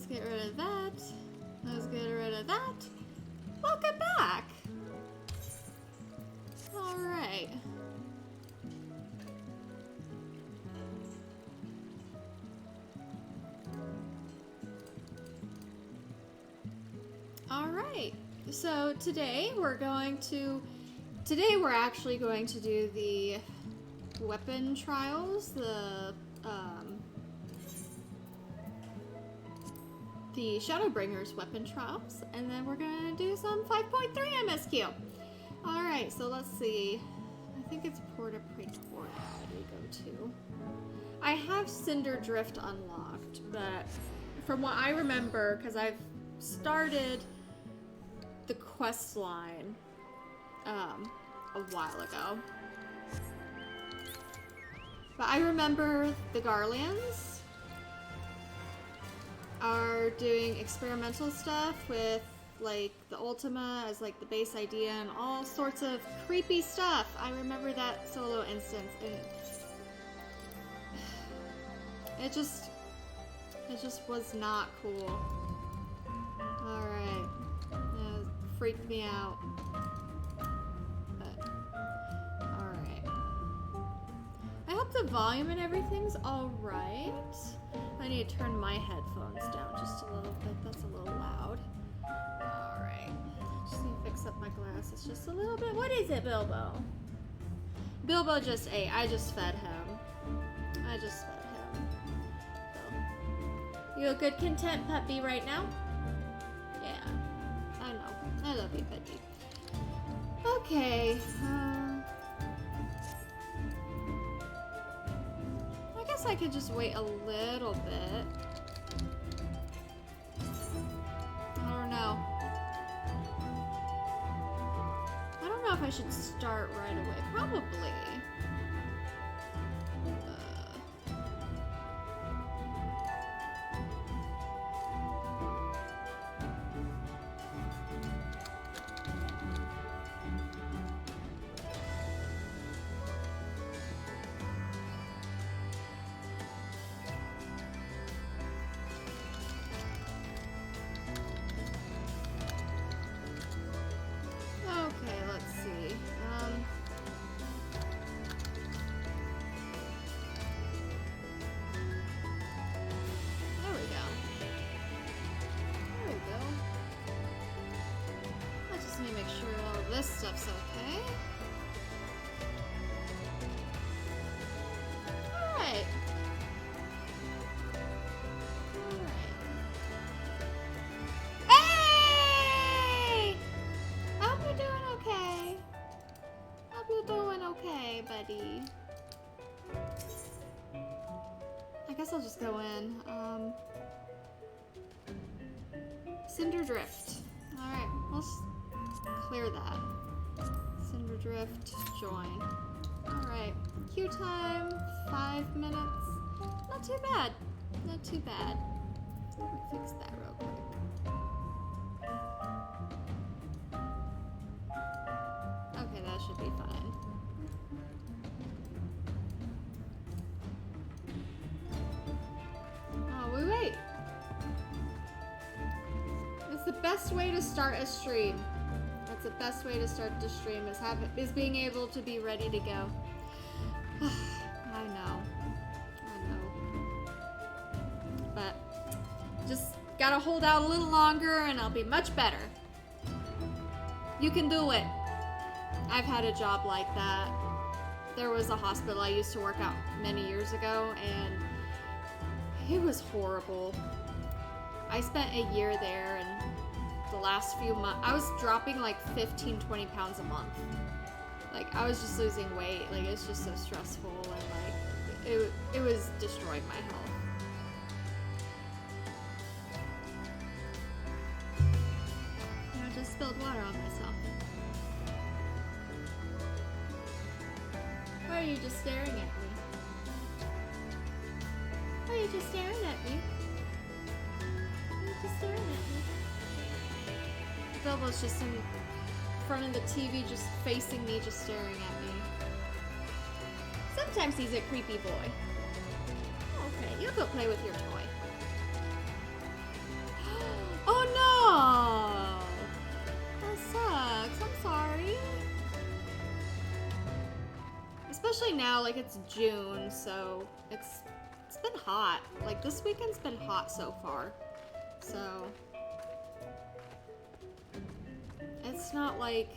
get rid of that. Let's get rid of that. Welcome back. All right. All right. So today we're actually going to do the weapon trials, the Shadowbringers weapon trials, and then we're gonna do some 5.3 MSQ. All right, so let's see. I think it's Porta Praetora we go to. I have Cinder Drift unlocked, but from what I remember, because I've started the quest line a while ago. But I remember the Garleans are doing experimental stuff with like the Ultima as like the base idea and all sorts of creepy stuff. I remember that solo instance and it just was not cool. Alright. It freaked me out. But alright. I hope the volume and everything's alright. I need to turn my headphones down just a little bit. That's a little loud. Alright. Just need to fix up my glasses just a little bit. What is it, Bilbo? Bilbo just ate. I just fed him. So. You a good content puppy right now? Yeah. I know. I love you, Budgie. Okay. I could just wait a little bit. I don't know. I don't know if I should start right away. Probably. This stuff's okay. Alright. Hey! I hope you're doing okay. Hope you're doing okay, buddy. I guess I'll just go in. Cinder Drift. Alright, let's clear that. Cinder Drift, join. Alright, queue time, 5 minutes. Not too bad. Not too bad. Let me fix that real quick. Okay, that should be fine. Oh, wait. It's the best way to start a stream. That's the best way to start the stream is being able to be ready to go. I know. But just gotta hold out a little longer and I'll be much better. You can do it. I've had a job like that. There was a hospital I used to work at many years ago and it was horrible. I spent a year there and the last few months, I was dropping like 15, 20 pounds a month. Like, I was just losing weight. Like, it's just so stressful and like, it was destroying my health. I just spilled water on myself. Why are you just staring at me? Why are you just staring at me? Why are you just staring at me? Bilbo's just in front of the TV, just facing me, just staring at me. Sometimes he's a creepy boy. Okay, you go play with your toy. especially now, like it's June, so it's been hot. Like this weekend's been hot so far. So it's not like,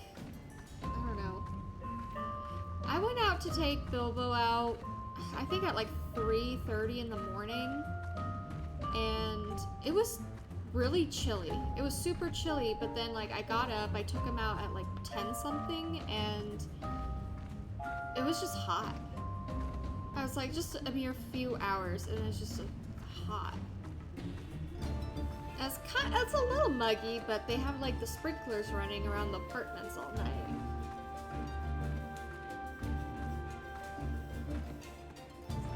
I don't know. I went out to take Bilbo out, I think at like 3:30 in the morning, and it was really chilly. It was super chilly, but then like I got up, I took him out at like 10 something, and it was just hot. I was like, just a mere few hours, and it's just hot. It's a little muggy, but they have like the sprinklers running around the apartments all night.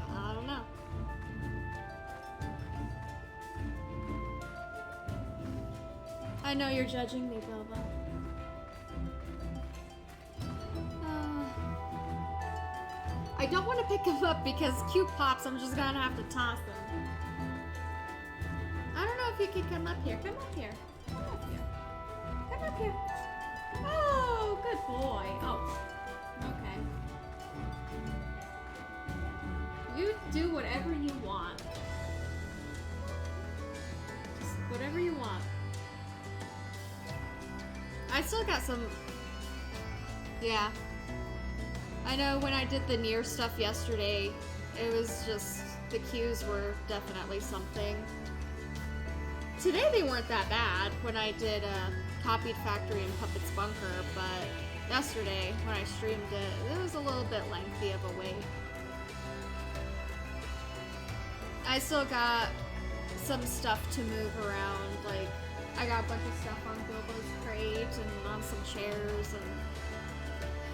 I don't know. I know you're judging me, Bilbo. I don't want to pick him up because cute pops, I'm just gonna have to toss them. I don't know if you can come up here. Come up here. Come up here. Come up here. Oh, good boy. Oh, okay. You do whatever you want. Just whatever you want. I still got some... Yeah. I know when I did the Nier stuff yesterday, it was just... The queues were definitely something. Today they weren't that bad when I did Copied Factory and Puppet's Bunker, but yesterday when I streamed it was a little bit lengthy of a wait. I still got some stuff to move around, like I got a bunch of stuff on Bilbo's crate and on some chairs, and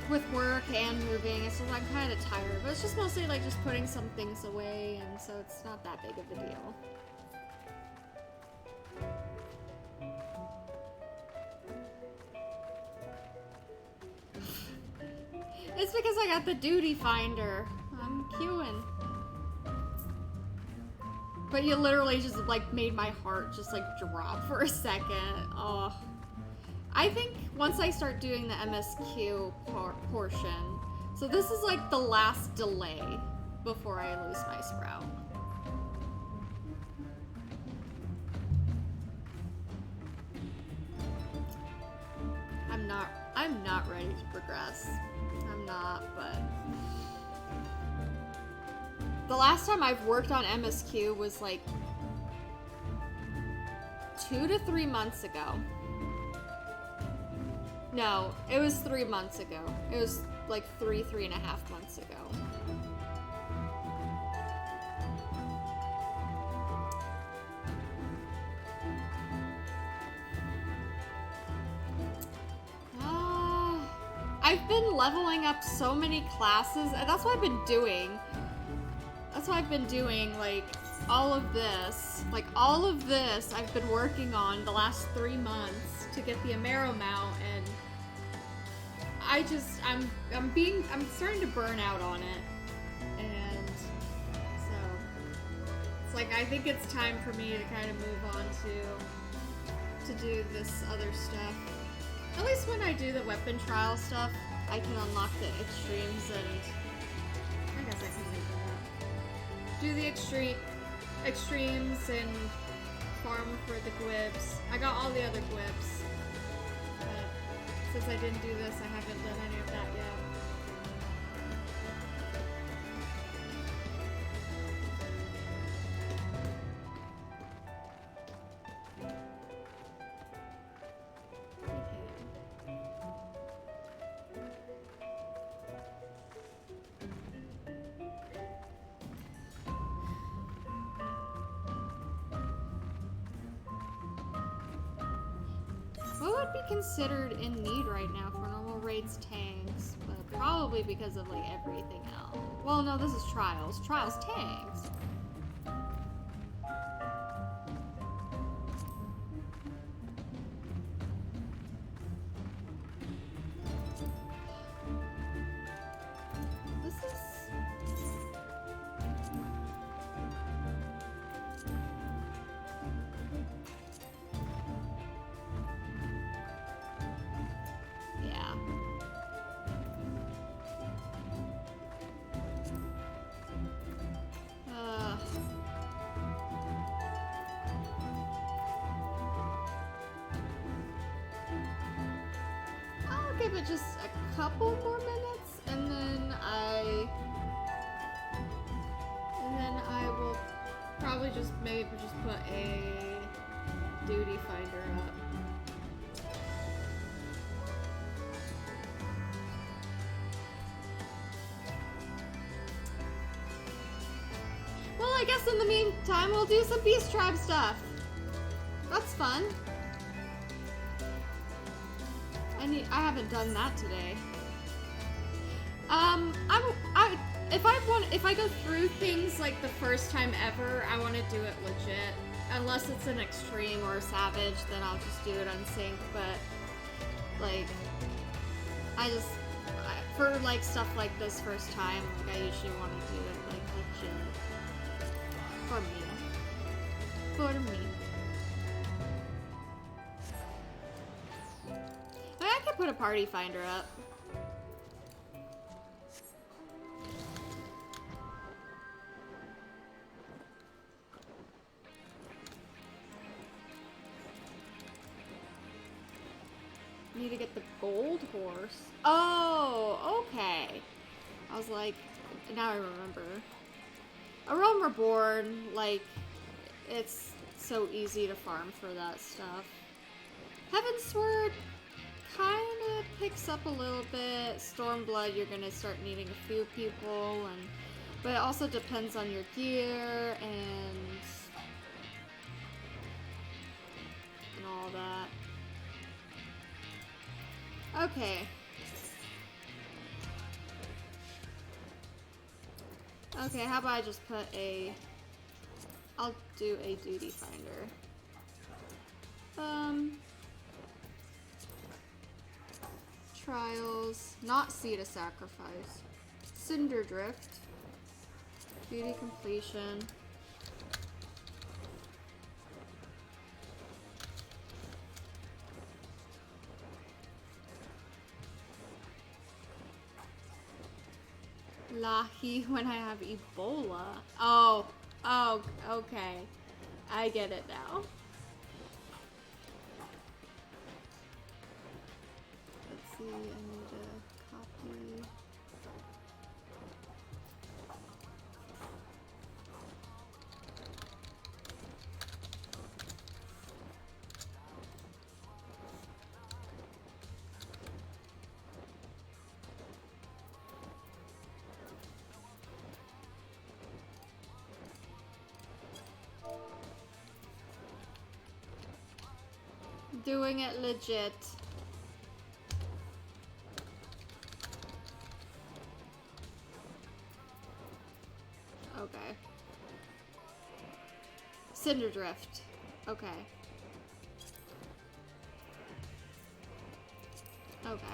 with work and moving, so I'm kind of tired, but it's just mostly like just putting some things away, and so it's not that big of a deal. It's because I got the duty finder. I'm queuing. But you literally just like made my heart just like drop for a second. Oh. I think once I start doing the MSQ portion, so this is like the last delay before I lose my sprout. I'm not ready to progress. I'm not, but the last time I've worked on MSQ was like 2 to 3 months ago. No, it was 3 months ago. It was like 3.5 months ago. I've been leveling up so many classes, and that's what I've been doing. That's what I've been doing, like, all of this. Like, all of this I've been working on the last 3 months to get the Amaro mount, and I'm starting to burn out on it. And so, it's like, I think it's time for me to kind of move on to do this other stuff. At least when I do the weapon trial stuff, I can unlock the extremes, and I guess I can do the extremes and farm for the gwibs. I got all the other gwibs, but since I didn't do this, I haven't done any of that yet. Considered in need right now for normal raids tanks, but probably because of like everything else. Well, no, this is trials. Trials tanks. give it just a couple more minutes, and then I will probably just maybe just put a duty finder up. Well, I guess in the meantime, we'll do some Beast Tribe stuff. That's fun. I haven't done that today. If I go through things like the first time ever, I want to do it legit. Unless it's an extreme or a savage, then I'll just do it unsync. But like, for like stuff like this first time, like I usually want to do it like legit. For me. For me. I could put a party finder up. Need to get the gold horse. Oh, okay. I was like, now I remember. A Realm Reborn, like, it's so easy to farm for that stuff. Heavensward kinda picks up a little bit. Stormblood, you're gonna start needing a few people, but it also depends on your gear and all that. Okay. Okay, how about I just put I'll do a duty finder. Trials, not Seed of Sacrifice. Cinder Drift. Duty completion. Lahi when I have Ebola. Oh, okay. I get it now. Let's see, I need a copy. Doing it legit. Okay. Cinder Drift. Okay. Okay.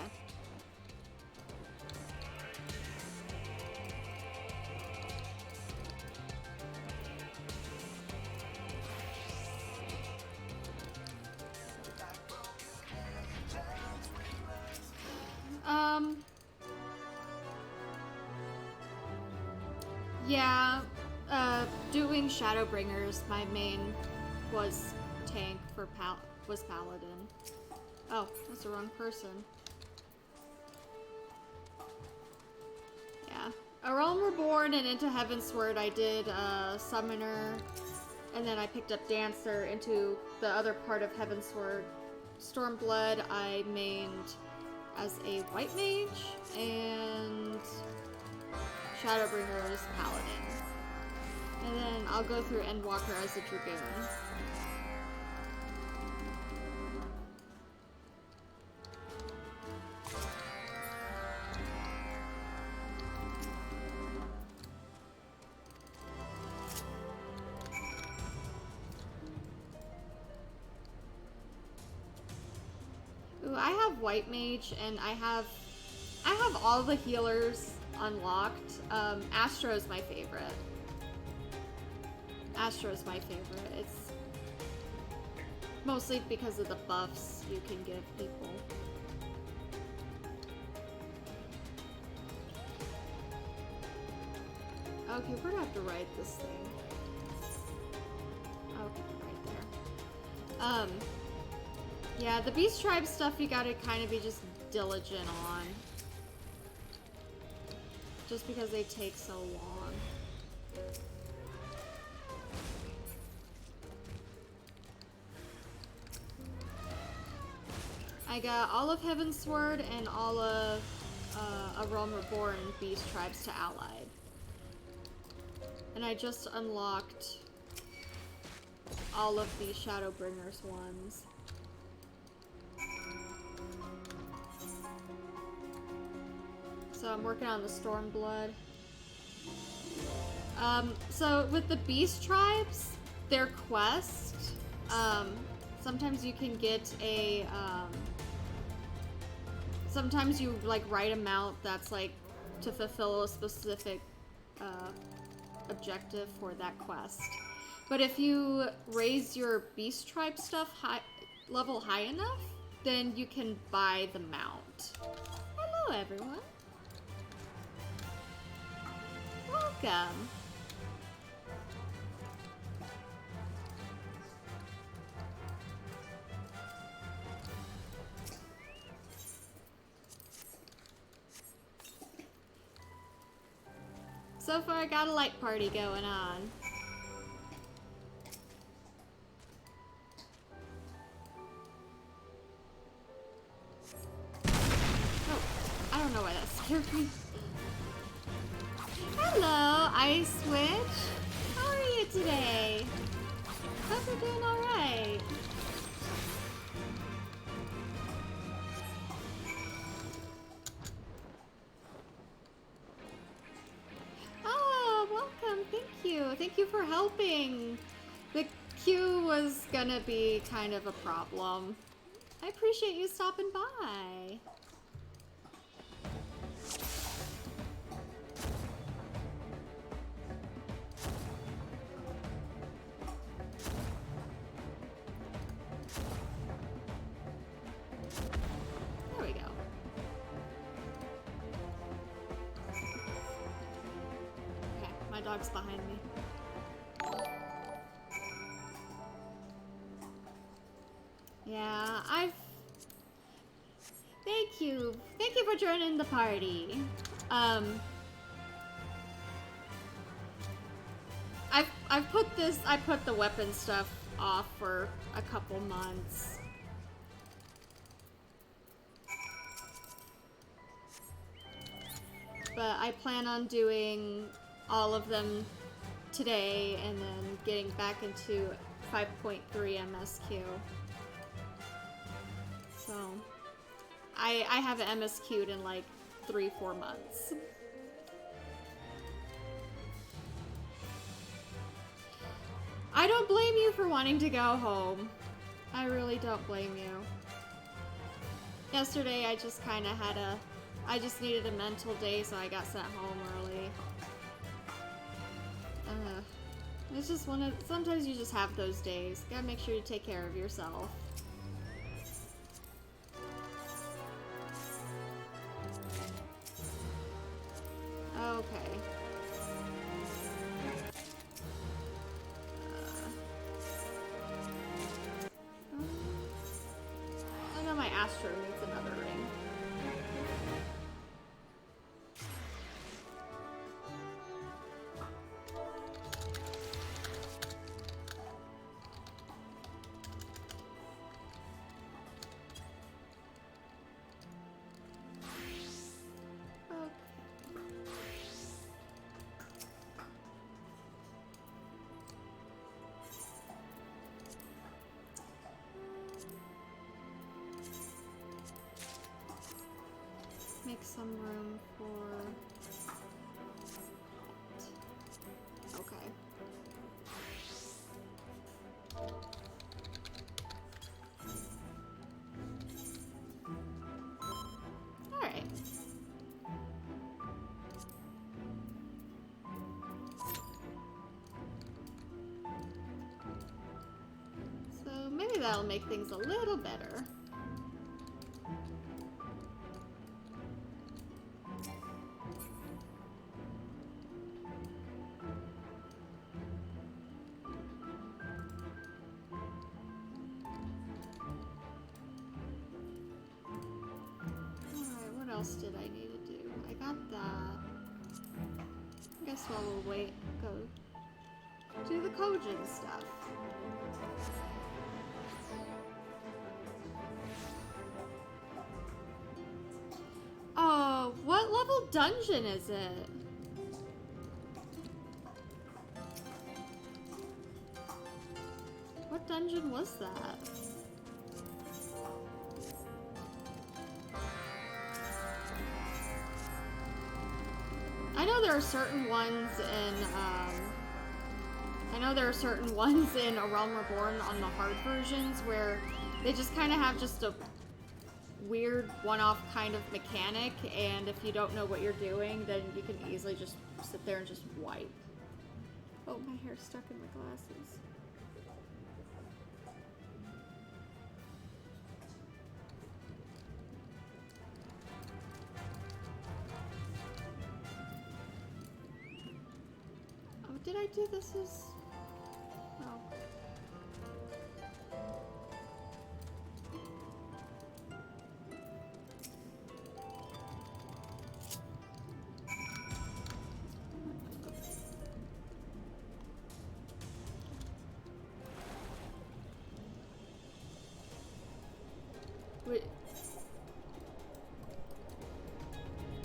Yeah, doing Shadowbringers, my main was tank for Paladin. Oh, that's the wrong person. Yeah. A Realm Reborn and into Heavensward I did Summoner, and then I picked up Dancer into the other part of Heavensward. Stormblood I mained as a White Mage, and Shadowbringer is Paladin. And then I'll go through Endwalker as a Dragoon. Ooh, I have White Mage and I have all the healers unlocked. Astro's my favorite. Astro's my favorite. It's mostly because of the buffs you can give people. Okay, we're gonna have to write this thing. Okay, right there. Yeah, the Beast Tribe stuff you gotta kind of be just diligent on. Just because they take so long. I got all of Heavensward and all of A Realm Reborn Beast Tribes to Allied. And I just unlocked all of the Shadowbringers ones. So I'm working on the Stormblood. So with the Beast Tribes, their quest, sometimes you can get a, sometimes you like write a mount that's like to fulfill a specific objective for that quest. But if you raise your Beast Tribe stuff level high enough, then you can buy the mount. Hello everyone. Welcome. So far I got a light party going on. Oh, I don't know why that scared me. Hello, Ice Witch. How are you today? Hope you're doing alright. Oh, welcome. Thank you. Thank you for helping. The queue was gonna be kind of a problem. I appreciate you stopping by. There we go. Okay, my dog's behind me. Yeah, Thank you. Thank you for joining the party. I put the weapon stuff off for a couple months. But I plan on doing all of them today and then getting back into 5.3 MSQ. So, I haven't MSQ'd in like 3-4 months. I don't blame you for wanting to go home. I really don't blame you. Yesterday I just kind of had I just needed a mental day, so I got sent home early. It's just sometimes you just have those days. Gotta make sure you take care of yourself. Okay. I know my Astro needs another ring. Make some room for... Okay. Alright. So maybe that'll make things a little better. else did I need to do? I got that. I guess while we'll wait, go do the Kojin stuff. Oh, what level dungeon is it? What dungeon was that? I know there are certain ones in, A Realm Reborn on the hard versions where they just kind of have just a weird one-off kind of mechanic, and if you don't know what you're doing, then you can easily just sit there and just wipe. Oh, my hair's stuck in my glasses. Oh, did I do this as... Oh. Wait.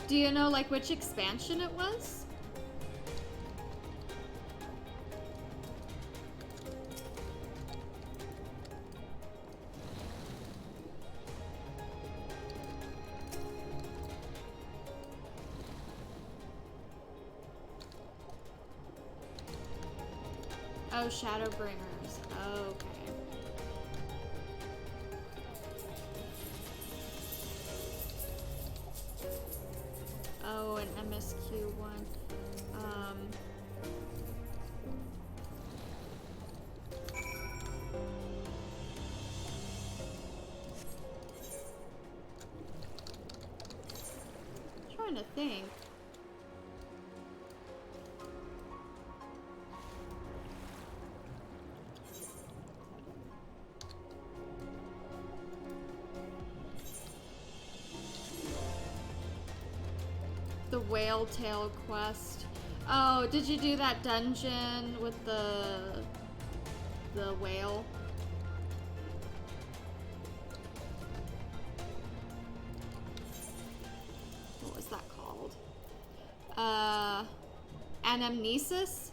Do you know, like, which expansion it was? Oh, Shadowbringers. Oh, okay. Oh, an MSQ one. Trying to think. The Whale Tail quest. Oh, did you do that dungeon with the whale? What was that called? Anamnesis?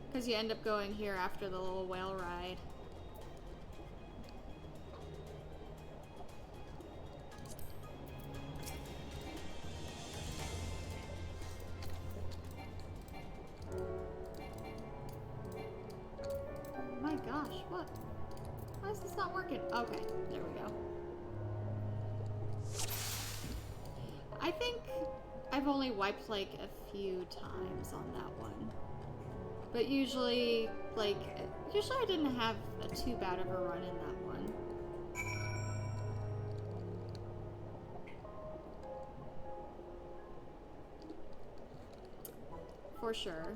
Because you end up going here after the little whale ride. Okay, there we go. I think I've only wiped like a few times on that one. But usually I didn't have too bad of a run in that one. For sure.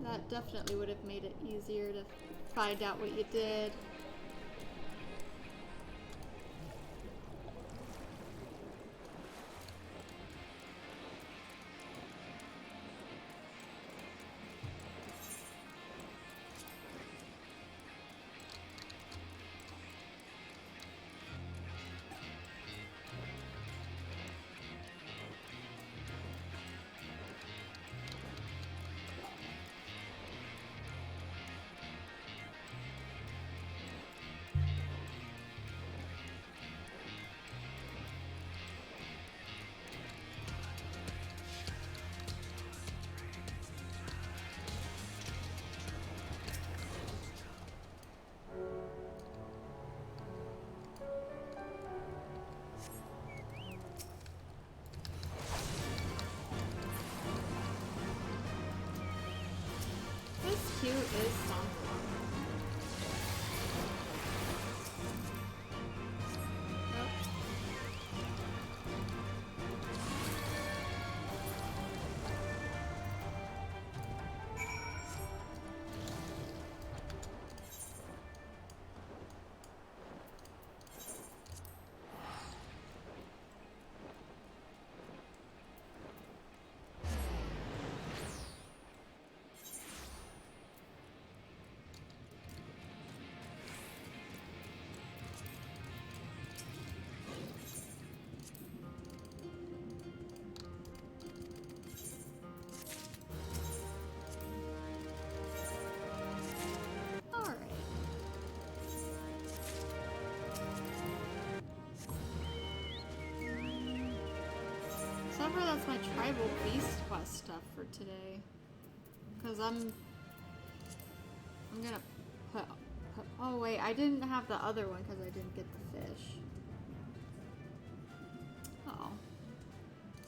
That definitely would have made it easier to find out what you did. MSQ is something. Nope. sure that's my tribal beast quest stuff for today. Cause I'm gonna put oh wait, I didn't have the other one because I didn't get the fish. Oh.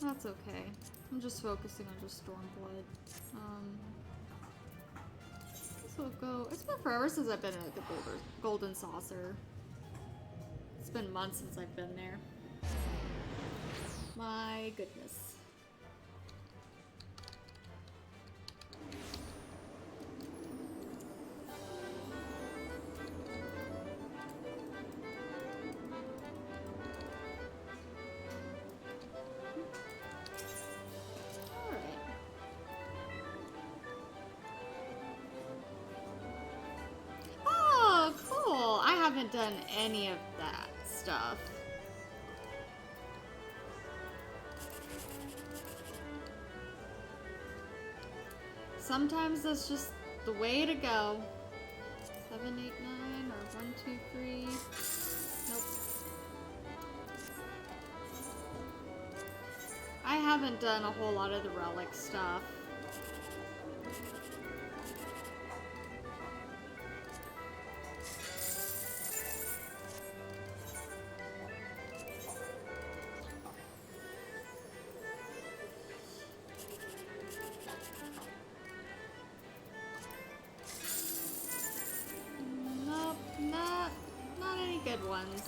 That's okay. I'm just focusing on just Stormblood. This will go. It's been forever since I've been at the Golden Saucer. It's been months since I've been there. My goodness. I haven't done any of that stuff. Sometimes that's just the way to go. 7, 8, 9, or 1, 2, 3. Nope. I haven't done a whole lot of the relic stuff. Ones.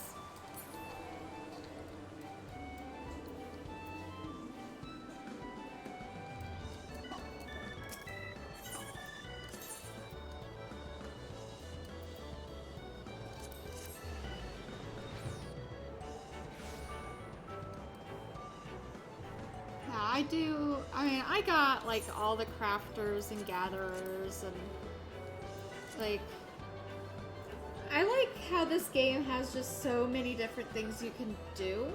Yeah, I do. I mean, I got like all the crafters and gatherers and like I like how this game has just so many different things you can do.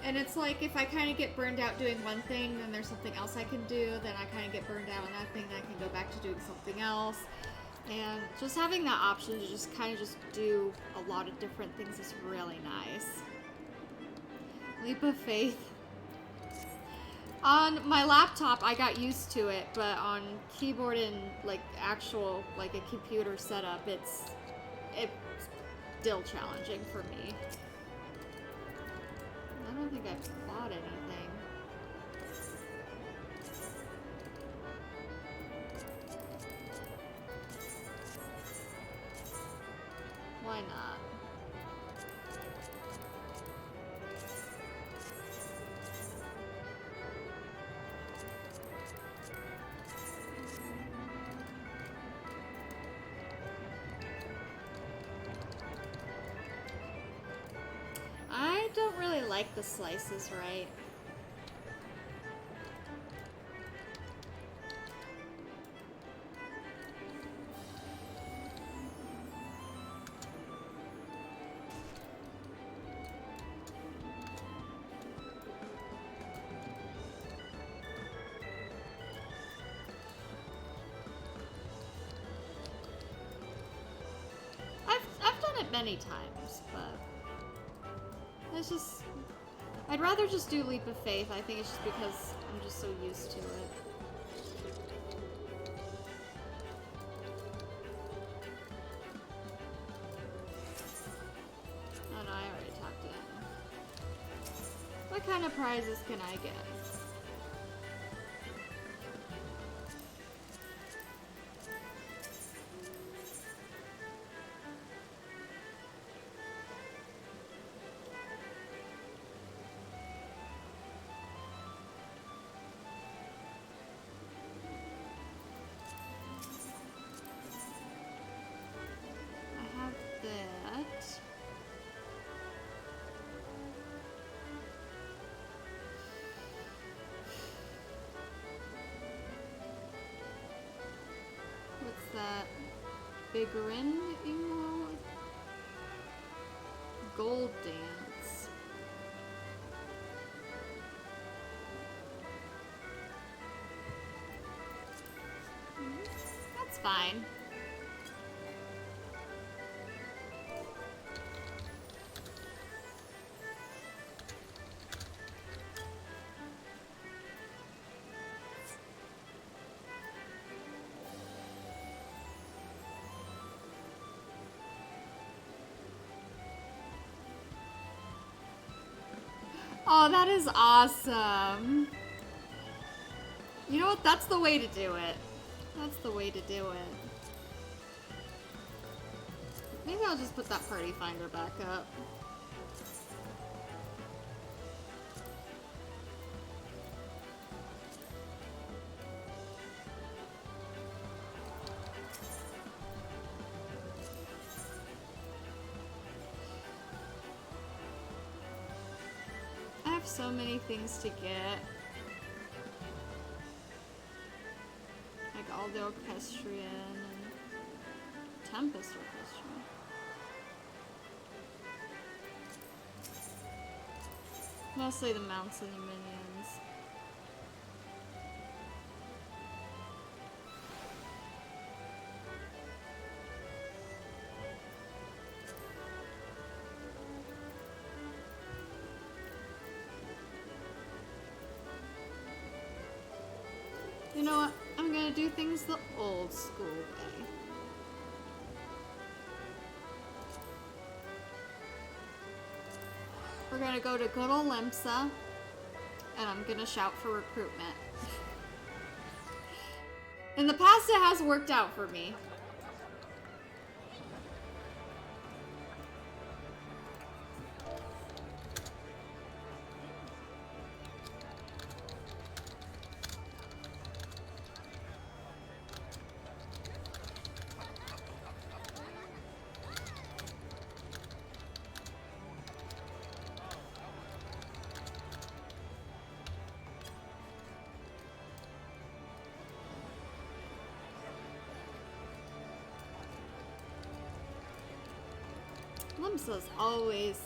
And it's like, if I kind of get burned out doing one thing, then there's something else I can do, then I kind of get burned out on that thing, then I can go back to doing something else. And just having that option to just kind of just do a lot of different things is really nice. Leap of faith. On my laptop, I got used to it, but on keyboard and like actual, like a computer setup, it's still challenging for me. I don't think I've bought anything. Why not? I don't really like the slices, right? I've done it many times, but it's just, I'd rather just do Leap of Faith. I think it's just because I'm just so used to it. Oh no, I already talked to him. What kind of prizes can I get? That Bigrin emote? Gold dance. That's fine. Oh, that is awesome. You know what? That's the way to do it. That's the way to do it. Maybe I'll just put that party finder back up. I have so many things to get. Like all the orchestrion and Tempest orchestrion. Mostly the mounts and the minions. You know what? I'm gonna do things the old school way. We're gonna go to good old Lemsa, and I'm gonna shout for recruitment. In the past, it has worked out for me. Lemsa's always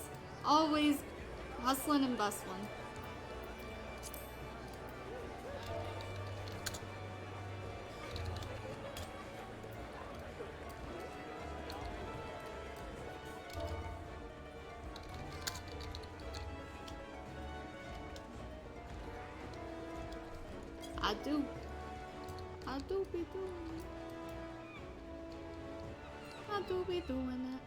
hustling and bustling. I do be doing it. I do be doing it.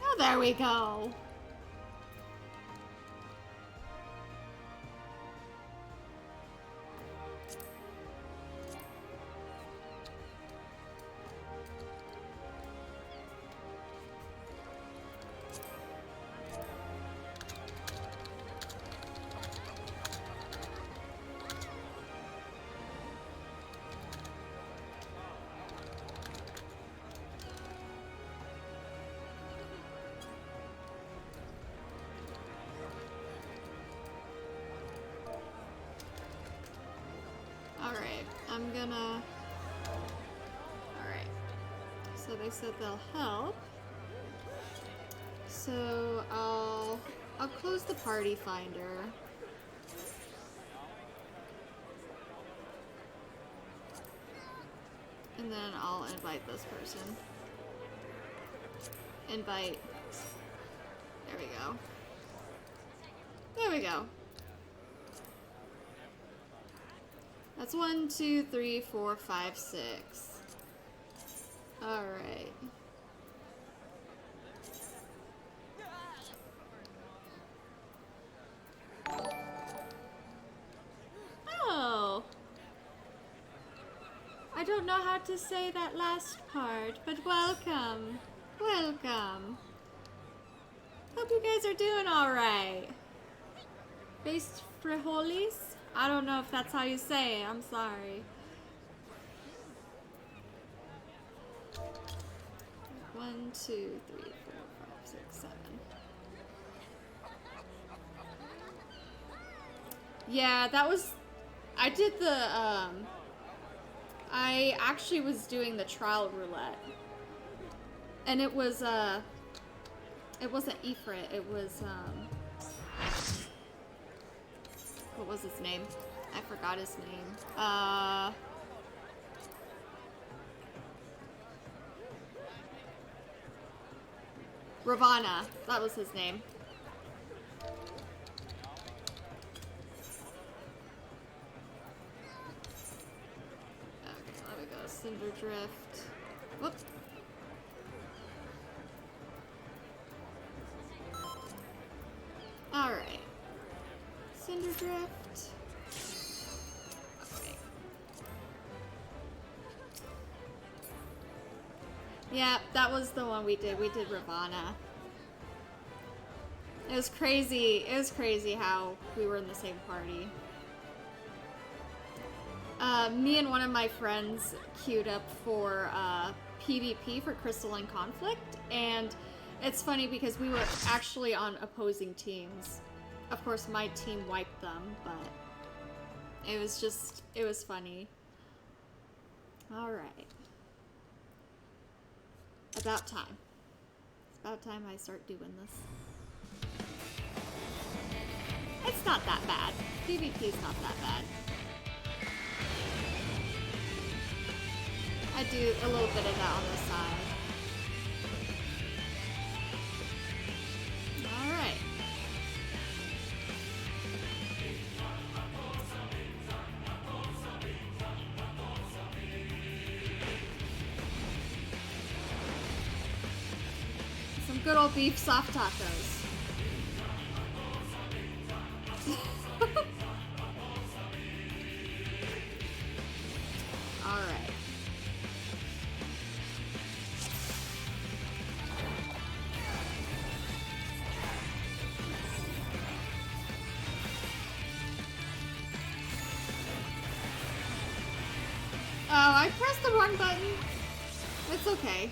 Oh, there we go. Alright. So they said they'll help. So I'll close the party finder. And then I'll invite this person. Invite. There we go. There we go. That's 1, 2, 3, 4, 5, 6. Alright. Oh. I don't know how to say that last part, but welcome. Welcome. Hope you guys are doing alright. Based frijoles? I don't know if that's how you say it. I'm sorry. 1, 2, 3, 4, 5, 6, 7. Yeah, that was... I did the, I actually was doing the trial roulette. And it was, it wasn't Ifrit, it was, what was his name? I forgot his name. Ravana, that was his name. Okay, let me go Cinder Drift. Whoop. Alright. Cinder Drift. Okay. Yeah, that was the one we did. We did Ravana. It was crazy. It was crazy how we were in the same party. Me and one of my friends queued up for PvP for Crystalline Conflict, and it's funny because we were actually on opposing teams. Of course, my team wiped them, but it was funny. Alright. About time. It's about time I start doing this. It's not that bad. PvP's not that bad. I do a little bit of that on the side. Alright. Some good old beef soft tacos. Alright. Oh, I pressed the wrong button. It's okay.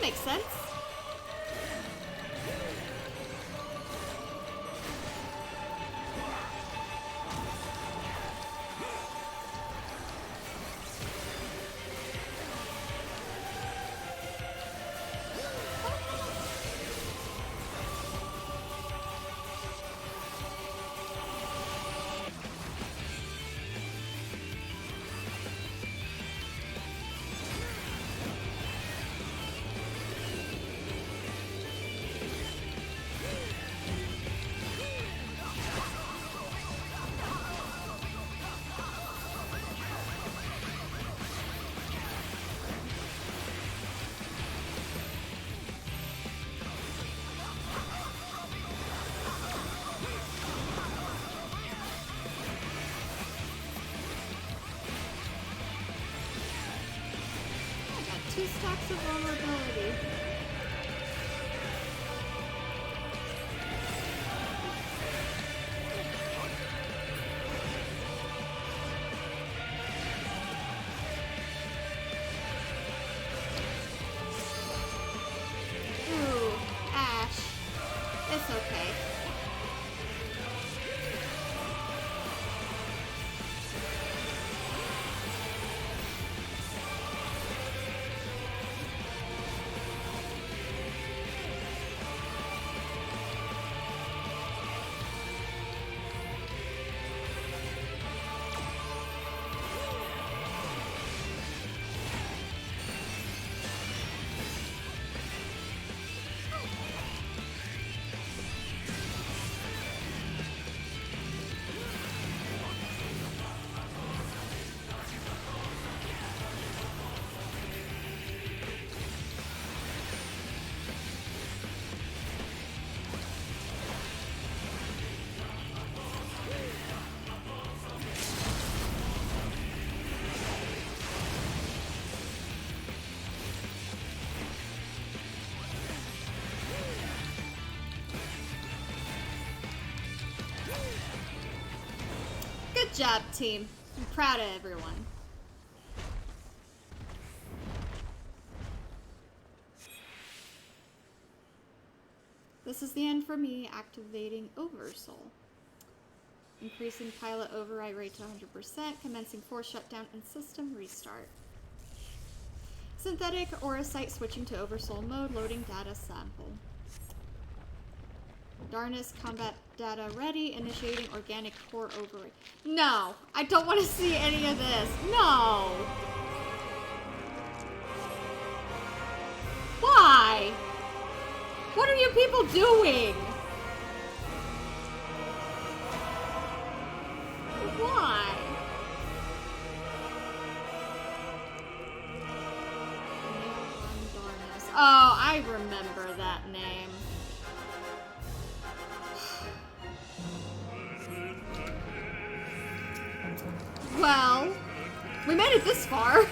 Makes sense. Two stacks of vulnerability. Ooh, Ash. It's okay. Good job, team. I'm proud of everyone. This is the end for me. Activating Oversoul. Increasing pilot override rate to 100%. Commencing force shutdown and system restart. Synthetic aura site switching to Oversoul mode. Loading data sample. Darkness combat data ready. Initiating organic core override. No! I don't want to see any of this. No! Why? What are you people doing? Why? Oh, I remember that name. Well, we made it this far.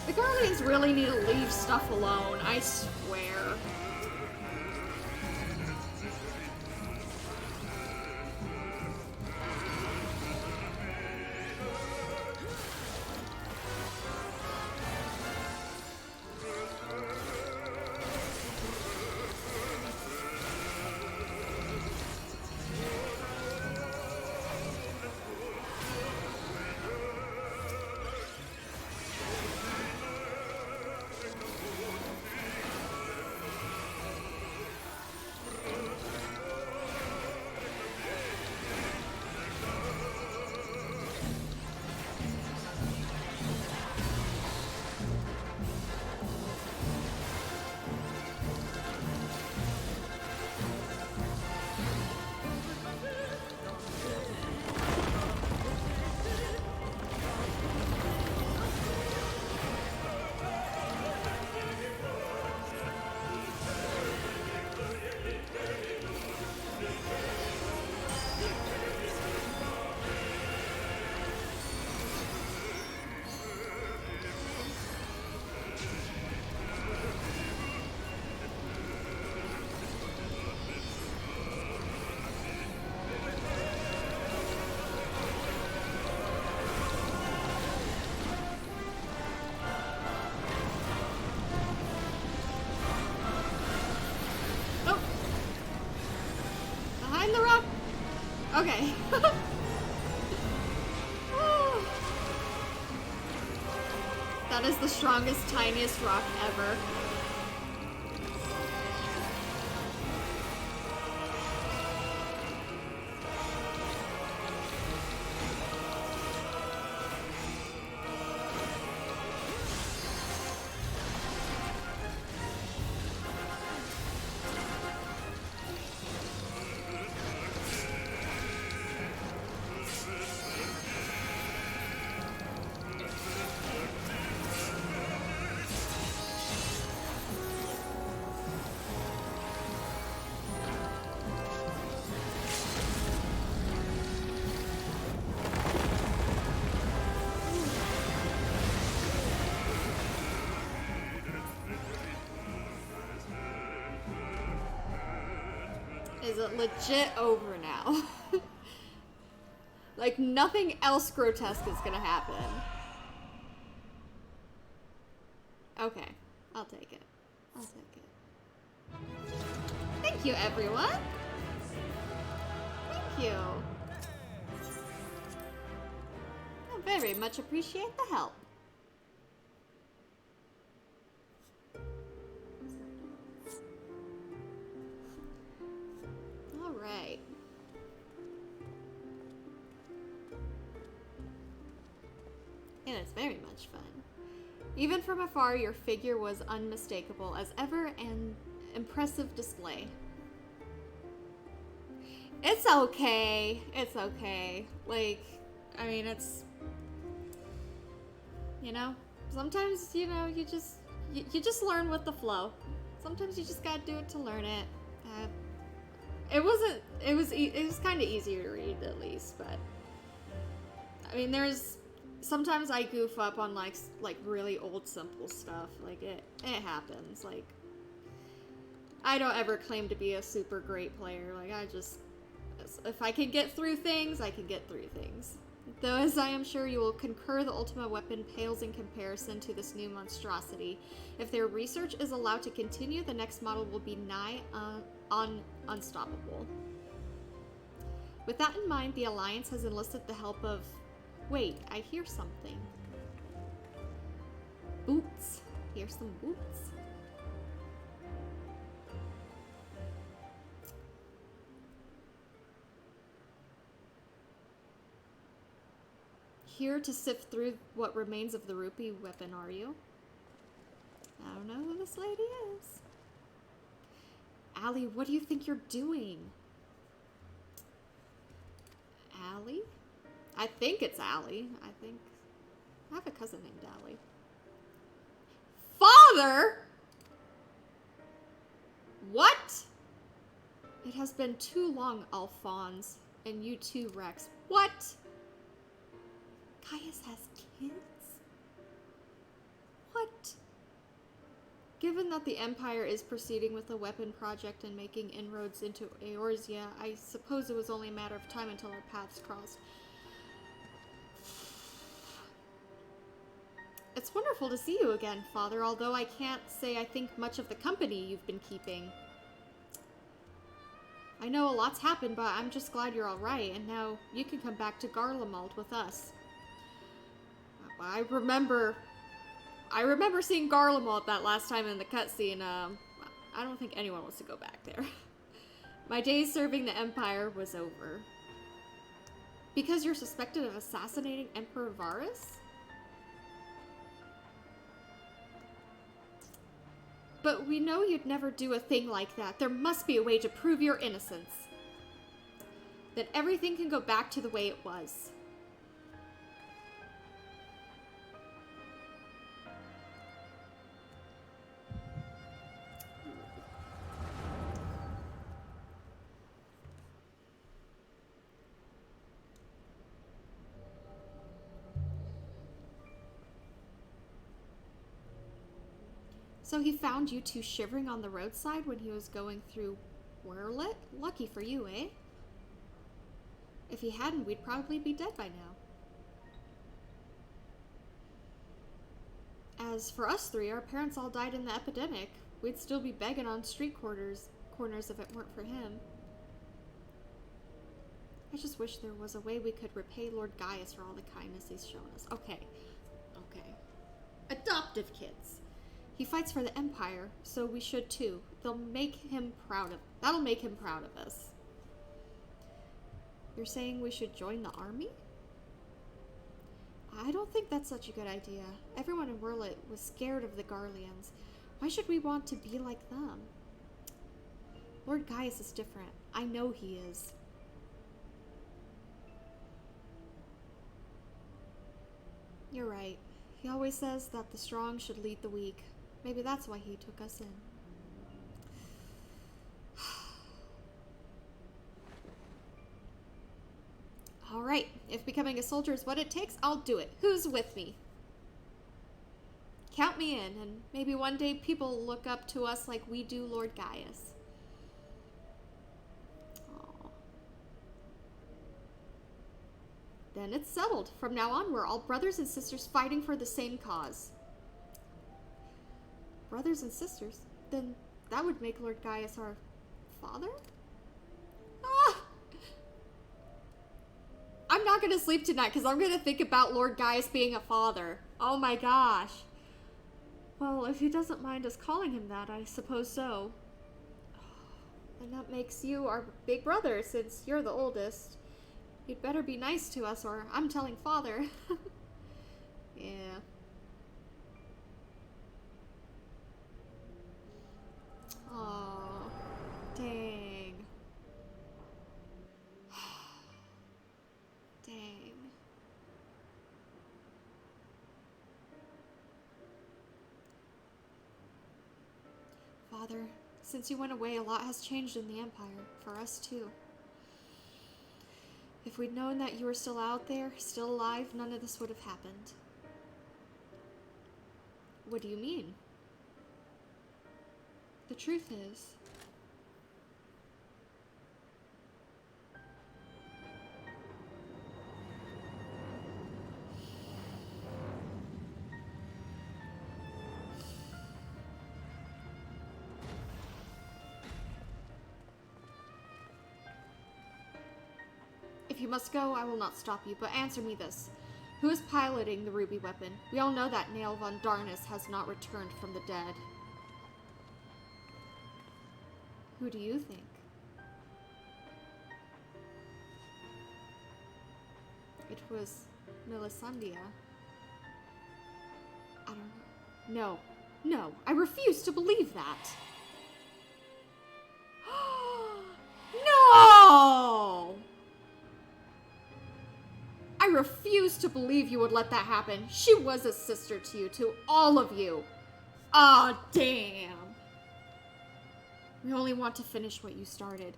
The Guardians really need to leave stuff alone, I swear. Okay. That is the strongest, tiniest rock ever. Is it legit over now? Like, nothing else grotesque is gonna happen. Okay, I'll take it. I'll take it. Thank you, everyone! Thank you. I very much appreciate the help. Alright. It is very much fun. Even from afar, your figure was unmistakable as ever and impressive display. It's okay. It's okay. Like, I mean, it's, you know, sometimes, you know, you just learn with the flow. Sometimes you just gotta do it to learn it. It was kind of easier to read at least, but I mean, there's sometimes I goof up on like really old simple stuff. Like it happens. Like I don't ever claim to be a super great player. Like I just, if I can get through things, I can get through things. Though, as I am sure you will concur, the Ultima weapon pales in comparison to this new monstrosity. If their research is allowed to continue, the next model will be nigh unstoppable. With that in mind, the Alliance has enlisted the help of... Wait, I hear something. Boots. Hear some boots. Here to sift through what remains of the rupee weapon, are you? I don't know who this lady is. Allie, what do you think you're doing? Allie? I think it's Allie. I have a cousin named Allie. Father? What? It has been too long, Alphonse. And you too, Rex. What? Caius has kids? What? Given that the Empire is proceeding with the weapon project and making inroads into Eorzea, I suppose it was only a matter of time until our paths crossed. It's wonderful to see you again, Father, although I can't say I think much of the company you've been keeping. I know a lot's happened, but I'm just glad you're alright, and now you can come back to Garlemald with us. I remember seeing Garlemald that last time in the cutscene. I don't think anyone wants to go back there. My days serving the Empire was over. Because you're suspected of assassinating Emperor Varus? But we know you'd never do a thing like that. There must be a way to prove your innocence. Then everything can go back to the way it was. So he found you two shivering on the roadside when he was going through Werlet? Lucky for you, eh? If he hadn't, we'd probably be dead by now. As for us three, our parents all died in the epidemic. We'd still be begging on street corners if it weren't for him. I just wish there was a way we could repay Lord Gaius for all the kindness he's shown us. Okay. Adoptive kids. He fights for the Empire, so we should too. That'll make him proud of us. You're saying we should join the army? I don't think that's such a good idea. Everyone in Werlet was scared of the Garleans. Why should we want to be like them? Lord Gaius is different. I know he is. You're right. He always says that the strong should lead the weak. Maybe that's why he took us in. Alright, if becoming a soldier is what it takes, I'll do it. Who's with me? Count me in, and maybe one day people will look up to us like we do Lord Gaius. Aww. Then it's settled. From now on, we're all brothers and sisters fighting for the same cause. Brothers and sisters? Then that would make Lord Gaius our father? Ah! I'm not gonna sleep tonight because I'm gonna think about Lord Gaius being a father. Oh my gosh. Well, if he doesn't mind us calling him that, I suppose so. And that makes you our big brother since you're the oldest. You'd better be nice to us or I'm telling father. Yeah. Aw, dang. Dang. Father, since you went away, a lot has changed in the Empire. For us, too. If we'd known that you were still out there, still alive, none of this would have happened. What do you mean? The truth is... If you must go, I will not stop you, but answer me this. Who is piloting the ruby weapon? We all know that Nail von Darnus has not returned from the dead. Who do you think? It was Melisandria. I don't know. No, I refuse to believe that. No! I refuse to believe you would let that happen. She was a sister to you, to all of you. Aw, damn. We only want to finish what you started.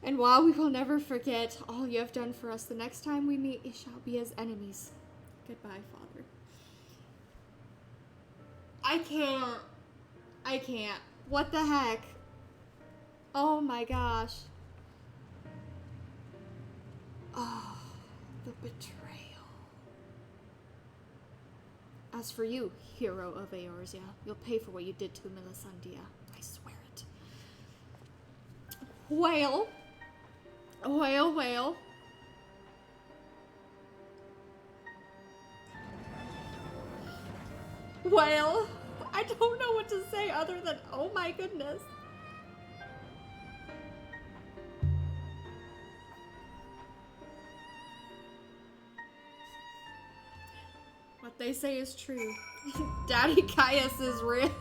And while we will never forget all you have done for us, the next time we meet, it shall be as enemies. Goodbye, Father. I can't. What the heck? Oh my gosh. Oh, the betrayal. As for you, hero of Eorzea, you'll pay for what you did to Melisandria. I swear it. Well. Well, I don't know what to say other than, oh my goodness. What they say is true. Daddy Caius is real.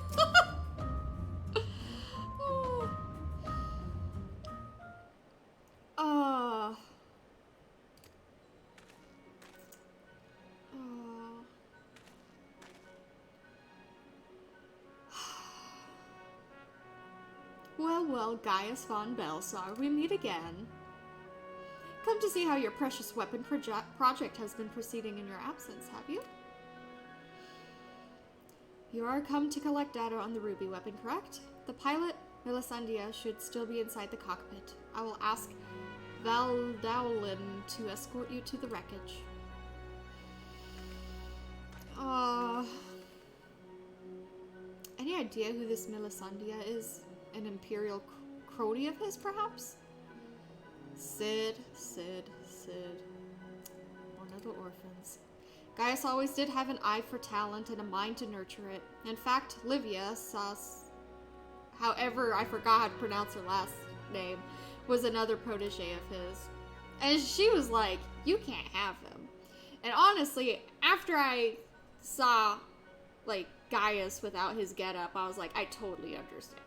Well, Gaius von Belsar, we meet again. Come to see how your precious weapon project has been proceeding in your absence, have you? You are come to collect data on the ruby weapon, correct? The pilot, Melisandria, should still be inside the cockpit. I will ask Valdowlin to escort you to the wreckage. Any idea who this Melisandria is? An imperial crony of his, perhaps? Sid. One of the orphans. Gaius always did have an eye for talent and a mind to nurture it. In fact, Livia however, I forgot how to pronounce her last name, was another protege of his. And she was like, you can't have him. And honestly, after I saw, like, Gaius without his getup, I was like, I totally understand.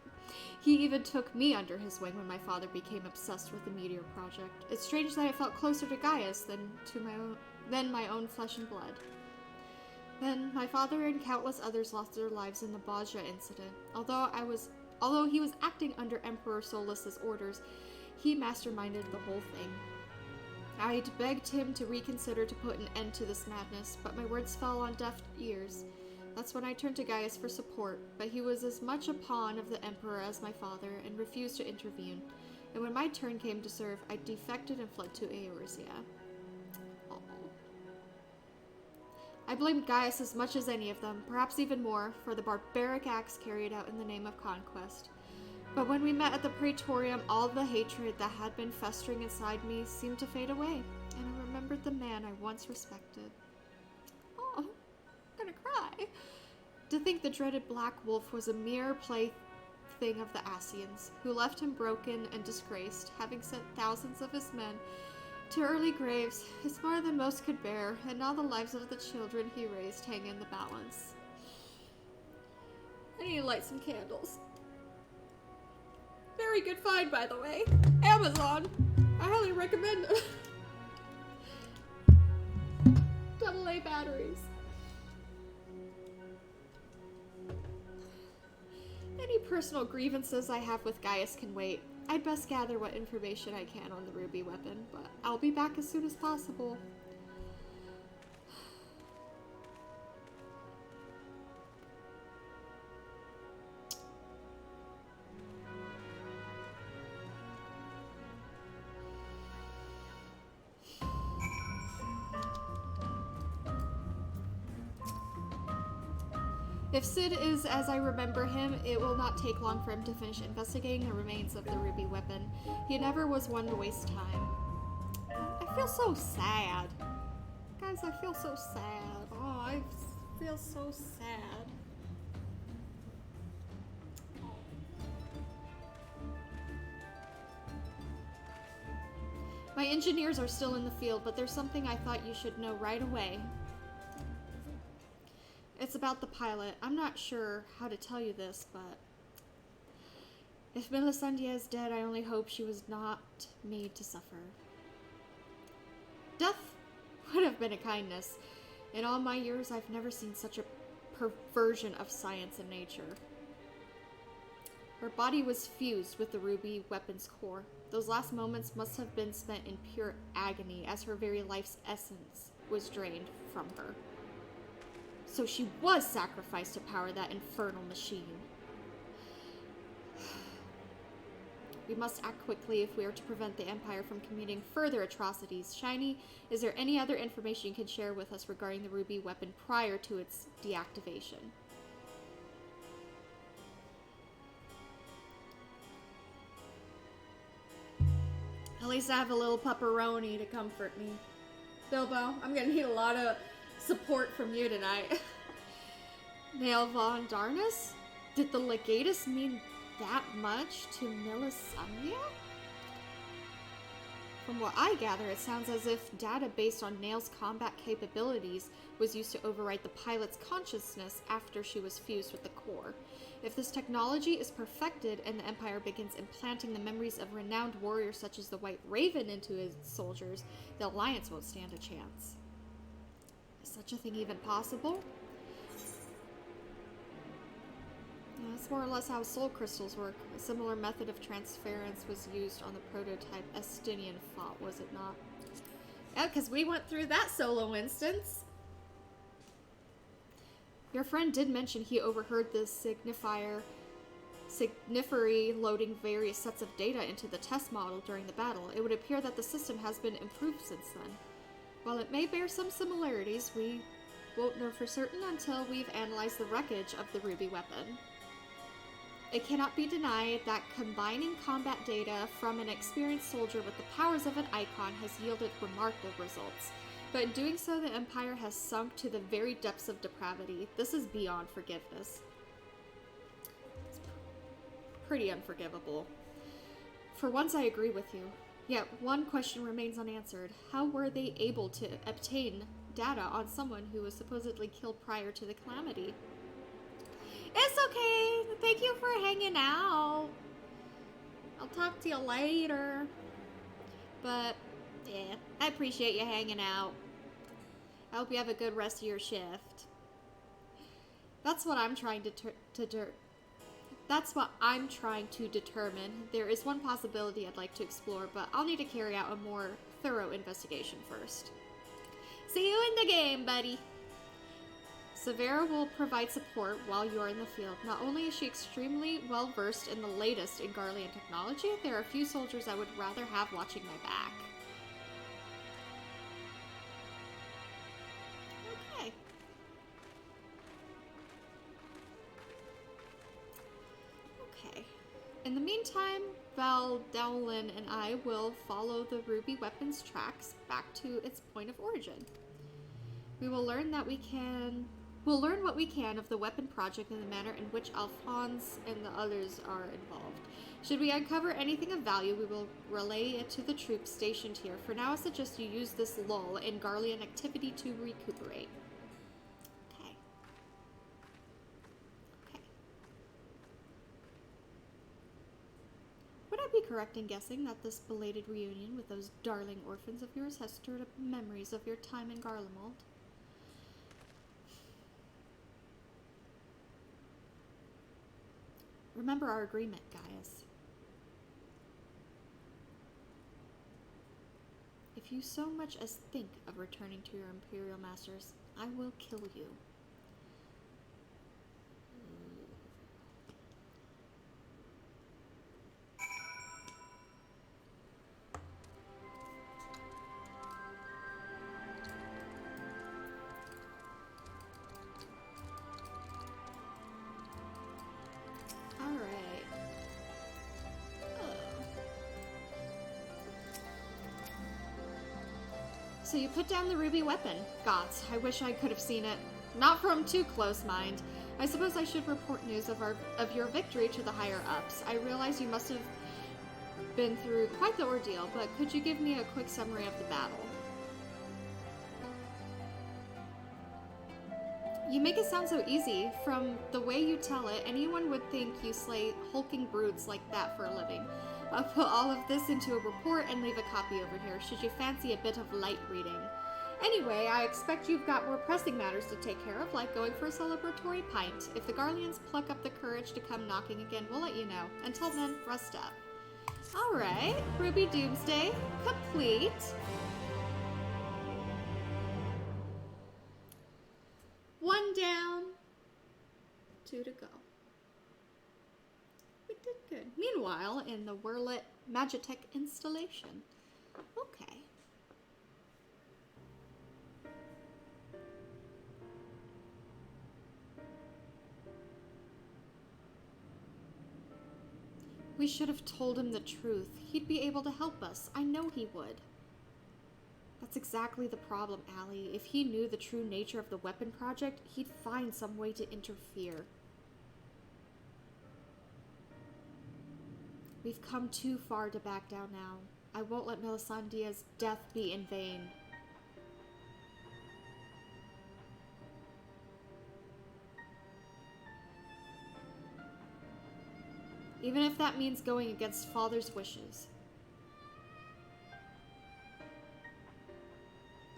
He even took me under his wing when my father became obsessed with the Meteor Project. It's strange that I felt closer to Gaius than my own flesh and blood. Then, my father and countless others lost their lives in the Baja incident. Although he was acting under Emperor Solus's orders, he masterminded the whole thing. I'd begged him to reconsider to put an end to this madness, but my words fell on deaf ears. That's when I turned to Gaius for support, but he was as much a pawn of the Emperor as my father and refused to intervene. And when my turn came to serve, I defected and fled to Eorzea. I blamed Gaius as much as any of them, perhaps even more, for the barbaric acts carried out in the name of conquest. But when we met at the Praetorium, all the hatred that had been festering inside me seemed to fade away, and I remembered the man I once respected. Oh, I'm gonna cry. To think the dreaded Black Wolf was a mere plaything of the Asians, who left him broken and disgraced, having sent thousands of his men to early graves, is more than most could bear, and now the lives of the children he raised hang in the balance. I need to light some candles. Very good find, by the way. Amazon. I highly recommend it. AA batteries. Any personal grievances I have with Gaius can wait. I'd best gather what information I can on the ruby weapon, but I'll be back as soon as possible. If Sid is as I remember him, it will not take long for him to finish investigating the remains of the ruby weapon. He never was one to waste time. I feel so sad. Guys, I feel so sad. Oh, I feel so sad. My engineers are still in the field, but there's something I thought you should know right away. It's about the pilot. I'm not sure how to tell you this, but if Melisandre is dead, I only hope she was not made to suffer. Death would have been a kindness. In all my years, I've never seen such a perversion of science and nature. Her body was fused with the ruby weapon's core. Those last moments must have been spent in pure agony as her very life's essence was drained from her. So she was sacrificed to power that infernal machine. We must act quickly if we are to prevent the Empire from committing further atrocities. Shiny, is there any other information you can share with us regarding the ruby weapon prior to its deactivation? At least I have a little pepperoni to comfort me. Bilbo, I'm gonna need a lot of support from you tonight. Nail Von Darnus? Did the Legatus mean that much to Melisandre? From what I gather, it sounds as if data based on Nail's combat capabilities was used to override the pilot's consciousness after she was fused with the core. If this technology is perfected and the Empire begins implanting the memories of renowned warriors such as the White Raven into its soldiers, the Alliance won't stand a chance. Is such a thing even possible? Yeah, that's more or less how soul crystals work. A similar method of transference was used on the prototype Estinian fought, was it not? Yeah, because we went through that solo instance. Your friend did mention he overheard the Signiferi loading various sets of data into the test model during the battle. It would appear that the system has been improved since then. While it may bear some similarities, we won't know for certain until we've analyzed the wreckage of the ruby weapon. It cannot be denied that combining combat data from an experienced soldier with the powers of an icon has yielded remarkable results. But in doing so, the Empire has sunk to the very depths of depravity. This is beyond forgiveness. It's pretty unforgivable. For once, I agree with you. Yet, one question remains unanswered. How were they able to obtain data on someone who was supposedly killed prior to the calamity? It's okay. Thank you for hanging out. I'll talk to you later. But, yeah, I appreciate you hanging out. I hope you have a good rest of your shift. That's what I'm trying to determine. There is one possibility I'd like to explore, but I'll need to carry out a more thorough investigation first. See you in the game, buddy. Severa will provide support while you are in the field. Not only is she extremely well versed in the latest in Garlean technology, there are a few soldiers I would rather have watching my back. Okay. Okay. In the meantime, Val Dowlin and I will follow the ruby weapon's tracks back to its point of origin. We will learn We'll learn what we can of the weapon project and the manner in which Alphonse and the others are involved. Should we uncover anything of value, we will relay it to the troops stationed here. For now, I suggest you use this lull in Garlean activity to recuperate. Okay. Okay. Would I be correct in guessing that this belated reunion with those darling orphans of yours has stirred up memories of your time in Garlemald? Remember our agreement, Gaius. if you so much as think of returning to your Imperial masters, I will kill you. So you put down the ruby weapon. Gods, I wish I could have seen it. Not from too close, mind. I suppose I should report news of your victory to the higher-ups. I realize you must have been through quite the ordeal, but could you give me a quick summary of the battle? You make it sound so easy. From the way you tell it, anyone would think you slay hulking brutes like that for a living. I'll put all of this into a report and leave a copy over here, should you fancy a bit of light reading. Anyway, I expect you've got more pressing matters to take care of, like going for a celebratory pint. If the Garleans pluck up the courage to come knocking again, we'll let you know. Until then, rest up. Alright, Ruby Doomsday, complete. One down, 2 to go. We did good. Meanwhile, in the Werlet Magitech installation. Okay. We should have told him the truth. He'd be able to help us. I know he would. That's exactly the problem, Allie. If he knew the true nature of the weapon project, he'd find some way to interfere. We've come too far to back down now. I won't let Melisandre's death be in vain. Even if that means going against Father's wishes.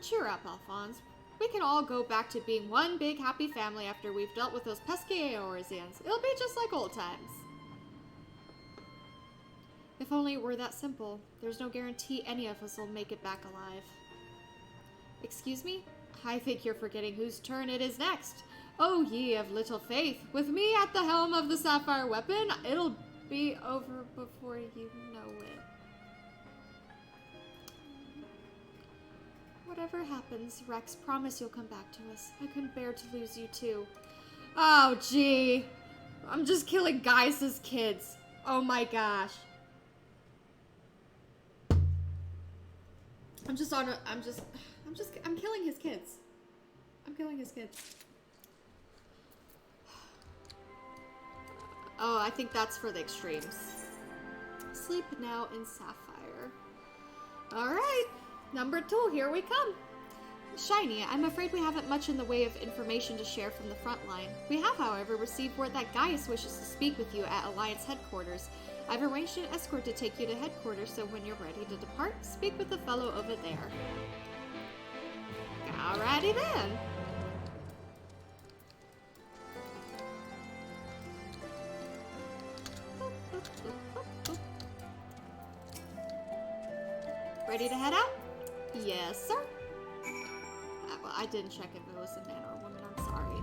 Cheer up, Alphonse. We can all go back to being one big happy family after we've dealt with those pesky Eorzeans. It'll be just like old times. If only it were that simple. There's no guarantee any of us will make it back alive. Excuse me? I think you're forgetting whose turn it is next. Oh, ye of little faith. With me at the helm of the Sapphire Weapon, it'll be over before you know it. Whatever happens, Rex, promise you'll come back to us. I couldn't bear to lose you too. Oh, gee. I'm just killing Gaius' kids. Oh my gosh. I'm killing his kids. I'm killing his kids. Oh, I think that's for the extremes. Sleep now in Sapphire. Alright, number 2, here we come. Shiny, I'm afraid we haven't much in the way of information to share from the front line. We have, however, received word that Gaius wishes to speak with you at Alliance headquarters. I've arranged an escort to take you to headquarters, so when you're ready to depart, speak with the fellow over there. Alrighty then. Ready to head out? Yes, sir. Well, I didn't check if it was a man or a woman. I'm sorry.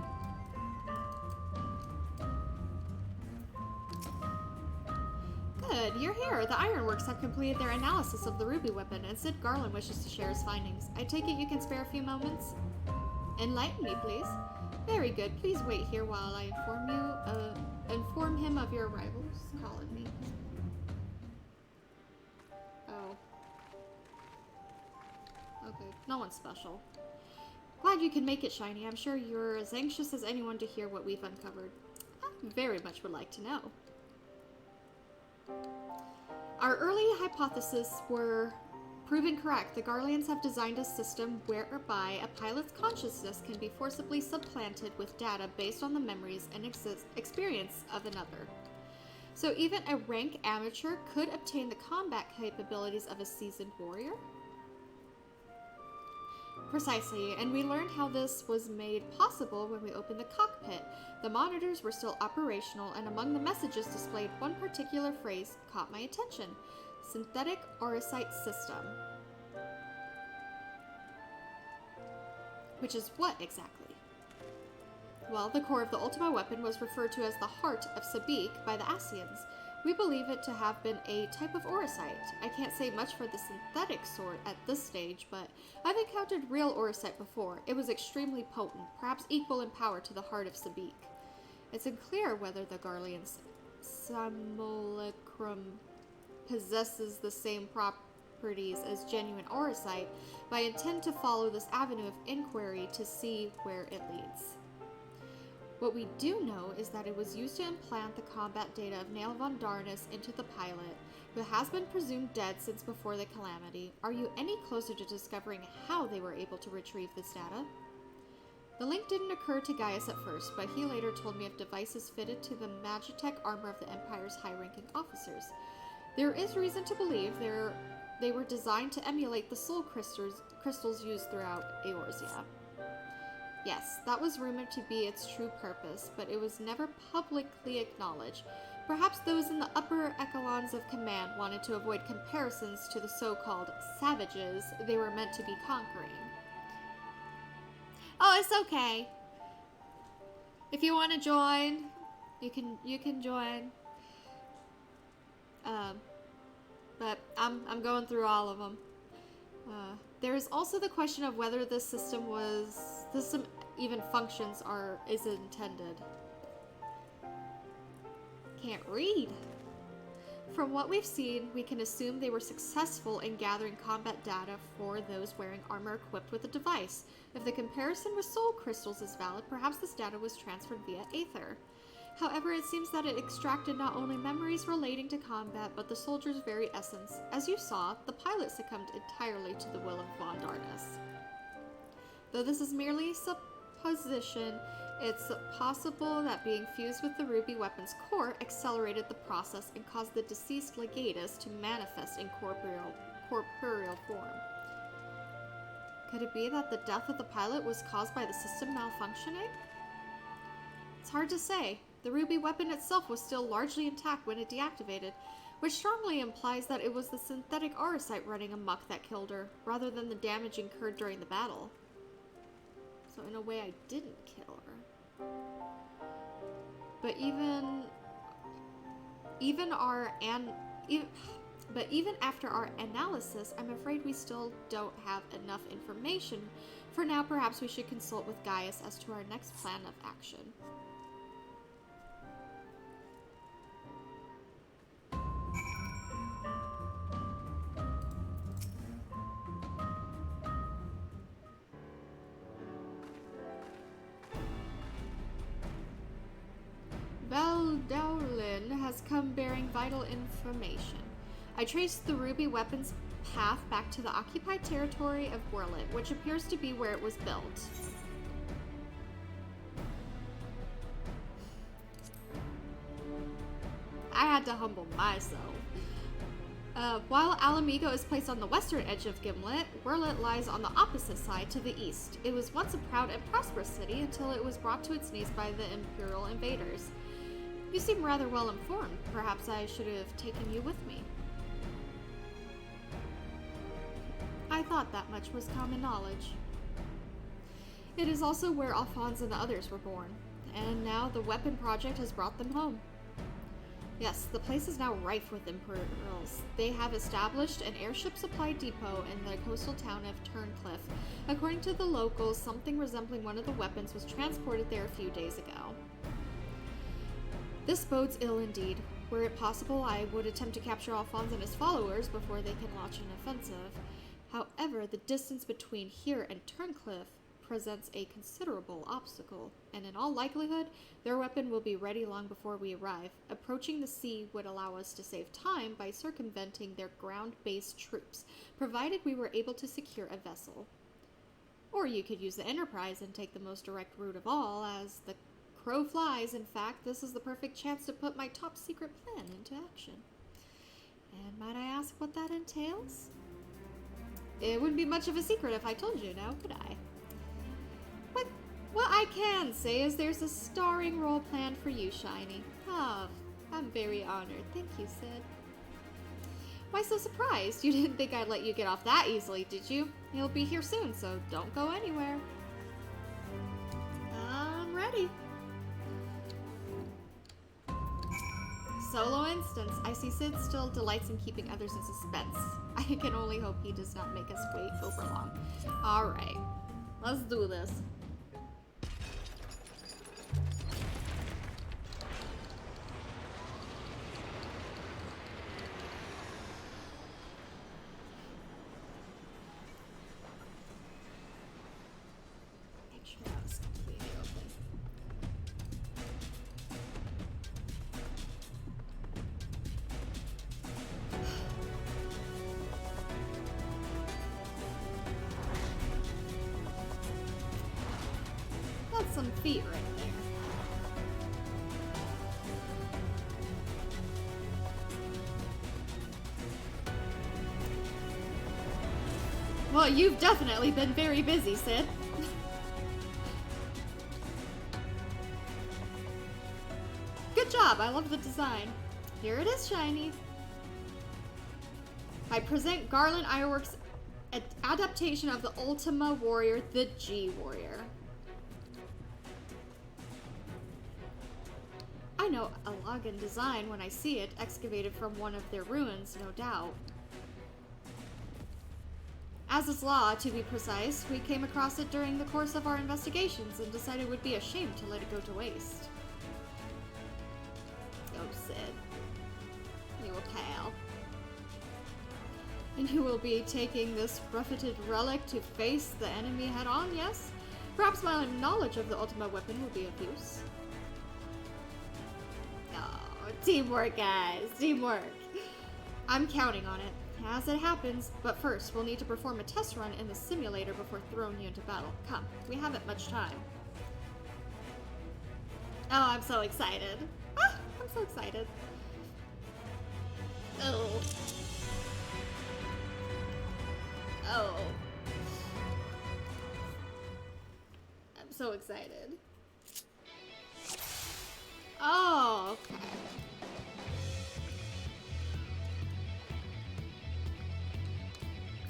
Good, you're here. The Ironworks have completed their analysis of the ruby weapon, and Sid Garland wishes to share his findings. I take it you can spare a few moments? Enlighten me, please. Very good. Please wait here while I inform him of your arrival. Just calling me. Oh. Okay, no one special. Glad you can make it, Shiny. I'm sure you're as anxious as anyone to hear what we've uncovered. I very much would like to know. Our early hypotheses were proven correct. The Garleans have designed a system whereby a pilot's consciousness can be forcibly supplanted with data based on the memories and experience of another. So even a rank amateur could obtain the combat capabilities of a seasoned warrior? Precisely, and we learned how this was made possible when we opened the cockpit. The monitors were still operational, and among the messages displayed, one particular phrase caught my attention. Synthetic Aurosite system. Which is what exactly? Well, the core of the Ultima weapon was referred to as the Heart of Sabik by the Asians. We believe it to have been a type of orosite. I can't say much for the synthetic sort at this stage, but I've encountered real orosite before. It was extremely potent, perhaps equal in power to the Heart of Sabik. It's unclear whether the Garlean simulacrum possesses the same properties as genuine orosite, but I intend to follow this avenue of inquiry to see where it leads. What we do know is that it was used to implant the combat data of Nail von Darnus into the pilot, who has been presumed dead since before the calamity. Are you any closer to discovering how they were able to retrieve this data? The link didn't occur to Gaius at first, but he later told me of devices fitted to the Magitech armor of the Empire's high-ranking officers. There is reason to believe they were designed to emulate the soul crystals used throughout Eorzea. Yes, that was rumored to be its true purpose, but it was never publicly acknowledged. Perhaps those in the upper echelons of command wanted to avoid comparisons to the so-called savages they were meant to be conquering. Oh, it's okay. If you want to join, you can join. But I'm going through all of them. There is also the question of whether this system even functions is intended. Can't read. From what we've seen, we can assume they were successful in gathering combat data for those wearing armor equipped with the device. If the comparison with soul crystals is valid, perhaps this data was transferred via aether. However, it seems that it extracted not only memories relating to combat, but the soldier's very essence. As you saw, the pilot succumbed entirely to the will of von Darnus. Though this is merely supposition, it's possible that being fused with the ruby weapon's core accelerated the process and caused the deceased legatus to manifest in corporeal form. Could it be that the death of the pilot was caused by the system malfunctioning? It's hard to say. The ruby weapon itself was still largely intact when it deactivated, which strongly implies that it was the synthetic orosite running amok that killed her, rather than the damage incurred during the battle. So in a way, I didn't kill her. But even after our analysis, I'm afraid we still don't have enough information. For now, perhaps we should consult with Gaius as to our next plan of action. Valdolin has come bearing vital information. I traced the ruby weapon's path back to the occupied territory of Werlet, which appears to be where it was built. I had to humble myself. While Alamigo is placed on the western edge of Gimlet, Werlet lies on the opposite side to the east. It was once a proud and prosperous city until it was brought to its knees by the Imperial invaders. You seem rather well informed. Perhaps I should have taken you with me. I thought that much was common knowledge. It is also where Alphonse and the others were born, and now the weapon project has brought them home. Yes, the place is now rife with Imperials. They have established an airship supply depot in the coastal town of Turncliffe. According to the locals, something resembling one of the weapons was transported there a few days ago. This bodes ill indeed. Were it possible, I would attempt to capture Alphonse and his followers before they can launch an offensive. However, the distance between here and Turncliffe presents a considerable obstacle, and in all likelihood, their weapon will be ready long before we arrive. Approaching the sea would allow us to save time by circumventing their ground-based troops, provided we were able to secure a vessel. Or you could use the Enterprise and take the most direct route of all, as the crow flies. In fact, this is the perfect chance to put my top-secret plan into action. And might I ask what that entails? It wouldn't be much of a secret if I told you now, could I? What I can say is there's a starring role planned for you, Shiny. Ah, I'm very honored. Thank you, Sid. Why so surprised? You didn't think I'd let you get off that easily, did you? He'll be here soon, so don't go anywhere. ready. Solo instance. I see Sid still delights in keeping others in suspense. I can only hope he does not make us wait over long. Alright. Let's do this. Make sure that was completely open. That's some feet right there. Well, you've definitely been very busy, Sid. Good job, I love the design. Here it is, shiny. I present Garland Ironworks' adaptation of the Ultima Warrior, the G Warrior. I know a login design when I see it, excavated from one of their ruins, no doubt. As is law, to be precise, we came across it during the course of our investigations and decided it would be a shame to let it go to waste. Oh, Sid. You a pal. And you will be taking this buffeted relic to face the enemy head on, yes? Perhaps my knowledge of the Ultima weapon will be of use. Oh, teamwork, guys. Teamwork. I'm counting on it. As it happens, but first, we'll need to perform a test run in the simulator before throwing you into battle. Come, we haven't much time. Oh, I'm so excited. Ah, I'm so excited. Oh. Oh. I'm so excited. Oh, okay.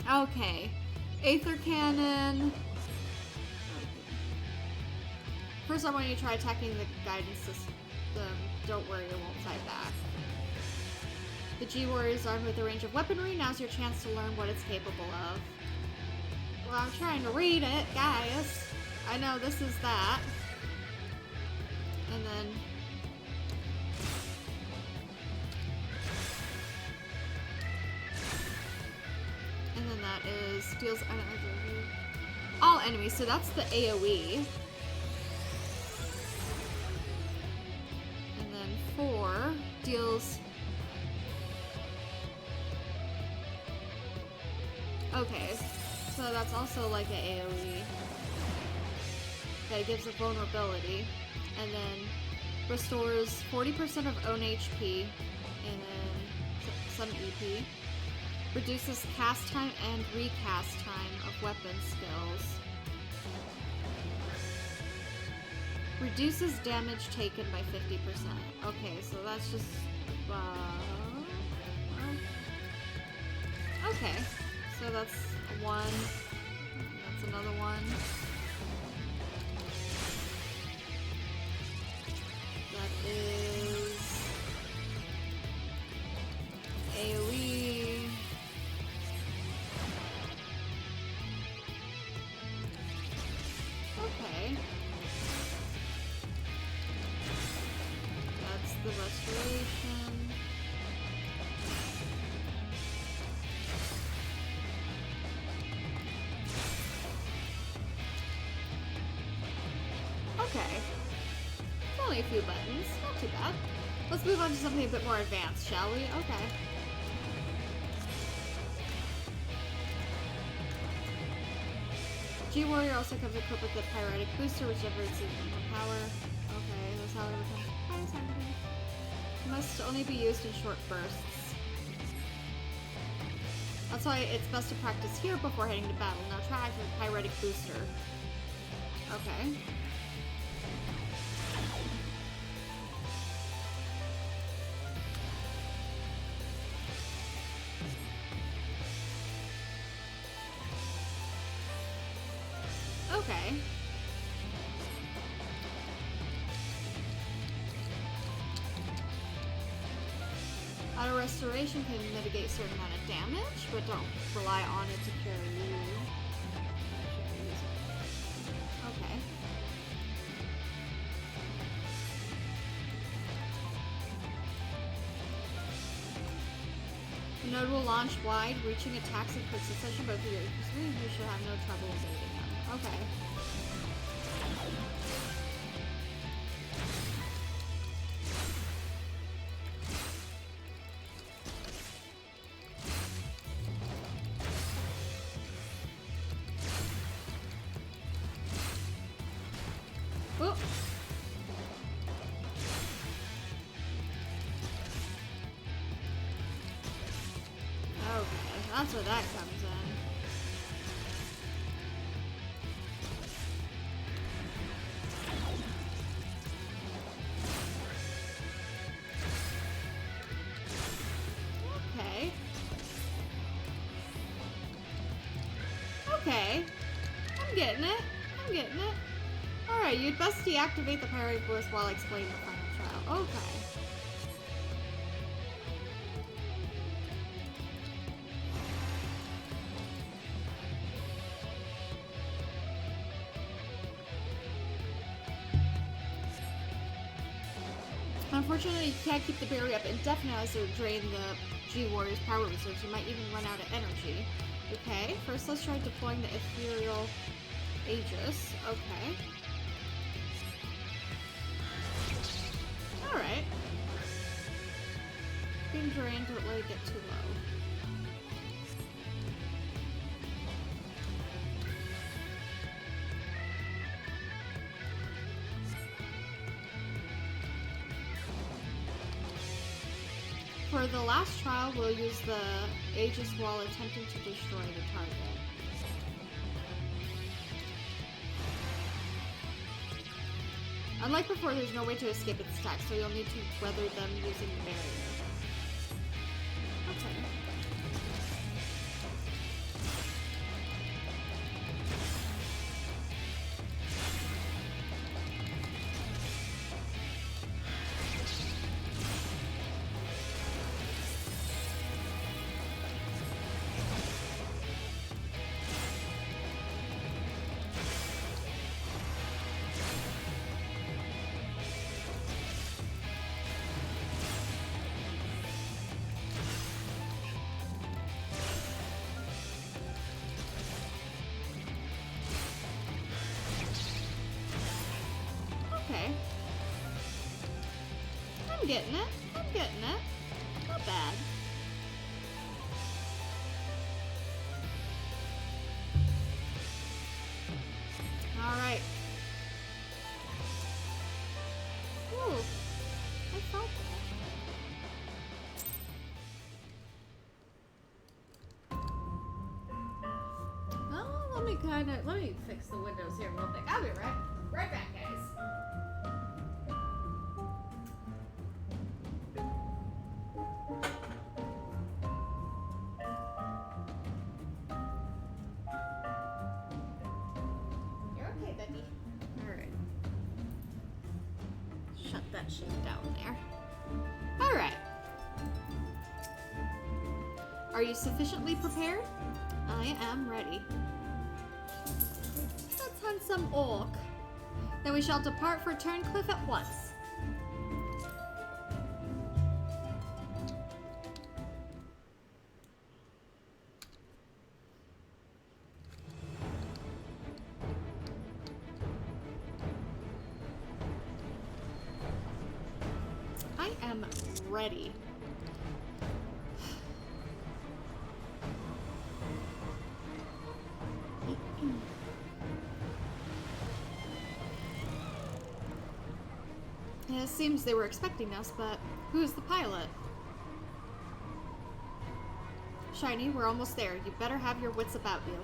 Okay. Aether Cannon. First, I want you to try attacking the guidance system. Don't worry, it won't fight back. The G-Warrior is armed with a range of weaponry. Now's your chance to learn what it's capable of. Well, I'm trying to read it, guys. I know this is that. And then... And then that is deals all enemies, so that's the AoE. And then 4 deals. Okay, so that's also like an AoE. That gives a vulnerability. And then restores 40% of own HP and then some EP. Reduces cast time and recast time of weapon skills. Reduces damage taken by 50%. Okay, so that's just... okay, so that's 1. That's another 1. That is... AoE. Okay. That's the restoration. Okay. Only a few buttons. Not too bad. Let's move on to something a bit more advanced, shall we? Okay. G-Warrior also comes equipped with the Pyretic Booster, which diverts more power. Okay, that's how it becomes fire. Must only be used in short bursts. That's why it's best to practice here before heading to battle. Now try acting with Pyretic Booster. Okay. Okay. restoration can mitigate a certain amount of damage, but don't rely on it to carry you. Okay. The node will launch wide, reaching attacks and quick succession, but if you should have no trouble evading them. Okay. Whoop. Okay, that's where that comes in. Okay. Okay. I'm getting it. I'm getting it. Alright, you'd best deactivate the parry burst while explaining the final trial. Okay. Unfortunately, you can't keep the barrier up indefinitely as it drain the G-Warrior's power reserves. You might even run out of energy. Okay, first let's try deploying the Ethereal Aegis. Okay. Alright. Being drained, don't let it get too low. For the last trial, we'll use the Aegis while attempting to destroy the target. Unlike before, there's no way to escape its attacks, so you'll need to weather them using the barrier. Okay. Okay. I'm getting it. I'm getting it. Not bad. Alright. Ooh. I felt that. Oh, let me fix the windows here real quick. I'll be right back, guys. That shit down there. Alright. Are you sufficiently prepared? I am ready. Let's hunt some orc. Then we shall depart for Turncliffe at once. Ready. It seems they were expecting us, but who's the pilot? Shiny, we're almost there. You better have your wits about you.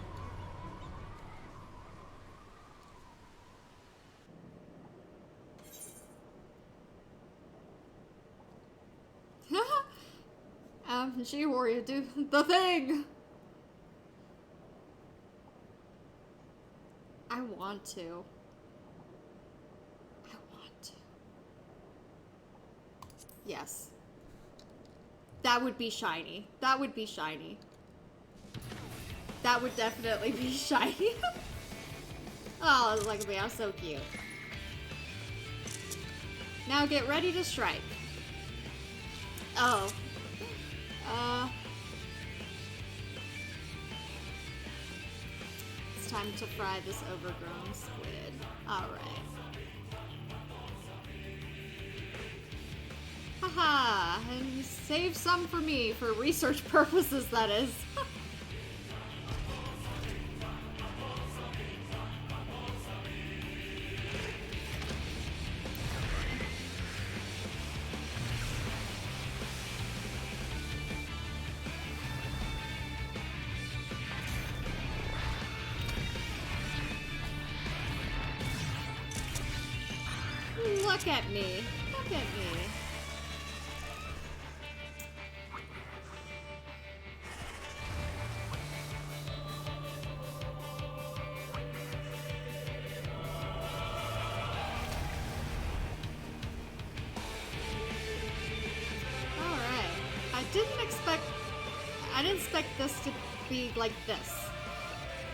G-Warrior, do the thing! I want to. Yes. That would be shiny. That would be shiny. That would definitely be shiny. Oh, look at me. I'm so cute. Now get ready to strike. Oh. It's time to fry this overgrown squid. Alright. Haha, and save some for me, for research purposes, that is. Look at me. Look at me. I didn't expect this to be like this.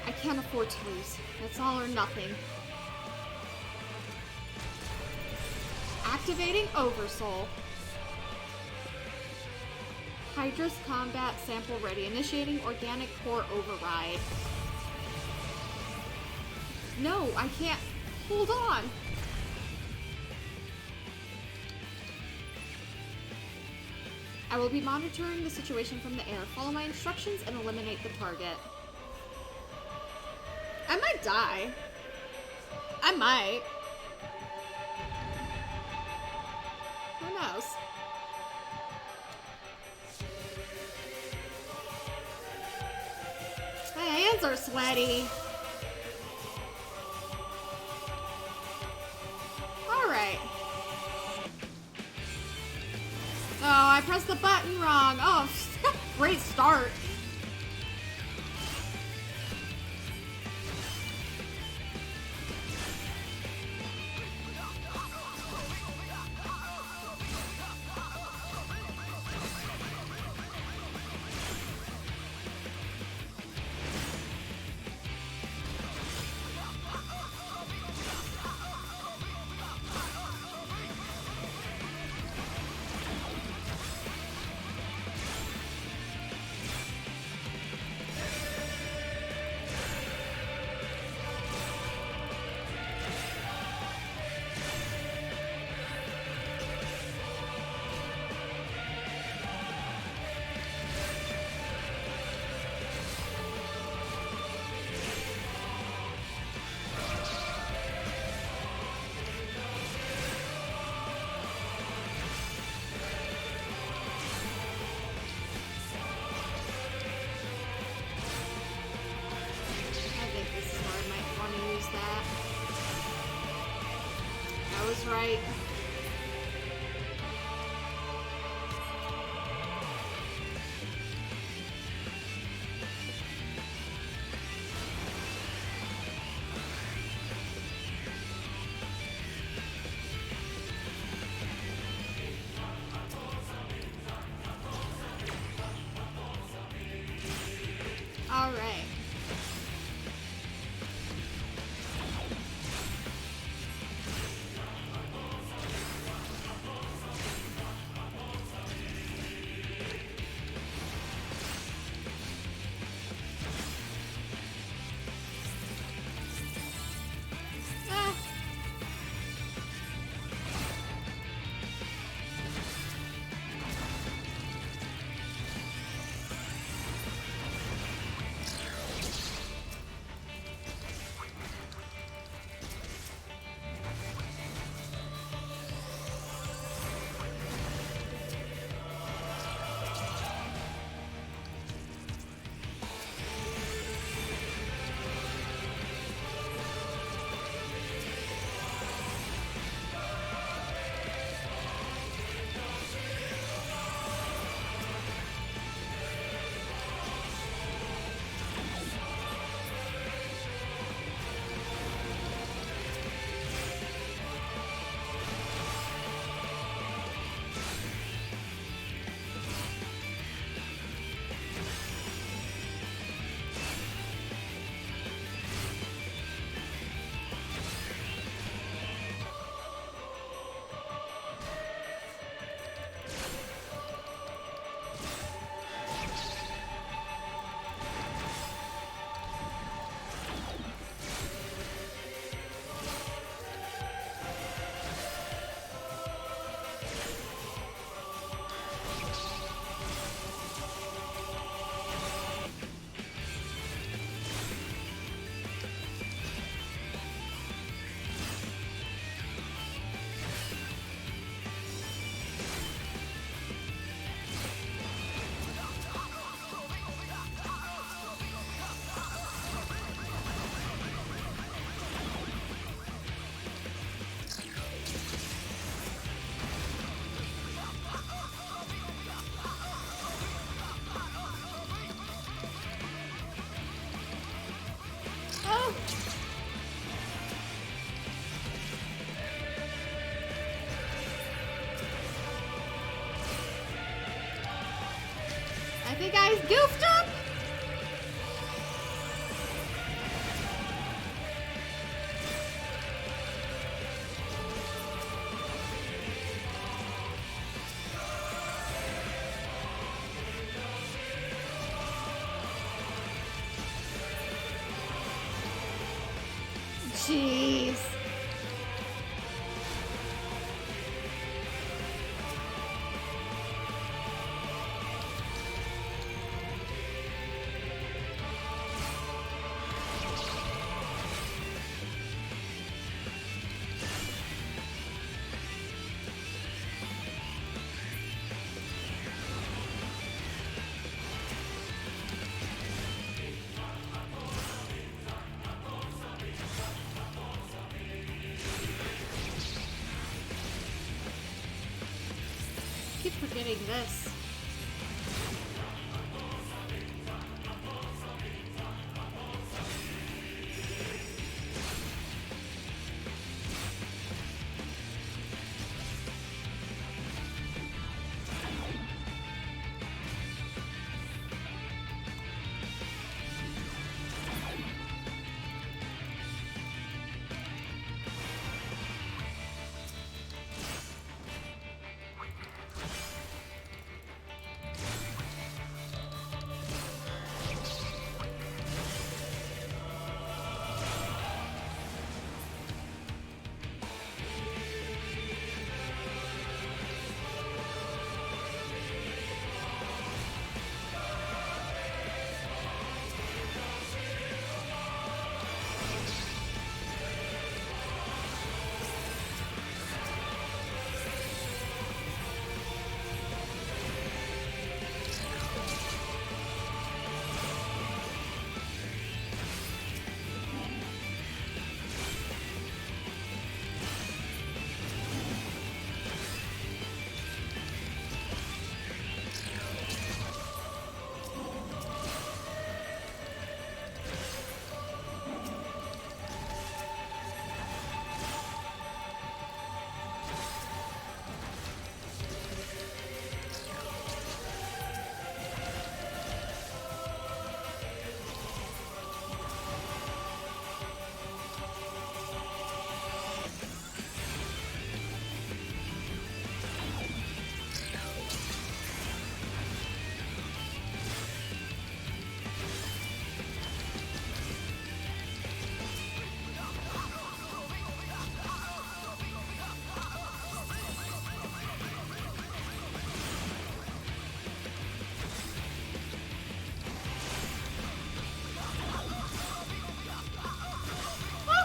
I can't afford to lose. That's all or nothing. Activating Oversoul. Hydra's combat sample ready. Initiating organic core override. No, I can't. Hold on. I will be monitoring the situation from the air. Follow my instructions and eliminate the target. I might die. I might. Who knows? My hands are sweaty. Alright. Oh, I pressed the button wrong. Oh, great start. Right. All right. I think I goofed up. Jeez. Keep forgetting this.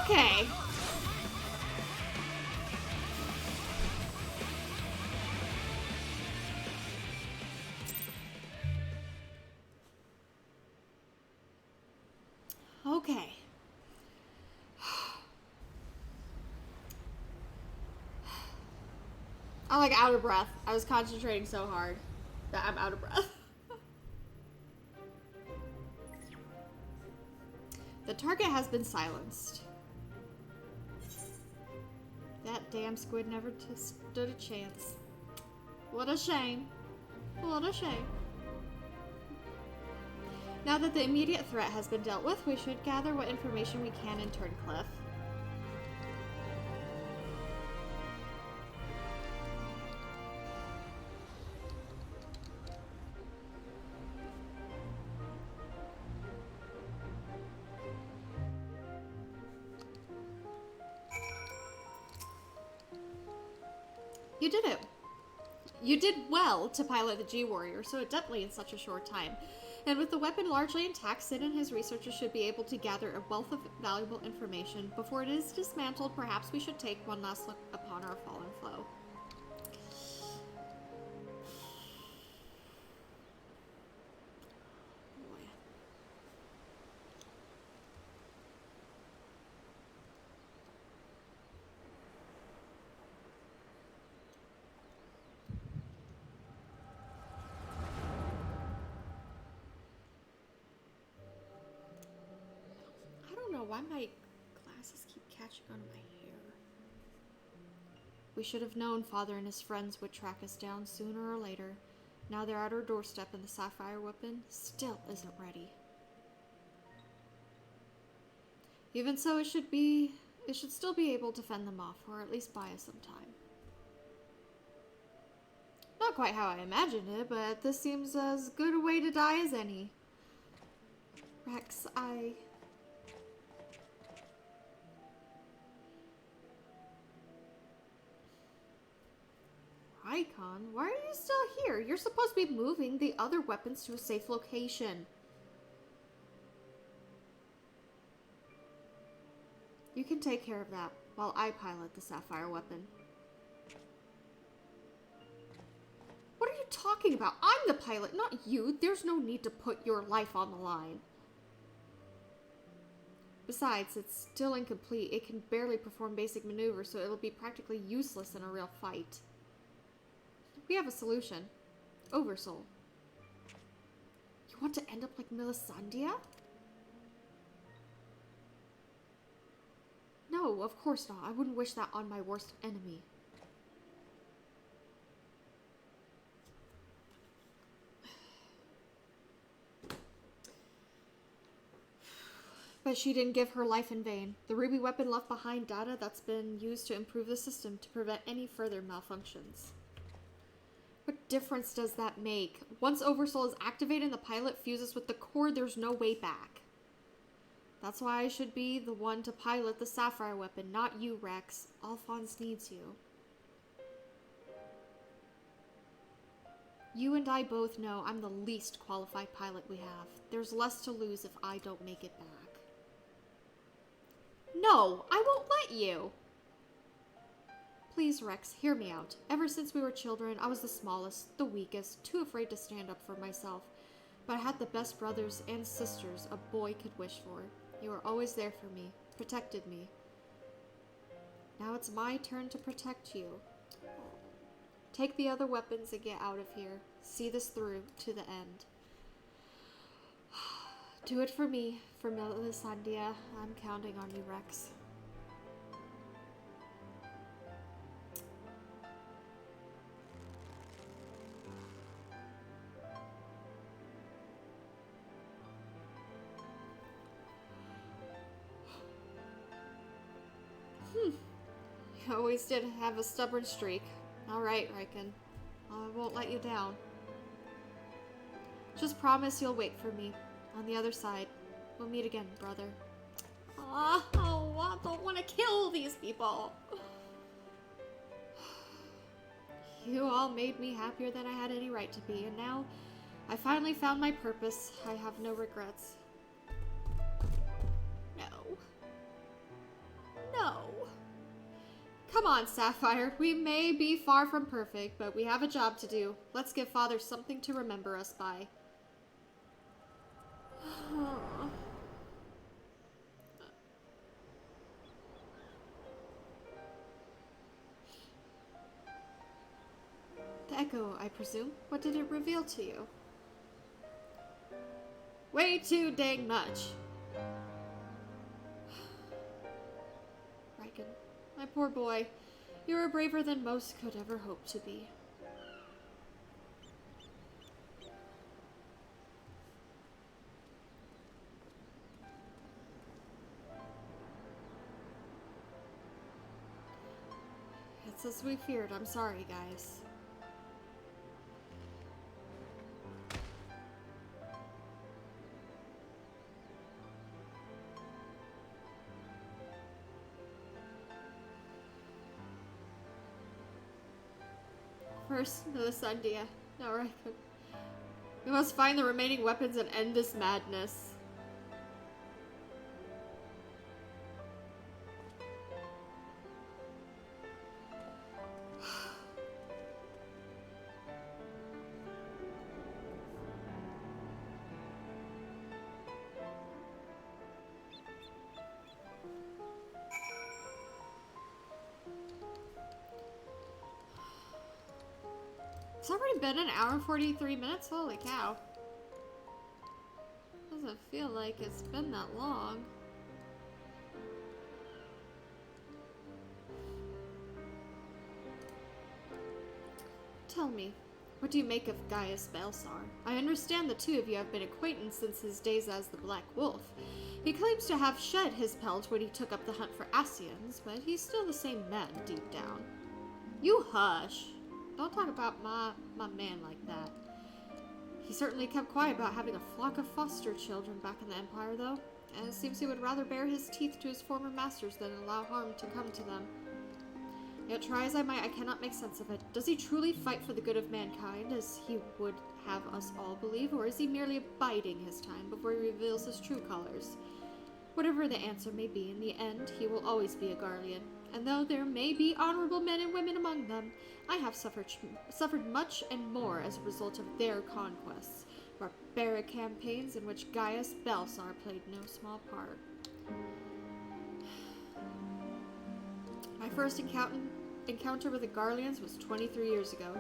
Okay. Okay. I'm like out of breath. I was concentrating so hard that I'm out of breath. The target has been silenced. That damn squid never stood a chance. What a shame. What a shame. Now that the immediate threat has been dealt with, we should gather what information we can in Turncliffe. You did it. You did well to pilot the G-Warrior so adeptly in such a short time. And with the weapon largely intact, Sid and his researchers should be able to gather a wealth of valuable information. Before it is dismantled, perhaps we should take one last look upon our fallen foe. know why my glasses keep catching on my hair. We should have known Father and his friends would track us down sooner or later. Now they're at our doorstep and the sapphire weapon still isn't ready. Even so, it should still be able to fend them off, or at least buy us some time. Not quite how I imagined it, but this seems as good a way to die as any. Rex, Icon, why are you still here? You're supposed to be moving the other weapons to a safe location. You can take care of that while I pilot the sapphire weapon. What are you talking about? I'm the pilot, not you. There's no need to put your life on the line. Besides, it's still incomplete. It can barely perform basic maneuvers, so it'll be practically useless in a real fight. We have a solution. Oversoul. You want to end up like Melisandre? No, of course not. I wouldn't wish that on my worst enemy. But she didn't give her life in vain. The ruby weapon left behind data that's been used to improve the system to prevent any further malfunctions. What difference does that make? Once Oversoul is activated and the pilot fuses with the core, there's no way back. That's why I should be the one to pilot the sapphire weapon, not you, Rex. Alphonse needs you. You and I both know I'm the least qualified pilot we have. There's less to lose if I don't make it back. No, I won't let you. Please, Rex, hear me out. Ever since we were children, I was the smallest, the weakest, too afraid to stand up for myself. But I had the best brothers and sisters a boy could wish for. You were always there for me, protected me. Now it's my turn to protect you. Take the other weapons and get out of here. See this through to the end. Do it for me, for Melisandre. I'm counting on you, Rex. You always did have a stubborn streak. Alright, Riken. I won't let you down. Just promise you'll wait for me. On the other side. We'll meet again, brother. Oh, I don't want to kill these people. You all made me happier than I had any right to be, and now I finally found my purpose. I have no regrets. No. No. Come on, Sapphire. We may be far from perfect, but we have a job to do. Let's give Father something to remember us by. The echo, I presume? What did it reveal to you? Way too dang much. Riken, my poor boy. You are braver than most could ever hope to be. It's as we feared. I'm sorry, guys. First, Melisandre. Now, Riken. We must find the remaining weapons and end this madness. It's already been an hour and 43 minutes? Holy cow. Doesn't feel like it's been that long. Tell me, what do you make of Gaius Balsar? I understand the two of you have been acquainted since his days as the Black Wolf. He claims to have shed his pelt when he took up the hunt for Asians, but he's still the same man deep down. You hush. Don't talk about my man like that. He certainly kept quiet about having a flock of foster children back in the Empire, though, and it seems he would rather bare his teeth to his former masters than allow harm to come to them. Yet try as I might, I cannot make sense of it. Does he truly fight for the good of mankind, as he would have us all believe, or is he merely biding his time before he reveals his true colors? Whatever the answer may be, in the end, he will always be a Garlean, and though there may be honorable men and women among them, I have suffered much and more as a result of their conquests, barbaric campaigns in which Gaius Balsar played no small part. My first encounter with the Garleans was 23 years ago.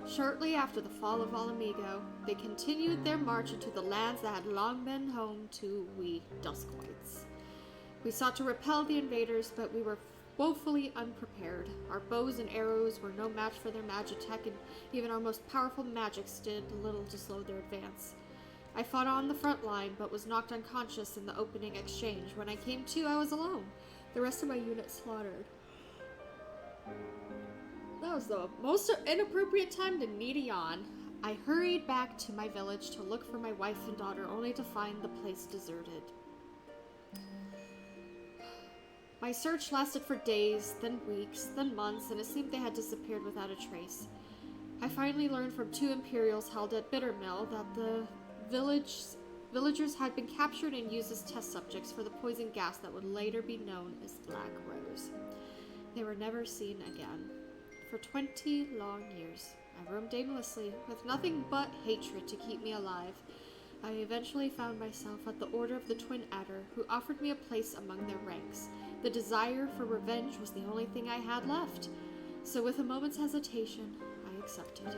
Shortly after the fall of Alamigo, they continued their march into the lands that had long been home to we Duskwights. We sought to repel the invaders, but we were woefully unprepared. Our bows and arrows were no match for their magitech, and even our most powerful magics did little to slow their advance. I fought on the front line, but was knocked unconscious in the opening exchange. When I came to, I was alone. The rest of my unit slaughtered. That was the most inappropriate time to need a yawn. I hurried back to my village to look for my wife and daughter, only to find the place deserted. My search lasted for days, then weeks, then months, and it seemed they had disappeared without a trace. I finally learned from 2 Imperials held at Bittermill that the villagers had been captured and used as test subjects for the poison gas that would later be known as Black Rose. They were never seen again. For 20 long years, I roamed aimlessly, with nothing but hatred to keep me alive. I eventually found myself at the order of the Twin Adder, who offered me a place among their ranks. The desire for revenge was the only thing I had left, so with a moment's hesitation, I accepted.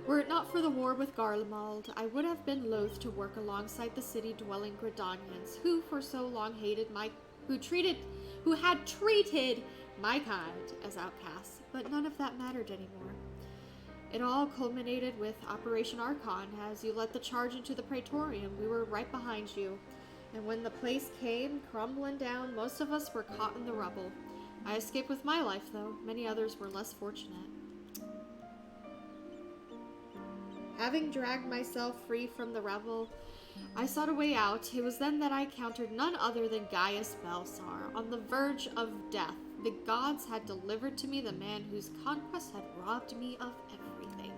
Were it not for the war with Garlemald, I would have been loath to work alongside the city-dwelling Gridanians, who for so long who had treated my kind as outcasts, but none of that mattered anymore. It all culminated with Operation Archon. As you led the charge into the Praetorium, we were right behind you, and when the place came crumbling down, most of us were caught in the rubble. I escaped with my life, though. Many others were less fortunate. Having dragged myself free from the rubble, I sought a way out. It was then that I encountered none other than Gaius Balsar. On the verge of death, the gods had delivered to me the man whose conquest had robbed me of everything.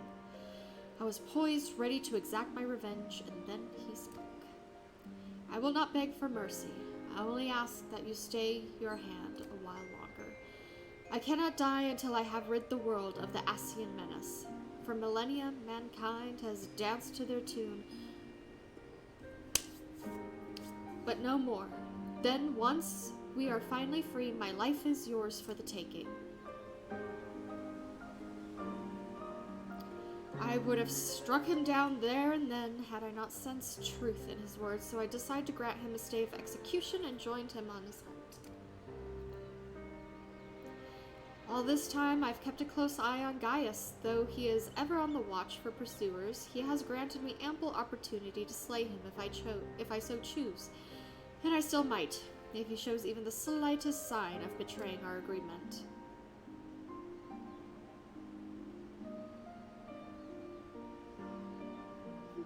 I was poised, ready to exact my revenge, and then he spoke. I will not beg for mercy. I only ask that you stay your hand a while longer. I cannot die until I have rid the world of the Asian menace. For millennia, mankind has danced to their tune, but no more. Then, once we are finally free, my life is yours for the taking. I would have struck him down there and then had I not sensed truth in his words, so I decided to grant him a stay of execution and joined him on his hunt. All this time, I've kept a close eye on Gaius. Though he is ever on the watch for pursuers, he has granted me ample opportunity to slay him if I so choose. And I still might, if he shows even the slightest sign of betraying our agreement.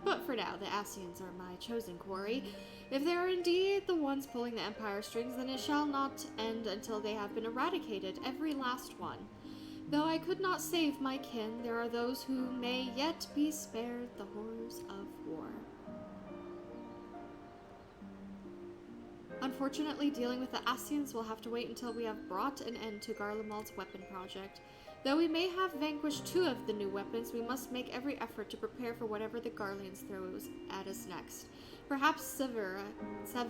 But for now, the Asians are my chosen quarry. If they are indeed the ones pulling the Empire strings, then it shall not end until they have been eradicated, every last one. Though I could not save my kin, there are those who may yet be spared the horrors of war. Unfortunately, dealing with the Asians will have to wait until we have brought an end to Garlemald's weapon project. Though we may have vanquished 2 of the new weapons, we must make every effort to prepare for whatever the Garleans throw at us next. Perhaps Severa, I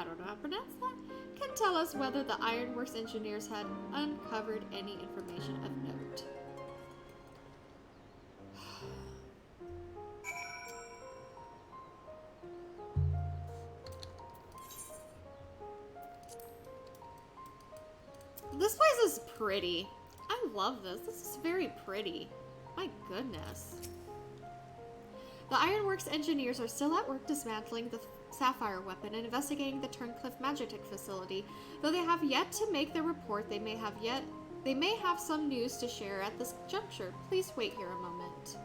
don't know how to pronounce that, can tell us whether the Ironworks engineers had uncovered any information of note. is pretty. I love this. This is very pretty. My goodness. The Ironworks engineers are still at work dismantling the Sapphire weapon and investigating the Turncliffe Magitech facility. Though they have yet to make their report, they may have some news to share at this juncture. Please wait here a moment.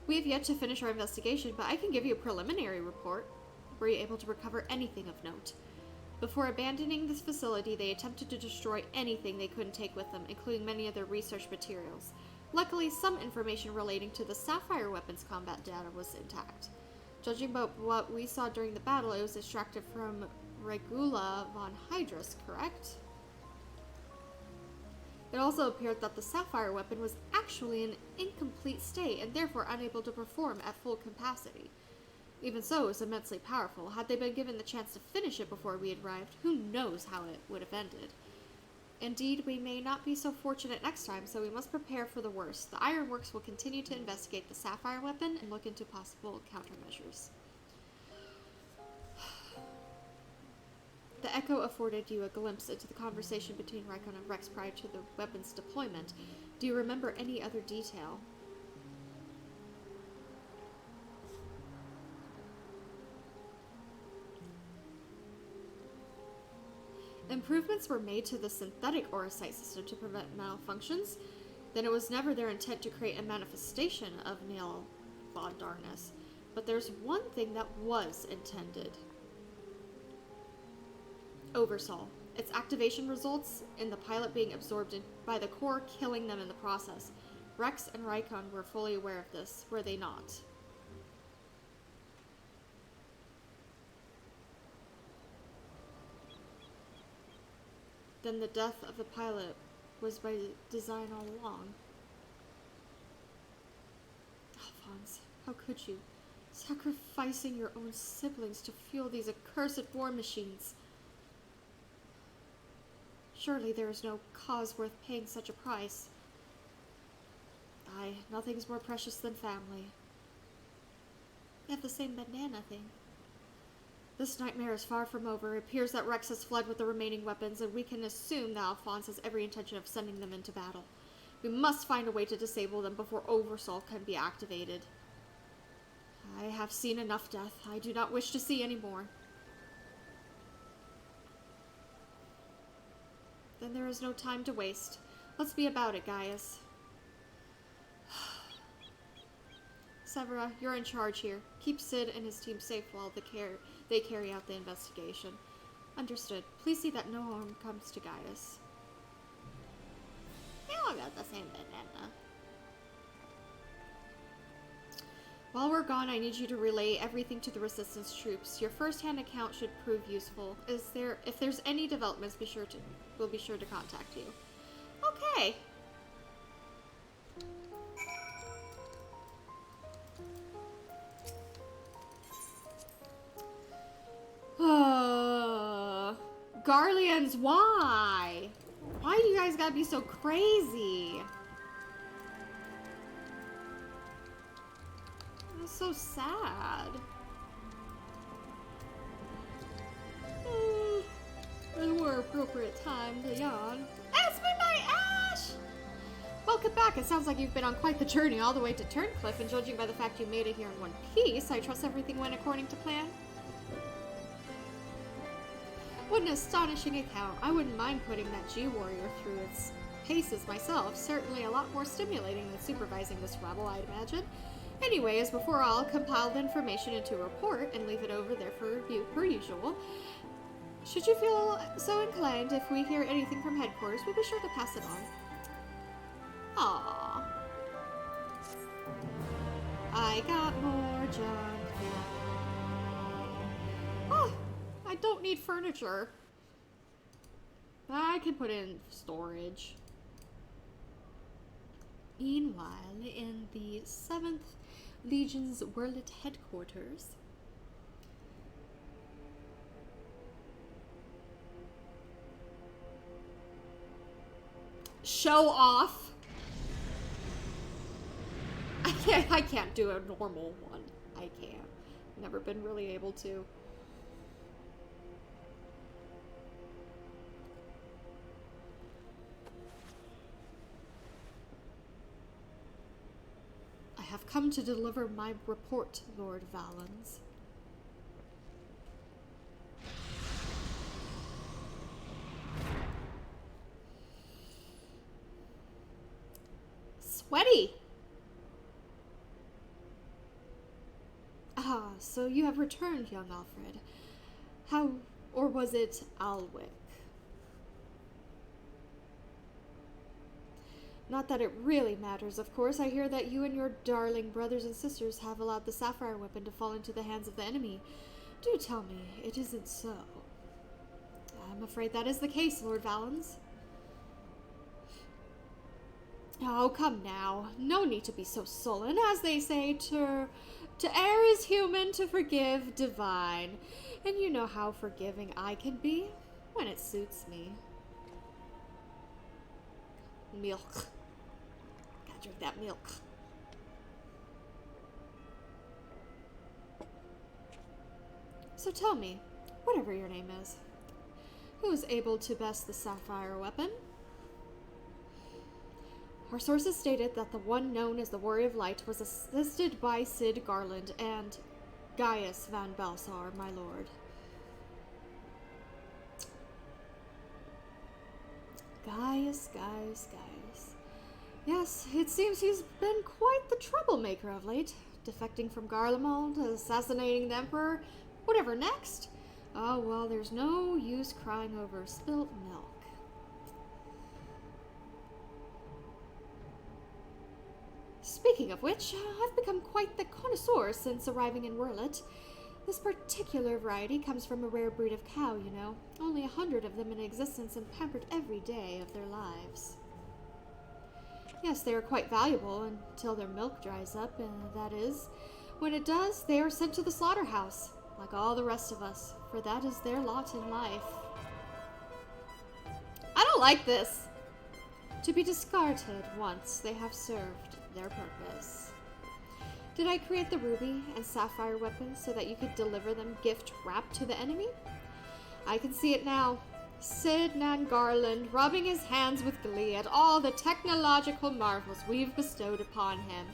We have yet to finish our investigation, but I can give you a preliminary report. Were you able to recover anything of note? Before abandoning this facility, they attempted to destroy anything they couldn't take with them, including many of their research materials. Luckily, some information relating to the Sapphire weapons combat data was intact. Judging by what we saw during the battle, it was extracted from Regula von Hydrus, correct? It also appeared that the Sapphire weapon was actually in an incomplete state and therefore unable to perform at full capacity. Even so, it was immensely powerful. Had they been given the chance to finish it before we had arrived, who knows how it would have ended. Indeed, we may not be so fortunate next time, so we must prepare for the worst. The Ironworks will continue to investigate the Sapphire weapon and look into possible countermeasures. The Echo afforded you a glimpse into the conversation between Rykon and Rex prior to the weapon's deployment. Do you remember any other detail? Improvements were made to the synthetic Orosite system to prevent malfunctions. Then it was never their intent to create a manifestation of Neil Vondarnus. But there's one thing that was intended. Oversaul. Its activation results in the pilot being absorbed by the core, killing them in the process. Rex and Rykon were fully aware of this, were they not? Then the death of the pilot was by design all along. Alphonse, how could you? Sacrificing your own siblings to fuel these accursed war machines. Surely there is no cause worth paying such a price. Aye, nothing's more precious than family. They have the same banana thing. This nightmare is far from over. It appears that Rex has fled with the remaining weapons, and we can assume that Alphonse has every intention of sending them into battle. We must find a way to disable them before Oversoul can be activated. I have seen enough death. I do not wish to see any more. Then there is no time to waste. Let's be about it, Gaius. Severa, you're in charge here. Keep Sid and his team safe while they carry out the investigation. Understood. Please see that no harm comes to Gaius. They all got the same banana. While we're gone, I need you to relay everything to the Resistance troops. Your first-hand account should prove useful. If there's any developments, we'll be sure to contact you. Okay. Garleans, why? Why do you guys gotta be so crazy? That's so sad. A more appropriate time to yawn. It's Midnight Ash! Welcome back. It sounds like you've been on quite the journey all the way to Turncliffe, and judging by the fact you made it here in one piece, I trust everything went according to plan. What an astonishing account. I wouldn't mind putting that G-Warrior through its paces myself. Certainly a lot more stimulating than supervising this rebel, I'd imagine. Anyways, before I'll compile the information into a report and leave it over there for review per usual. Should you feel so inclined, if we hear anything from headquarters, we'll be sure to pass it on. Aww. I got more junk now. Oh, I don't need furniture. I can put in storage. Meanwhile, in the 7th Legion's Worlet headquarters, show off. I can't do a normal one. I can't. Never been really able to. I have come to deliver my report, Lord Valens. Sweaty! Ah, so you have returned, young Alfred. How, or was it Alwick? Not that it really matters, of course. I hear that you and your darling brothers and sisters have allowed the sapphire weapon to fall into the hands of the enemy. Do tell me it isn't so. I'm afraid that is the case, Lord Valens. Oh, come now. No need to be so sullen. As they say, to err is human, to forgive divine. And you know how forgiving I can be when it suits me. Milk. Gotta drink that milk. So tell me, whatever your name is, who was able to best the sapphire weapon? Our sources stated that the one known as the Warrior of Light was assisted by Sid Garland and Gaius Van Balsar, my lord. Gaius. Yes, it seems he's been quite the troublemaker of late, defecting from Garlemald, assassinating the Emperor. Whatever next? Oh, well, there's no use crying over spilt milk. Speaking of which, I've become quite the connoisseur since arriving in Werlet. This particular variety comes from a rare breed of cow, you know. Only 100 of them in existence and pampered every day of their lives. Yes, they are quite valuable until their milk dries up, and that is, when it does, they are sent to the slaughterhouse, like all the rest of us, for that is their lot in life. I don't like this. To be discarded once they have served their purpose. Did I create the ruby and sapphire weapons so that you could deliver them gift wrapped to the enemy? I can see it now. Sid Nan Garland rubbing his hands with glee at all the technological marvels we've bestowed upon him.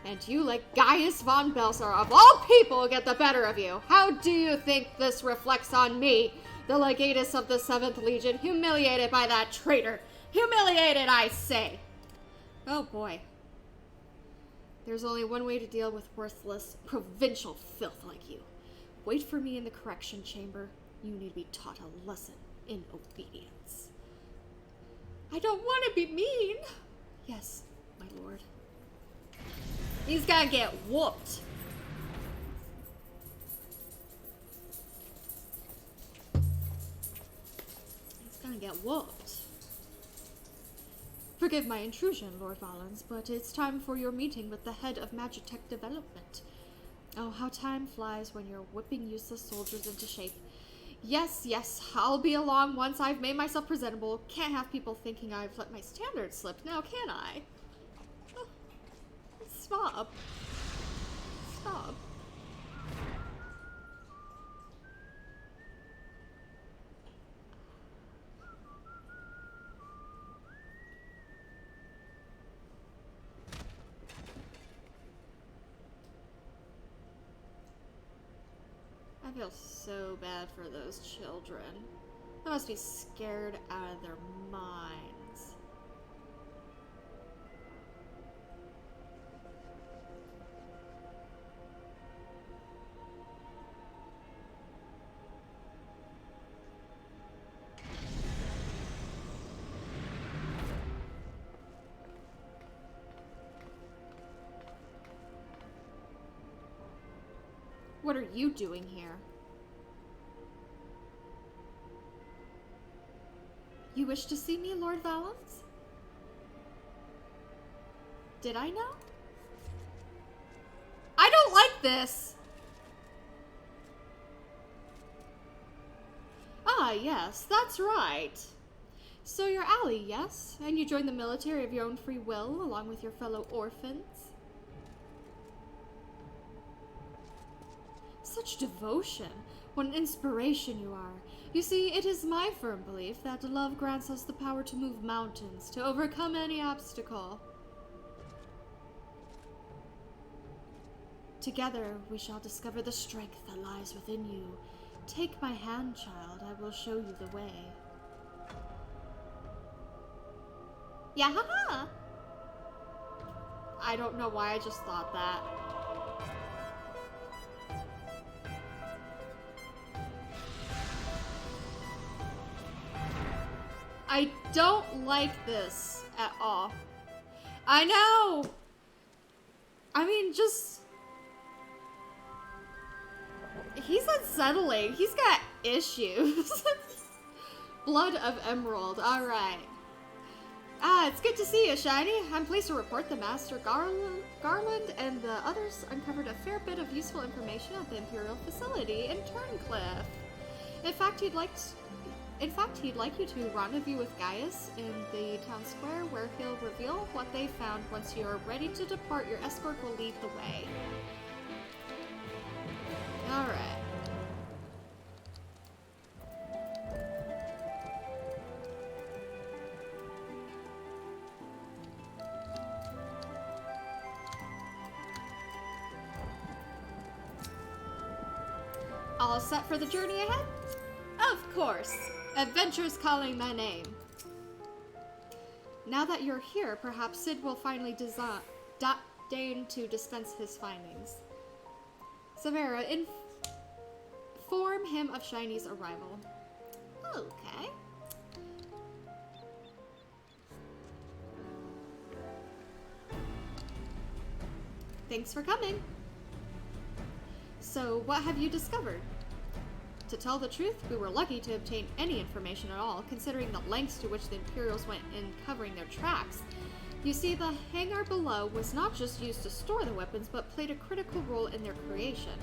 And you let Gaius von Belsar, of all people, get the better of you. How do you think this reflects on me, the legatus of the 7th Legion, humiliated by that traitor? Humiliated, I say! Oh boy. There's only one way to deal with worthless, provincial filth like you. Wait for me in the correction chamber. You need to be taught a lesson in obedience. I don't want to be mean. Yes, my lord. He's gotta get whooped. He's gonna get whooped. Forgive my intrusion, Lord Valens, but it's time for your meeting with the head of Magitech Development. Oh, how time flies when you're whipping useless soldiers into shape. Yes, I'll be along once I've made myself presentable. Can't have people thinking I've let my standards slip now, can I? Oh, stop. Stop. I feel so bad for those children. They must be scared out of their minds. What are you doing here? You wish to see me, Lord Valens? Did I know? I don't like this! Ah, yes, that's right. So you're Allie, yes? And you joined the military of your own free will, along with your fellow orphans? Such devotion. What an inspiration you are. You see, it is my firm belief that love grants us the power to move mountains, to overcome any obstacle. Together, we shall discover the strength that lies within you. Take my hand, child. I will show you the way. Yahaha! I don't know why I just thought that. I don't like this at all. I know! I mean, just... He's unsettling. He's got issues. Blood of Emerald. Alright. It's good to see you, Shiny. I'm pleased to report the Master Garland and the others uncovered a fair bit of useful information at the Imperial facility in Turncliffe. In fact, he'd like you to rendezvous with Gaius in the town square, where he'll reveal what they found. Once you are ready to depart, your escort will lead the way. Alright. All set for the journey ahead? Of course. Adventure's calling my name. Now that you're here, perhaps Sid will finally deign to dispense his findings. Severa, inform him of Shiny's arrival. Okay. Thanks for coming. So, what have you discovered? To tell the truth, we were lucky to obtain any information at all, considering the lengths to which the Imperials went in covering their tracks. You see, the hangar below was not just used to store the weapons, but played a critical role in their creation.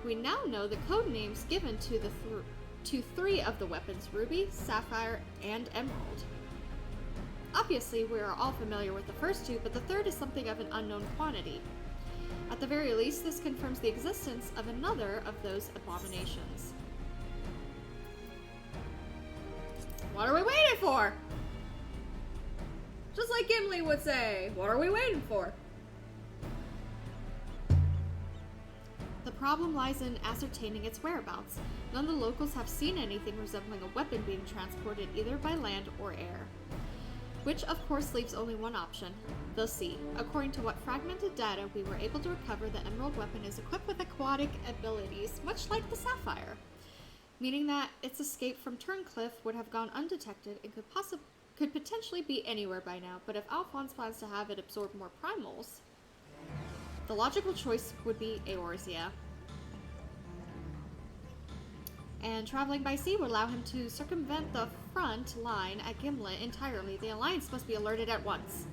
We now know the code names given to three of the weapons: Ruby, Sapphire, and Emerald. Obviously, we are all familiar with the first two, but the third is something of an unknown quantity. At the very least, this confirms the existence of another of those abominations. What are we waiting for? Just like Gimli would say, what are we waiting for? The problem lies in ascertaining its whereabouts. None of the locals have seen anything resembling a weapon being transported either by land or air. Which, of course, leaves only one option: the sea. According to what fragmented data we were able to recover, the Emerald weapon is equipped with aquatic abilities, much like the Sapphire, meaning that its escape from Turncliffe would have gone undetected and could potentially be anywhere by now. But if Alphonse plans to have it absorb more primals, the logical choice would be Eorzea. And traveling by sea would allow him to circumvent the front line at Gimlet entirely. The Alliance must be alerted at once.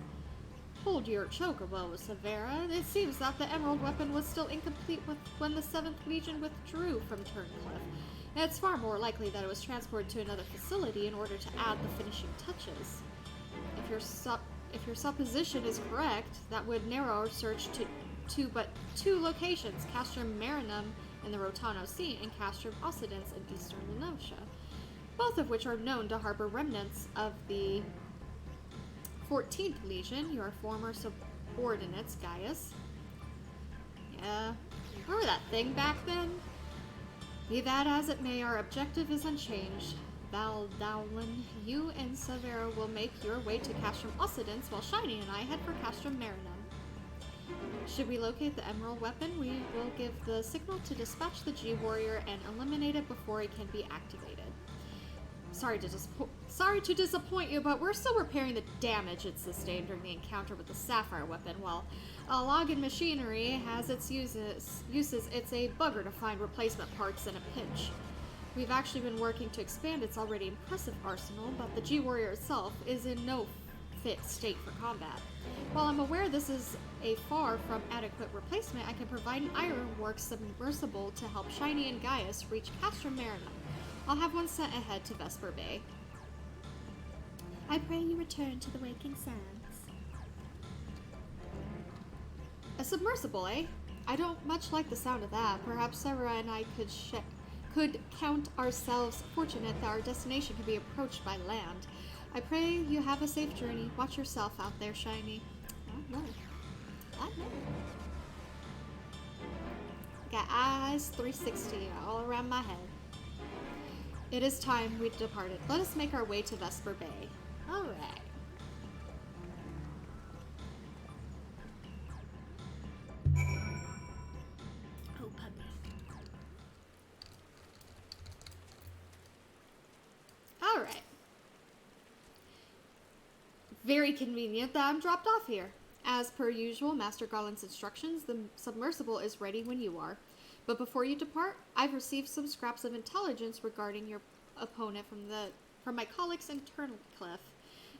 Hold your chocobo, Severa. It seems that the Emerald weapon was still incomplete when the 7th Legion withdrew from Turncliffe. It's far more likely that it was transported to another facility in order to add the finishing touches. If your supposition is correct, that would narrow our search to but two locations: Castrum Marinum in the Rotano Sea and Castrum Occidens in eastern Lenosha, both of which are known to harbor remnants of the 14th Legion, your former subordinates, Gaius. Yeah, remember that thing back then? Be that as it may, our objective is unchanged. Valdowlin, you and Severa will make your way to Castrum Occidens, while Shiny and I head for Castrum Marinum. Should we locate the Emerald weapon, we will give the signal to dispatch the G-Warrior and eliminate it before it can be activated. Sorry to disappoint you, but we're still repairing the damage it sustained during the encounter with the Sapphire weapon. While Logan Machinery has its uses, it's a bugger to find replacement parts in a pinch. We've actually been working to expand its already impressive arsenal, but the G-Warrior itself is in no fit state for combat. While I'm aware this is a far from adequate replacement, I can provide an Ironworks submersible to help Shiny and Gaius reach Castrum Marinum. I'll have one sent ahead to Vesper Bay. I pray you return to the waking sands. A submersible, eh? I don't much like the sound of that. Perhaps Sarah and I could count ourselves fortunate that our destination can be approached by land. I pray you have a safe journey. Watch yourself out there, Shiny. I know. I know. Got eyes 360 all around my head. It is time we departed. Let us make our way to Vesper Bay. Alright. Oh, puppy. Alright. Very convenient that I'm dropped off here. As per usual, Master Garland's instructions, the submersible is ready when you are. But before you depart, I've received some scraps of intelligence regarding your opponent from my colleagues in Turtlecliff.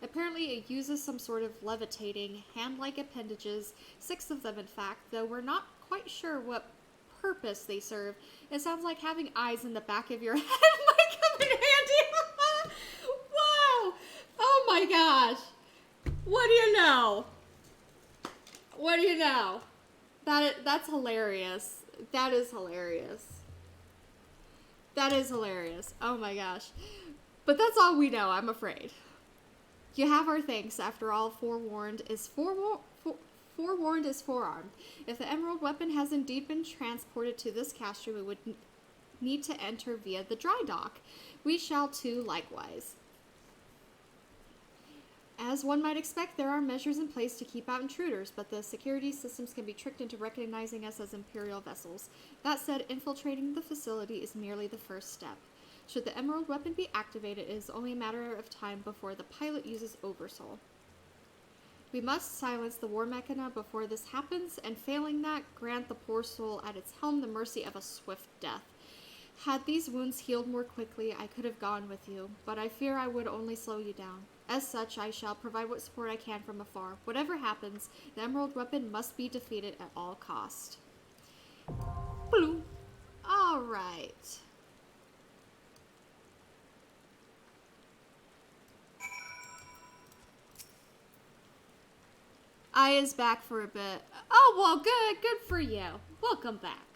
Apparently it uses some sort of levitating, hand-like appendages, 6 of them in fact, though we're not quite sure what purpose they serve. It sounds like having eyes in the back of your head might come in handy. Wow! Oh my gosh! What do you know? What do you know? That's hilarious. That is hilarious. That is hilarious. Oh my gosh. But that's all we know, I'm afraid. You have our thanks. After all, forewarned is forearmed. If the emerald weapon has indeed been transported to this cache, we would need to enter via the dry dock. We shall too likewise. As one might expect, there are measures in place to keep out intruders, but the security systems can be tricked into recognizing us as Imperial vessels. That said, infiltrating the facility is merely the first step. Should the emerald weapon be activated, it is only a matter of time before the pilot uses Oversoul. We must silence the war machina before this happens, and failing that, grant the poor soul at its helm the mercy of a swift death. Had these wounds healed more quickly, I could have gone with you, but I fear I would only slow you down. As such, I shall provide what support I can from afar. Whatever happens, the emerald weapon must be defeated at all cost. Boom. Alright. Aya's back for a bit. Oh, well, good. Good for you. Welcome back.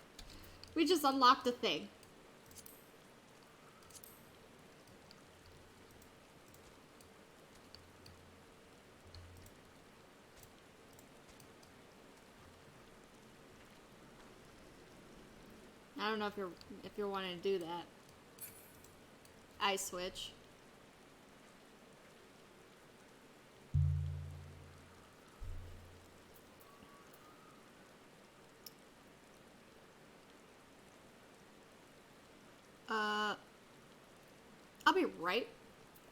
We just unlocked a thing. I don't know if you're wanting to do that. I switch.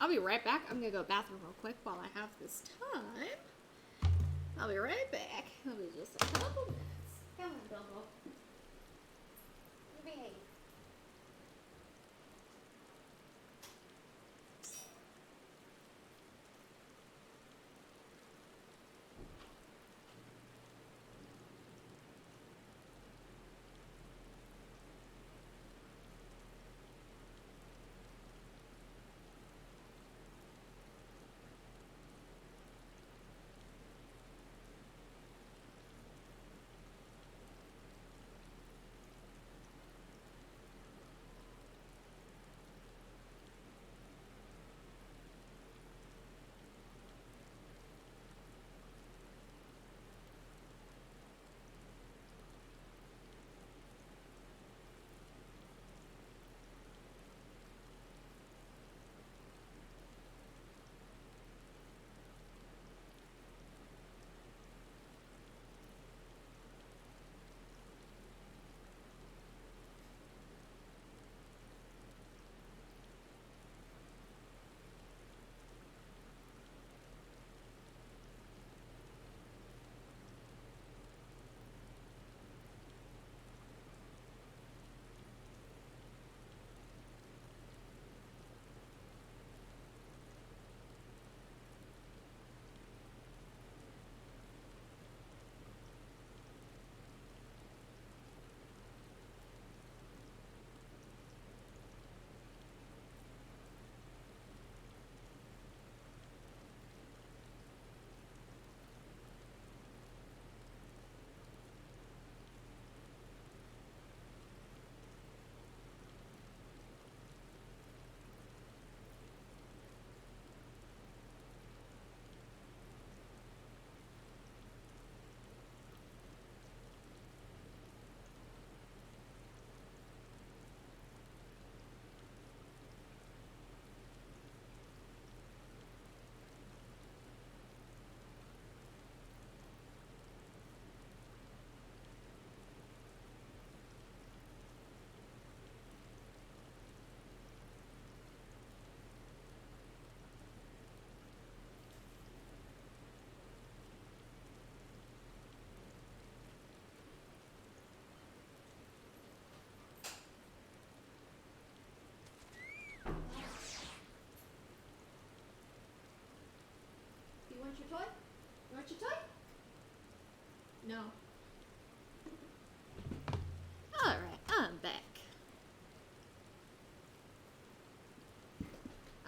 I'll be right back. I'm gonna go to the bathroom real quick while I have this time. I'll be right back. It'll be just a couple minutes. Come on, Dumbo. Behave.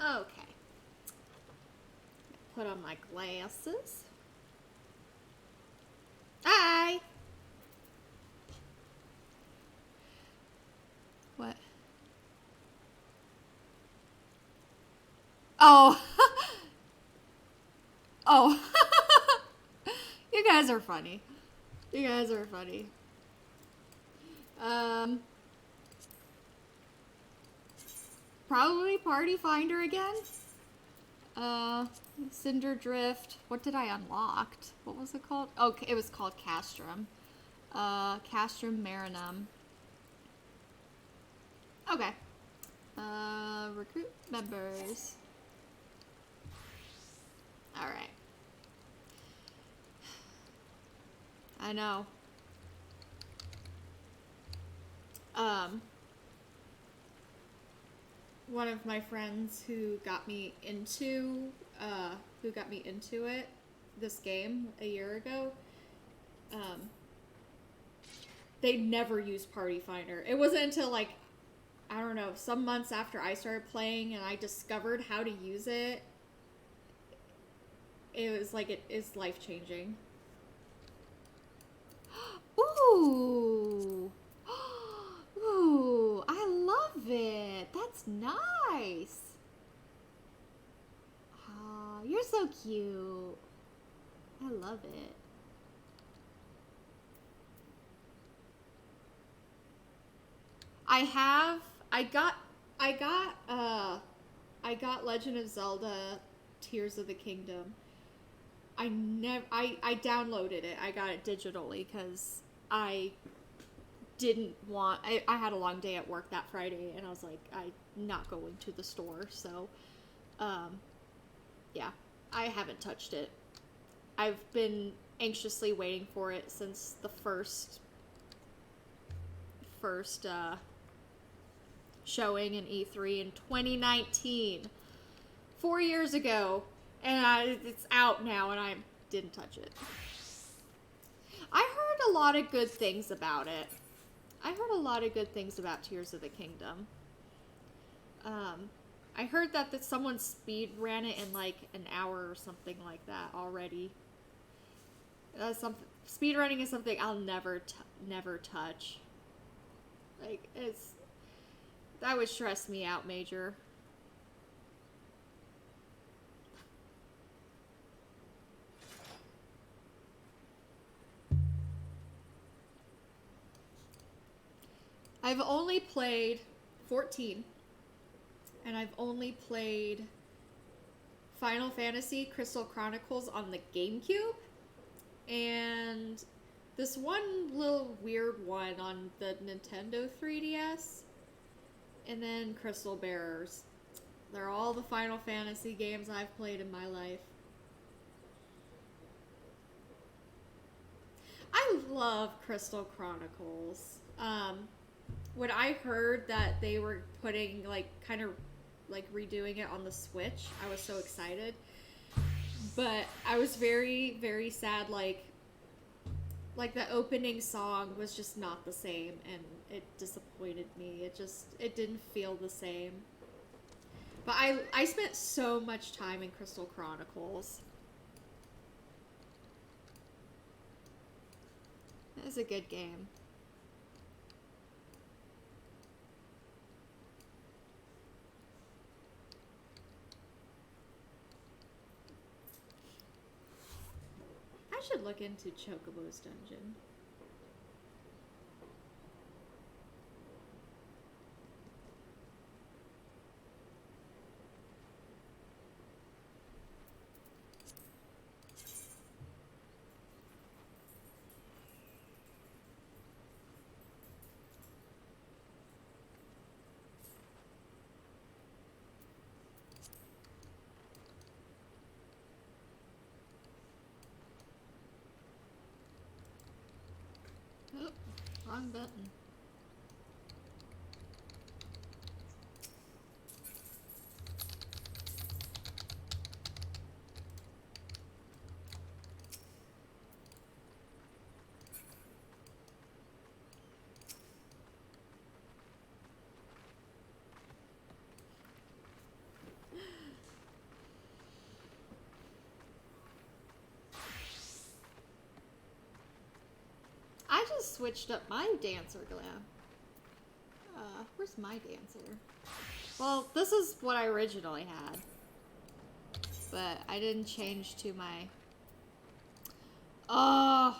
Okay. Put on my glasses. Hi! What? Oh! Oh! You guys are funny. You guys are funny. Probably Party Finder again. Cinder Drift. What did I unlock? What was it called? Oh, it was called Castrum. Castrum Marinum. Okay. Recruit members. Alright. I know. One of my friends who got me into it, this game a year ago, they never used Party Finder. It wasn't until like, I don't know, some months after I started playing and I discovered how to use it. It was like, it is life-changing. Ooh! Ooh, I love it. That's nice. Oh, you're so cute. I love it. I got Legend of Zelda Tears of the Kingdom. I downloaded it. I got it digitally because I didn't want, I had a long day at work that Friday and I was like, I'm not going to the store. So, yeah, I haven't touched it. I've been anxiously waiting for it since the first showing in E3 in 2019, 4 years ago, and it's out now, and I didn't touch it. I heard a lot of good things about it. I heard a lot of good things about Tears of the Kingdom. I heard that someone speed ran it in like an hour or something like that already. Speed running is something I'll never touch. Like, that would stress me out major. I've only played 14, and I've only played Final Fantasy Crystal Chronicles on the GameCube, and this one little weird one on the Nintendo 3DS, and then Crystal Bearers. They're all the Final Fantasy games I've played in my life. I love Crystal Chronicles. When I heard that they were putting, like, kind of, like, redoing it on the Switch, I was so excited. But I was very, very sad, like the opening song was just not the same, and it disappointed me. It didn't feel the same. But I spent so much time in Crystal Chronicles. It was a good game. I should look into Chocobo's Dungeon. Oh, wrong button. just switched up my dancer glam. Where's my dancer? Well, this is what I originally had. But I didn't change to my... Oh!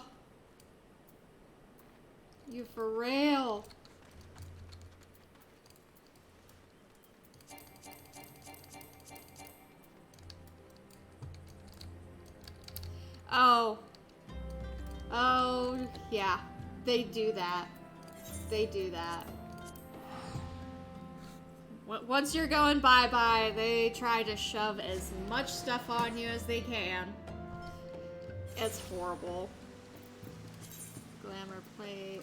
You for real? Oh. Oh, yeah. They do that. They do that. Once you're going bye-bye, they try to shove as much stuff on you as they can. It's horrible. Glamour plate.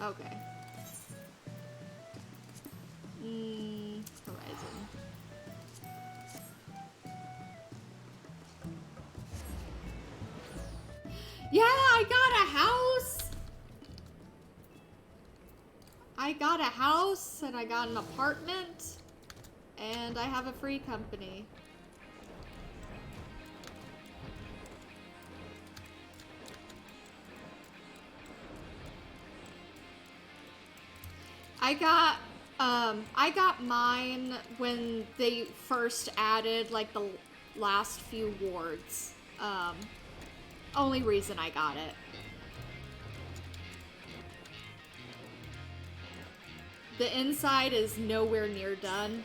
Okay. Horizon. Yeah, I got a house! I got a house, and I got an apartment, and I have a free company. I got mine when they first added, like, the last few wards. Only reason I got it. The inside is nowhere near done.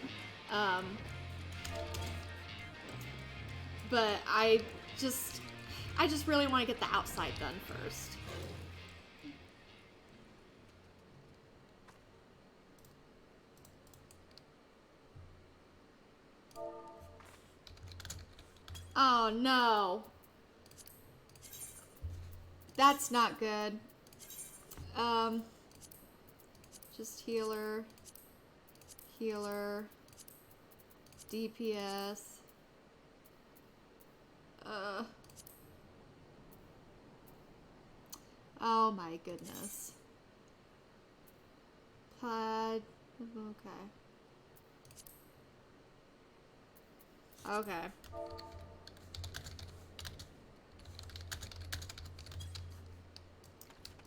But I just really want to get the outside done first. Oh no. That's not good. Just healer, DPS. Oh my goodness. Plaid. Okay. Okay.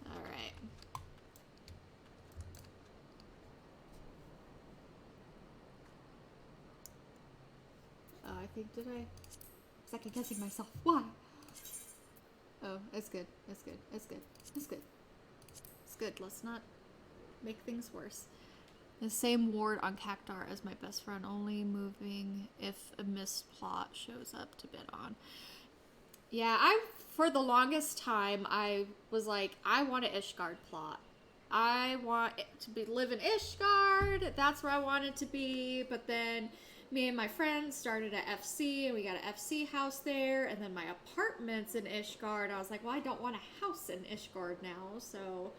Alright. Oh, I think, did I? Second guessing myself. Why? Oh, it's good. It's good. It's good. It's good. It's good. Let's not make things worse. The same ward on Cactar as my best friend, only moving if a missed plot shows up to bid on. Yeah, for the longest time, I was like, I want an Ishgard plot. I want it to live in Ishgard. That's where I want it to be. But then me and my friends started at FC, and we got an FC house there. And then my apartment's in Ishgard. I was like, well, I don't want a house in Ishgard now. So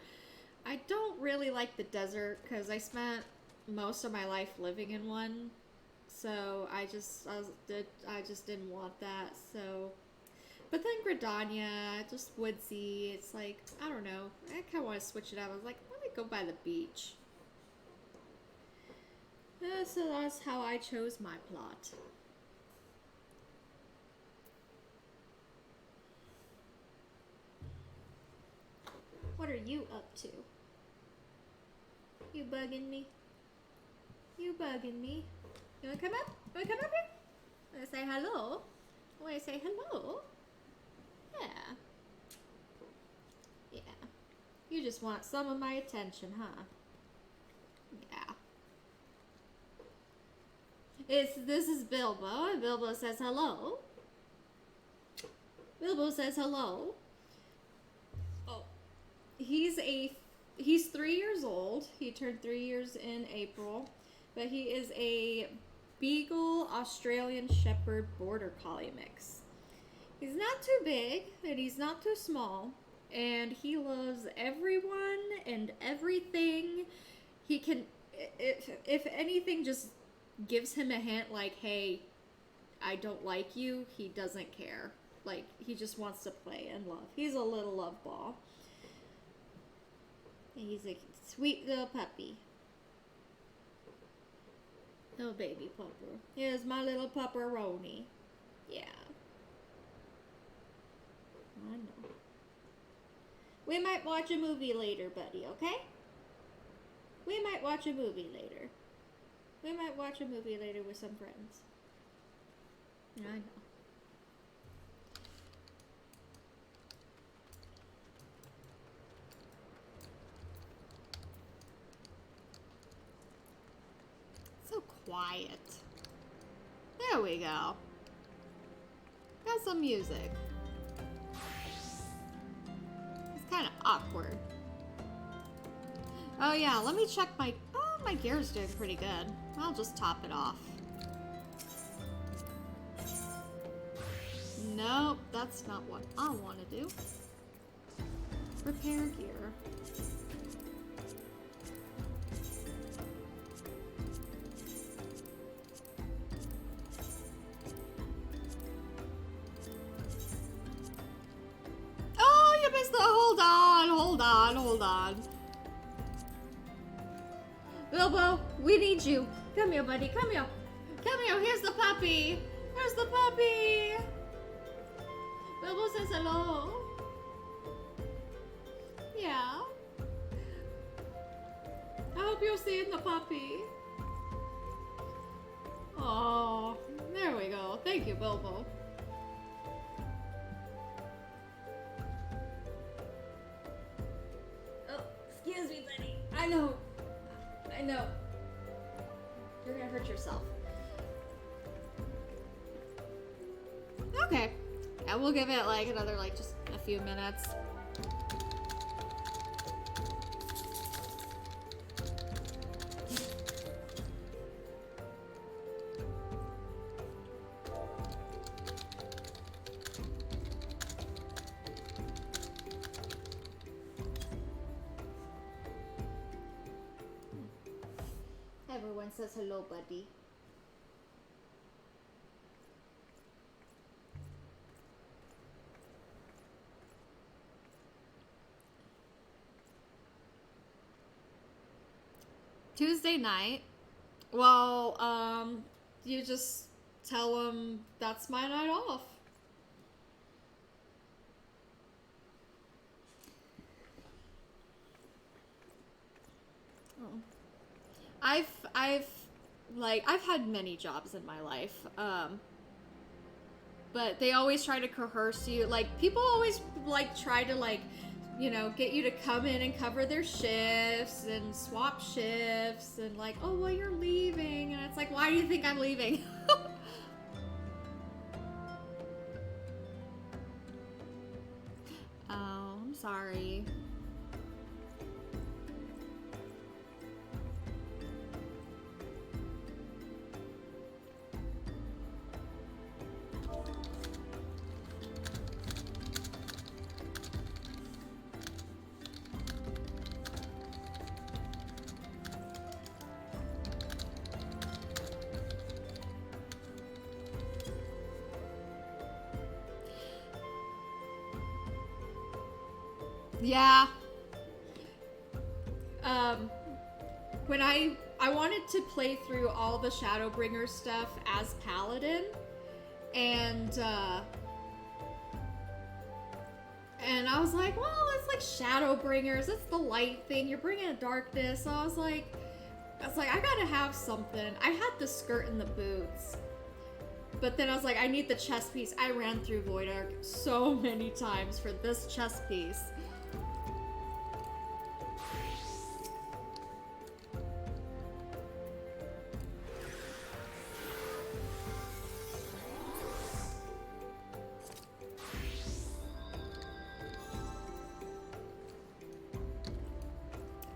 I don't really like the desert because I spent most of my life living in one. So I just didn't want that. So, but then Gridania, just woodsy. It's like, I don't know. I kind of want to switch it up. I was like, let me go by the beach. So that's how I chose my plot. What are you up to? You bugging me? You bugging me? You wanna come up? You wanna come up here? Wanna say hello? Wanna say hello? Yeah. Yeah. You just want some of my attention, huh? Yeah. This is Bilbo, and Bilbo says hello. Bilbo says hello. Oh. He's 3 years old. He turned 3 years in April. But he is a Beagle Australian Shepherd Border Collie mix. He's not too big, and he's not too small. And he loves everyone and everything. He can, if anything just gives him a hint like, hey, I don't like you, he doesn't care. Like, he just wants to play and love. He's a little love ball. He's a sweet little puppy. Little baby pupper. Here's my little pupperoni. Yeah. I know. We might watch a movie later, buddy, okay? We might watch a movie later. We might watch a movie later with some friends. I know. So quiet. There we go. Got some music. It's kind of awkward. Oh yeah, let me check my... Oh, my gear's doing pretty good. I'll just top it off. Nope, that's not what I want to do. Repair gear. Oh, you missed the... Hold on. Bilbo, we need you. Come here, buddy, come here. Come here, here's the puppy. Here's the puppy. Bilbo says hello. Yeah. I hope you're seeing the puppy. Oh, there we go. Thank you, Bilbo. Oh, excuse me, buddy. I know. You're gonna hurt yourself. Okay. Yeah, we'll give it like another just a few minutes. Everyone says hello, buddy. Tuesday night. Well, you just tell them that's my night off. Oh. I've had many jobs in my life, but they always try to coerce you. People always try to get you to come in and cover their shifts and swap shifts and oh, well, you're leaving, and it's why do you think I'm leaving? Oh, I'm sorry. Yeah. When I wanted to play through all the Shadowbringer stuff as Paladin, and I was like, well, it's Shadowbringers, it's the light thing, you're bringing darkness, so I was like, I gotta have something. I had the skirt and the boots, but then I was like, I need the chest piece. I ran through Void Ark so many times for this chest piece.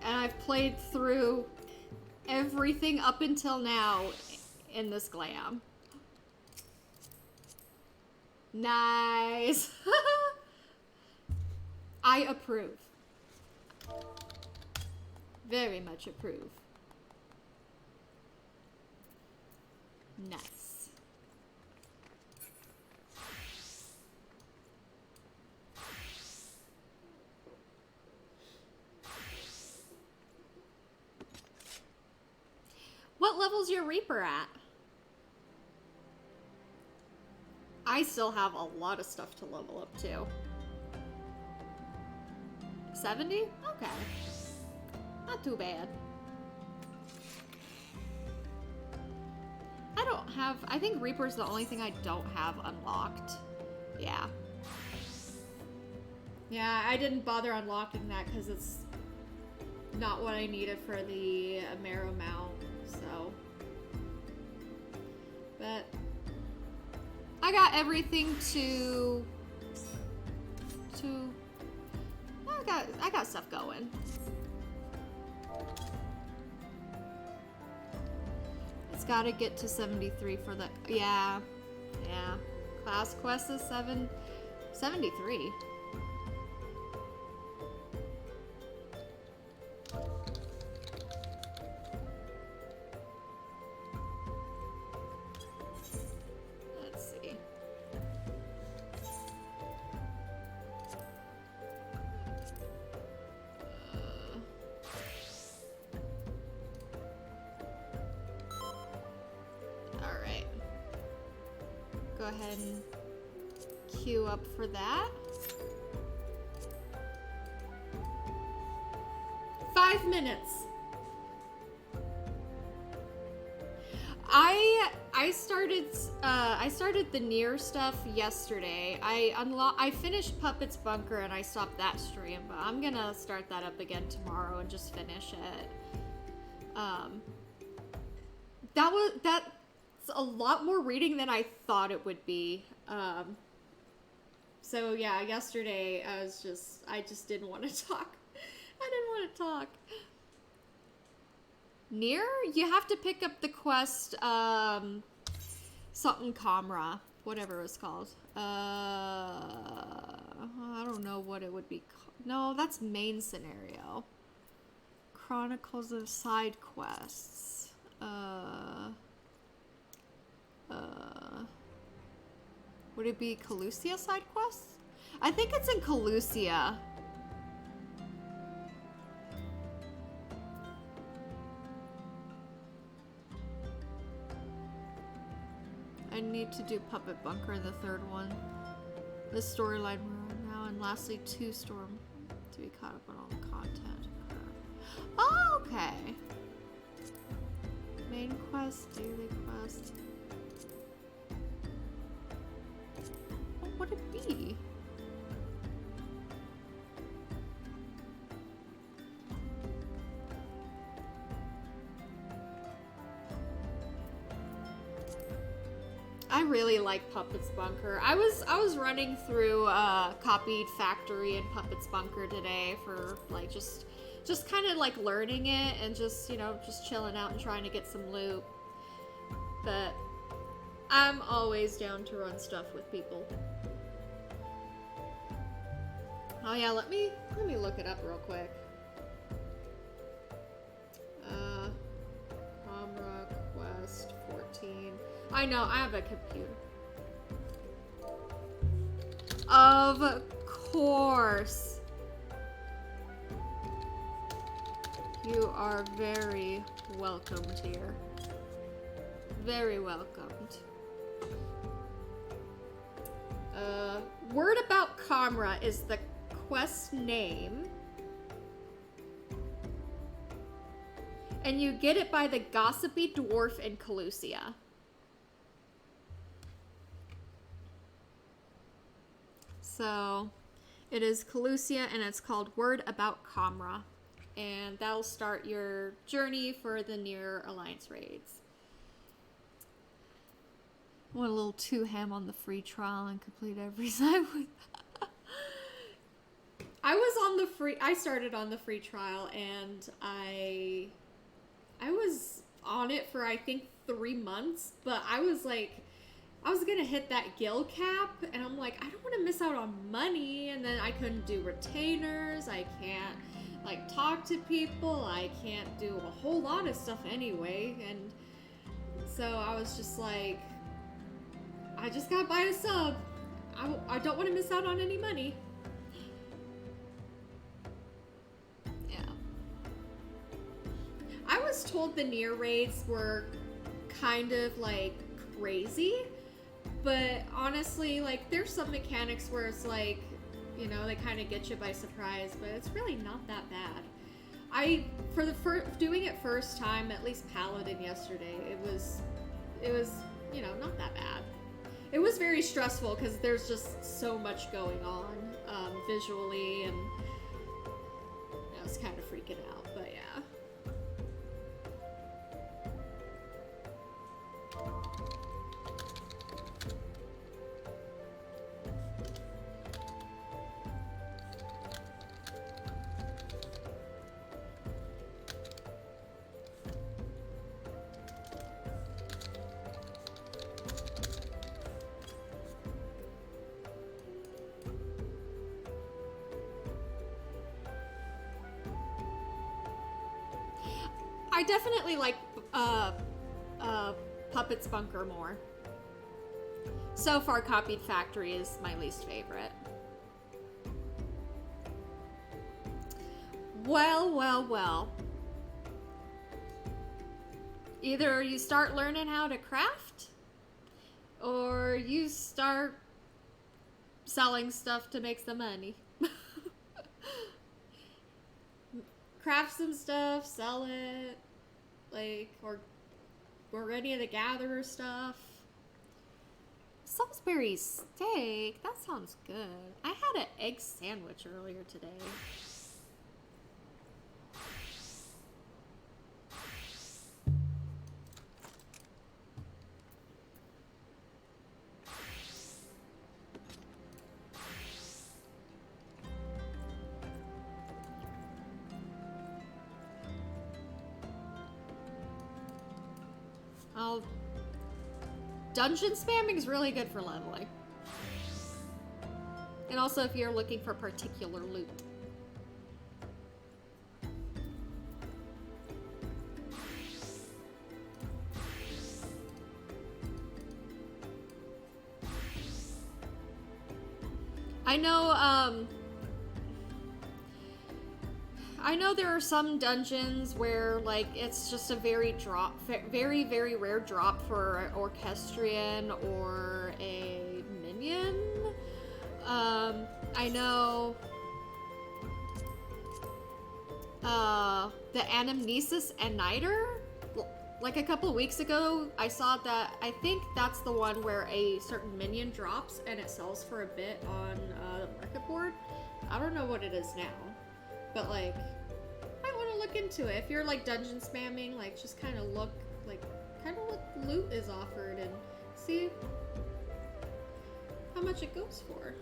And I've played through everything up until now in this glam. Nice. I approve. Very much approve. Nice. What level's your Reaper at? I still have a lot of stuff to level up to. 70? Okay. Not too bad. I think Reaper's the only thing I don't have unlocked. Yeah. Yeah, I didn't bother unlocking that because it's not what I needed for the Marrow mount, so. But I got everything I got stuff going. It's gotta get to 73 for the, yeah. Class quest is 73. Let's see. Alright. Go ahead and queue up for that. 5 minutes. I started the Nier stuff yesterday. I finished Puppet's Bunker and I stopped that stream, but I'm gonna start that up again tomorrow and just finish it. That's a lot more reading than I thought it would be. So yeah, yesterday I just didn't want to talk. I didn't want to talk. Nier? You have to pick up the quest, something Kamra, whatever it was called. I don't know what it would be called. No, that's main scenario. Chronicles of Side Quests. Would it be Calusia side quests? I think it's in Calusia. I need to do Puppet Bunker, the third one. The storyline we're on now, and lastly 2 Storm to be caught up on all the content. Oh, okay. Main quest, daily quest. What would it be? I really like Puppet's Bunker. I was running through copied Factory and Puppet's Bunker today for like just kind of like learning it and just, you know, just chilling out and trying to get some loot. But I'm always down to run stuff with people. Oh yeah, let me look it up real quick. Kamra Quest 14. I know, I have a computer. Of course. You are very welcomed here. Very welcomed. Word About Kamra is the quest name. And you get it by the Gossipy Dwarf in Calusia. So, it is Calusia and it's called Word About Kamra. And that'll start your journey for the Nier Alliance raids. Went a little too ham on the free trial and complete every side with I started on the free trial and I was on it for I think 3 months, but I was gonna hit that guild cap and I'm like, I don't want to miss out on money, and then I couldn't do retainers, I can't like talk to people, I can't do a whole lot of stuff anyway, and so I was just like, I just gotta buy a sub. I don't want to miss out on any money. Yeah. I was told the Nier raids were kind of like crazy, but honestly, like there's some mechanics where it's like You know, they kind of get you by surprise, but it's really not that bad. For doing it first time, at least Paladin yesterday, it was, you know, not that bad. It was very stressful because there's just so much going on visually, and I was kind of freaking out, but yeah. I definitely like Puppet's Bunker more. So far, Copied Factory is my least favorite. Well. Either you start learning how to craft, or you start selling stuff to make some money. Craft some stuff, sell it, like, or any of the Gatherer stuff. Salisbury steak, that sounds good. I had an egg sandwich earlier today. Dungeon spamming is really good for leveling. And also if you're looking for particular loot. I know there are some dungeons where, like, it's just a very rare drop for an Orchestrion or a minion. I know the Anamnesis and Niter, like a couple of weeks ago, I saw that. I think that's the one where a certain minion drops and it sells for a bit on the market board. I don't know what it is now, but like, I want to look into it. If you're like dungeon spamming, like just kind of look, like kind of what loot is offered and see how much it goes for.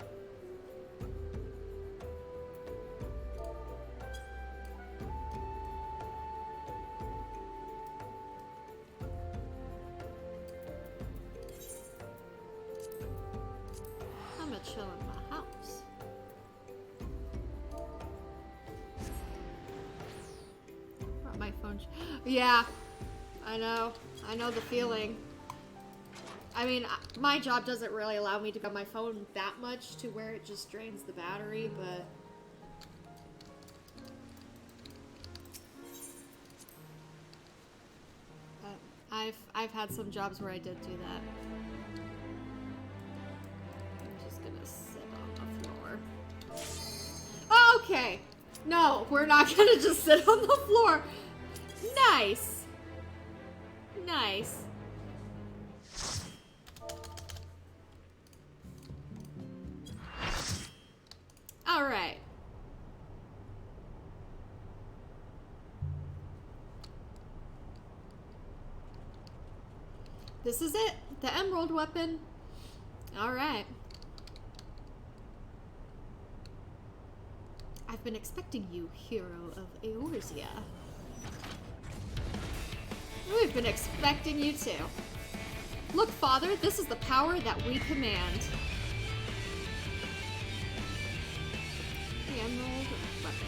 I'm gonna chill in my house. Brought my phone. Yeah, I know the feeling. I mean, my job doesn't really allow me to go on my phone that much to where it just drains the battery, but I've had some jobs where I did do that. I'm just gonna sit on the floor. Okay, no, we're not gonna just sit on the floor. Nice. Nice. All right. This is it, the emerald weapon. All right. I've been expecting you, hero of Eorzea. We've been expecting you too. Look, Father, this is the power that we command. The emerald weapon.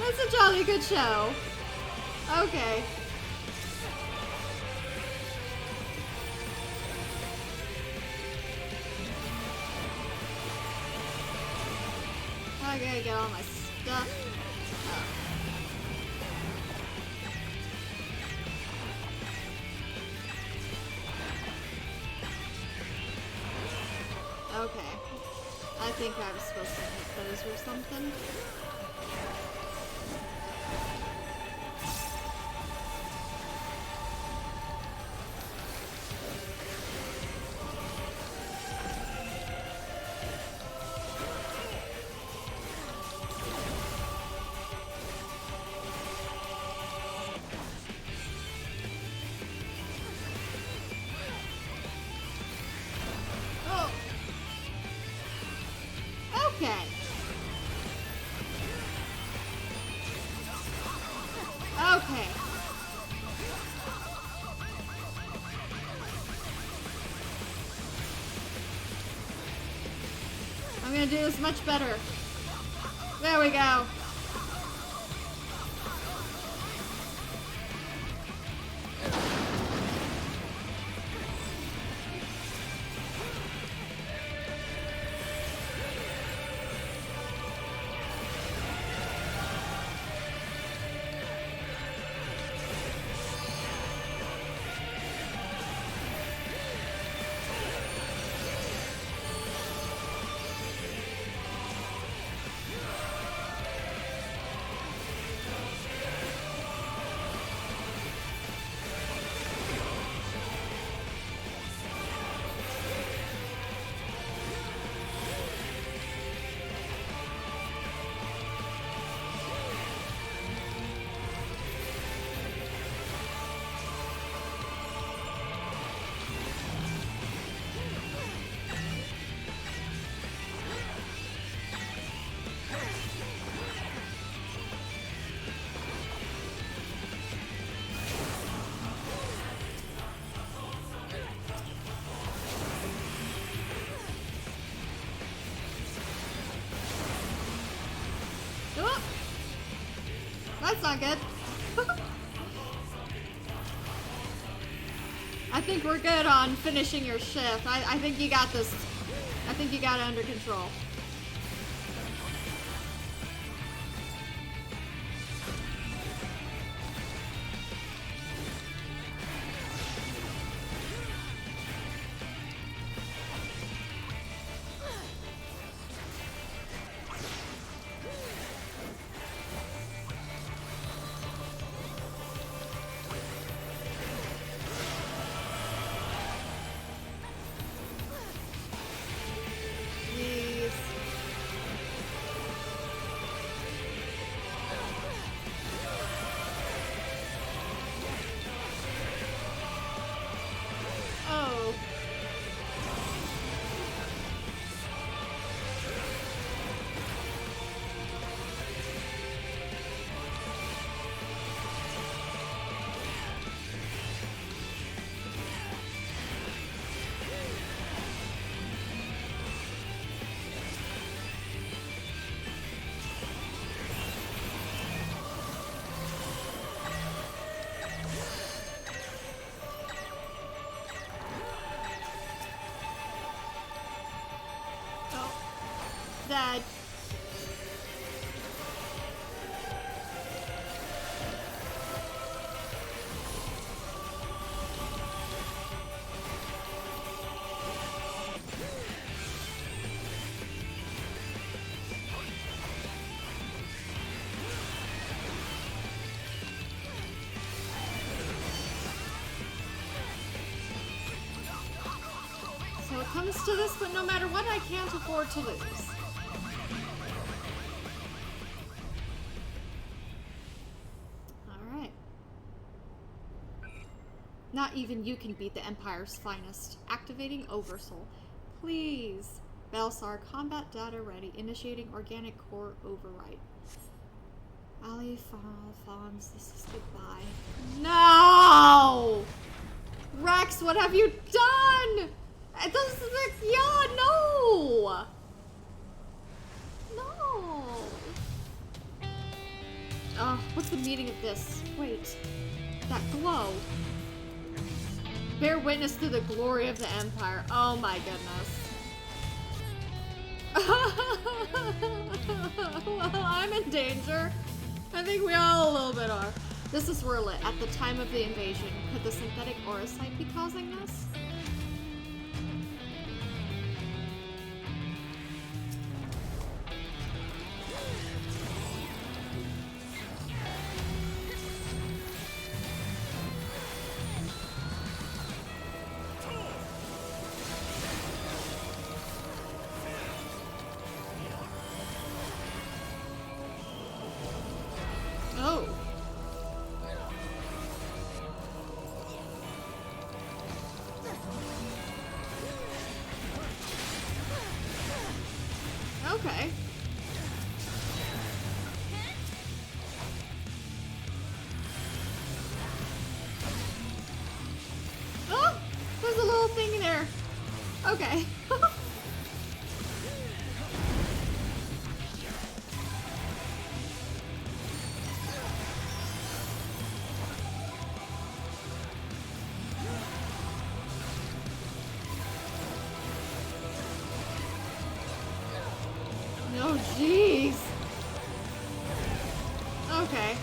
It's a jolly good show. Okay. I gotta get all my stuff. Okay. I think I was supposed to hit those or something. Okay. Okay. I'm gonna do this much better. There we go. Oh, that's not good. I think we're good on finishing your shift. I think you got this. I think you got it under control. That so it comes to this, but no matter what, I can't afford to lose. Not even you can beat the Empire's finest. Activating Oversoul. Please. Belsar, combat data ready. Initiating organic core override. Ali Fons, this is goodbye. No! Rex, what have you done? This is yeah, no! No! meaning of this? Wait. That glow. Bear witness to the glory of the Empire. Oh my goodness. Well, I'm in danger. I think we all a little bit are. This is Swirlet. At the time of the invasion, could the synthetic aura site be causing this? Oh. Okay. Oh, there's a little thing there. Okay. Oh, jeez. Okay.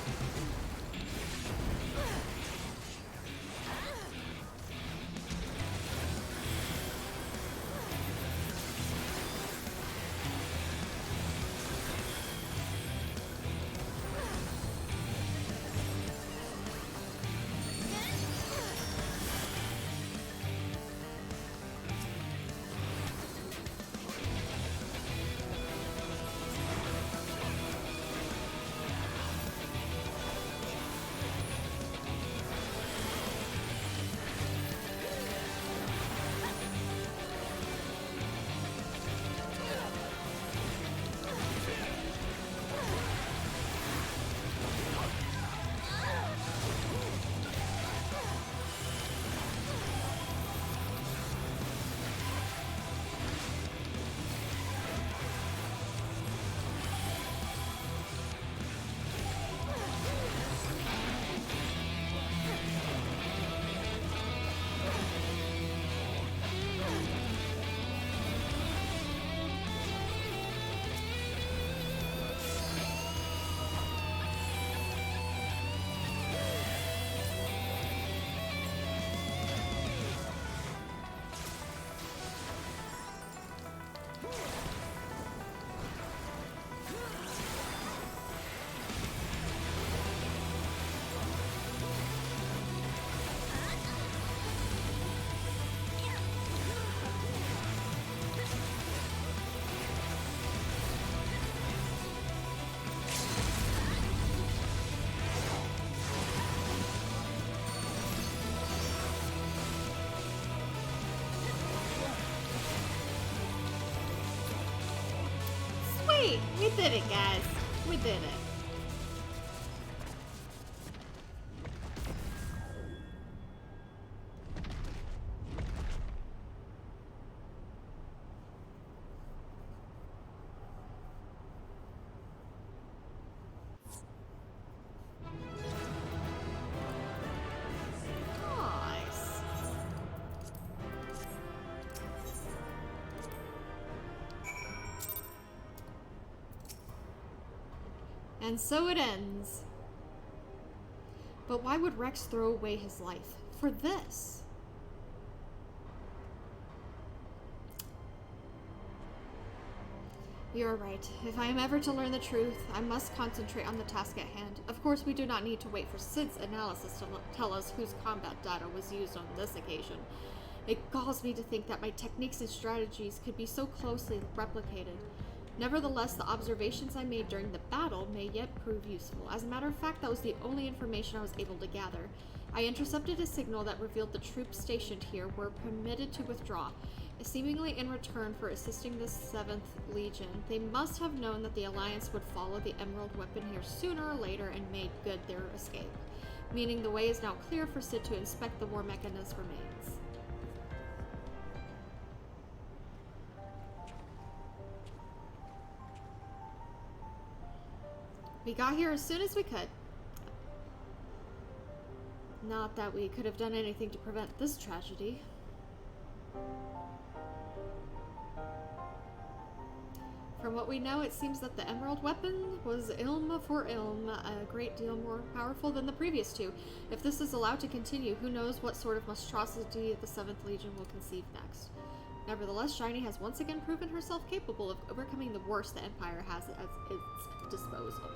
Sweet! We did it, guys. We did it. Nice. And so it ends. But why would Rex throw away his life for this? You're right. If I am ever to learn the truth, I must concentrate on the task at hand. Of course, we do not need to wait for Sid's analysis to tell us whose combat data was used on this occasion. It galls me to think that my techniques and strategies could be so closely replicated. Nevertheless, the observations I made during the battle may yet prove useful. As a matter of fact, that was the only information I was able to gather. I intercepted a signal that revealed the troops stationed here were permitted to withdraw, seemingly in return for assisting the 7th Legion. They must have known that the Alliance would follow the Emerald Weapon here sooner or later and made good their escape, meaning the way is now clear for Sid to inspect the war mechanism remains. We got here as soon as we could. Not that we could have done anything to prevent this tragedy. From what we know, it seems that the Emerald Weapon was Ilm for Ilm, a great deal more powerful than the previous two. If this is allowed to continue, who knows what sort of monstrosity the 7th Legion will conceive next. Nevertheless, Shiny has once again proven herself capable of overcoming the worst the Empire has at its disposal.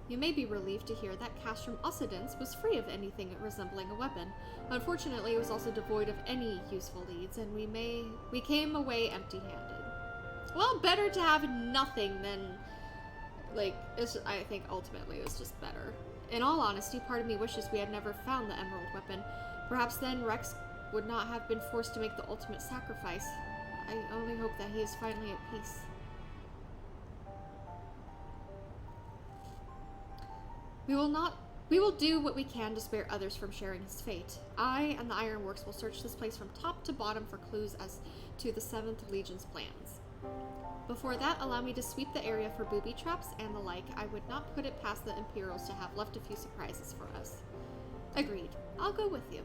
You may be relieved to hear that Castrum Occidens was free of anything resembling a weapon. Unfortunately, it was also devoid of any useful leads, and we came away empty-handed. Well, better to have nothing than, like, I think ultimately it was just better. In all honesty, part of me wishes we had never found the Emerald Weapon. Perhaps then Rex would not have been forced to make the ultimate sacrifice. I only hope that he is finally at peace. We will do what we can to spare others from sharing his fate. I and the Ironworks will search this place from top to bottom for clues as to the 7th Legion's plans. Before that, allow me to sweep the area for booby traps and the like. I would not put it past the Imperials to have left a few surprises for us. Agreed. I'll go with you.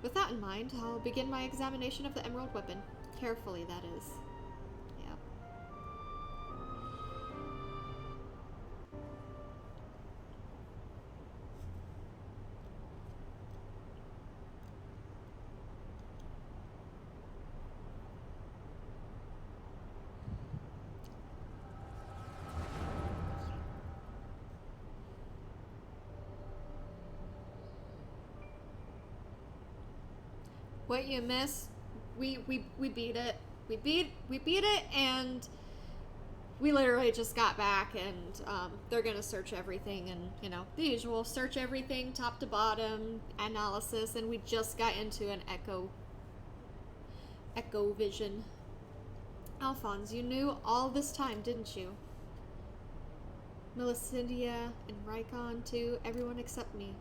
With that in mind, I'll begin my examination of the Emerald Weapon. Carefully, that is. Yep. What you miss, we beat it. We beat it, and we literally just got back, and they're gonna search everything, and you know, the usual, search everything top to bottom analysis, and we just got into an echo vision. Alphonse, you knew all this time, didn't you? Melissendia and Rykon too, everyone except me.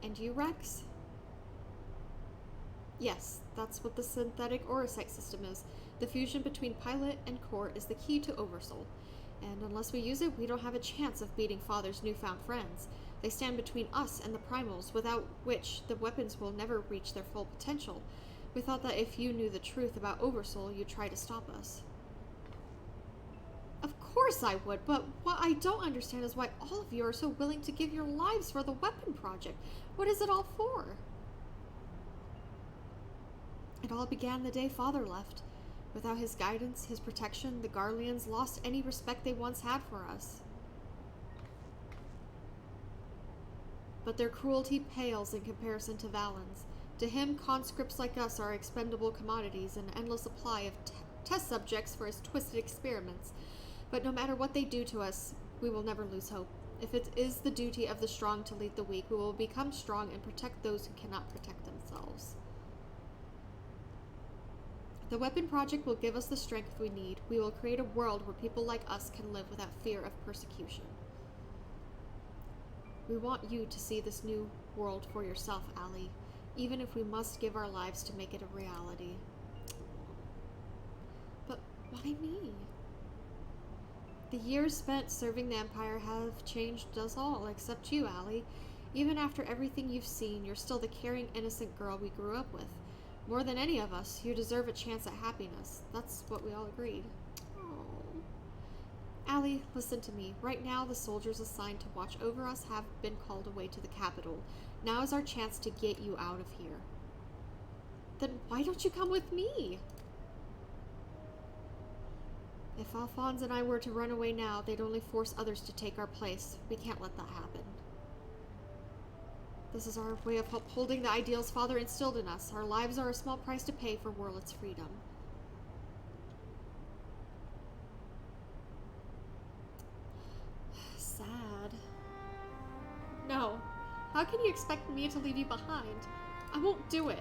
And you, Rex? Yes, that's what the synthetic Orosite system is. The fusion between pilot and core is the key to Oversoul. And unless we use it, we don't have a chance of beating Father's newfound friends. They stand between us and the primals, without which the weapons will never reach their full potential. We thought that if you knew the truth about Oversoul, you'd try to stop us. Of course I would, but what I don't understand is why all of you are so willing to give your lives for the weapon project. What is it all for? It all began the day Father left. Without his guidance, his protection, the Garleans lost any respect they once had for us. But their cruelty pales in comparison to Valen's. To him, conscripts like us are expendable commodities, an endless supply of test subjects for his twisted experiments. But no matter what they do to us, we will never lose hope. If it is the duty of the strong to lead the weak, we will become strong and protect those who cannot protect themselves. The weapon project will give us the strength we need. We will create a world where people like us can live without fear of persecution. We want you to see this new world for yourself, Allie, even if we must give our lives to make it a reality. But why me? The years spent serving the Empire have changed us all, except you, Allie. Even after everything you've seen, you're still the caring, innocent girl we grew up with. More than any of us, you deserve a chance at happiness. That's what we all agreed. Oh. Allie, listen to me. Right now, the soldiers assigned to watch over us have been called away to the capital. Now is our chance to get you out of here. Then why don't you come with me? If Alphonse and I were to run away now, they'd only force others to take our place. We can't let that happen. This is our way of upholding the ideals Father instilled in us. Our lives are a small price to pay for Worlet's freedom. Sad. No. How can you expect me to leave you behind? I won't do it.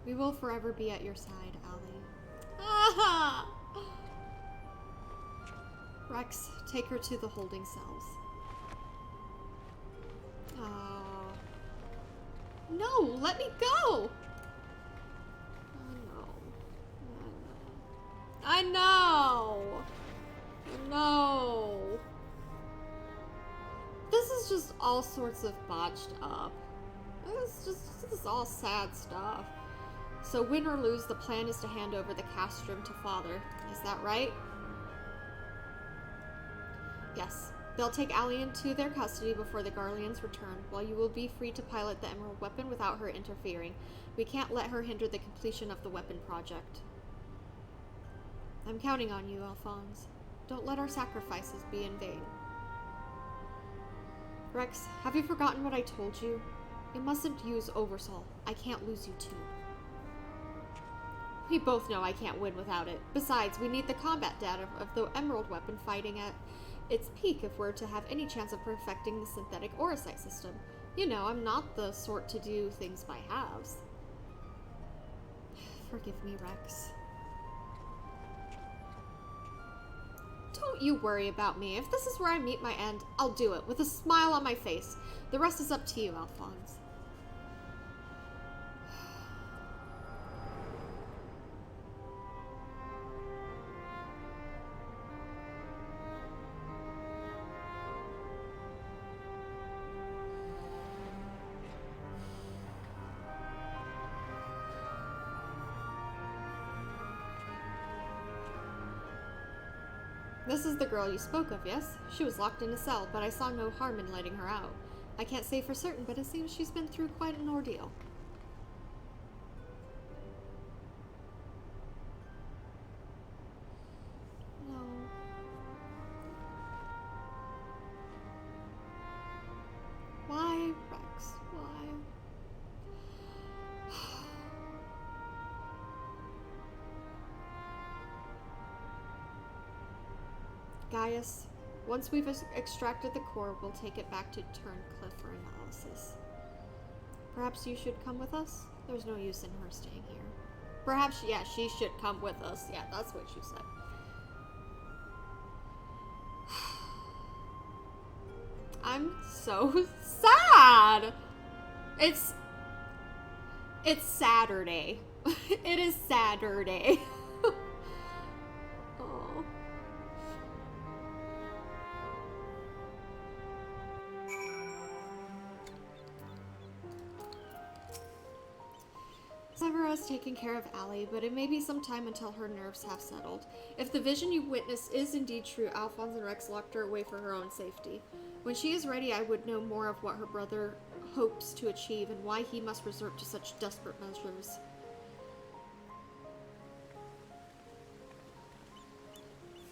We will forever be at your side, Allie. Ah! Rex, take her to the holding cells. Oh. No, let me go! I know. No. This is just all sorts of botched up. This is all sad stuff. So win or lose, the plan is to hand over the castrum to Father. Is that right? Yes. They'll take Allie into their custody before the Garleans return, while you will be free to pilot the Emerald Weapon without her interfering. We can't let her hinder the completion of the weapon project. I'm counting on you, Alphonse. Don't let our sacrifices be in vain. Rex, have you forgotten what I told you? You mustn't use Oversoul. I can't lose you too. We both know I can't win without it. Besides, we need the combat data of the Emerald Weapon fighting at its peak if we're to have any chance of perfecting the synthetic Orosite system. You know, I'm not the sort to do things by halves. Forgive me, Rex. Don't you worry about me. If this is where I meet my end, I'll do it, with a smile on my face. The rest is up to you, Alphonse. This is the girl you spoke of, yes? She was locked in a cell, but I saw no harm in letting her out. I can't say for certain, but it seems she's been through quite an ordeal. No. Why, Rex? Why? Gaius, once we've extracted the core, we'll take it back to Turncliffe for analysis. Perhaps you should come with us? There's no use in her staying here. Perhaps, yeah, she should come with us. Yeah, that's what she said. I'm so sad! It's Saturday. It is Saturday. Oh. Severus taking care of Allie, but it may be some time until her nerves have settled. If the vision you witnessed is indeed true, Alphonse and Rex locked her away for her own safety. When she is ready, I would know more of what her brother hopes to achieve and why he must resort to such desperate measures.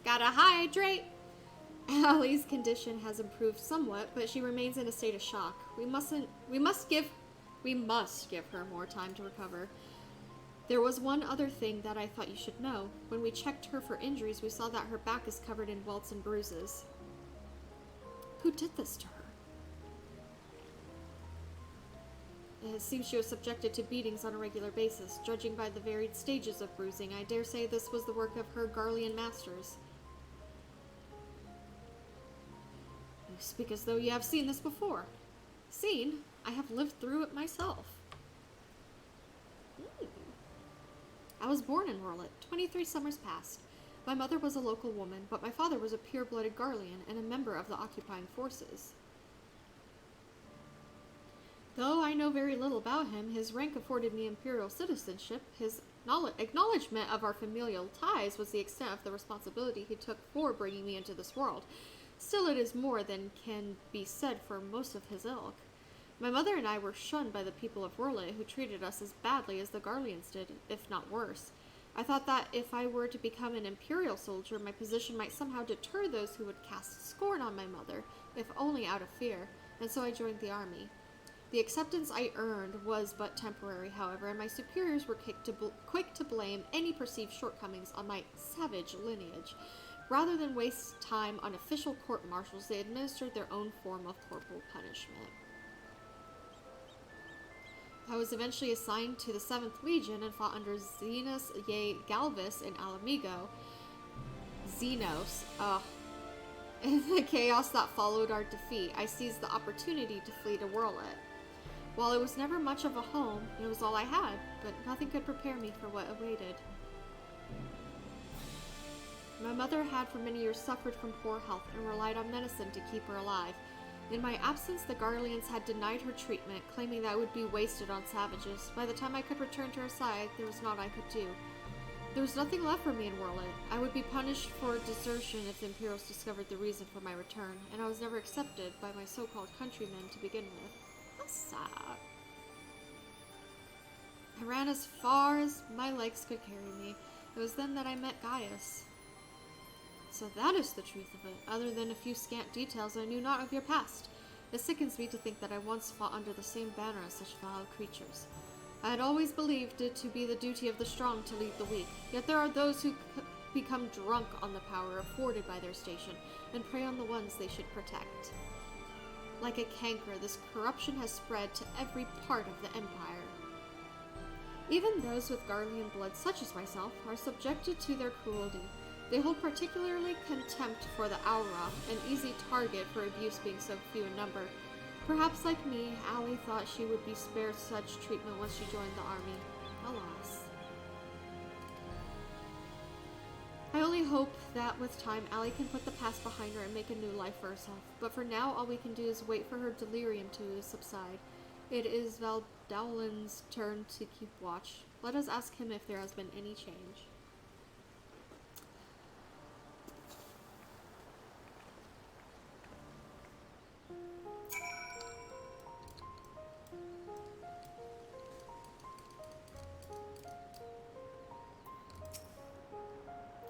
Gotta hydrate! Allie's condition has improved somewhat, but she remains in a state of shock. We must give her more time to recover. There was one other thing that I thought you should know. When we checked her for injuries, we saw that her back is covered in welts and bruises. Who did this to her? It seems she was subjected to beatings on a regular basis. Judging by the varied stages of bruising, I dare say this was the work of her Garlean masters. You speak as though you have seen this before. Seen? I have lived through it myself. I was born in Rorlet. 23 summers passed. My mother was a local woman, but my father was a pure-blooded Garlean and a member of the occupying forces. Though I know very little about him, his rank afforded me imperial citizenship. His acknowledgement of our familial ties was the extent of the responsibility he took for bringing me into this world. Still, it is more than can be said for most of his ilk. My mother and I were shunned by the people of Rorlet, who treated us as badly as the Garleans did, if not worse. I thought that if I were to become an imperial soldier, my position might somehow deter those who would cast scorn on my mother, if only out of fear, and so I joined the army. The acceptance I earned was but temporary, however, and my superiors were quick to blame any perceived shortcomings on my savage lineage. Rather than waste time on official court-martials, they administered their own form of corporal punishment. I was eventually assigned to the 7th Legion and fought under Zenos Ye Galvis in Alamigo. Xenos. In the chaos that followed our defeat, I seized the opportunity to flee to Whirlit. While it was never much of a home, it was all I had, but nothing could prepare me for what awaited. My mother had for many years suffered from poor health and relied on medicine to keep her alive. In my absence, the Garleans had denied her treatment, claiming that it would be wasted on savages. By the time I could return to her side, there was naught I could do. There was nothing left for me in Whirlit. I would be punished for desertion if the Imperials discovered the reason for my return, and I was never accepted by my so-called countrymen to begin with. How sad. I ran as far as my legs could carry me. It was then that I met Gaius. So that is the truth of it. Other than a few scant details, I knew not of your past. It sickens me to think that I once fought under the same banner as such vile creatures. I had always believed it to be the duty of the strong to lead the weak, yet there are those who become drunk on the power afforded by their station and prey on the ones they should protect. Like a canker, this corruption has spread to every part of the Empire. Even those with Garlean blood, such as myself, are subjected to their cruelty. They hold particularly contempt for the Aura, an easy target for abuse being so few in number. Perhaps like me, Allie thought she would be spared such treatment once she joined the army. Alas. I only hope that with time, Allie can put the past behind her and make a new life for herself. But for now, all we can do is wait for her delirium to subside. It is Valdowlin's turn to keep watch. Let us ask him if there has been any change.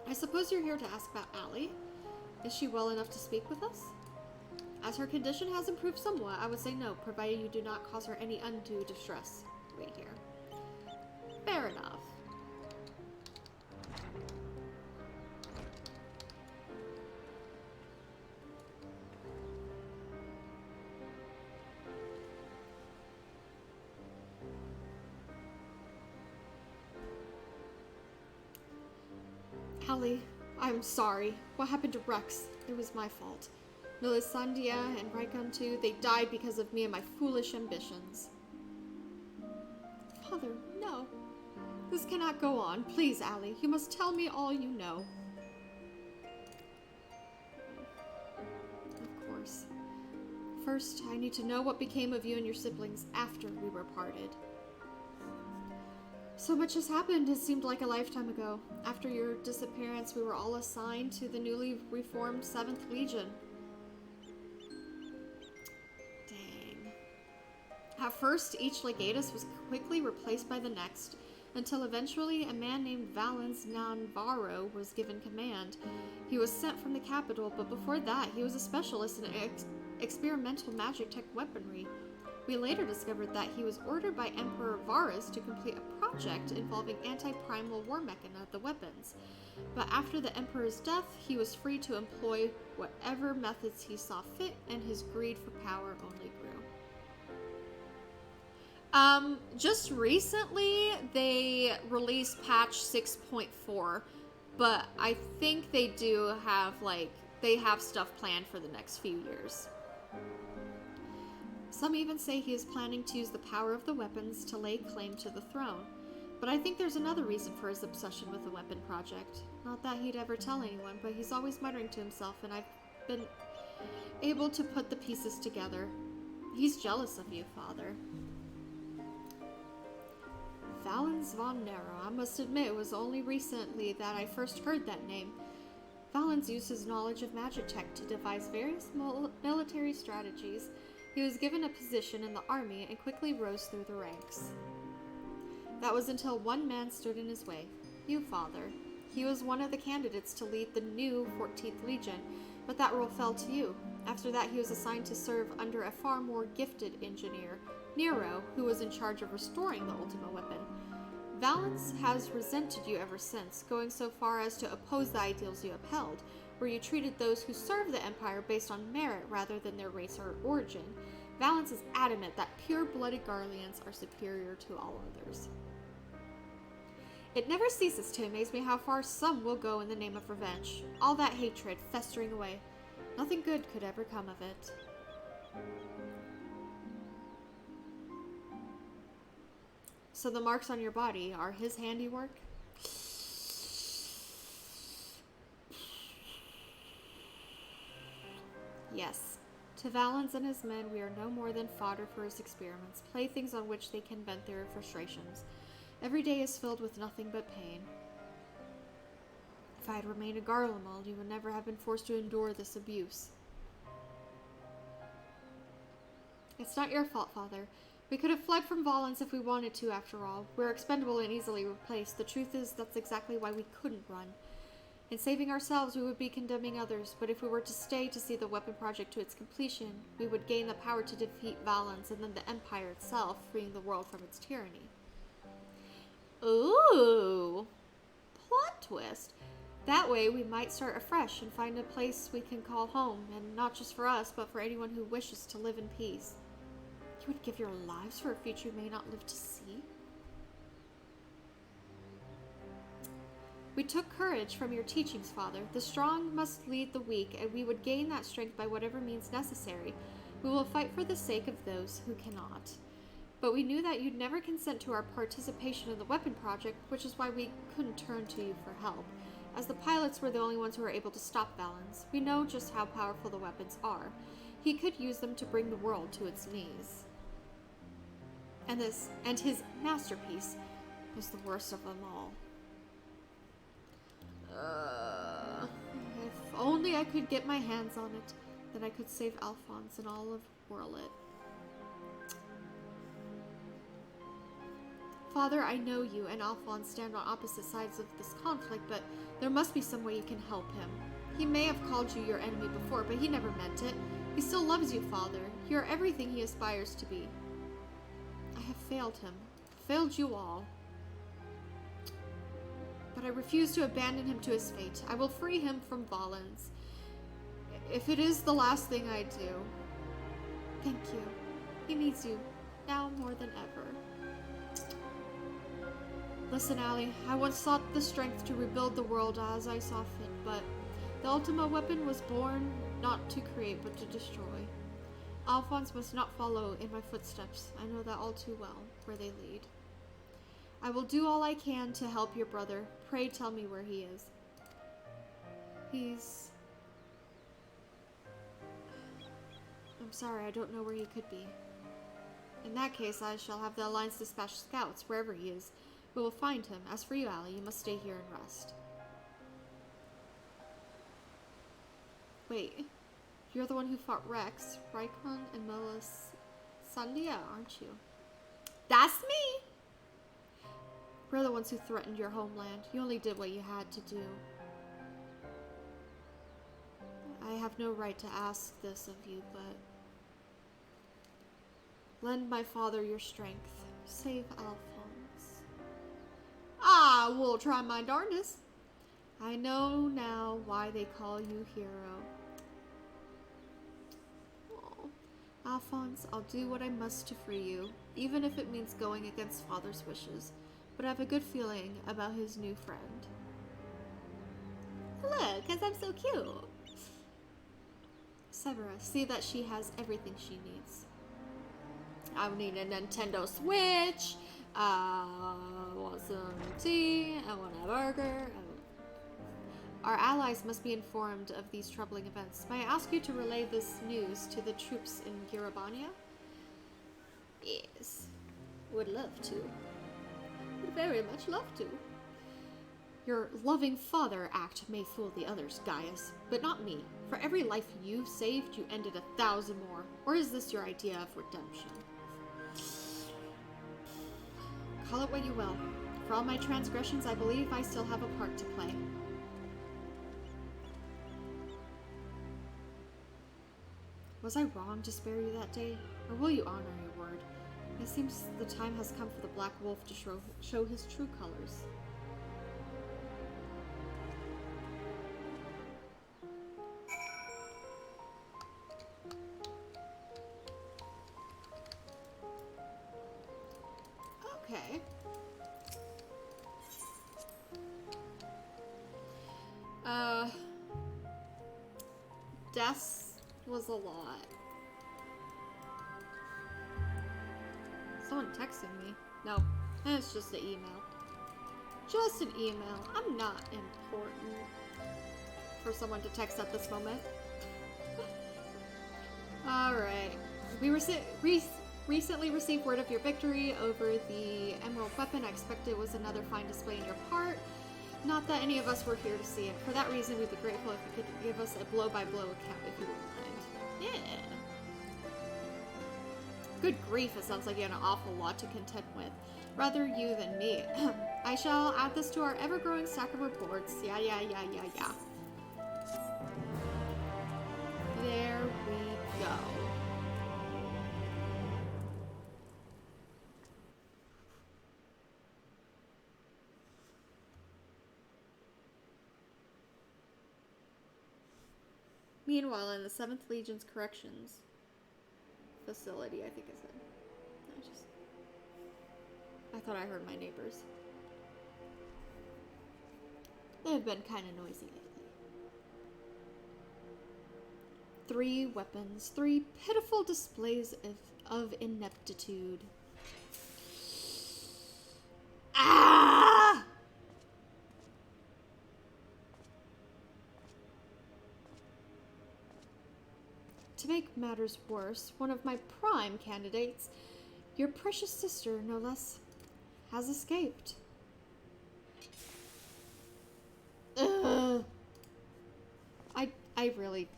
I suppose you're here to ask about Allie. Is she well enough to speak with us? As her condition has improved somewhat, I would say no, provided you do not cause her any undue distress. Wait here. Fair enough. Allie, I'm sorry. What happened to Rex? It was my fault. Melisandria and Raikon too, they died because of me and my foolish ambitions. Father, no. This cannot go on. Please, Allie, you must tell me all you know. Of course. First, I need to know what became of you and your siblings after we were parted. So much has happened, it seemed like a lifetime ago. After your disappearance, we were all assigned to the newly reformed 7th Legion. Dang. At first, each legatus was quickly replaced by the next, until eventually a man named Valens Nanvaro was given command. He was sent from the capital, but before that, he was a specialist in experimental magic tech weaponry. We later discovered that he was ordered by Emperor Varus to complete a project involving anti-primal war mechana, the weapons. But after the Emperor's death, he was free to employ whatever methods he saw fit, and his greed for power only grew. Just recently, they released patch 6.4, but I think they do have, they have stuff planned for the next few years. Some even say he is planning to use the power of the weapons to lay claim to the throne. But I think there's another reason for his obsession with the weapon project. Not that he'd ever tell anyone, but he's always muttering to himself, and I've been able to put the pieces together. He's jealous of you, Father. Valens von Nero. I must admit, it was only recently that I first heard that name. Valens used his knowledge of magic tech to devise various military strategies. He was given a position in the army and quickly rose through the ranks. That was until one man stood in his way. You, Father. He was one of the candidates to lead the new 14th Legion, but that role fell to you. After that, he was assigned to serve under a far more gifted engineer, Nero, who was in charge of restoring the ultimate weapon. Valens has resented you ever since, going so far as to oppose the ideals you upheld. where you treated those who serve the Empire based on merit rather than their race or origin. Valance is adamant that pure-blooded Garleans are superior to all others. It never ceases to amaze me how far some will go in the name of revenge. All that hatred festering away. Nothing good could ever come of it. So the marks on your body are his handiwork? Yes. To Valance and his men, we are no more than fodder for his experiments, playthings on which they can vent their frustrations. Every day is filled with nothing but pain. If I had remained a Garlemald, you would never have been forced to endure this abuse. It's not your fault, Father. We could have fled from Valance if we wanted to, after all. We're expendable and easily replaced. The truth is, that's exactly why we couldn't run. In saving ourselves, we would be condemning others, but if we were to stay to see the weapon project to its completion, we would gain the power to defeat Valance and then the Empire itself, freeing the world from its tyranny. Ooh! Plot twist. That way, we might start afresh and find a place we can call home, and not just for us, but for anyone who wishes to live in peace. You would give your lives for a future you may not live to see? We took courage from your teachings, Father. The strong must lead the weak, and we would gain that strength by whatever means necessary. We will fight for the sake of those who cannot. But we knew that you'd never consent to our participation in the weapon project, which is why we couldn't turn to you for help. As the pilots were the only ones who were able to stop Valance, we know just how powerful the weapons are. He could use them to bring the world to its knees. And his masterpiece was the worst of them all. If only I could get my hands on it, then I could save Alphonse and all of Worlet. Father, I know you and Alphonse stand on opposite sides of this conflict, but there must be some way you can help him. He may have called you your enemy before, but he never meant it. He still loves you, Father. You're everything he aspires to be. I have failed him. Failed you all. But I refuse to abandon him to his fate. I will free him from Valance, if it is the last thing I do. Thank you. He needs you, now more than ever. Listen, Allie, I once sought the strength to rebuild the world as I saw fit, but the Ultima weapon was born not to create, but to destroy. Alphonse must not follow in my footsteps. I know that all too well, where they lead. I will do all I can to help your brother. Pray tell me where he is. I'm sorry, I don't know where he could be. In that case, I shall have the Alliance dispatch scouts wherever he is. We will find him. As for you, Allie, you must stay here and rest. Wait, you're the one who fought Rex, Rykon, and Melisandre, aren't you? That's me! We're the ones who threatened your homeland. You only did what you had to do. I have no right to ask this of you, but lend my father your strength. Save Alphonse. I will try my darndest. I know now why they call you hero. Oh, Alphonse, I'll do what I must to free you, even if it means going against Father's wishes. But I have a good feeling about his new friend. Look, 'cause I'm so cute. Severa, see that she has everything she needs. I'll need a Nintendo Switch. I want some tea. I want a burger. Our allies must be informed of these troubling events. May I ask you to relay this news to the troops in Girabania? Yes. Would love to. Would very much love to. Your loving father act may fool the others, Gaius, but not me. For every life you've saved, you ended 1,000 more. Or is this your idea of redemption? Call it what you will. For all my transgressions, I believe I still have a part to play. Was I wrong to spare you that day? Or will you honor your word? It seems the time has come for the Black Wolf to show his true colors. deaths was a lot. Someone texting me. No, it's just an email. Just an email. I'm not important for someone to text at this moment. Alright. We recently received word of your victory over the Emerald Weapon. I expect it was another fine display on your part. Not that any of us were here to see it. For that reason, we'd be grateful if you could give us a blow-by-blow account if you wouldn't mind. Yeah. Good grief, it sounds like you had an awful lot to contend with. Rather you than me. I shall add this to our ever-growing stack of reports. Yeah. There we go. Meanwhile, in the 7th Legion's corrections facility, I think I said. I thought I heard my neighbors. They've been kind of noisy lately. 3 weapons, 3 pitiful displays of ineptitude. Ah! To make matters worse, one of my prime candidates, your precious sister, no less, has escaped. Ugh. I really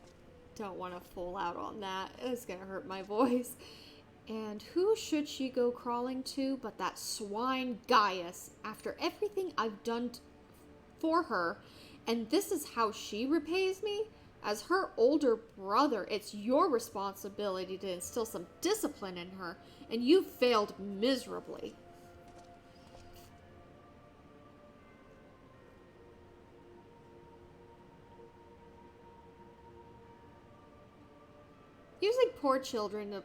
don't want to full out on that. It's gonna hurt my voice. And who should she go crawling to but that swine Gaius, after everything I've done for her, and this is how she repays me? As her older brother, it's your responsibility to instill some discipline in her, and you failed miserably. Using poor children to...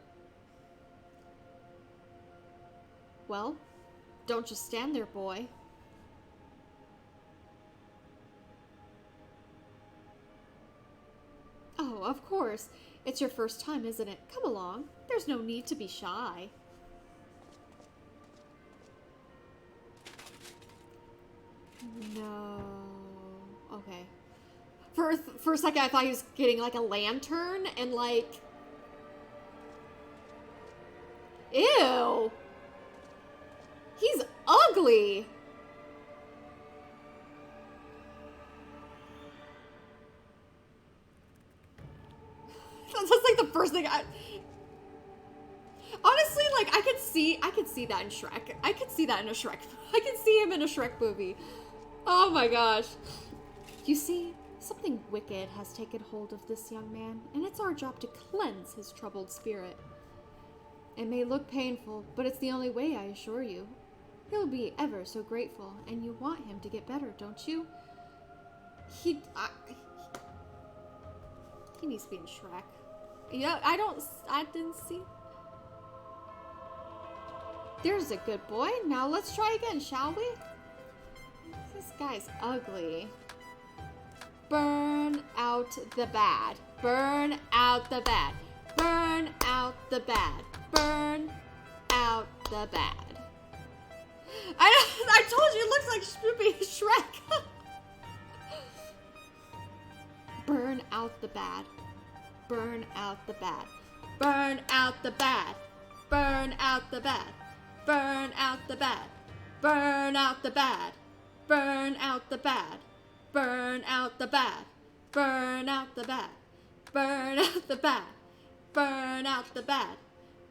Well, don't just stand there, boy. Oh, of course. It's your first time, isn't it? Come along. There's no need to be shy. No. Okay. For a second, I thought he was getting like a lantern and like... Ew! He's ugly! That's like the first thing I... Honestly, like, I could see that in Shrek. I could see that in a Shrek. I could see him in a Shrek movie. Oh my gosh. You see, something wicked has taken hold of this young man, and it's our job to cleanse his troubled spirit. It may look painful, but it's the only way, I assure you. He'll be ever so grateful, and you want him to get better, don't you? He needs to be in Shrek. Yeah, I didn't see. There's a good boy. Now let's try again, shall we? This guy's ugly. Burn out the bad. Burn out the bad. Burn out the bad. Burn out the bad. I told you it looks like Shrek. Burn out the bad. Burn out the bad. Burn out the bad. Burn out the bad. Burn out the bad. Burn out the bad. Burn out the bad. Burn out the bad. Burn out the bad. Burn out the bad. Burn out the bad.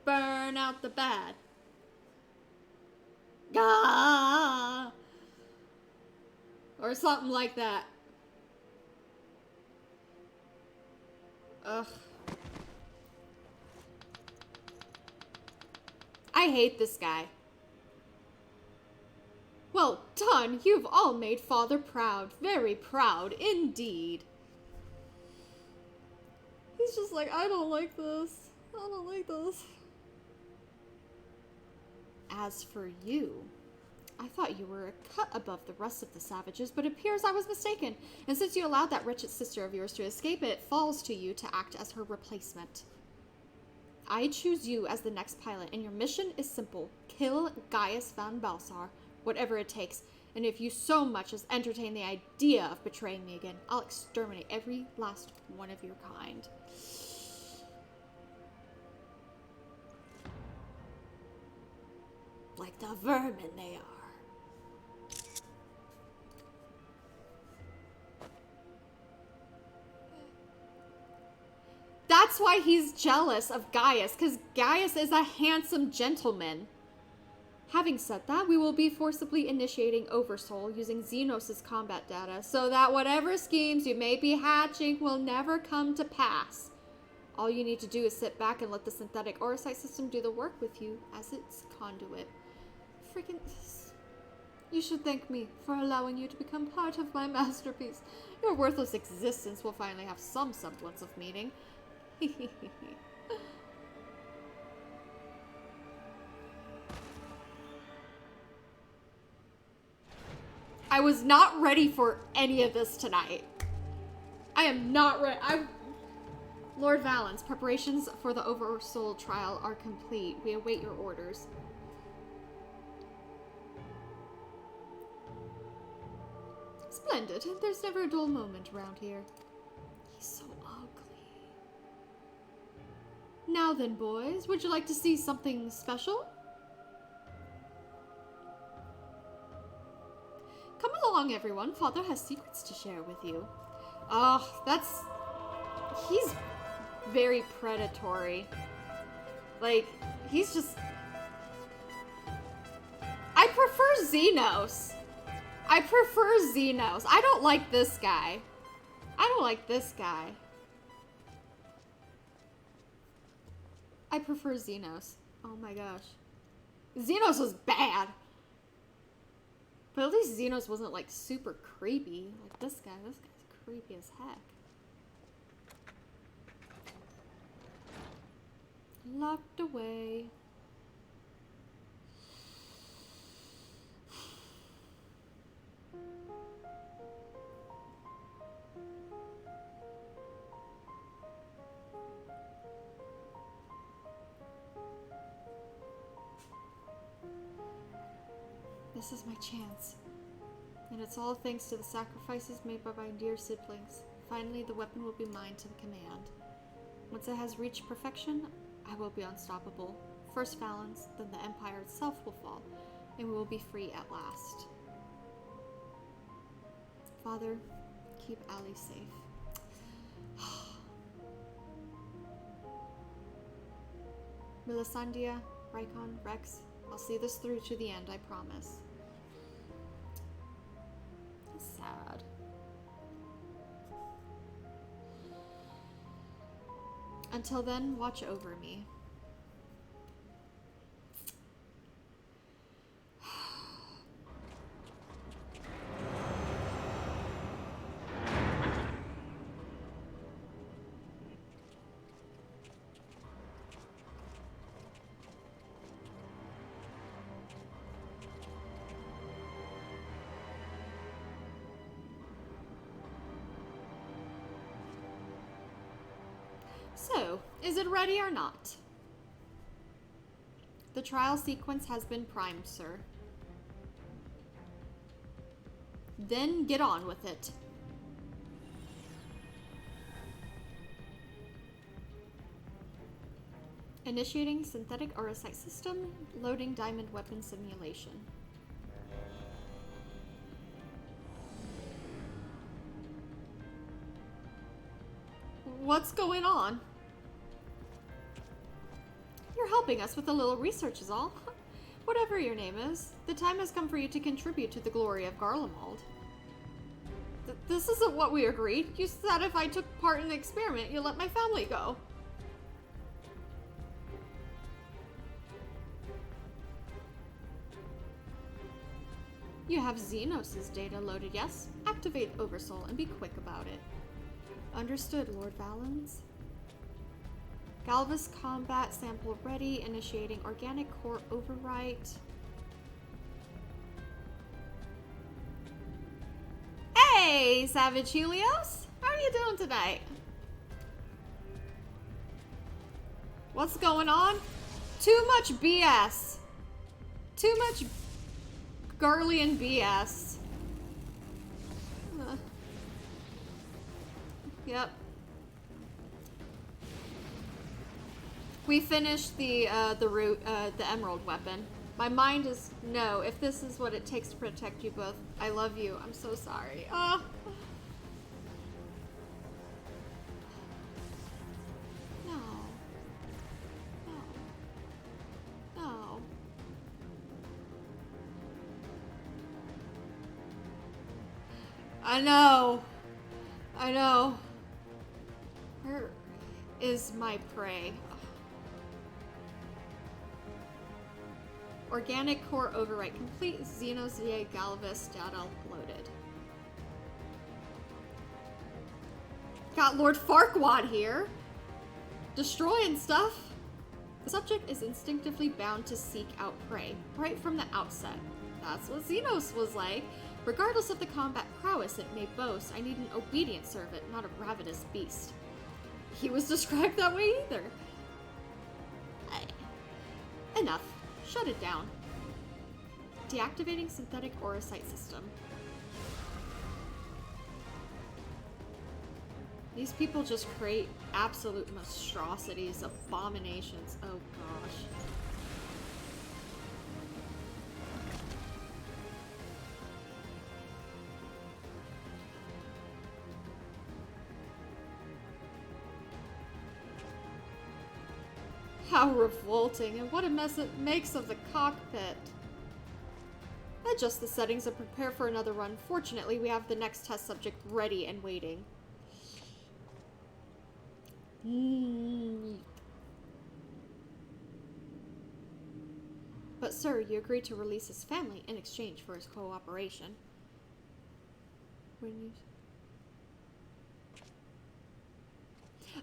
Burn out the bad. Ah! Or something like that. Ugh. I hate this guy. Well done, you've all made Father proud. Very proud indeed. He's just like, I don't like this. I don't like this. As for you, I thought you were a cut above the rest of the savages, but it appears I was mistaken. And since you allowed that wretched sister of yours to escape, it falls to you to act as her replacement. I choose you as the next pilot, and your mission is simple. Kill Gaius van Balsar, whatever it takes. And if you so much as entertain the idea of betraying me again, I'll exterminate every last one of your kind. Like the vermin they are. That's why he's jealous of Gaius, because Gaius is a handsome gentleman. Having said that, we will be forcibly initiating Oversoul using Xenos' combat data so that whatever schemes you may be hatching will never come to pass. All you need to do is sit back and let the synthetic Orosite system do the work with you as its conduit. Freaking... You should thank me for allowing you to become part of my masterpiece. Your worthless existence will finally have some semblance of meaning. I was not ready for any of this tonight. I am not ready. Lord Valens, preparations for the Oversoul trial are complete. We await your orders. Splendid. There's never a dull moment around here. He's so ugly. Now then, boys, would you like to see something special? Come along, everyone. Father has secrets to share with you. Oh, that's... He's very predatory. Like, he's just... I prefer Xenos. I prefer Xenos. I don't like this guy. I don't like this guy. I prefer Xenos. Oh my gosh. Xenos was bad. But at least Xenos wasn't like super creepy. Like this guy's creepy as heck. Locked away. This is my chance. And it's all thanks to the sacrifices made by my dear siblings. Finally, the weapon will be mine to command. Once it has reached perfection, I will be unstoppable. First Valens, then the Empire itself will fall, and we will be free at last. Father, keep Ali safe. Melisandria, Rykon, Rex, I'll see this through to the end, I promise. Sad. Until then, watch over me. So, is it ready or not? The trial sequence has been primed, sir. Then get on with it. Initiating synthetic Orosite system, loading diamond weapon simulation. What's going on? You're helping us with a little research is all. Whatever your name is, the time has come for you to contribute to the glory of Garlemald. This isn't what we agreed. You said if I took part in the experiment, you'd let my family go. You have Xenos' data loaded, yes? Activate Oversoul and be quick about it. Understood, Lord Valens. Galvus combat sample ready, initiating organic core overwrite. Hey, Savage Helios. How are you doing tonight? What's going on? Too much BS. Too much Garlean BS. Yep. We finished the emerald weapon. My mind is no. If this is what it takes to protect you both, I love you. I'm so sorry. No. No. I know. I know. Where is my prey? Organic core overwrite complete. Xenoza Galvus data loaded. Got Lord Farquaad here. Destroying stuff. The subject is instinctively bound to seek out prey, right from the outset. That's what Xenos was like. Regardless of the combat prowess it may boast, I need an obedient servant, not a ravenous beast. He was described that way either. Enough. Shut it down. Deactivating synthetic orosite system. These people just create absolute monstrosities, abominations. Oh gosh. How revolting, and what a mess it makes of the cockpit. Adjust the settings and prepare for another run. Fortunately, we have the next test subject ready and waiting. But sir, you agreed to release his family in exchange for his cooperation.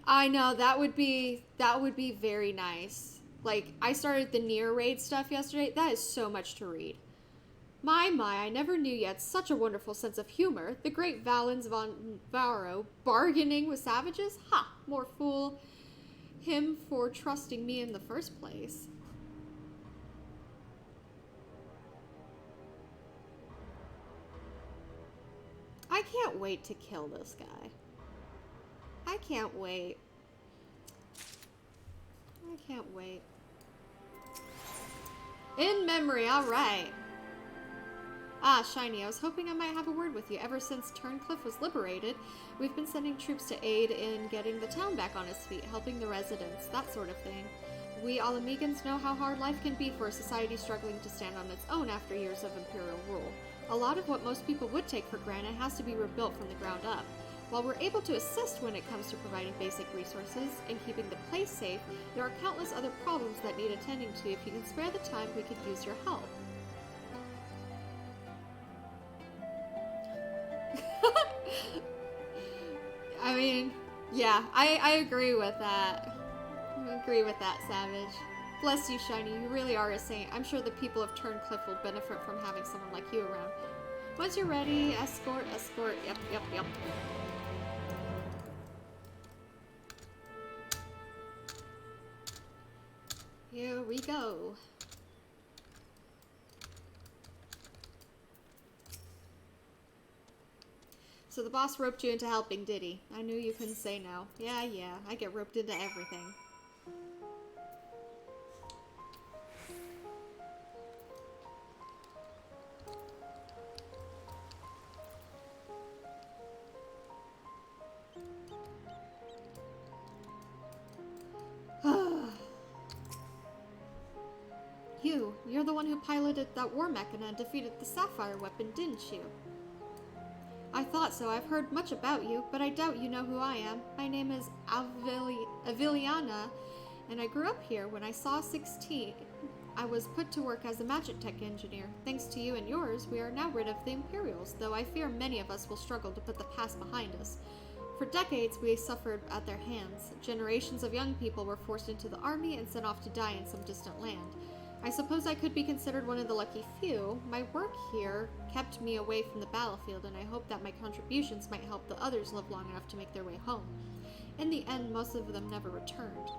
I know, that would be very nice. Like, I started the Nier raid stuff yesterday. That is so much to read. My, I never knew yet such a wonderful sense of humor. The great Valens von Varro bargaining with savages? Ha! More fool him for trusting me in the first place. I can't wait to kill this guy. I can't wait. I can't wait. In memory, alright. Ah, Shiny, I was hoping I might have a word with you. Ever since Turncliffe was liberated, we've been sending troops to aid in getting the town back on its feet, helping the residents, that sort of thing. We Alamegans know how hard life can be for a society struggling to stand on its own after years of Imperial rule. A lot of what most people would take for granted has to be rebuilt from the ground up. While we're able to assist when it comes to providing basic resources and keeping the place safe, there are countless other problems that need attending to. If you can spare the time, we could use your help. I mean, yeah, I agree with that. I agree with that, Savage. Bless you, Shiny. You really are a saint. I'm sure the people of Turncliffe will benefit from having someone like you around. Once you're ready, escort. Yep. Here we go. So the boss roped you into helping, did he? I knew you couldn't say no. Yeah, I get roped into everything. You're the one who piloted that war mechana and defeated the Sapphire weapon, didn't you? I thought so. I've heard much about you, but I doubt you know who I am. My name is Aviliana, and I grew up here. When I saw 16, I was put to work as a magic tech engineer. Thanks to you and yours, we are now rid of the Imperials, though I fear many of us will struggle to put the past behind us. For decades, we suffered at their hands. Generations of young people were forced into the army and sent off to die in some distant land. I suppose I could be considered one of the lucky few. My work here kept me away from the battlefield, and I hope that my contributions might help the others live long enough to make their way home. In the end, most of them never returned.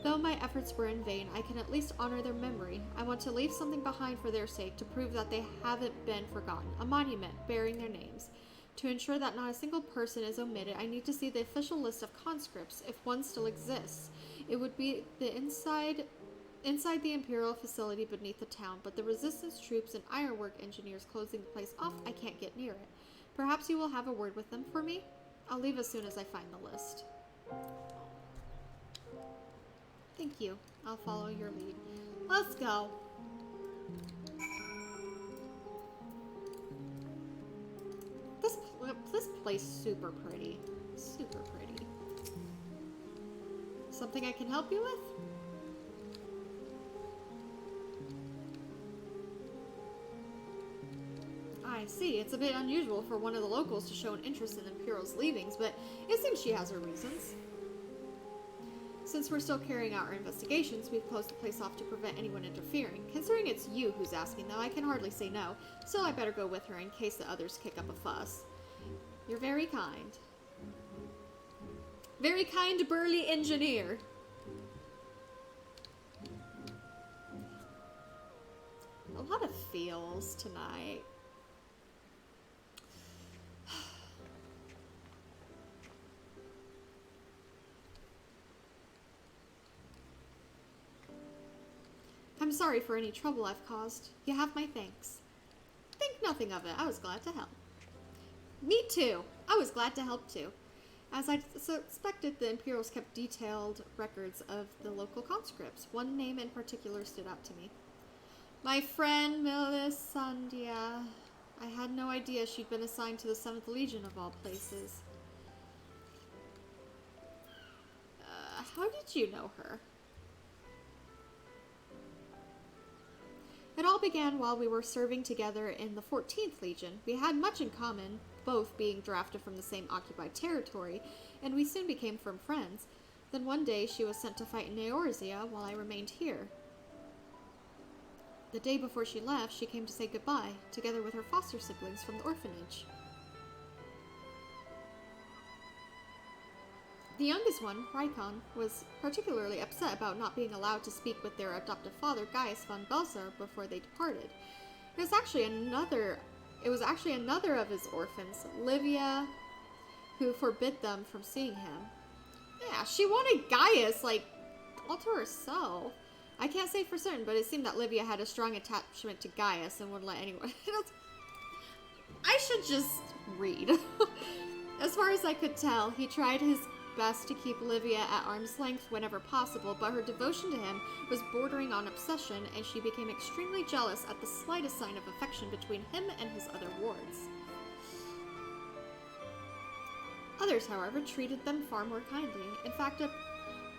Though my efforts were in vain, I can at least honor their memory. I want to leave something behind for their sake to prove that they haven't been forgotten, a monument bearing their names. To ensure that not a single person is omitted, I need to see the official list of conscripts, if one still exists. It would be the inside the Imperial facility beneath the town, but the resistance troops and ironwork engineers closing the place off, I can't get near it. Perhaps you will have a word with them for me? I'll leave as soon as I find the list. Thank you. I'll follow your lead. Let's go. This place is super pretty. Super pretty. Something I can help you with? I see. It's a bit unusual for one of the locals to show an interest in Imperial's leavings, but it seems she has her reasons. Since we're still carrying out our investigations, we've closed the place off to prevent anyone interfering. Considering it's you who's asking, though, I can hardly say no. Still, I better go with her in case the others kick up a fuss. You're very kind. Very kind, burly engineer. A lot of feels tonight. I'm sorry for any trouble I've caused. You have my thanks. Think nothing of it. I was glad to help. Me too. I was glad to help too. As I suspected, the Imperials kept detailed records of the local conscripts. One name in particular stood out to me. My friend Melisandre. I had no idea she'd been assigned to the 7th Legion of all places. How did you know her? It all began while we were serving together in the 14th Legion. We had much in common, both being drafted from the same occupied territory, and we soon became firm friends. Then one day she was sent to fight in Eorzea while I remained here. The day before she left, she came to say goodbye, together with her foster siblings from the orphanage. The youngest one, Rykon, was particularly upset about not being allowed to speak with their adoptive father, Gaius von Belsar, before they departed. It was actually another of his orphans, Livia, who forbid them from seeing him. Yeah, she wanted Gaius, all to herself. I can't say for certain, but it seemed that Livia had a strong attachment to Gaius and wouldn't let anyone... I should just read. As far as I could tell, he tried his best to keep Livia at arm's length whenever possible, but her devotion to him was bordering on obsession, and she became extremely jealous at the slightest sign of affection between him and his other wards. Others, however, treated them far more kindly. In fact, a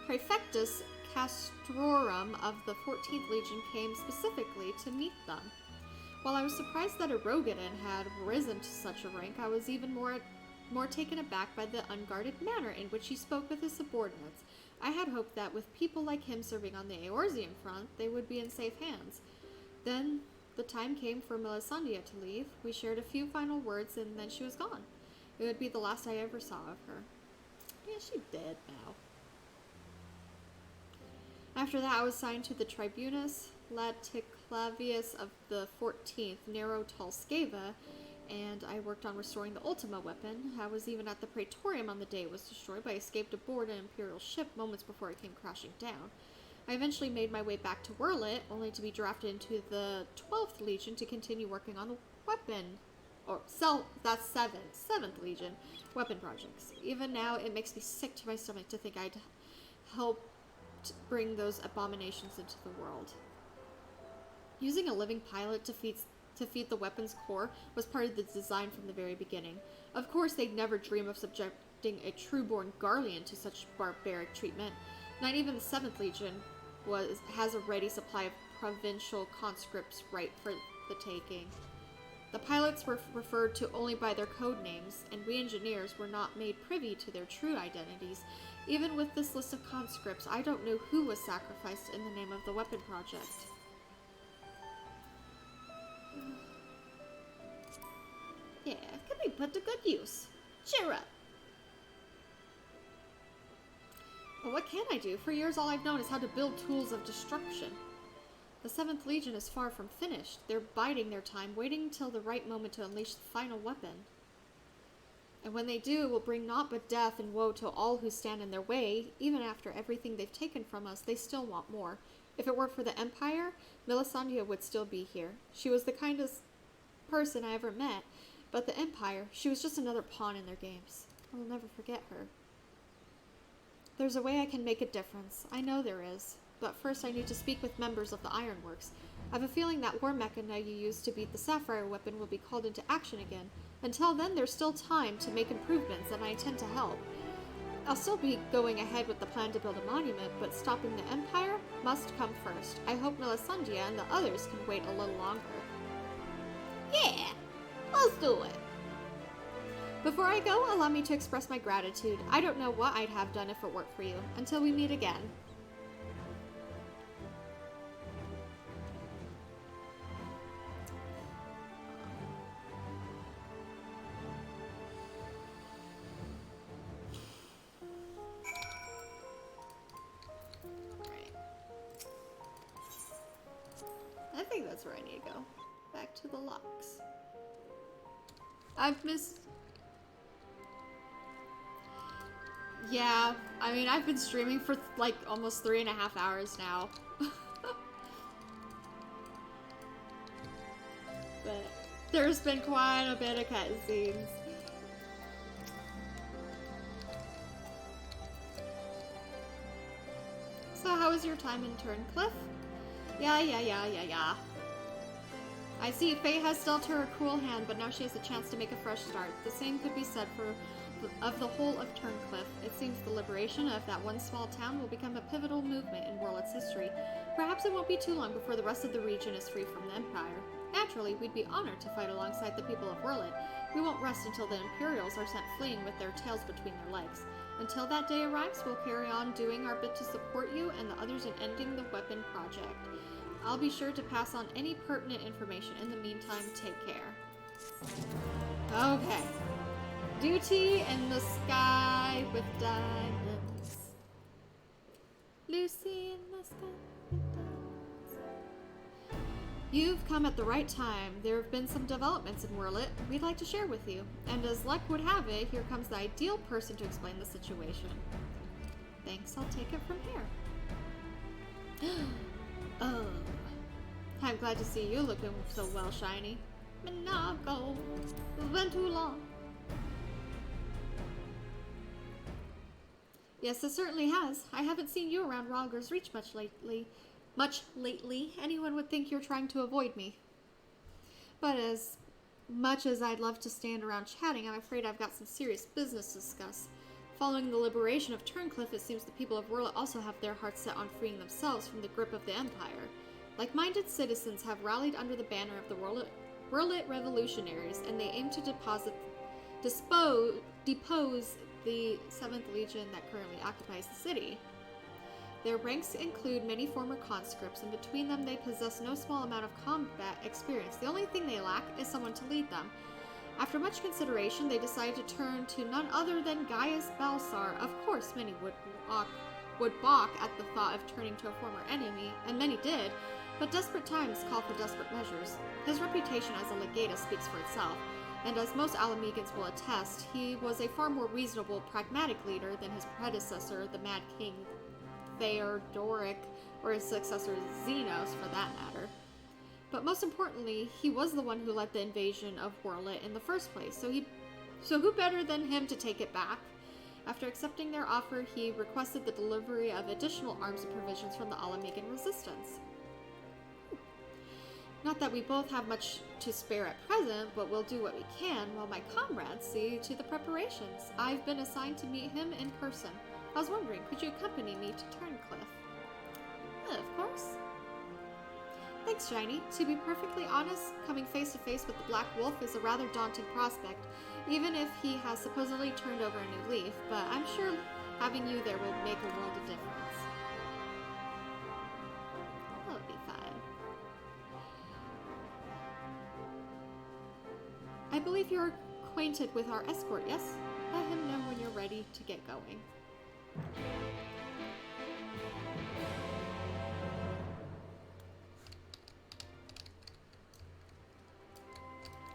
Praefectus Castrorum of the 14th Legion came specifically to meet them. While I was surprised that a Rogadan had risen to such a rank, I was even more taken aback by the unguarded manner in which he spoke with his subordinates. I had hoped that with people like him serving on the Eorzean front, they would be in safe hands. Then the time came for Melisandre to leave. We shared a few final words, and then she was gone. It would be the last I ever saw of her. Yeah, she's dead now. After that, I was assigned to the Tribunus Laticlavius of the 14th, Nero Tulskeva, and I worked on restoring the Ultima weapon. I was even at the Praetorium on the day it was destroyed, but I escaped aboard an Imperial ship moments before it came crashing down. I eventually made my way back to Werlet, only to be drafted into the 12th Legion to continue working on the that's 7th Legion weapon projects. Even now, it makes me sick to my stomach to think I'd helped bring those abominations into the world. Using a living pilot to feed the weapon's core was part of the design from the very beginning. Of course, they'd never dream of subjecting a true-born Garlean to such barbaric treatment. Not even the 7th Legion has a ready supply of provincial conscripts ripe for the taking. The pilots were referred to only by their code names, and we engineers were not made privy to their true identities. Even with this list of conscripts, I don't know who was sacrificed in the name of the weapon project. Yeah, can be put to good use. Cheer up. But what can I do? For years all I've known is how to build tools of destruction. The 7th Legion is far from finished. They're biding their time, waiting till the right moment to unleash the final weapon. And when they do, it will bring naught but death and woe to all who stand in their way. Even after everything they've taken from us, they still want more. If it weren't for the Empire, Melisandre would still be here. She was the kindest person I ever met, but the Empire, she was just another pawn in their games. I will never forget her. There's a way I can make a difference. I know there is. But first I need to speak with members of the Ironworks. I have a feeling that war mechana you used to beat the Sapphire weapon will be called into action again. Until then, there's still time to make improvements, and I intend to help. I'll still be going ahead with the plan to build a monument, but stopping the Empire must come first. I hope Melisandre and the others can wait a little longer. Yeah, let's do it. Before I go, allow me to express my gratitude. I don't know what I'd have done if it weren't for you. Until we meet again. I think that's where I need to go. Back to the locks. I've missed... Yeah, I mean, I've been streaming for like almost 3.5 hours now. But there's been quite a bit of cutscenes. So how was your time in Turncliffe? Yeah. I see Faye has dealt her a cruel hand, but now she has a chance to make a fresh start. The same could be said of the whole of Turncliffe. It seems the liberation of that one small town will become a pivotal movement in Warlet's history. Perhaps it won't be too long before the rest of the region is free from the Empire. Naturally, we'd be honored to fight alongside the people of Warlet. We won't rest until the Imperials are sent fleeing with their tails between their legs. Until that day arrives, we'll carry on doing our bit to support you and the others in ending the weapon project. I'll be sure to pass on any pertinent information. In the meantime, take care. Okay. Duty in the sky with diamonds. Lucy in the sky with diamonds. You've come at the right time. There have been some developments in Warlet we'd like to share with you. And as luck would have it, here comes the ideal person to explain the situation. Thanks, I'll take it from here. Oh. I'm glad to see you looking so well, Shiny. Monaco. It's been too long. Yes, it certainly has. I haven't seen you around Rogger's Reach much lately. Anyone would think you're trying to avoid me. But as much as I'd love to stand around chatting, I'm afraid I've got some serious business to discuss. Following the liberation of Turncliffe, it seems the people of Warlet also have their hearts set on freeing themselves from the grip of the Empire. Like-minded citizens have rallied under the banner of the Warlet Revolutionaries, and they aim to depose the 7th Legion that currently occupies the city. Their ranks include many former conscripts, and between them they possess no small amount of combat experience. The only thing they lack is someone to lead them. After much consideration, they decided to turn to none other than Gaius Balsar. Of course, many would balk at the thought of turning to a former enemy, and many did, but desperate times call for desperate measures. His reputation as a legata speaks for itself, and as most Alamegans will attest, he was a far more reasonable, pragmatic leader than his predecessor, the Mad King Theodoric, or his successor Xenos, for that matter. But most importantly, he was the one who led the invasion of Warlet in the first place, so who better than him to take it back? After accepting their offer, he requested the delivery of additional arms and provisions from the Alamegan resistance. Not that we both have much to spare at present, but we'll do what we can while my comrades see to the preparations. I've been assigned to meet him in person. I was wondering, could you accompany me to Turncliffe? Of course. Thanks, Shiny. To be perfectly honest, coming face to face with the Black Wolf is a rather daunting prospect, even if he has supposedly turned over a new leaf, but I'm sure having you there will make a world of difference. That'll be fine. I believe you're acquainted with our escort, yes? Let him know when you're ready to get going.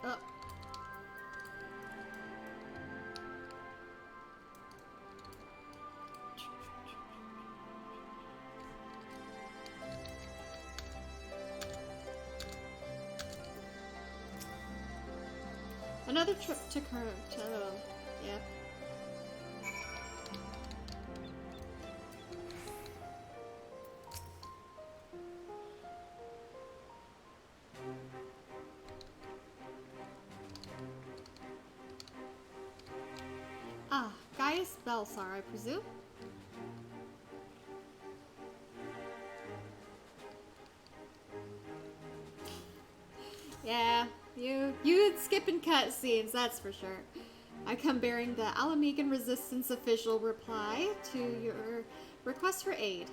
Oh. Another trip to yeah. Ah, Gaius Belsar, I presume? Yeah, you'd skipping cutscenes, that's for sure. I come bearing the Alamegan Resistance official reply to your request for aid.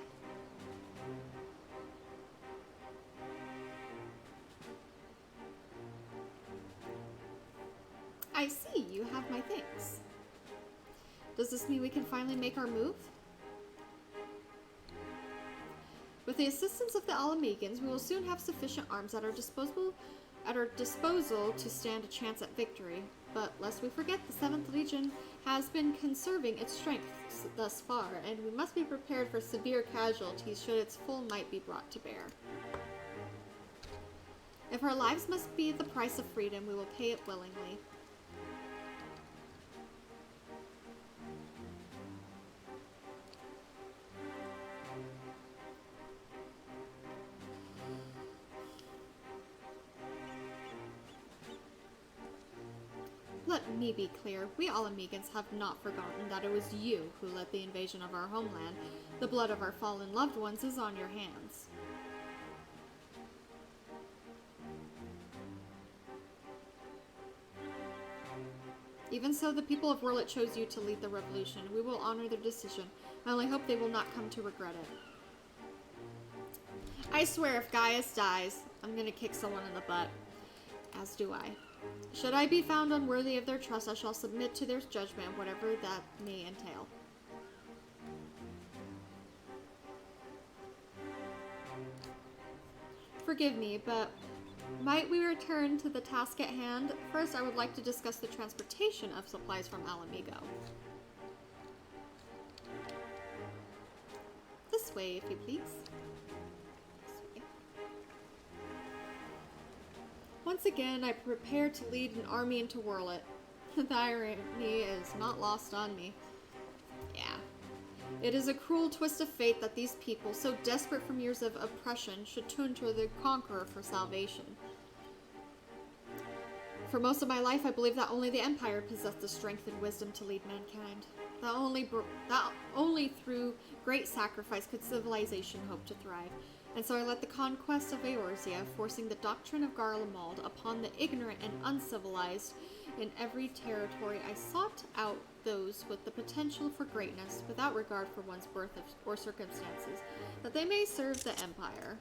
I see, you have my thanks. Does this mean we can finally make our move? With the assistance of the Alamegans, we will soon have sufficient arms at our disposal to stand a chance at victory. But lest we forget, the 7th Legion has been conserving its strength thus far, and we must be prepared for severe casualties should its full might be brought to bear. If our lives must be the price of freedom, we will pay it willingly. Let me be clear, we Alamegans have not forgotten that it was you who led the invasion of our homeland. The blood of our fallen loved ones is on your hands. Even so, the people of Wurlet chose you to lead the revolution. We will honor their decision. I only hope they will not come to regret it. I swear if Gaius dies, I'm gonna kick someone in the butt. As do I. Should I be found unworthy of their trust, I shall submit to their judgment, whatever that may entail. Forgive me, but might we return to the task at hand? First, I would like to discuss the transportation of supplies from Alamigo. This way, if you please. Once again, I prepare to lead an army into Wurlet. The irony is not lost on me. Yeah. It is a cruel twist of fate that these people, so desperate from years of oppression, should turn to the Conqueror for salvation. For most of my life, I believed that only the Empire possessed the strength and wisdom to lead mankind. That only through great sacrifice could civilization hope to thrive. And so I led the conquest of Eorzea, forcing the doctrine of Garlemald upon the ignorant and uncivilized. In every territory, I sought out those with the potential for greatness, without regard for one's birth or circumstances, that they may serve the Empire.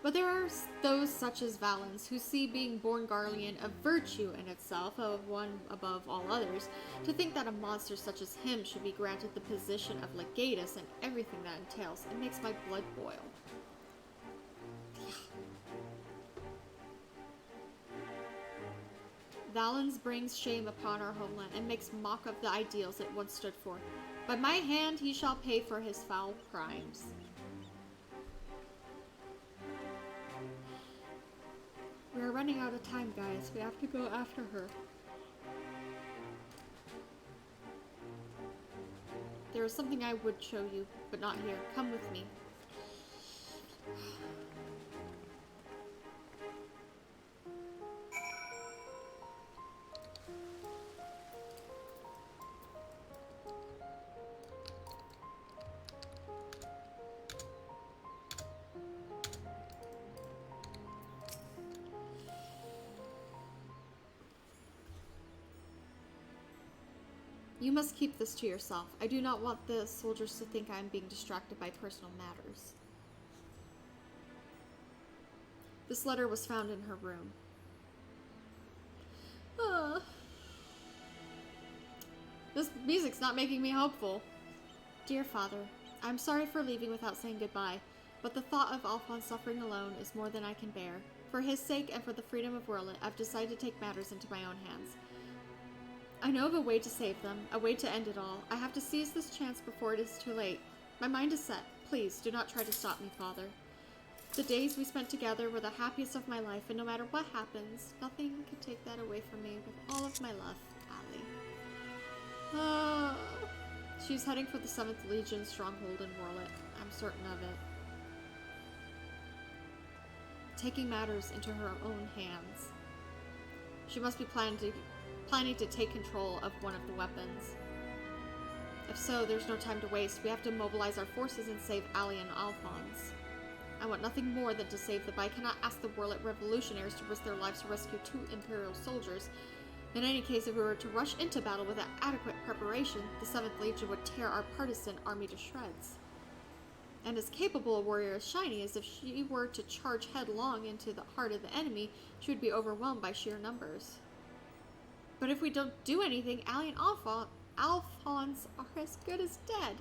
But there are those such as Valens, who see being born Garlean a virtue in itself, of one above all others. To think that a monster such as him should be granted the position of legatus and everything that entails, it makes my blood boil. Valens brings shame upon our homeland and makes mock of the ideals it once stood for. By my hand he shall pay for his foul crimes. We are running out of time, guys. We have to go after her. There is something I would show you, but not here. Come with me. You must keep this to yourself. I do not want the soldiers to think I am being distracted by personal matters. This letter was found in her room. Uh, this music's not making me hopeful. Dear Father, I'm sorry for leaving without saying goodbye, but the thought of Alphonse suffering alone is more than I can bear. For his sake and for the freedom of Werlet, I've decided to take matters into my own hands. I know of a way to save them, a way to end it all. I have to seize this chance before it is too late. My mind is set. Please, do not try to stop me, Father. The days we spent together were the happiest of my life, and no matter what happens, nothing can take that away from me with all of my love, Ali. She's heading for the 7th Legion stronghold in Werlet. I'm certain of it. Taking matters into her own hands. She must be planning to take control of one of the weapons. If so, there's no time to waste. We have to mobilize our forces and save Ali and Alphonse. I want nothing more than to save them, but I cannot ask the Werlet revolutionaries to risk their lives to rescue 2 Imperial soldiers. In any case, if we were to rush into battle without adequate preparation, the 7th Legion would tear our partisan army to shreds. And as capable a warrior as Shiny as if she were to charge headlong into the heart of the enemy, she would be overwhelmed by sheer numbers. But if we don't do anything, Ali and Alphonse are as good as dead.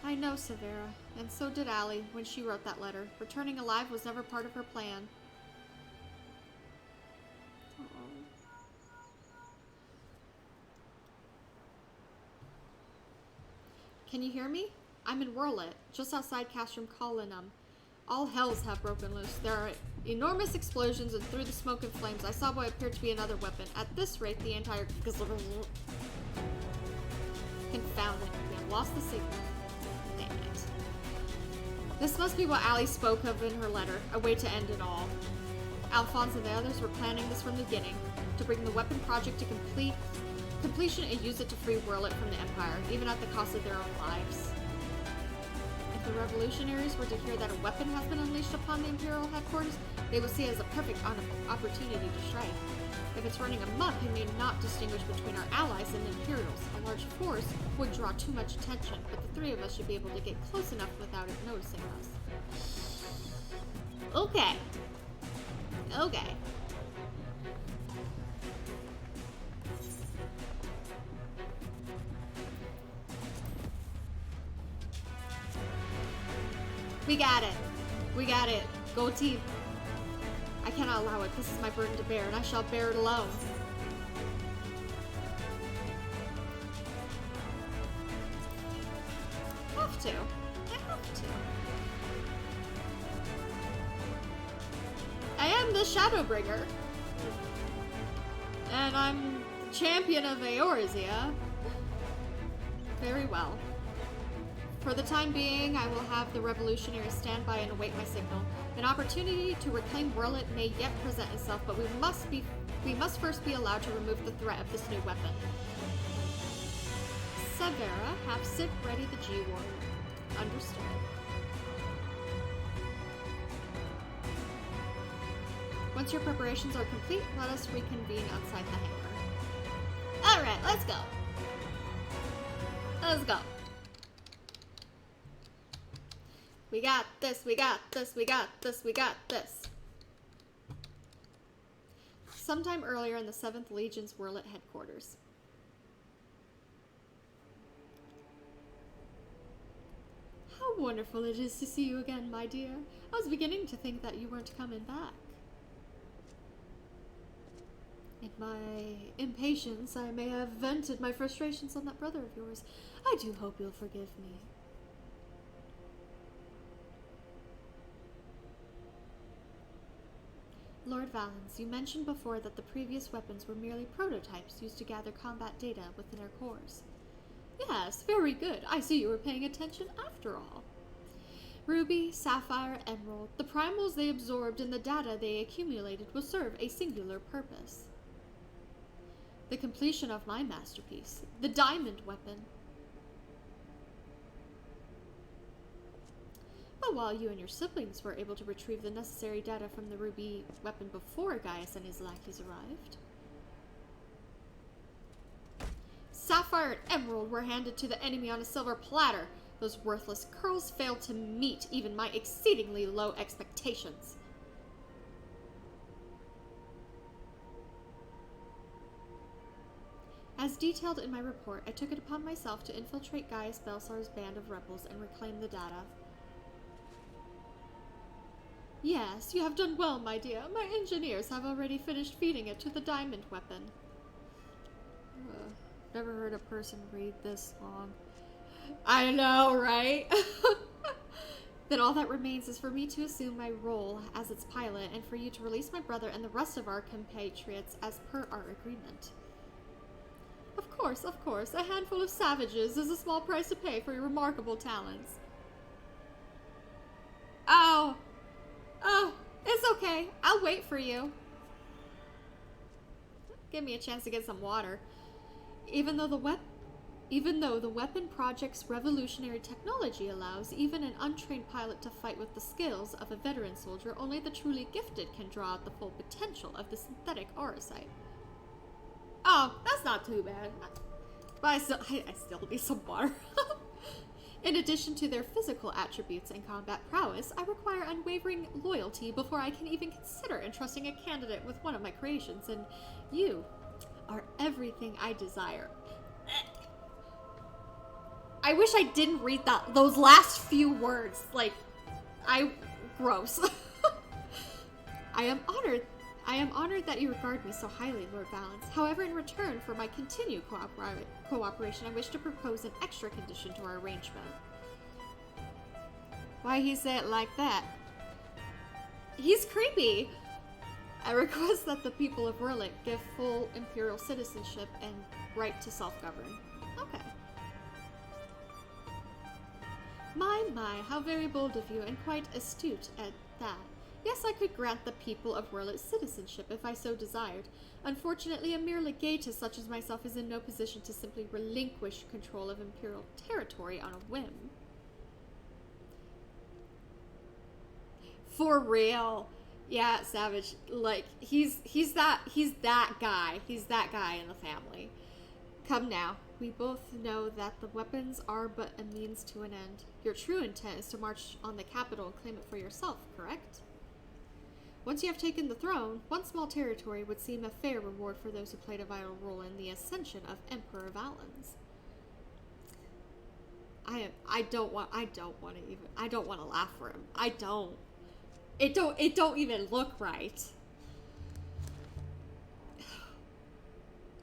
I know, Severa, and so did Ali when she wrote that letter. Returning alive was never part of her plan. Can you hear me? I'm in Werlet, just outside Castrum Collinum. All hells have broken loose. There are enormous explosions, and through the smoke and flames, I saw what appeared to be another weapon. At this rate, the entire... Confound it. We have lost the signal. Dang it. This must be what Ali spoke of in her letter, a way to end it all. Alphonse and the others were planning this from the beginning, to bring the weapon project to completion and use it to free Werlet from the Empire, even at the cost of their own lives. If the revolutionaries were to hear that a weapon has been unleashed upon the Imperial headquarters, they would see it as a perfect opportunity to strike. If it's running amok, it may not distinguish between our allies and the Imperials. A large force would draw too much attention, but the 3 of us should be able to get close enough without it noticing us. Okay. Okay. We got it. We got it. Go team. I cannot allow it. This is my burden to bear, and I shall bear it alone. Have to. I have to. I am the Shadowbringer. And I'm champion of Eorzea. Very well. For the time being, I will have the revolutionaries stand by and await my signal. An opportunity to reclaim Werlet may yet present itself, but we must first be allowed to remove the threat of this new weapon. Severa, have Civ ready the G-Warrior. Understood. Once your preparations are complete, let us reconvene outside the hangar. Alright, let's go. Let's go. We got this, we got this, we got this, we got this. Sometime earlier in the 7th Legion's Werlet headquarters. How wonderful it is to see you again, my dear. I was beginning to think that you weren't coming back. In my impatience, I may have vented my frustrations on that brother of yours. I do hope you'll forgive me. Lord Valens, you mentioned before that the previous weapons were merely prototypes used to gather combat data within their cores. Yes, very good. I see you were paying attention after all. Ruby, Sapphire, Emerald, the primals they absorbed and the data they accumulated will serve a singular purpose. The completion of my masterpiece, the diamond weapon. But while you and your siblings were able to retrieve the necessary data from the ruby weapon before Gaius and his lackeys arrived, Sapphire and Emerald were handed to the enemy on a silver platter. Those worthless curls failed to meet even my exceedingly low expectations. As detailed in my report, I took it upon myself to infiltrate Gaius Belsar's band of rebels and reclaim the data. Yes, you have done well, my dear. My engineers have already finished feeding it to the diamond weapon. Never heard a person read this long. I know, right? Then all that remains is for me to assume my role as its pilot and for you to release my brother and the rest of our compatriots as per our agreement. Of course, of course. A handful of savages is a small price to pay for your remarkable talents. Oh, it's okay. I'll wait for you. Give me a chance to get some water. Even though the weapon project's revolutionary technology allows even an untrained pilot to fight with the skills of a veteran soldier, only the truly gifted can draw out the full potential of the synthetic aurosite. Oh, that's not too bad. But I still need some water. In addition to their physical attributes and combat prowess, I require unwavering loyalty before I can even consider entrusting a candidate with one of my creations, and you are everything I desire. I wish I didn't read those last few words. Gross. I am honored that you regard me so highly, Lord Valance. However, in return for my continued cooperation, I wish to propose an extra condition to our arrangement. Why he say it like that? He's creepy. I request that the people of Rurlik give full imperial citizenship and right to self-govern. Okay. My, how very bold of you, and quite astute at that. Yes, I could grant the people of Rurlik citizenship if I so desired. Unfortunately, a mere legatus such as myself is in no position to simply relinquish control of imperial territory on a whim. For real. Yeah, Savage, he's that guy. He's that guy in the family. Come now. We both know that the weapons are but a means to an end. Your true intent is to march on the capital and claim it for yourself, correct? Once you have taken the throne, one small territory would seem a fair reward for those who played a vital role in the ascension of Emperor Valens. I don't want to laugh for him. I don't. It don't even look right.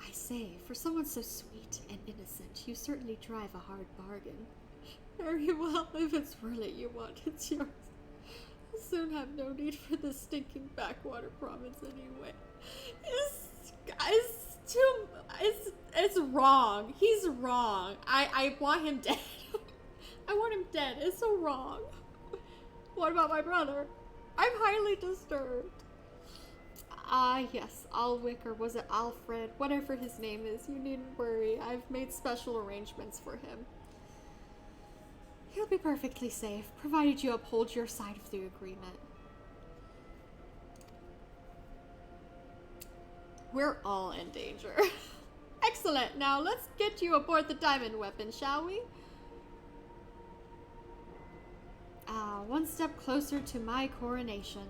I say, for someone so sweet and innocent, you certainly drive a hard bargain. Very well, if it's really you want, it's yours. I'll soon have no need for this stinking backwater province anyway. It's wrong. He's wrong. I want him dead. I want him dead. It's so wrong. What about my brother? I'm highly disturbed. Yes, Alwick, or was it Alfred? Whatever his name is, you needn't worry. I've made special arrangements for him. He'll be perfectly safe, provided you uphold your side of the agreement. We're all in danger. Excellent, now let's get you aboard the diamond weapon, shall we? One step closer to my coronation.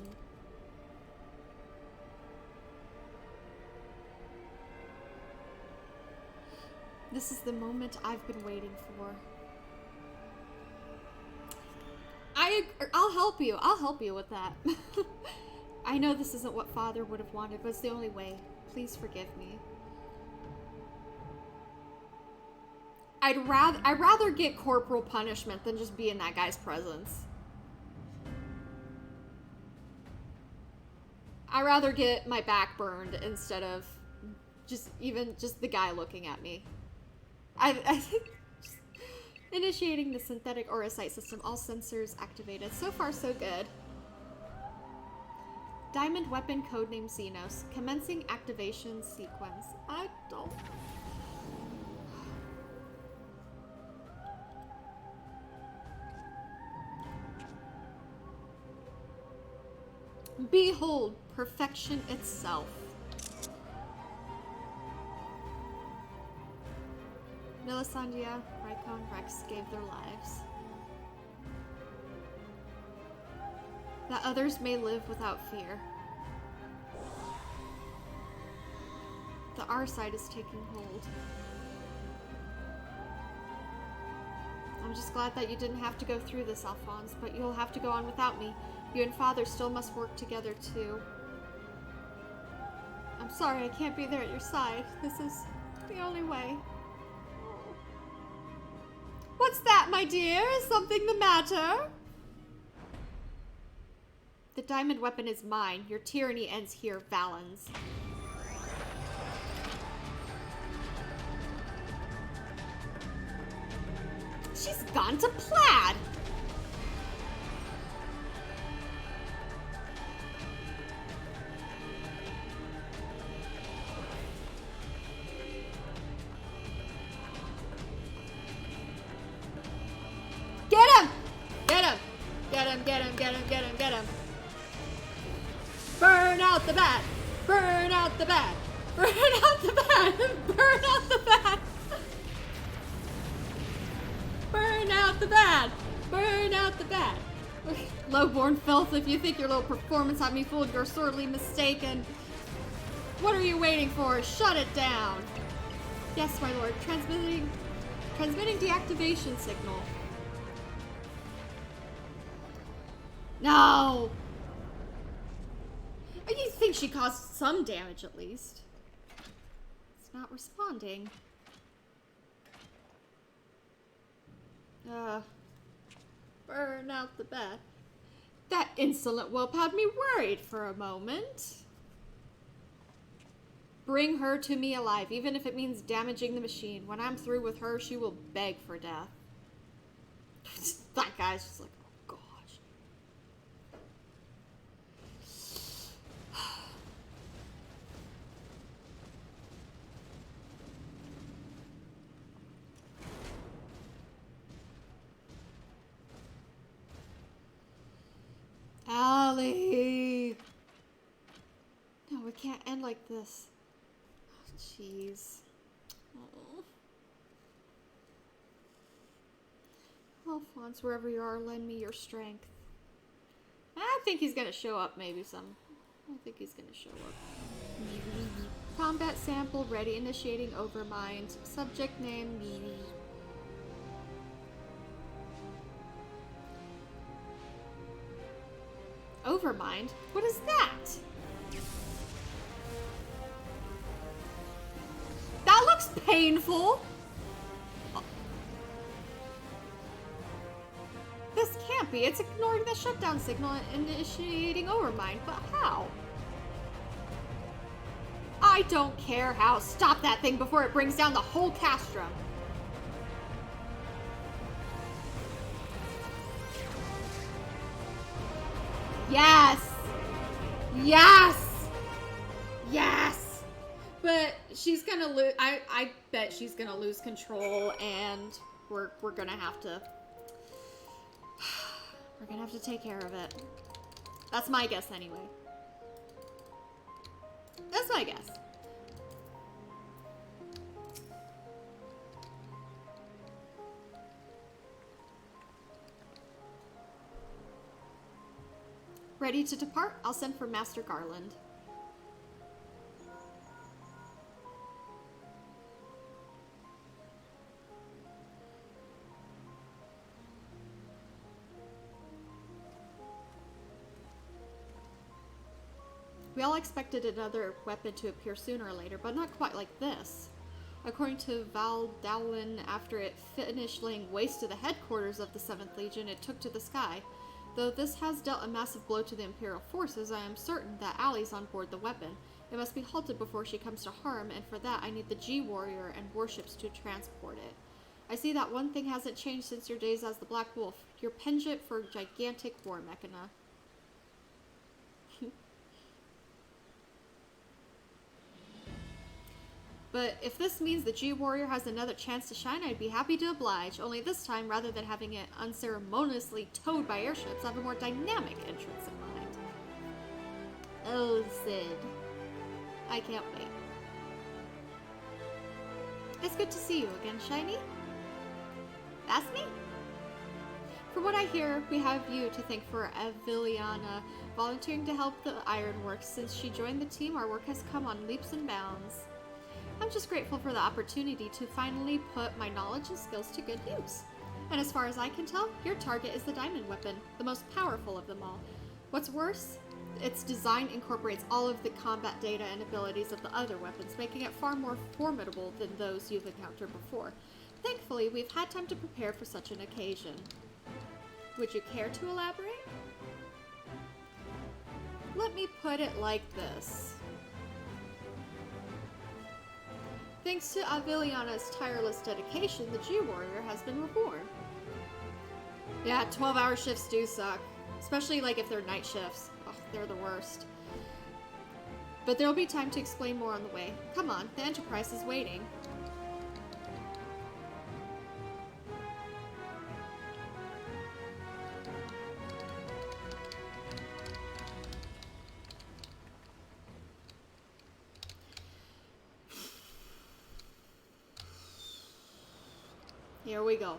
This is the moment I've been waiting for. I'll help you. I'll help you with that. I know this isn't what Father would have wanted, but it's the only way. Please forgive me. I'd rather get corporal punishment than just be in that guy's presence. I'd rather get my back burned instead of just the guy looking at me. I think initiating the synthetic aurosite system, all sensors activated. So far, so good. Diamond weapon codename Xenos. Commencing activation sequence. I don't... Behold, perfection itself. Melisandre, Rykon, Rex gave their lives. That others may live without fear. The our side is taking hold. I'm just glad that you didn't have to go through this, Alphonse, but you'll have to go on without me. You and Father still must work together, too. I'm sorry I can't be there at your side. This is the only way. What's that, my dear? Is something the matter? The diamond weapon is mine. Your tyranny ends here, Valens. She's gone to plaid. Get him! Get him! Get him, get him, get him, get him, get him. Burn out the bat! Burn out the bat! Burn out the bat! Burn out the bat! Burn out the bat! Burn out the bat! Low-born filth, if you think your little performance had me fooled, you're sorely mistaken. What are you waiting for? Shut it down! Yes, my lord. Transmitting deactivation signal. No! You think she caused some damage at least. It's not responding. Burn out the bat. That insolent whelp had me worried for a moment. Bring her to me alive, even if it means damaging the machine. When I'm through with her, she will beg for death. That guy's just like, oh gosh. Allie! No, it can't end like this. Oh, jeez. Oh. Alphonse, wherever you are, lend me your strength. I think he's gonna show up, maybe some. I think he's gonna show up. Combat sample ready, initiating overmind. Subject name, Mimi. Overmind? What is that? That looks painful. This can't be. It's ignoring the shutdown signal and initiating overmind. But how? I don't care how. Stop that thing before it brings down the whole castrum. Yes! Yes! Yes! But she's gonna lose. I bet she's gonna lose control, and we're gonna have to. We're gonna have to take care of it. That's my guess, anyway. That's my guess. Ready to depart? I'll send for Master Garland. We all expected another weapon to appear sooner or later, but not quite like this. According to Val Dowlin, after it finished laying waste to the headquarters of the 7th Legion, it took to the sky. Though this has dealt a massive blow to the Imperial forces, I am certain that Allie's on board the weapon. It must be halted before she comes to harm, and for that I need the G-Warrior and warships to transport it. I see that one thing hasn't changed since your days as the Black Wolf, your penchant for gigantic war mechana. But if this means the G-Warrior has another chance to shine, I'd be happy to oblige. Only this time, rather than having it unceremoniously towed by airships, I have a more dynamic entrance in mind. Oh, Sid. I can't wait. It's good to see you again, Shiny. That's me? From what I hear, we have you to thank for Aviliana volunteering to help the ironworks. Since she joined the team, our work has come on leaps and bounds. I'm just grateful for the opportunity to finally put my knowledge and skills to good use. And as far as I can tell, your target is the diamond weapon, the most powerful of them all. What's worse, its design incorporates all of the combat data and abilities of the other weapons, making it far more formidable than those you've encountered before. Thankfully, we've had time to prepare for such an occasion. Would you care to elaborate? Let me put it like this. Thanks to Aviliana's tireless dedication, the G-Warrior has been reborn. Yeah, 12-hour shifts do suck. Especially like if they're night shifts. Ugh, they're the worst. But there'll be time to explain more on the way. Come on, the Enterprise is waiting. Here we go.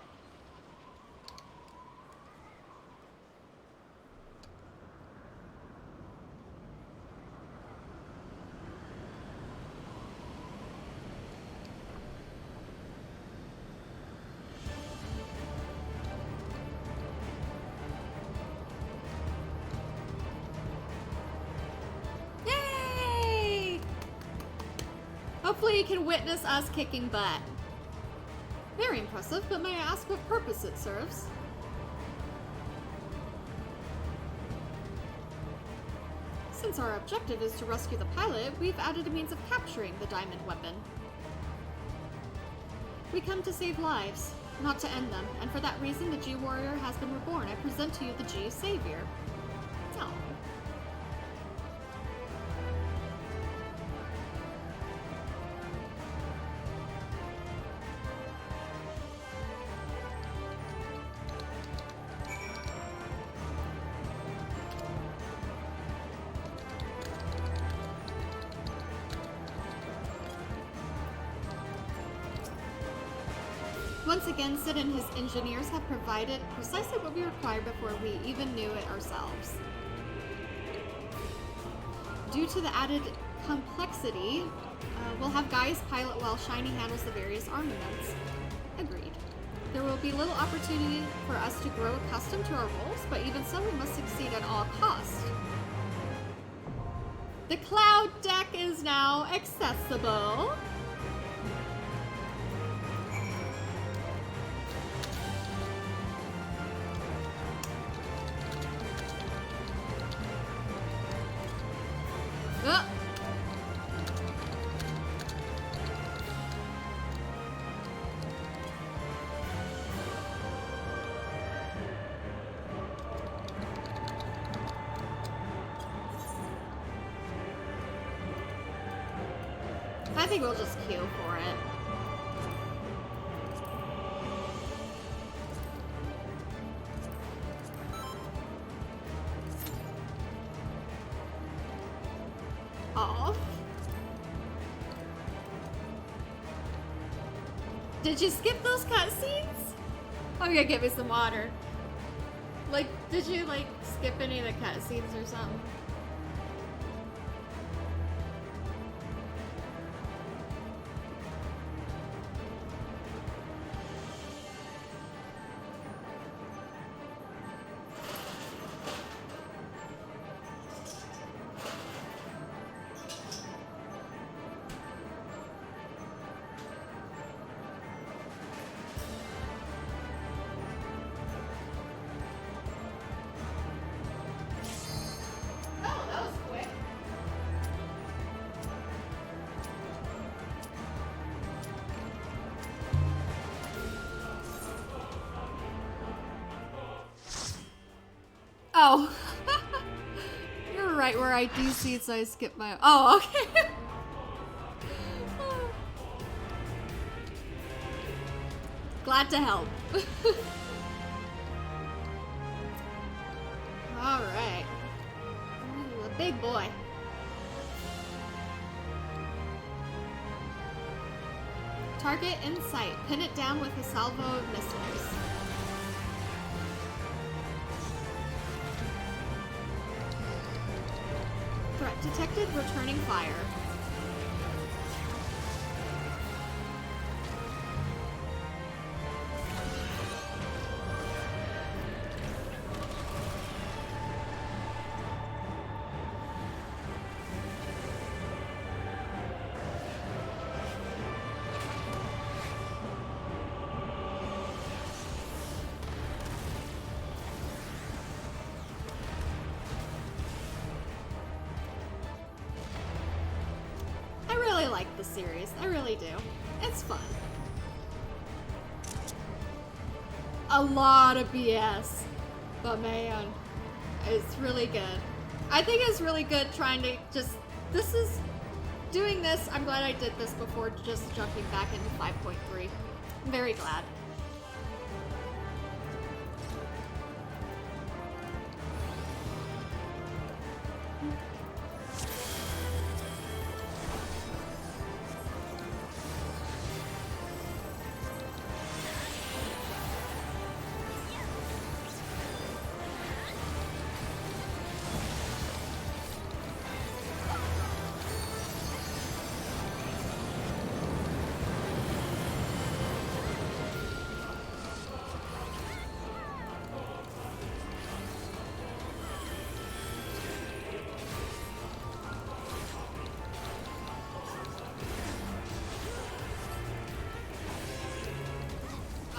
Yay! Hopefully you can witness us kicking butt. Very impressive, but may I ask what purpose it serves? Since our objective is to rescue the pilot, we've added a means of capturing the diamond weapon. We come to save lives, not to end them, and for that reason the G-Warrior has been reborn. I present to you the G-Savior. Oh. Once again, Sid and his engineers have provided precisely what we required before we even knew it ourselves. Due to the added complexity, we'll have Gaius pilot while Shiny handles the various armaments. Agreed. There will be little opportunity for us to grow accustomed to our roles, but even so, we must succeed at all costs. The cloud deck is now accessible. I think we'll just queue for it. Oh. Did you skip those cutscenes? Oh, you gotta get me some water. Like, did you, like, skip any of the cutscenes or something? Oh. You're right where I do see it, so I skipped my... Oh, okay. Glad to help. Alright. Ooh, a big boy. Target in sight. Pin it down with a salvo of missiles. Threat detected. Returning fire. like the series. I really do. It's fun. A lot of BS. But man, it's really good. I think it's really good trying to just... Doing this, I'm glad I did this before just jumping back into 5.3. I'm very glad.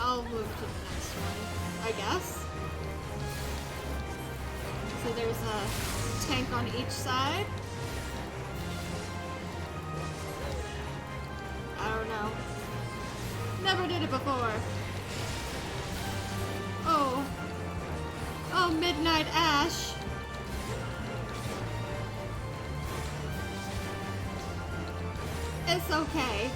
I'll move to the next one, I guess. So there's a tank on each side. I don't know. Never did it before. Oh. Oh, Midnight Ash. It's okay.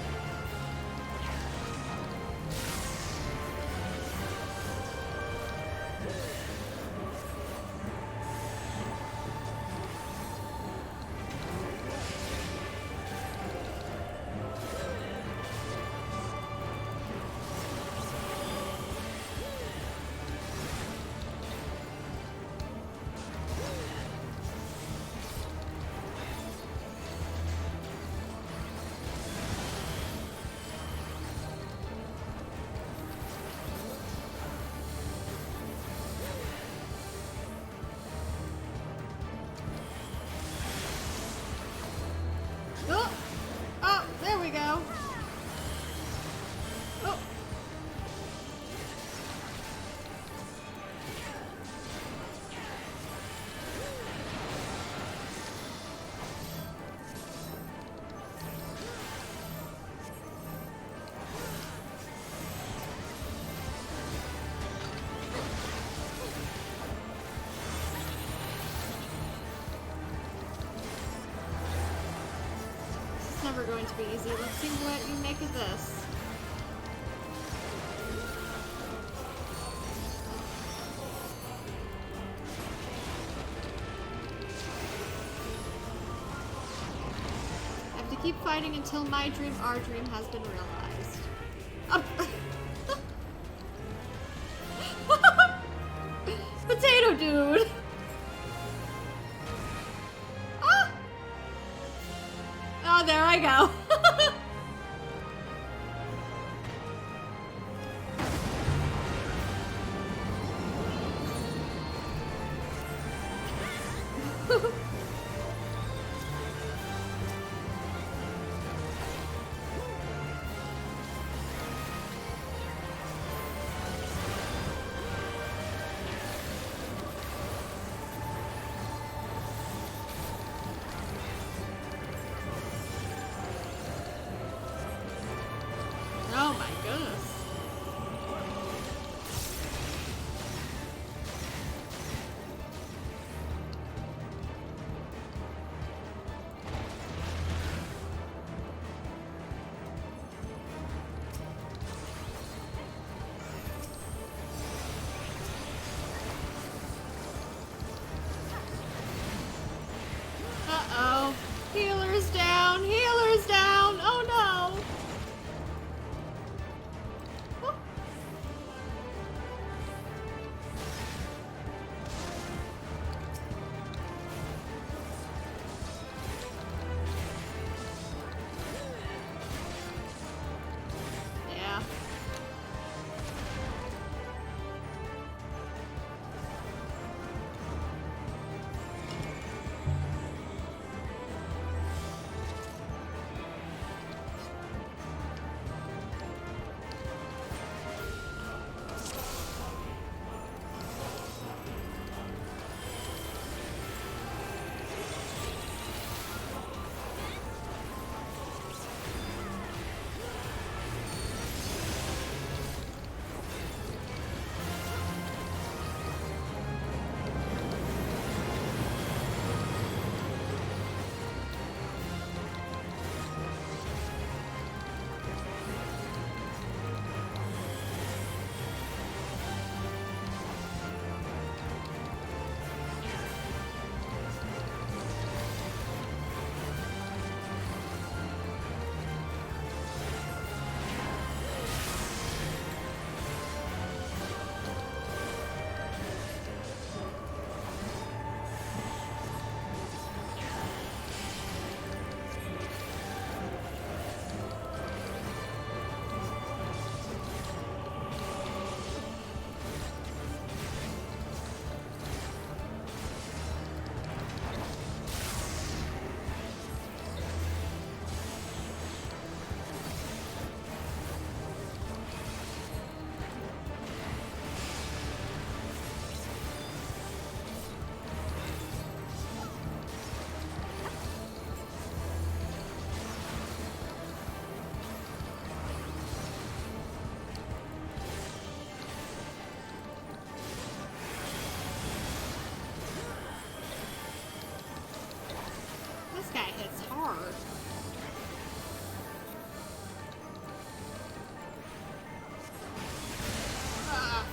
Never going to be easy. Let's see what you make of this. I have to keep fighting until my dream, our dream, has been realized. Potato dude! Oh, there I go. guy hits hard. Ah.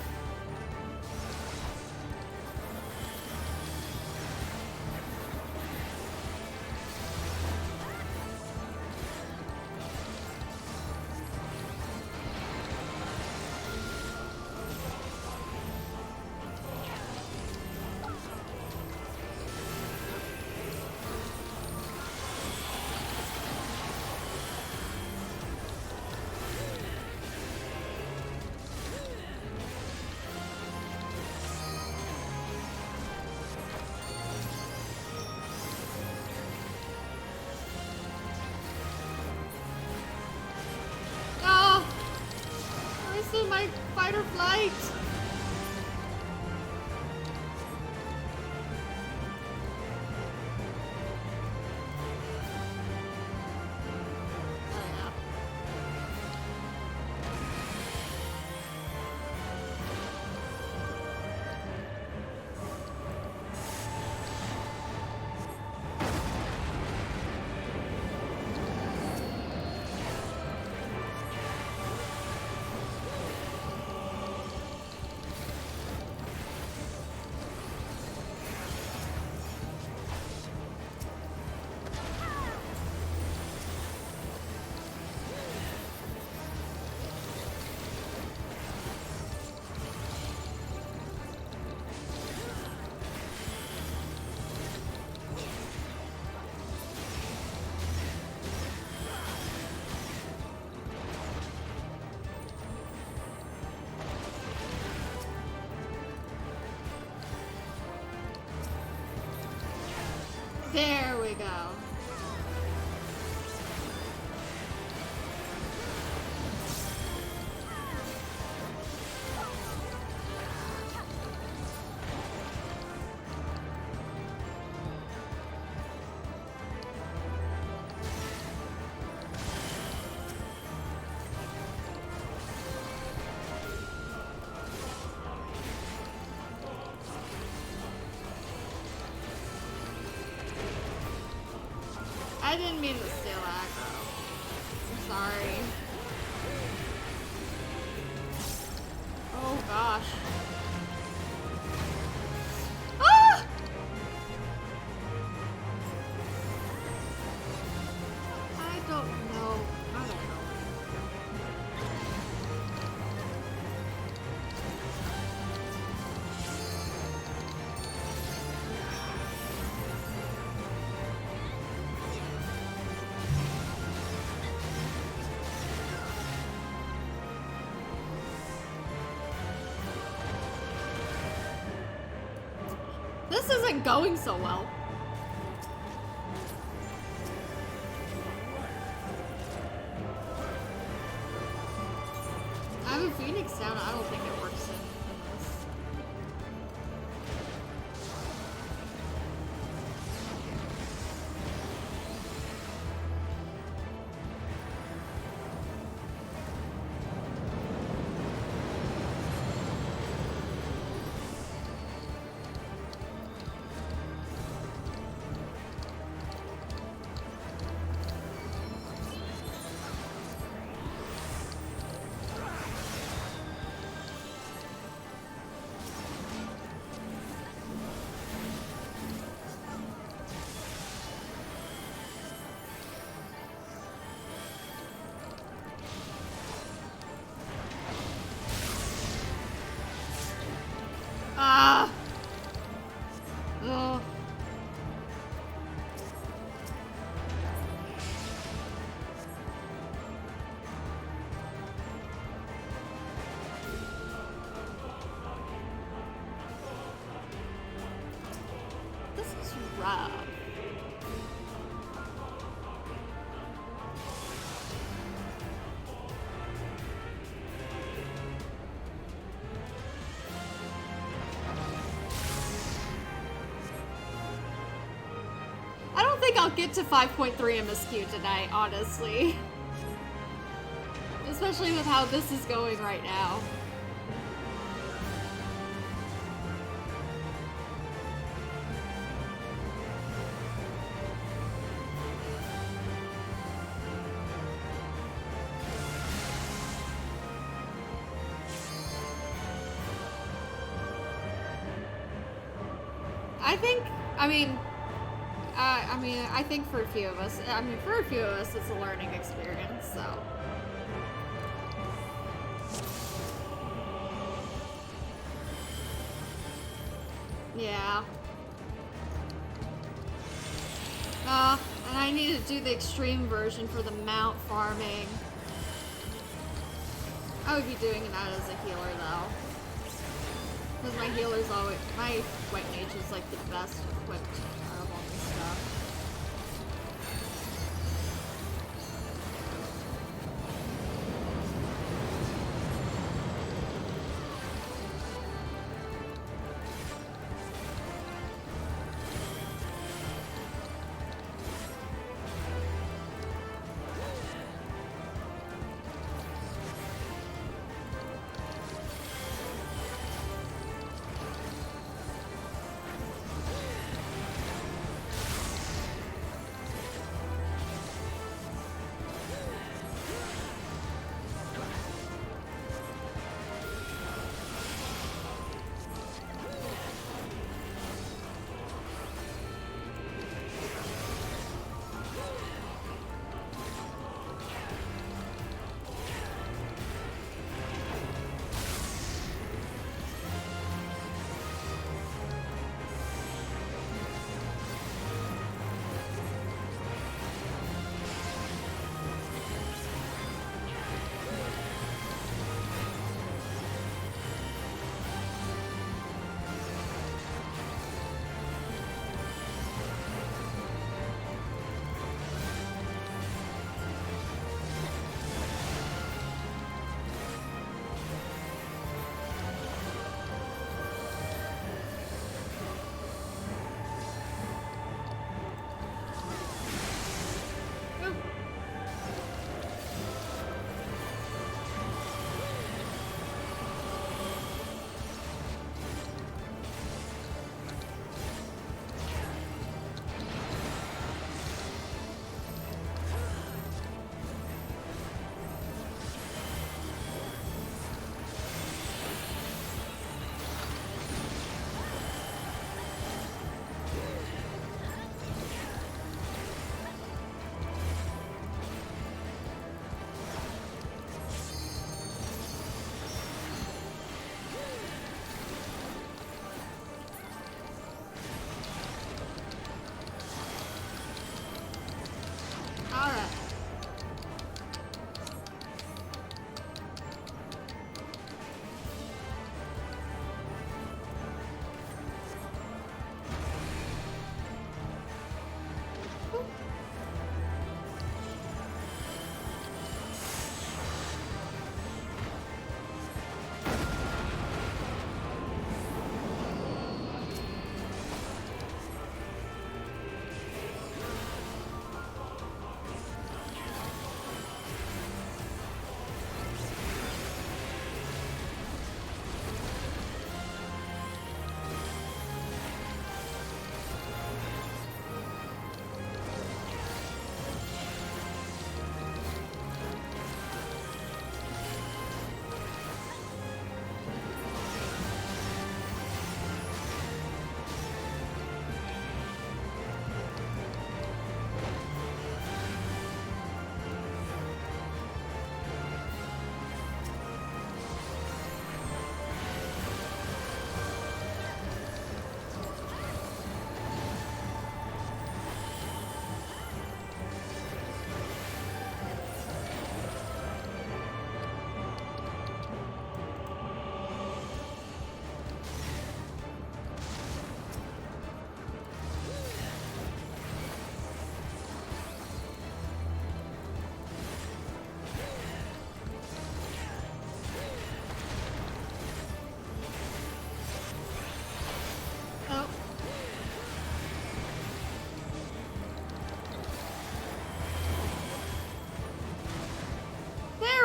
My fight or flight. There we go. I didn't mean to steal aggro. I'm sorry. Oh gosh. Ah! I don't know. I don't know. This isn't going so well. I have a Phoenix down. I don't think it works in this. Ah! Ugh. This is rough. I don't think I'll get to 5.3 MSQ tonight, honestly. Especially with how this is going right now. I think, I think for a few of us, it's a learning experience, so. Yeah. And I need to do the extreme version for the mount farming. I would be doing that as a healer, though. Because my healer's always, my white mage is like the best equipped out of all this stuff.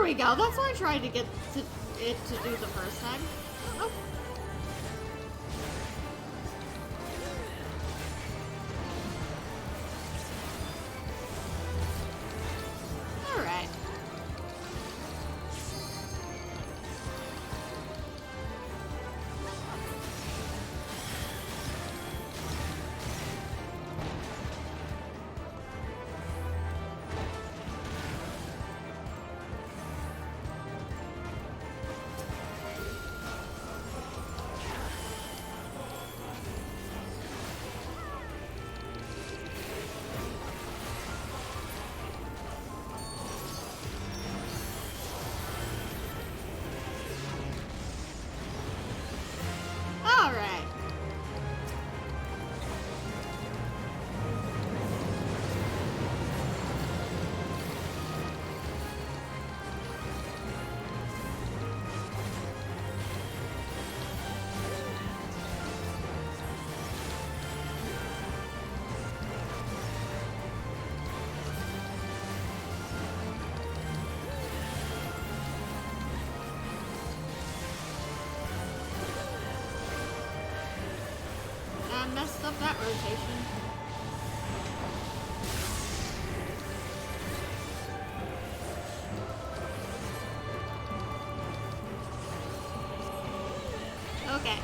we go. That's what I tried to get it to do the first time. Oh. Alright. messed up that rotation. Okay.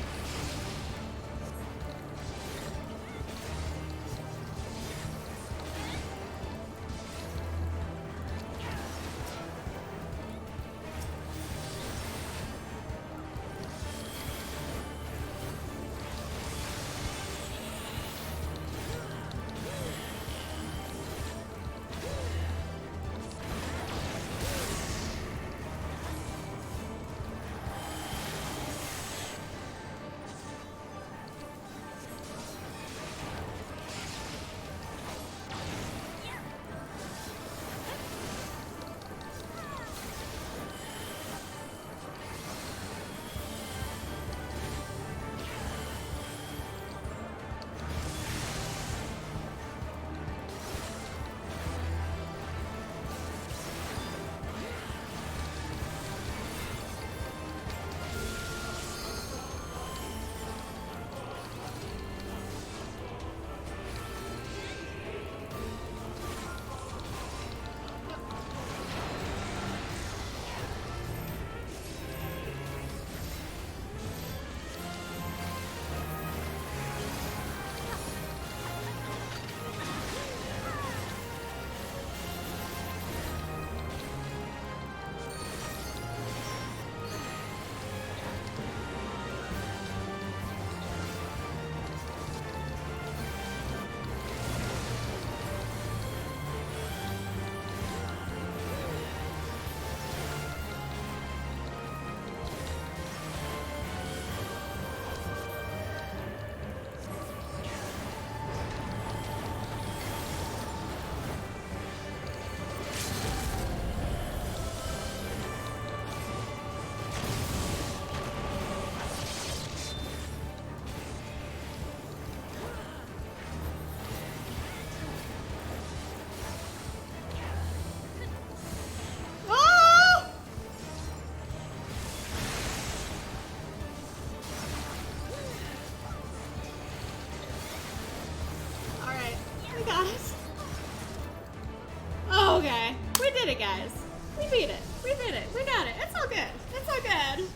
Okay, we did it, guys. We beat it. We did it. We got it. It's all good. It's all good.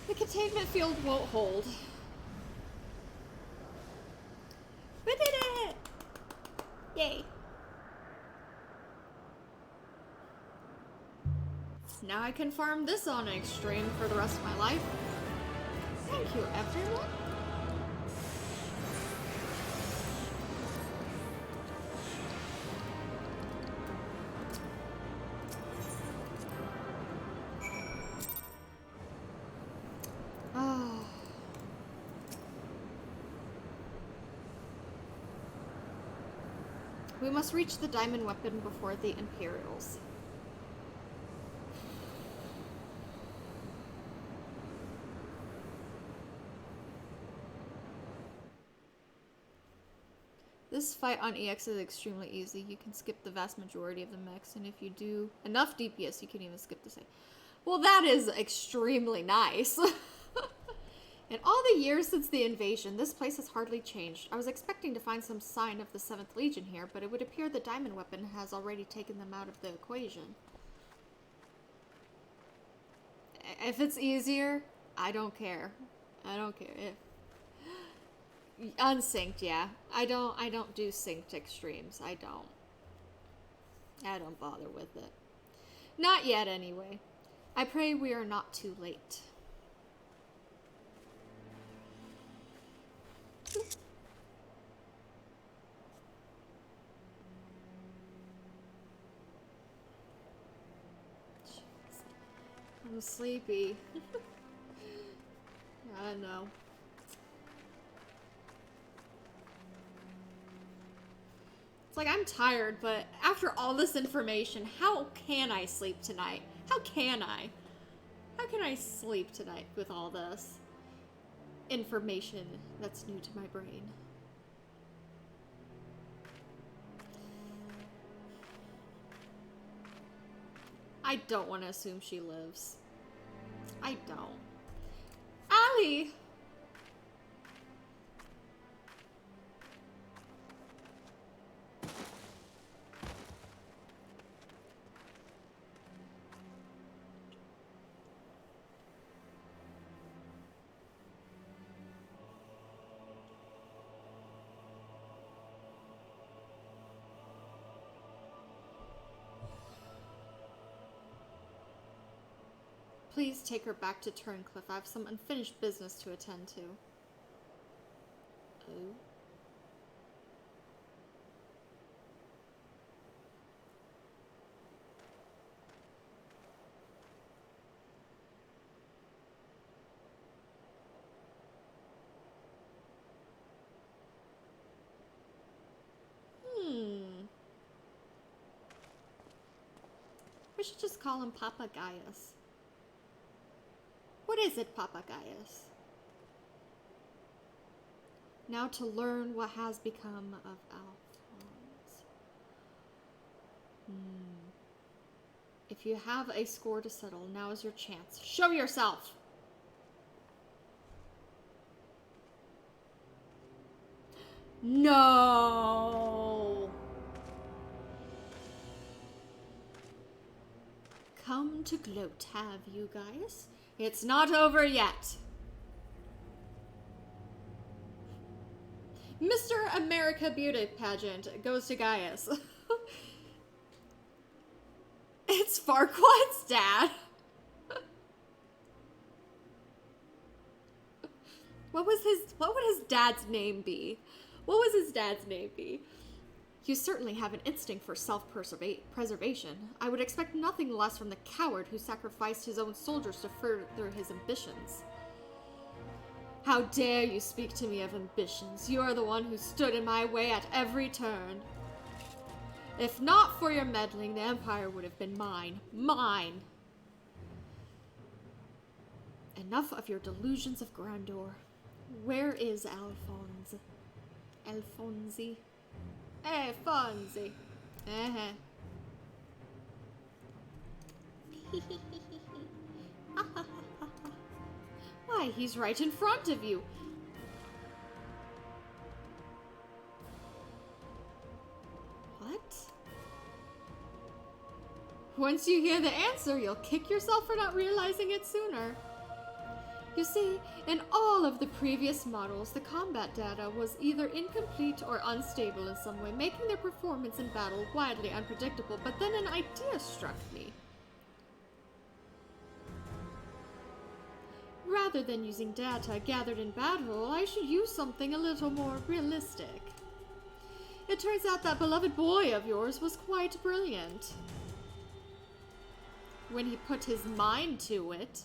The containment field won't hold. We did it! Yay. Now I can farm this on an extreme for the rest of my life. Thank you, everyone. We must reach the diamond weapon before the Imperials. This fight on EX is extremely easy. You can skip the vast majority of the mechs, and if you do enough DPS, you can even skip the same. Well, that is extremely nice. In all the years since the invasion, this place has hardly changed. I was expecting to find some sign of the 7th Legion here, but it would appear the diamond weapon has already taken them out of the equation. If it's easier, I don't care. I don't care. Unsynced, yeah. I don't do synced extremes. I don't bother with it. Not yet, anyway. I pray we are not too late. I'm sleepy. I know. It's like I'm tired, but after all this information, how can I sleep tonight? How can I? How can I sleep tonight with all this information that's new to my brain? I don't want to assume she lives. I don't. Allie! Please take her back to Turncliffe. I have some unfinished business to attend to. Oh. We should just call him Papa Gaius. What is it, Papa Gaius? Now to learn what has become of Alphonse. If you have a score to settle, now is your chance. Show yourself! No! Come to gloat, have you guys? It's not over yet. Mr. America Beauty Pageant goes to Gaius. It's Farquaad's dad. What would his dad's name be? What was his dad's name be? You certainly have an instinct for self-preservation. I would expect nothing less from the coward who sacrificed his own soldiers to further his ambitions. How dare you speak to me of ambitions? You are the one who stood in my way at every turn. If not for your meddling, the Empire would have been mine. Mine! Enough of your delusions of grandeur. Where is Alphonse? Alfonsi? Hey, Fonzie. Why, he's right in front of you. What? Once you hear the answer, you'll kick yourself for not realizing it sooner. You see, in all of the previous models, the combat data was either incomplete or unstable in some way, making their performance in battle wildly unpredictable, but then an idea struck me. Rather than using data gathered in battle, I should use something a little more realistic. It turns out that beloved boy of yours was quite brilliant. When he put his mind to it.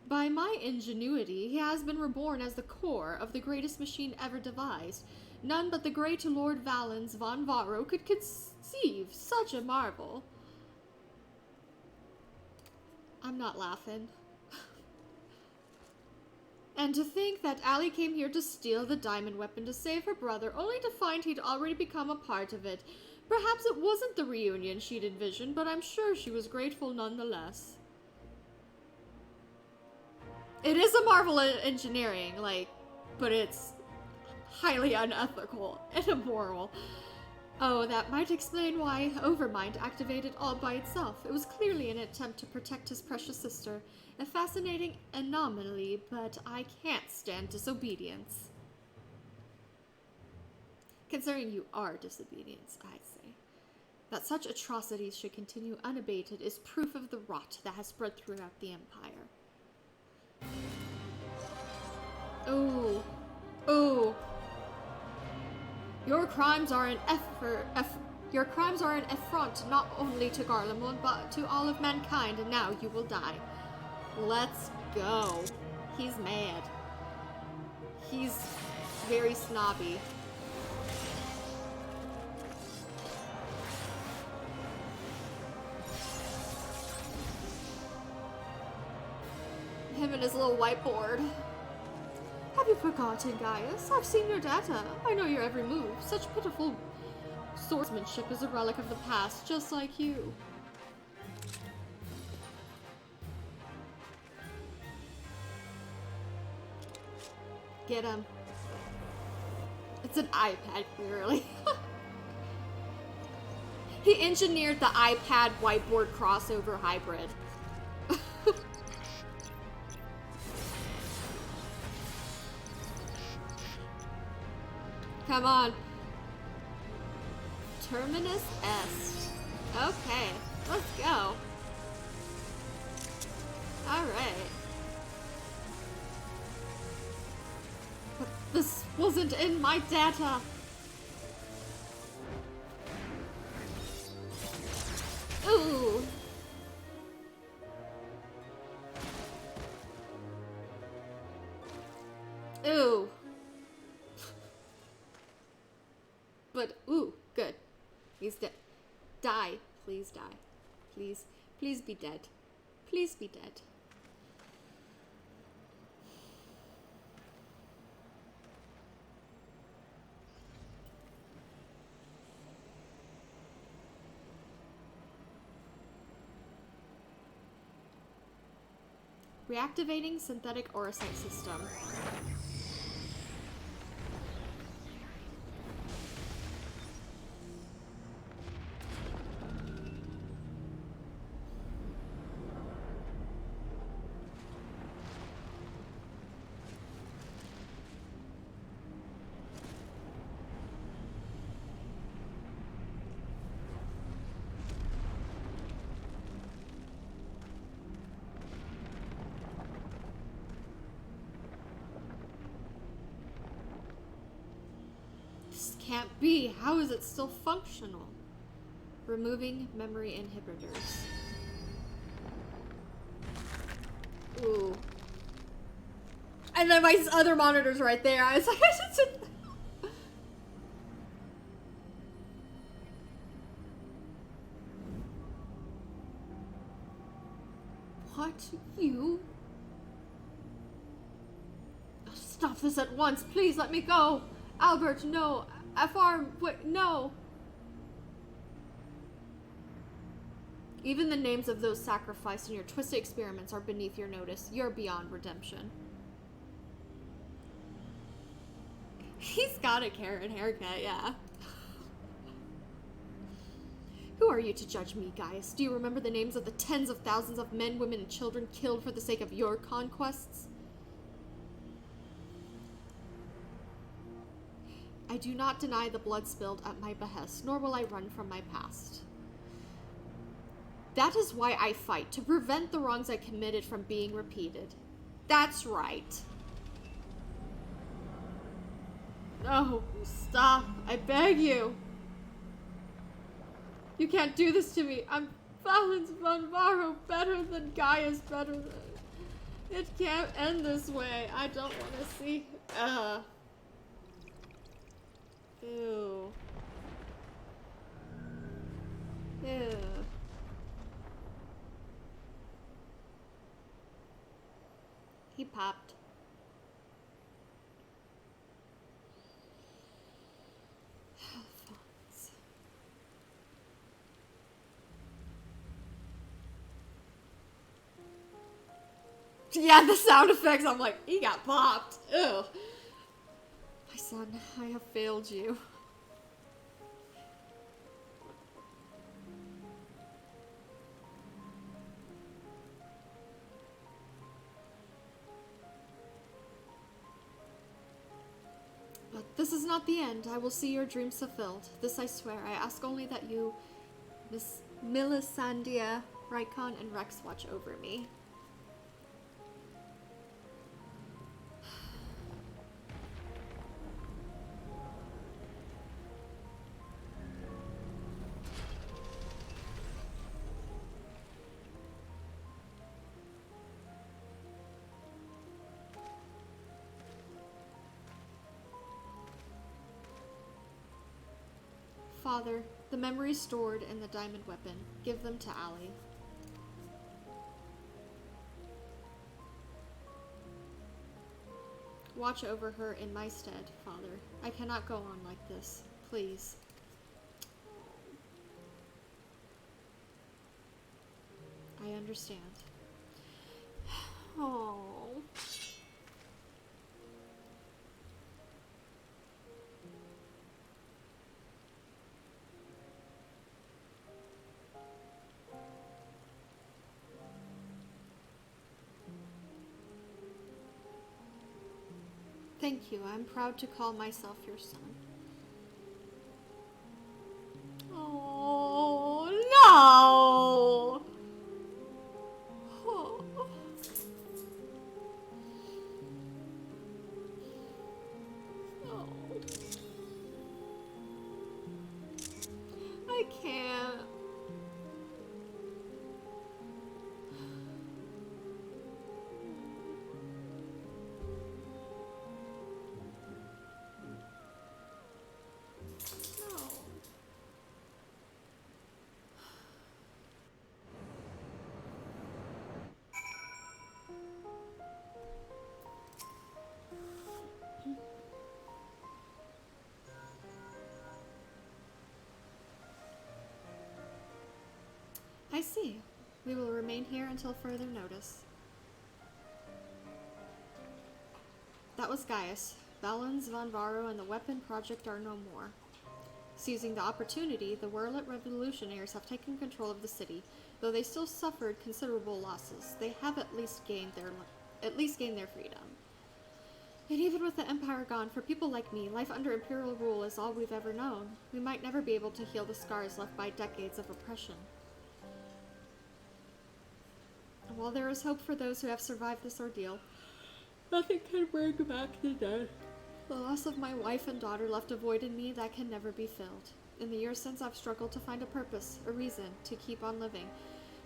By my ingenuity, he has been reborn as the core of the greatest machine ever devised. None but the great Lord Valens von Varro could conceive such a marvel. I'm not laughing. And to think that Allie came here to steal the diamond weapon to save her brother, only to find he'd already become a part of it. Perhaps it wasn't the reunion she'd envisioned, but I'm sure she was grateful nonetheless. It is a marvel in engineering, but it's highly unethical and immoral. Oh, that might explain why Overmind activated all by itself. It was clearly an attempt to protect his precious sister. A fascinating anomaly, but I can't stand disobedience. Considering you are disobedience, I'd say. That such atrocities should continue unabated is proof of the rot that has spread throughout the Empire. Oh. Oh. Your crimes are an affront not only to Garlemald, but to all of mankind, and now you will die. Let's go. He's mad. He's very snobby. Him and his little whiteboard. Have you forgotten, Gaius? I've seen your data. I know your every move. Such pitiful swordsmanship is a relic of the past, just like you. Get him. It's an iPad, clearly. He engineered the iPad whiteboard crossover hybrid. Come on. Terminus Est. Okay, let's go. Alright. But this wasn't in my data. Ooh. Ooh. But, ooh, good. He's dead. Die. Please die. Please. Please be dead. Please be dead. Reactivating synthetic orocyte system. Can't be. How is it still functional? Removing memory inhibitors. Ooh. And then my other monitor's right there. I was like, what? You? Stop this at once. Please let me go. Albert, no. FR, wait, no. Even the names of those sacrificed in your twisted experiments are beneath your notice. You're beyond redemption. He's got a carrot haircut, yeah. Who are you to judge me, Gaius? Do you remember the names of the tens of thousands of men, women, and children killed for the sake of your conquests? I do not deny the blood spilled at my behest, nor will I run from my past. That is why I fight, to prevent the wrongs I committed from being repeated. That's right. No, stop. I beg you. You can't do this to me. I'm Valens von Varro, better than Gaius, better than... It can't end this way. I don't want to see... Ew. Ew. He popped. Alphonse. Yeah, the sound effects, I'm like, he got popped. Ew. My son, I have failed you. But this is not the end. I will see your dreams fulfilled. This I swear. I ask only that you, Miss Melisandre, Rykon, and Rex watch over me. Father, the memories stored in the diamond weapon. Give them to Allie. Watch over her in my stead, Father. I cannot go on like this. Please. I understand. Oh. Thank you. I'm proud to call myself your son. Oh, no! Oh. Oh. I can't. No. I see. We will remain here until further notice. That was Gaius. Valens, Von Varro, and the Weapon Project are no more. Seizing the opportunity, the Wurlet revolutionaries have taken control of the city. Though they still suffered considerable losses, they have at least gained their freedom. And even with the Empire gone, for people like me, life under Imperial rule is all we've ever known. We might never be able to heal the scars left by decades of oppression. And while there is hope for those who have survived this ordeal, nothing can bring back the dead. The loss of my wife and daughter left a void in me that can never be filled. In the years since, I've struggled to find a purpose, a reason, to keep on living.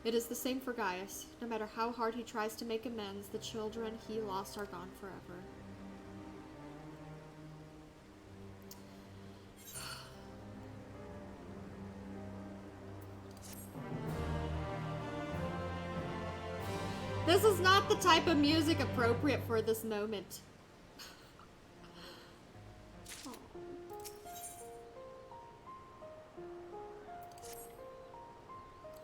It is the same for Gaius. No matter how hard he tries to make amends, the children he lost are gone forever. This is not the type of music appropriate for this moment.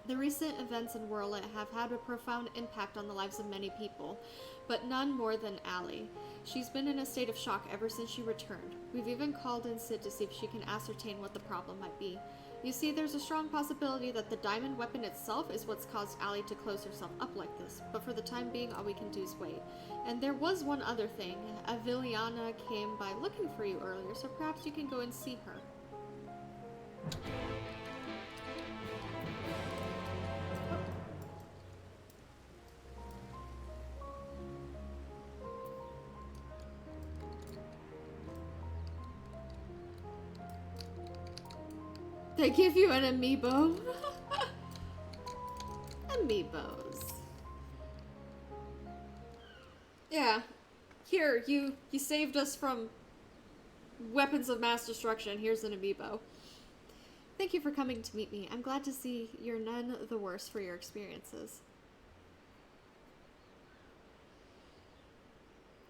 The recent events in Wurlet have had a profound impact on the lives of many people, but none more than Allie. She's been in a state of shock ever since she returned. We've even called in Sid to see if she can ascertain what the problem might be. You see, there's a strong possibility that the diamond weapon itself is what's caused Allie to close herself up like this, but for the time being, all we can do is wait. And there was one other thing. Aviliana came by looking for you earlier, so perhaps you can go and see her. They give you an amiibo. Amiibos. Yeah. Here, you saved us from weapons of mass destruction. Here's an amiibo. Thank you for coming to meet me. I'm glad to see you're none the worse for your experiences.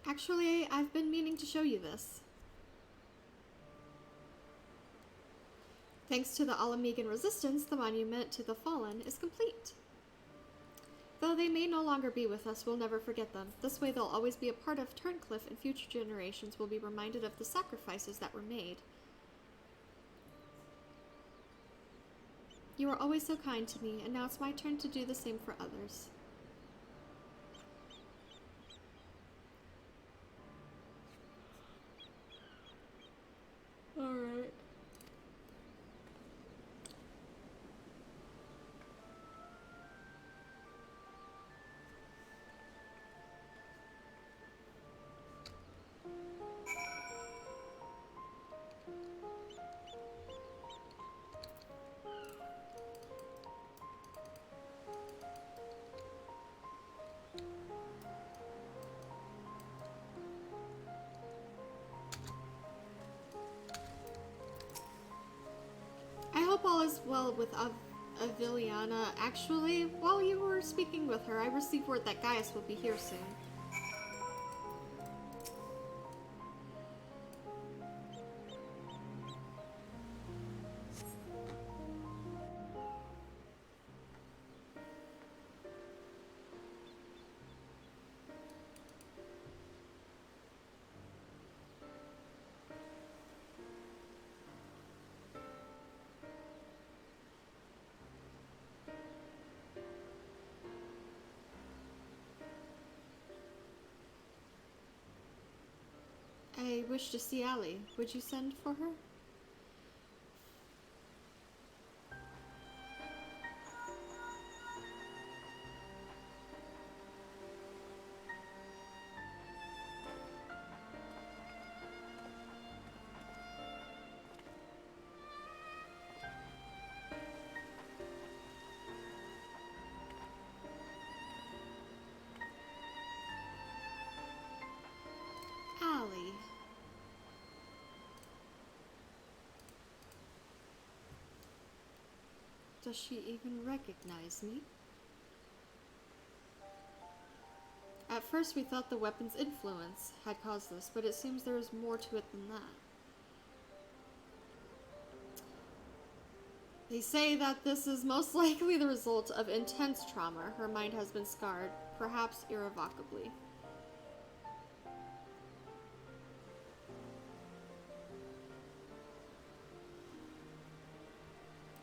Actually, I've been meaning to show you this. Thanks to the Alamegan resistance, the monument to the fallen is complete. Though they may no longer be with us, we'll never forget them. This way they'll always be a part of Turncliffe, and future generations will be reminded of the sacrifices that were made. You were always so kind to me, and now it's my turn to do the same for others. Alright. I hope all is well with Aviliana. Actually, while you were speaking with her, I received word that Gaius will be here soon. I wish to see Allie. Would you send for her? Does she even recognize me? At first we thought the weapon's influence had caused this, but it seems there is more to it than that. They say that this is most likely the result of intense trauma. Her mind has been scarred, perhaps irrevocably.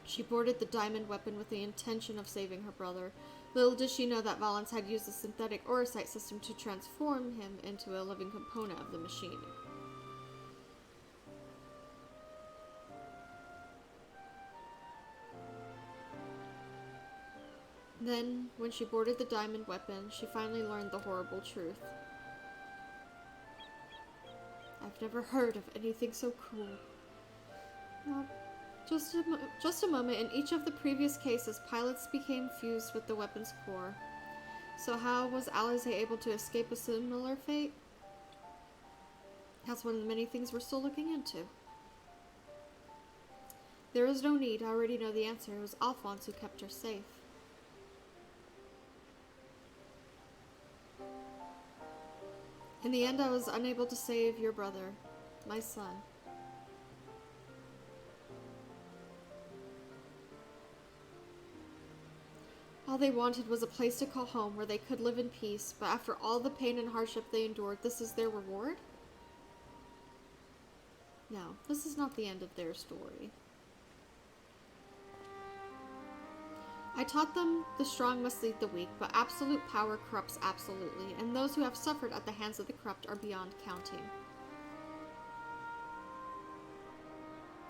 She boarded the diamond weapon with the intention of saving her brother. Little did she know that Valens had used the synthetic Orosite system to transform him into a living component of the machine. Then, when she boarded the diamond weapon, she finally learned the horrible truth. I've never heard of anything so cruel. Well, just a moment. In each of the previous cases, pilots became fused with the weapon's core. So how was Alize able to escape a similar fate? That's one of the many things we're still looking into. There is no need. I already know the answer. It was Alphonse who kept her safe. In the end, I was unable to save your brother, my son. All they wanted was a place to call home where they could live in peace, but after all the pain and hardship they endured, this is their reward? No, this is not the end of their story. I taught them the strong must lead the weak, but absolute power corrupts absolutely, and those who have suffered at the hands of the corrupt are beyond counting.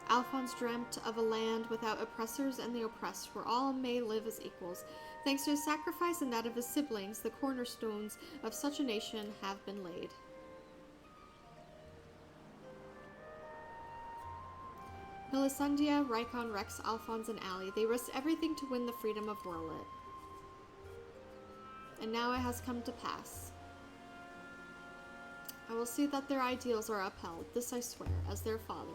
Alphonse dreamt of a land without oppressors and the oppressed, where all may live as equals. Thanks to his sacrifice and that of his siblings, the cornerstones of such a nation have been laid. Melisandria, Rykon, Rex, Alphonse, and Allie, they risked everything to win the freedom of Worlet. And now it has come to pass. I will see that their ideals are upheld, this I swear, as their father.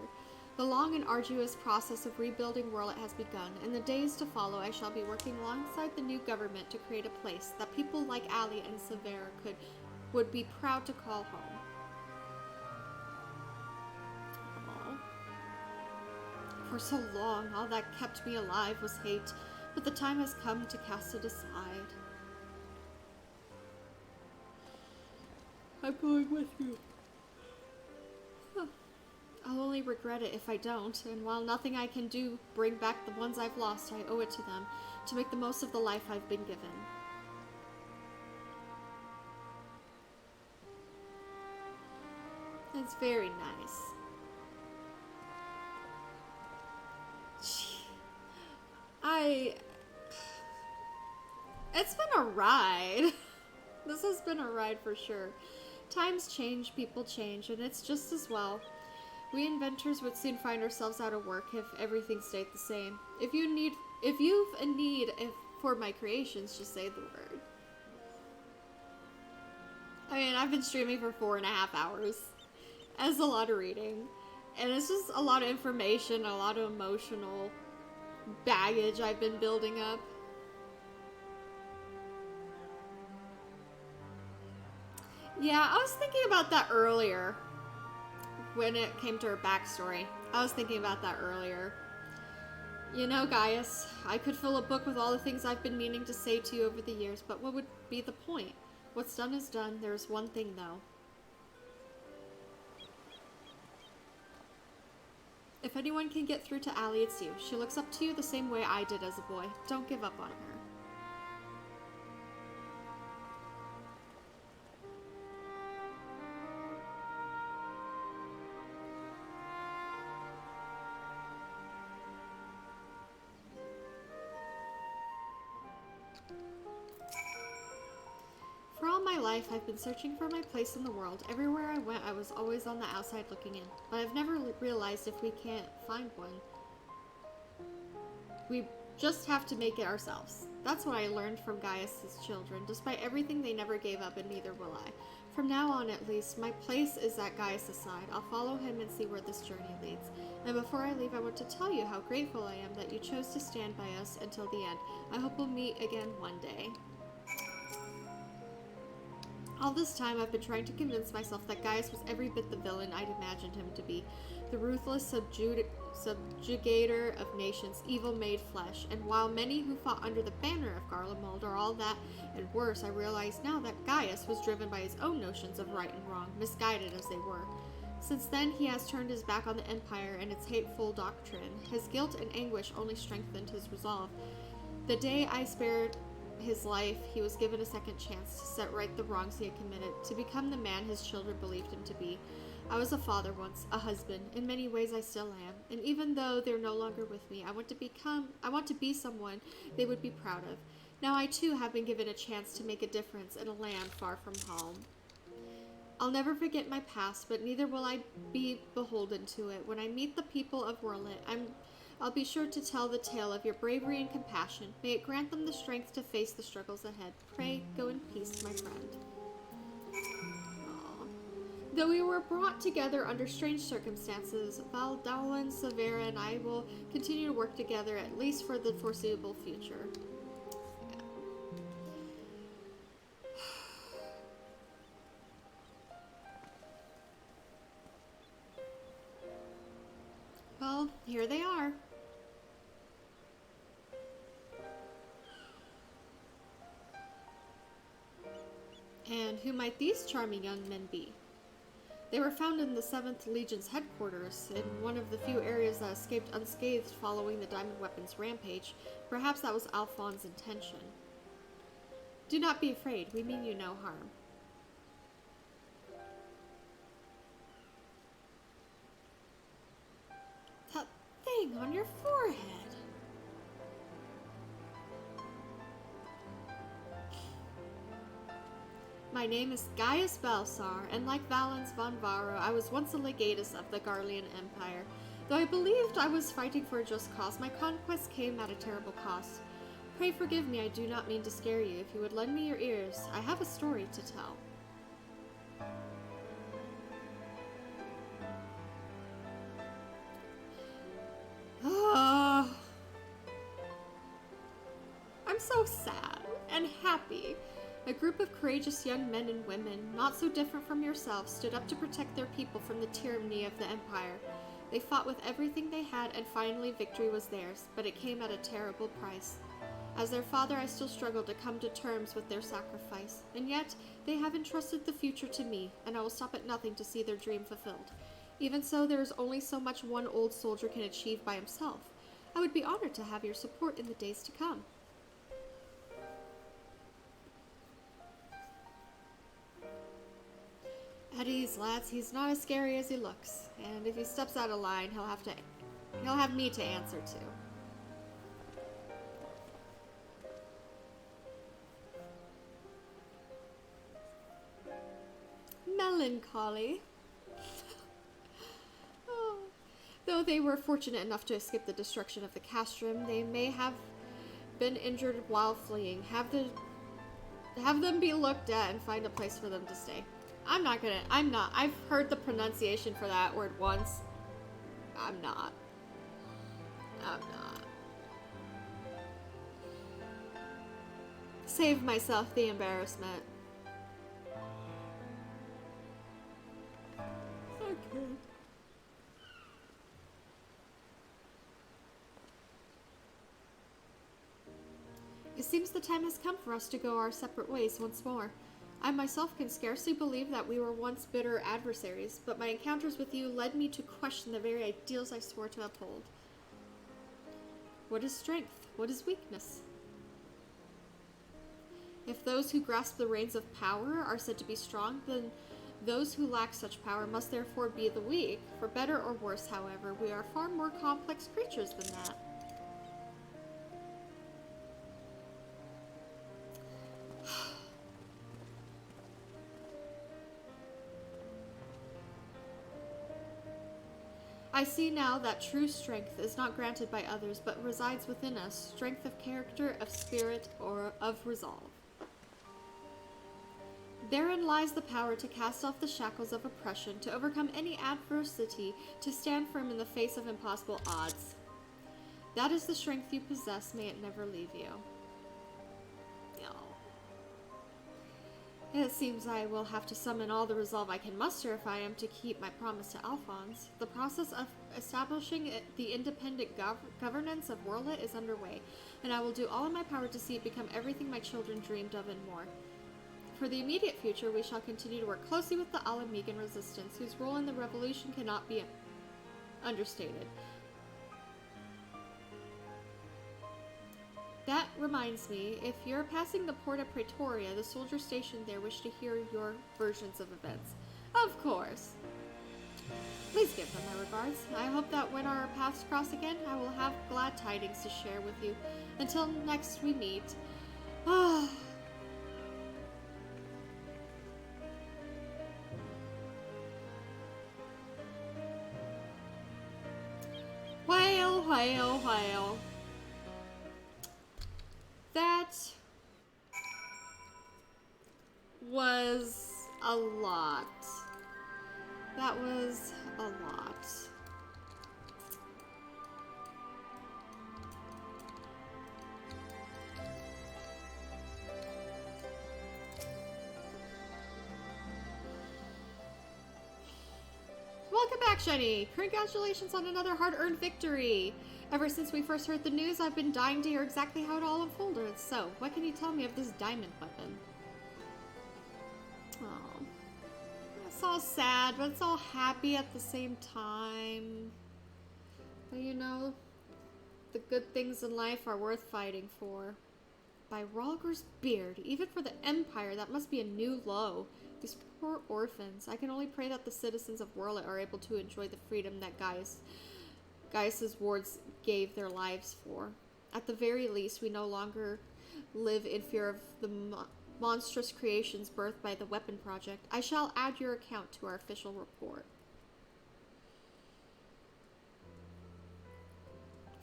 The long and arduous process of rebuilding Worlet has begun. In the days to follow, I shall be working alongside the new government to create a place that people like Allie and Severa would be proud to call home. For so long, all that kept me alive was hate, but the time has come to cast it aside. I'm going with you. I'll only regret it if I don't, and while nothing I can do bring back the ones I've lost, I owe it to them to make the most of the life I've been given. It's very nice. It's been a ride. This has been a ride for sure. Times change, people change, and it's just as well. We inventors would soon find ourselves out of work if everything stayed the same. If you've a need for my creations, just say the word. I mean, I've been streaming for 4.5 hours. That's a lot of reading. And it's just a lot of information, a lot of emotional baggage I've been building up. Yeah, I was thinking about that earlier. When it came to her backstory. I was thinking about that earlier. You know, Gaius, I could fill a book with all the things I've been meaning to say to you over the years, but what would be the point? What's done is done. There's one thing, though. If anyone can get through to Allie, it's you. She looks up to you the same way I did as a boy. Don't give up on her. For all my life, I've been searching for my place in the world. Everywhere I went, I was always on the outside looking in. But I've never realized if we can't find one, we just have to make it ourselves. That's what I learned from Gaius' children. Despite everything, they never gave up, and neither will I. From now on, at least, my place is at Gaius' side. I'll follow him and see where this journey leads. And before I leave, I want to tell you how grateful I am that you chose to stand by us until the end. I hope we'll meet again one day. All this time, I've been trying to convince myself that Gaius was every bit the villain I'd imagined him to be. The ruthless subjugator of nations, evil made flesh. And while many who fought under the banner of Garlemald are all that and worse, I realize now that Gaius was driven by his own notions of right and wrong, misguided as they were. Since then, he has turned his back on the Empire and its hateful doctrine. His guilt and anguish only strengthened his resolve. The day I spared his life, he was given a second chance to set right the wrongs he had committed, to become the man his children believed him to be. I was a father once, a husband. In many ways, I still am. And even though they're no longer with me, I want to be someone they would be proud of. Now I too have been given a chance to make a difference in a land far from home. I'll never forget my past, but neither will I be beholden to it. When I meet the people of Werlet, I'll be sure to tell the tale of your bravery and compassion. May it grant them the strength to face the struggles ahead. Pray, go in peace, my friend. Aww. Though we were brought together under strange circumstances, Valdalin, Severa, and I will continue to work together at least for the foreseeable future. Well, here they are. And who might these charming young men be? They were found in the 7th Legion's headquarters, in one of the few areas that escaped unscathed following the Diamond Weapons rampage. Perhaps that was Alphonse's intention. Do not be afraid, we mean you no harm. That thing on your forehead. My name is Gaius Balsar, and like Valens von Varo, I was once a legatus of the Garlean Empire. Though I believed I was fighting for a just cause, my conquest came at a terrible cost. Pray forgive me, I do not mean to scare you. If you would lend me your ears, I have a story to tell. I'm so sad and happy. A group of courageous young men and women, not so different from yourself, stood up to protect their people from the tyranny of the Empire. They fought with everything they had, and finally victory was theirs, but it came at a terrible price. As their father, I still struggle to come to terms with their sacrifice, and yet they have entrusted the future to me, and I will stop at nothing to see their dream fulfilled. Even so, there is only so much one old soldier can achieve by himself. I would be honored to have your support in the days to come. At ease, lads. He's not as scary as he looks, and if he steps out of line, he'll have me to answer to. Melancholy. Oh. Though they were fortunate enough to escape the destruction of the castrum, they may have been injured while fleeing. Have them be looked at and find a place for them to stay. I've heard the pronunciation for that word once. I'm not. Save myself the embarrassment. Okay. It seems the time has come for us to go our separate ways once more. I myself can scarcely believe that we were once bitter adversaries, but my encounters with you led me to question the very ideals I swore to uphold. What is strength? What is weakness? If those who grasp the reins of power are said to be strong, then those who lack such power must therefore be the weak. For better or worse, however, we are far more complex creatures than that. I see now that true strength is not granted by others, but resides within us, strength of character, of spirit, or of resolve. Therein lies the power to cast off the shackles of oppression, to overcome any adversity, to stand firm in the face of impossible odds. That is the strength you possess. May it never leave you. It seems I will have to summon all the resolve I can muster if I am to keep my promise to Alphonse. The process of establishing the independent governance of Worlet is underway, and I will do all in my power to see it become everything my children dreamed of and more. For the immediate future, we shall continue to work closely with the Alamegan resistance, whose role in the revolution cannot be understated. That reminds me, if you're passing the port of Pretoria, the soldiers stationed there wish to hear your versions of events. Of course. Please give them my regards. I hope that when our paths cross again, I will have glad tidings to share with you. Until next we meet. Ah. Whale, whale, whale. That was a lot. That was a lot. Welcome back, Shiny! Congratulations on another hard-earned victory! Ever since we first heard the news, I've been dying to hear exactly how it all unfolded. So, what can you tell me of this diamond weapon? Oh. It's all sad, but it's all happy at the same time. But you know, the good things in life are worth fighting for. By Rolger's beard, even for the Empire, that must be a new low. These poor orphans. I can only pray that the citizens of Worlet are able to enjoy the freedom that Gaius's wards gave their lives for. At the very least, we no longer live in fear of the monstrous creations birthed by the Weapon Project. I shall add your account to our official report.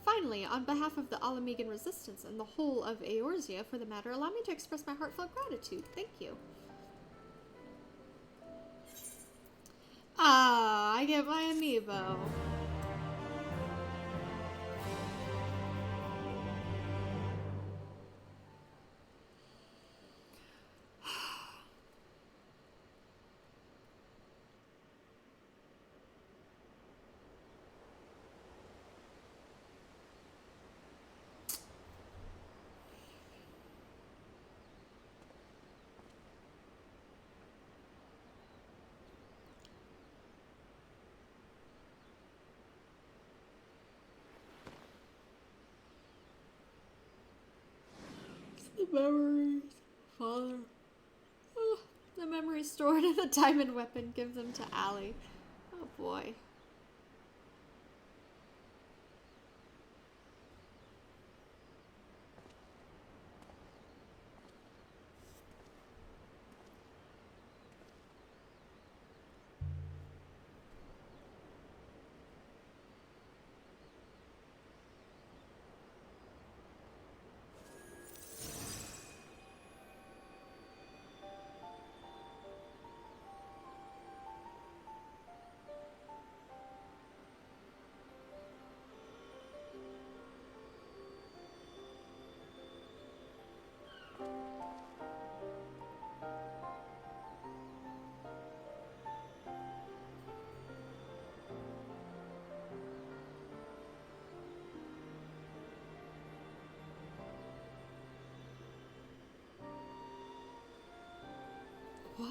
Finally, on behalf of the Alamegan Resistance and the whole of Eorzea, for the matter, allow me to express my heartfelt gratitude. Thank you. Ah, I get my amiibo. The memories, Father. Oh, the memories stored in the diamond weapon. Give them to Allie. Oh boy. What?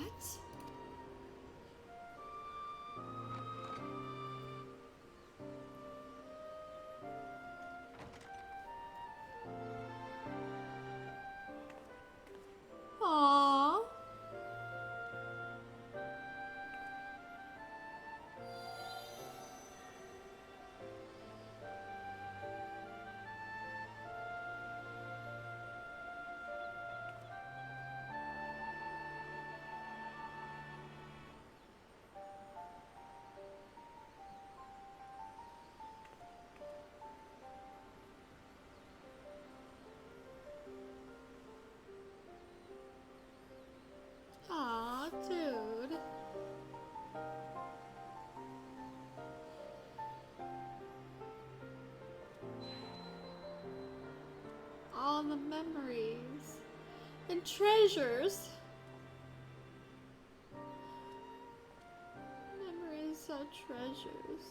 Aww. all the memories and treasures. Memories are treasures.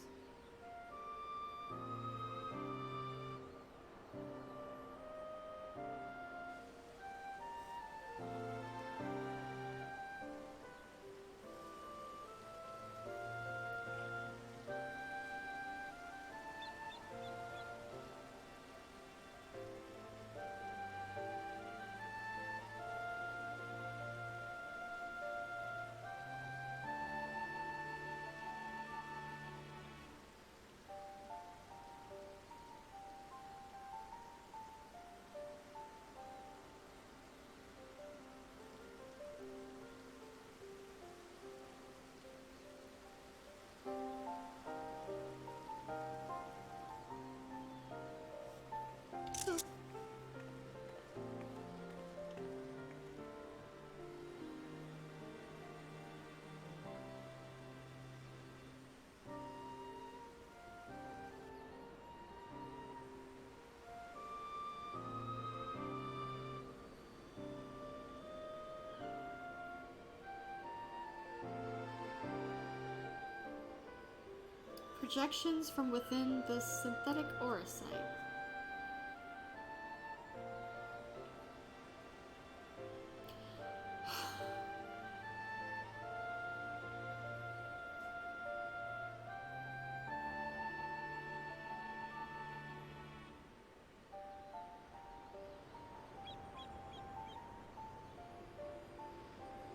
Projections from within the synthetic aura site.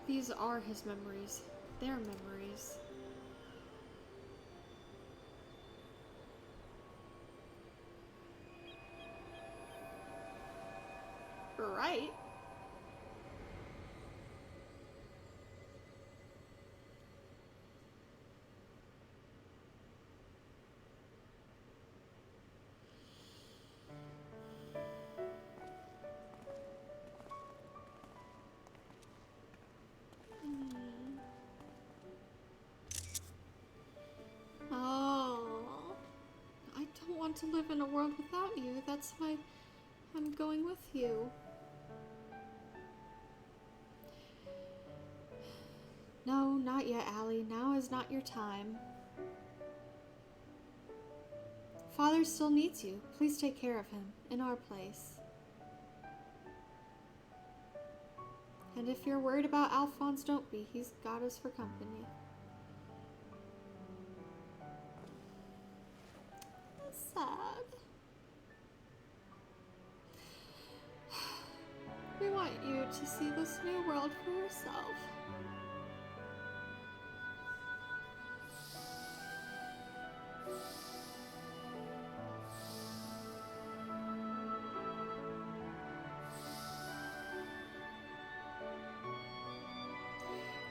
These are his memories. Their memories. Right. Oh, I don't want to live in a world without you. That's why I'm going with you. No, not yet, Allie. Now is not your time. Father still needs you. Please take care of him, in our place. And if you're worried about Alphonse, don't be. He's got us for company. Sad. We want you to see this new world for yourself.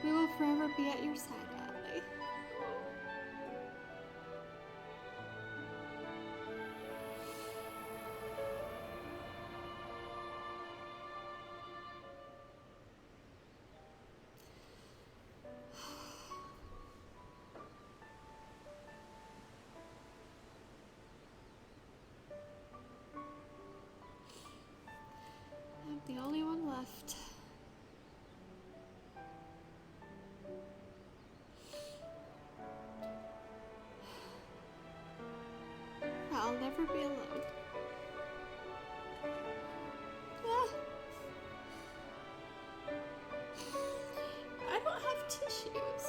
We will forever be at your side, Allie. I'm the only one left. I'll never be alone. Ah. I don't have tissues.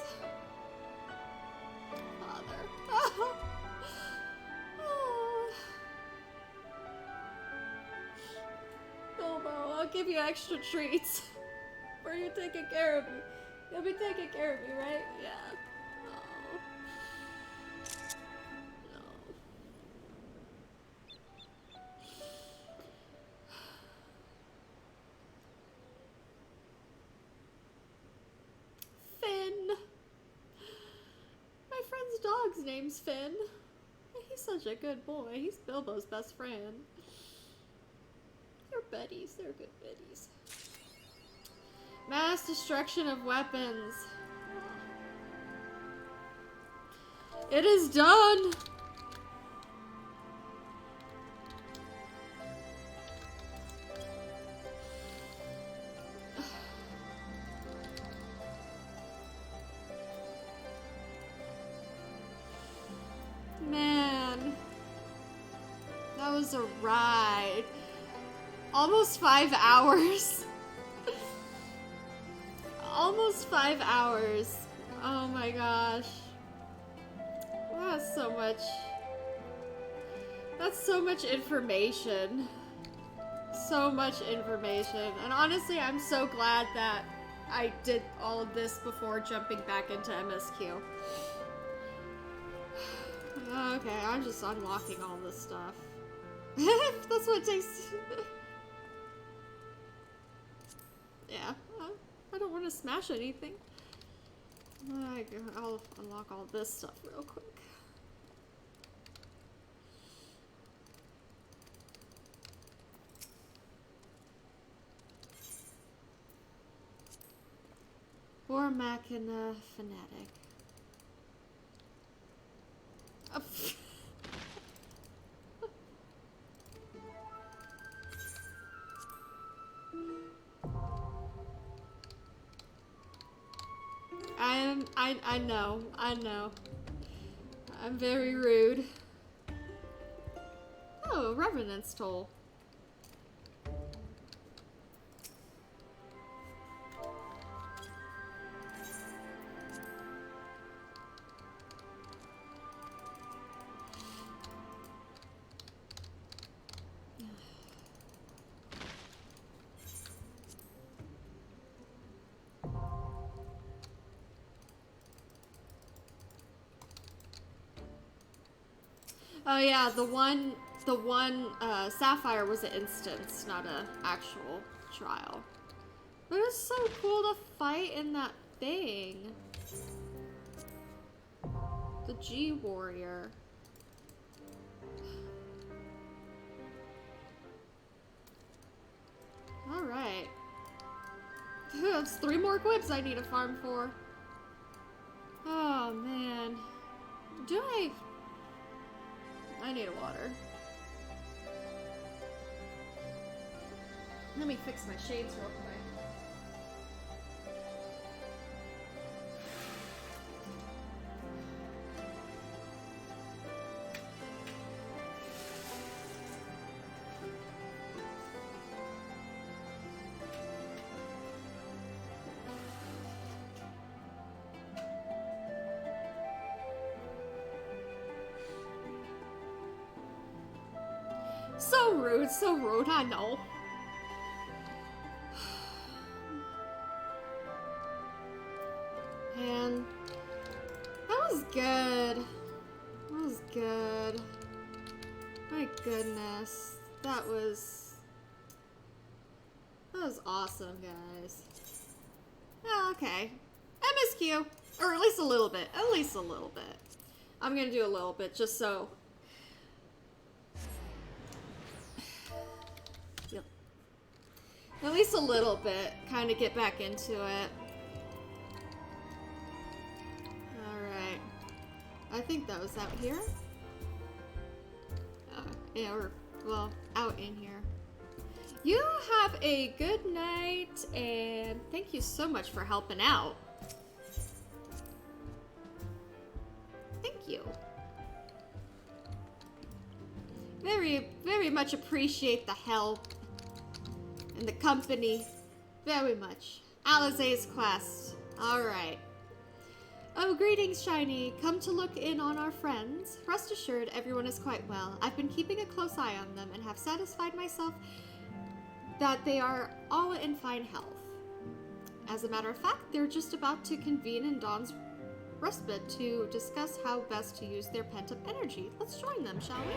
Father. Oh. Bilbo, I'll give you extra treats for you taking care of me. You'll be taking care of me, right? Yeah. Oh. No. Finn. My friend's dog's name's Finn. He's such a good boy. He's Bilbo's best friend. They're buddies. They're good buddies. Mass destruction of weapons. It is done. was a ride. Almost 5 hours. Almost 5 hours. Oh my gosh. That's so much. That's so much information. So much information. And honestly, I'm so glad that I did all of this before jumping back into MSQ. Okay, I'm just unlocking all this stuff. That's what it takes. Yeah, I don't want to smash anything. I'll unlock all this stuff real quick. War Machina Fanatic. I know. I'm very rude. Oh, Revenant's Toll. Oh yeah, the one Sapphire was an instance, not an actual trial. But it's so cool to fight in that thing. The G Warrior. Alright. That's 3 more quips I need to farm for. Oh man. Do I need a water. Let me fix my shades real quick. So rude, I know. Man, that was good. That was good. My goodness. That was awesome, guys. Oh, okay. MSQ. Or at least a little bit. At least a little bit. I'm gonna do a little bit just so. At least a little bit. Kind of get back into it. Alright. I think that was out here. Yeah, or, well, out in here. You have a good night, and thank you so much for helping out. Thank you. Very, very much appreciate the help. And the company, very much. Alizé's quest. Alright. Oh, greetings, Shiny. Come to look in on our friends. Rest assured, everyone is quite well. I've been keeping a close eye on them and have satisfied myself that they are all in fine health. As a matter of fact, they're just about to convene in Dawn's respite to discuss how best to use their pent-up energy. Let's join them, shall we?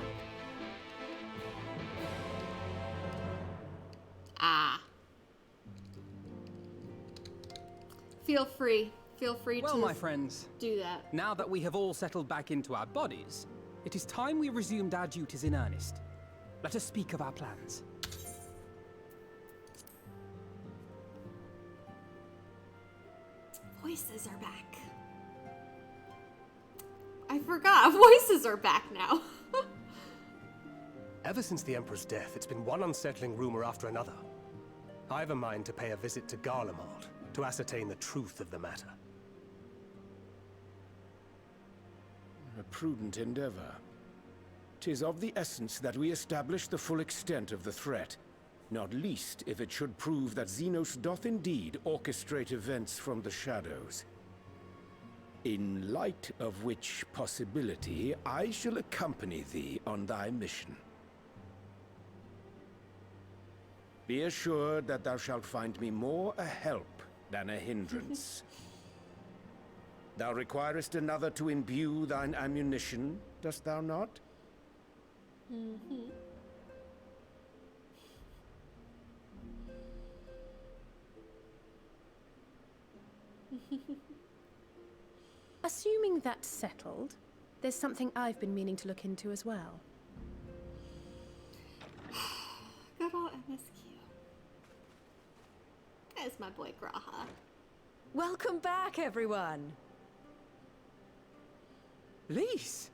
Feel free well, to my friends, do that. Now that we have all settled back into our bodies, it is time we resumed our duties in earnest. Let us speak of our plans. Voices are back. I forgot. Voices are back now. Ever since the Emperor's death, it's been one unsettling rumor after another. I have a mind to pay a visit to Garlemald to ascertain the truth of the matter. A prudent endeavor. 'Tis of the essence that we establish the full extent of the threat, not least if it should prove that Xenos doth indeed orchestrate events from the shadows. In light of which possibility, I shall accompany thee on thy mission. Be assured that thou shalt find me more a help than a hindrance. Thou requirest another to imbue thine ammunition, dost thou not? Assuming that's settled, there's something I've been meaning to look into as well. Good old MSQ. There's my boy Graha. Welcome back, everyone! Lise!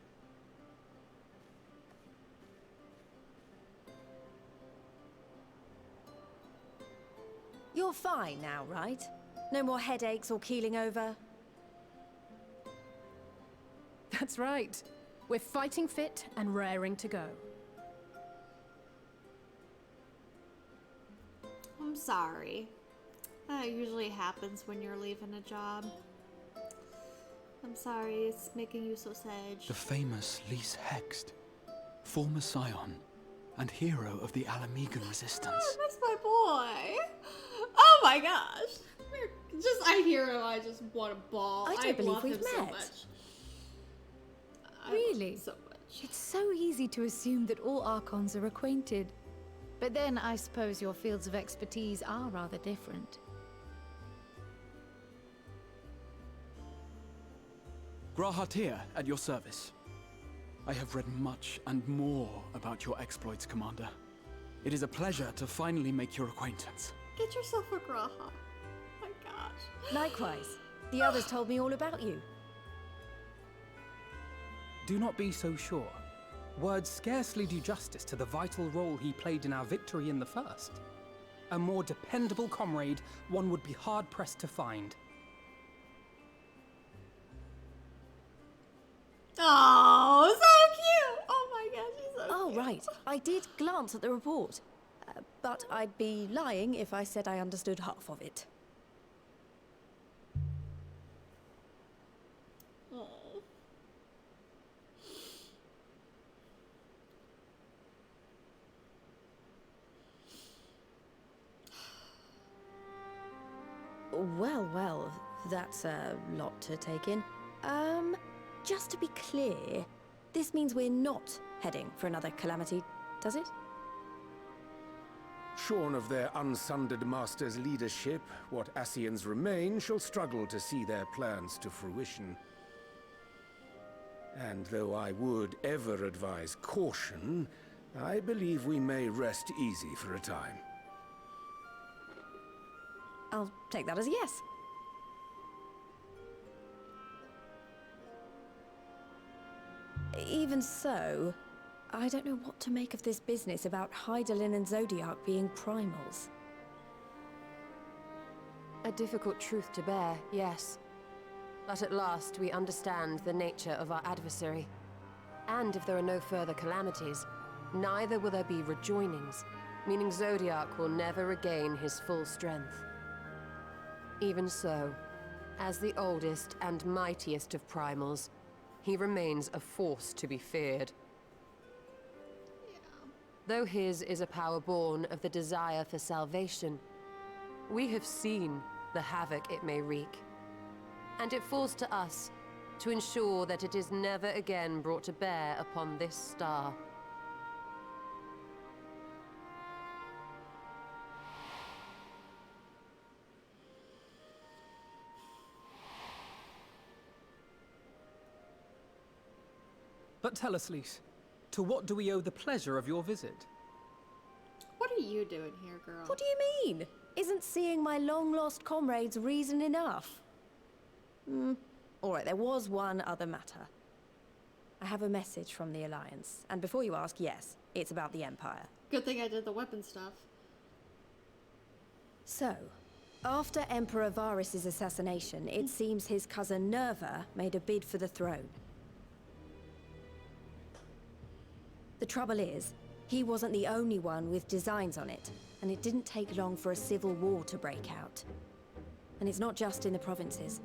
You're fine now, right? No more headaches or keeling over? That's right. We're fighting fit and raring to go. I'm sorry. That usually happens when you're leaving a job. I'm sorry, it's making you so sad. The famous Lise Hext, former scion and hero of the Alamegan resistance. Oh, that's my boy. Oh my gosh. I hear him, I just want to bawl. I don't believe love we've him so met. much. I love Really? him so much. It's so easy to assume that all Archons are acquainted. But then I suppose your fields of expertise are rather different. Grahat here, at your service. I have read much and more about your exploits, Commander. It is a pleasure to finally make your acquaintance. Get yourself a Graha. Oh my gosh. Likewise. The others told me all about you. Do not be so sure. Words scarcely do justice to the vital role he played in our victory in the first. A more dependable comrade one would be hard-pressed to find. Oh, so cute! Oh my gosh, he's so Oh, cute. right. I did glance at the report. But I'd be lying if I said I understood half of it. Oh. Well, well, that's a lot to take in. Just to be clear, this means we're not heading for another calamity, does it? Shorn of their unsundered master's leadership, what Ascians remain shall struggle to see their plans to fruition. And though I would ever advise caution, I believe we may rest easy for a time. I'll take that as a yes. Even so, I don't know what to make of this business about Hydaelyn and Zodiac being primals. A difficult truth to bear, yes. But at last we understand the nature of our adversary. And if there are no further calamities, neither will there be rejoinings, meaning Zodiac will never regain his full strength. Even so, as the oldest and mightiest of primals, he remains a force to be feared. Though his is a power born of the desire for salvation, we have seen the havoc it may wreak. And it falls to us to ensure that it is never again brought to bear upon this star. But tell us, Lise, to what do we owe the pleasure of your visit? What are you doing here, girl? What do you mean? Isn't seeing my long-lost comrades reason enough? All right, there was one other matter. I have a message from the Alliance, and before you ask, yes, it's about the Empire. Good thing I did the weapon stuff. So, after Emperor Varys' assassination, it seems his cousin Nerva made a bid for the throne. trouble is, he wasn't the only one with designs on it, and it didn't take long for a civil war to break out. And it's not just in the provinces.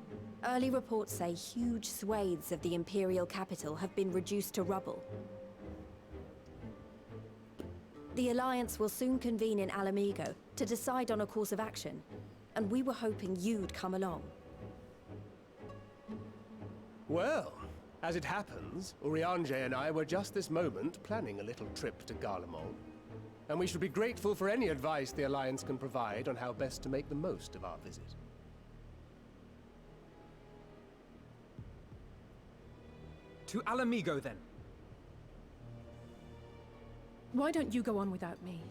Early reports say huge swathes of the Imperial capital have been reduced to rubble. The Alliance will soon convene in Alamigo to decide on a course of action, and we were hoping you'd come along. Well, as it happens, Urianger and I were just this moment planning a little trip to Garlemald. And we should be grateful for any advice the Alliance can provide on how best to make the most of our visit. To Alamigo, then. Why don't you go on without me?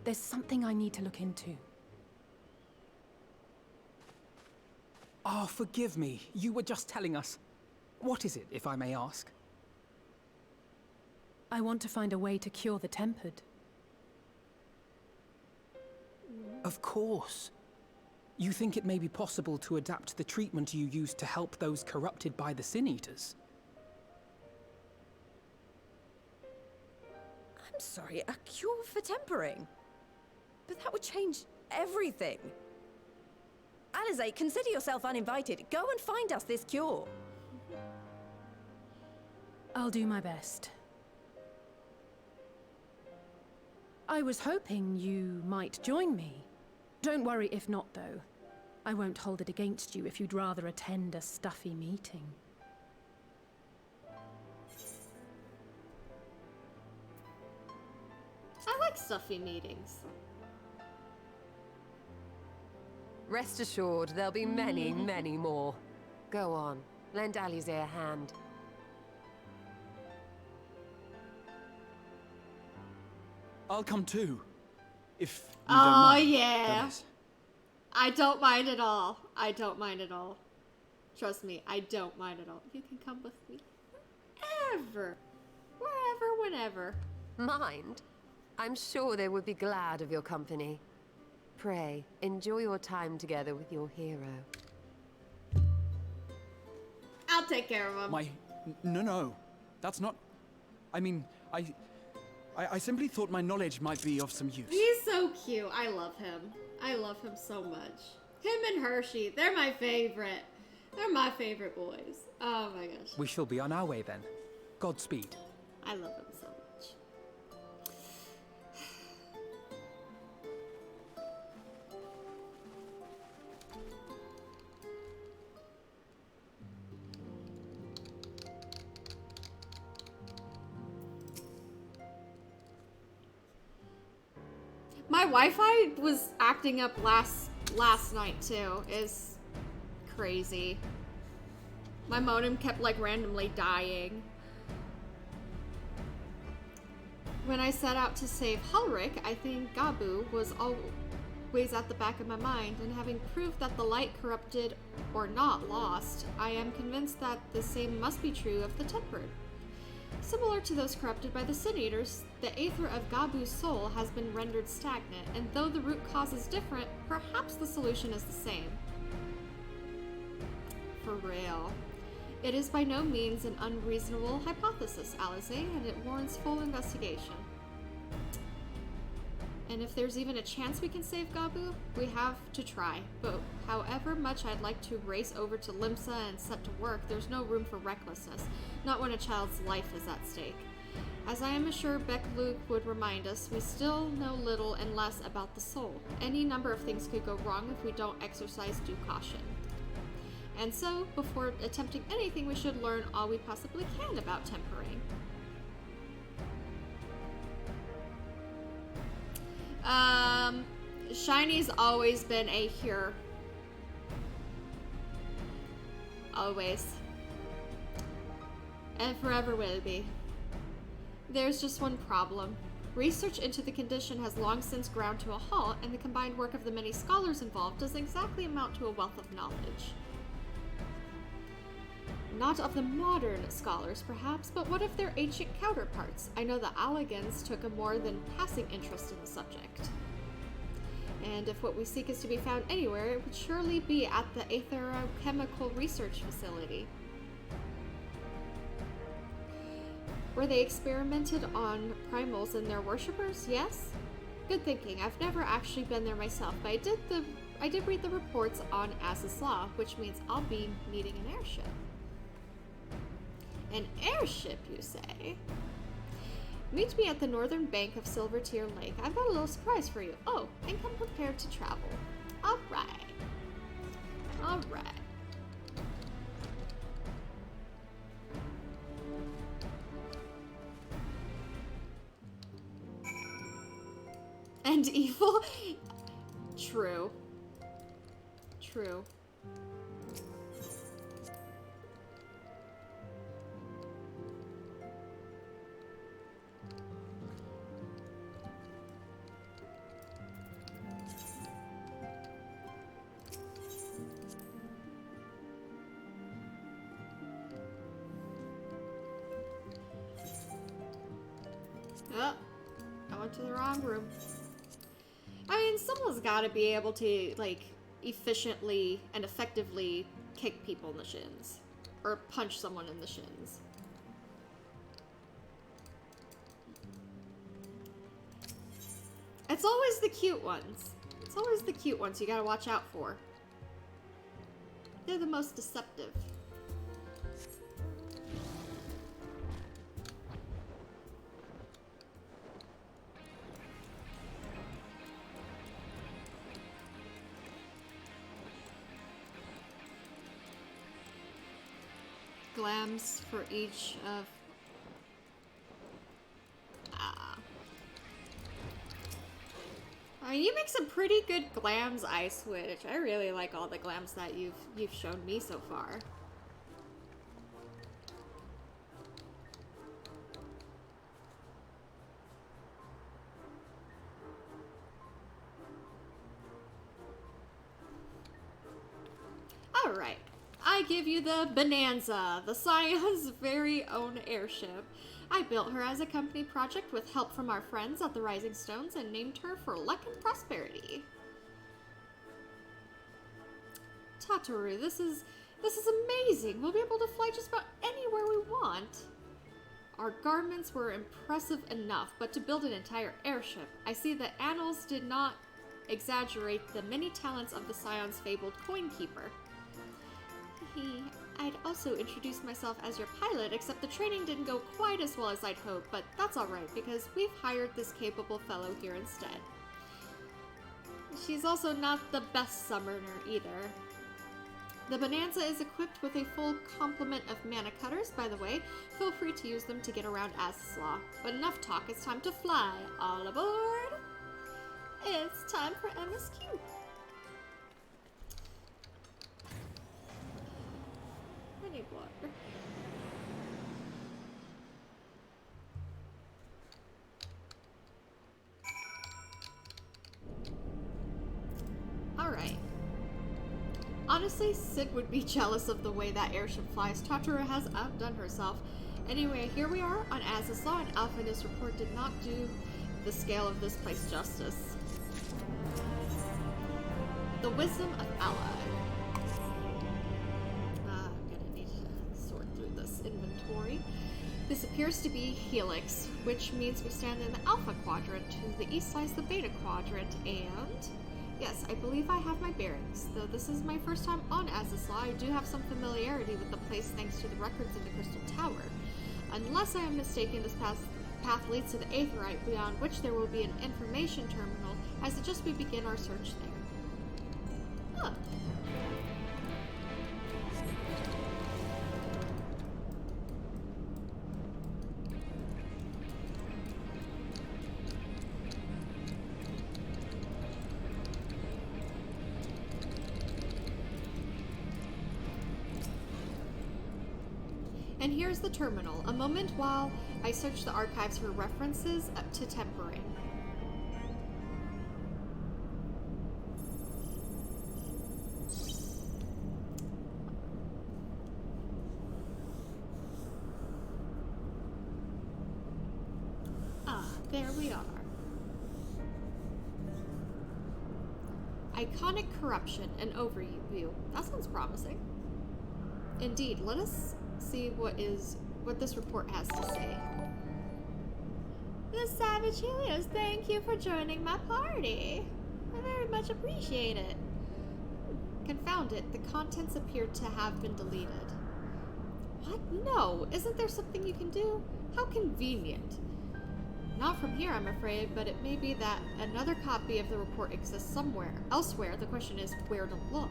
There's something I need to look into. Oh, forgive me. You were just telling us. What is it, if I may ask? I want to find a way to cure the Tempered. Of course. You think it may be possible to adapt the treatment you used to help those corrupted by the Sin Eaters? I'm sorry, a cure for tempering? But that would change everything. Alize, consider yourself uninvited. Go and find us this cure. I'll do my best. I was hoping you might join me. Don't worry if not, though. I won't hold it against you if you'd rather attend a stuffy meeting. I like stuffy meetings. Rest assured, there'll be many, many more. Go on, lend Alize a hand. I'll come too. If you don't Oh, mind, yeah. that is. I don't mind at all. I don't mind at all. Trust me, I don't mind at all. You can come with me. Wherever. Wherever, whenever. Mind? I'm sure they would be glad of your company. Pray, enjoy your time together with your hero. I'll take care of him. No. That's not... I mean, I simply thought my knowledge might be of some use. He's so cute. I love him. I love him so much. Him and Hershey, they're my favorite. They're my favorite boys. Oh my gosh. We shall be on our way then. Godspeed. I love him so much. My Wi-Fi was acting up last night too. Is crazy. My modem kept like randomly dying. When I set out to save Hulric, I think Gabu was always at the back of my mind, and having proved that the light corrupted or not lost, I am convinced that the same must be true of the Tempered. Similar to those corrupted by the Sin Eaters, the aether of Gabu's soul has been rendered stagnant, and though the root cause is different, perhaps the solution is the same. For real. It is by no means an unreasonable hypothesis, Alize, and it warrants full investigation. And if there's even a chance we can save Gabu, we have to try. But however much I'd like to race over to Limsa and set to work, there's no room for recklessness, not when a child's life is at stake. As I am sure Beck Luke would remind us, we still know little and less about the soul. Any number of things could go wrong if we don't exercise due caution. And so, before attempting anything, we should learn all we possibly can about tempering. Shiny's always been a cure. Always. And forever will be. There's just one problem. Research into the condition has long since ground to a halt, and the combined work of the many scholars involved doesn't exactly amount to a wealth of knowledge. Not of the modern scholars, perhaps, but what of their ancient counterparts? I know the Alligans took a more than passing interest in the subject. And if what we seek is to be found anywhere, it would surely be at the Aetherochemical Research Facility. Where they experimented on primals and their worshippers? Yes? Good thinking. I've never actually been there myself, but I did read the reports on Az's Law, which means I'll be needing an airship. An airship, you say? Meet me at the northern bank of Silvertear Lake. I've got a little surprise for you. Oh, and come prepared to travel. Alright. Alright. And evil? True. True. Oh, I went to the wrong room. I mean, someone's gotta be able to, like, efficiently and effectively kick people in the shins. Or punch someone in the shins. It's always the cute ones. It's always the cute ones you gotta watch out for. They're the most deceptive. Glams for each of... I mean, you make some pretty good glams, Ice Witch. I really like all the glams that you've shown me so far. Alright. I give you the Bonanza, the Scion's very own airship. I built her as a company project with help from our friends at the Rising Stones and named her for luck and prosperity. Tataru, this is amazing. We'll be able to fly just about anywhere we want. Our garments were impressive enough, but to build an entire airship, I see that annals did not exaggerate the many talents of the Scion's fabled coin keeper. I'd also introduced myself as your pilot, except the training didn't go quite as well as I'd hoped, but that's alright, because we've hired this capable fellow here instead. She's also not the best summoner either. The Bonanza is equipped with a full complement of mana cutters, by the way. Feel free to use them to get around Az's Law. But enough talk, it's time to fly. All aboard! It's time for MSQ. I need water. Alright. Honestly, Sid would be jealous of the way that airship flies. Tataru has outdone herself. Anyway, here we are on Az's Law, and Alpha's report did not do the scale of this place justice. The wisdom of Ally. I'm gonna need to sort through this inventory. This appears to be Helix, which means we stand in the Alpha Quadrant. To the east lies the Beta Quadrant, and... yes, I believe I have my bearings. Though this is my first time on Az's Law, I do have some familiarity with the place thanks to the records in the Crystal Tower. Unless I am mistaken, this path leads to the Aetheryte, beyond which there will be an information terminal. I suggest we begin our search there. Huh. And here's the terminal. A moment while I search the archives for references to tempering. Ah, there we are. Iconic corruption, an overview. That sounds promising. Indeed, let us see what is what this report has to say. The Savage Helios, thank you for joining my party. I very much appreciate it. Confound it, the contents appear to have been deleted. What? No, isn't there something you can do? How convenient. Not from here, I'm afraid, but it may be that another copy of the report exists somewhere elsewhere. The question is where to look.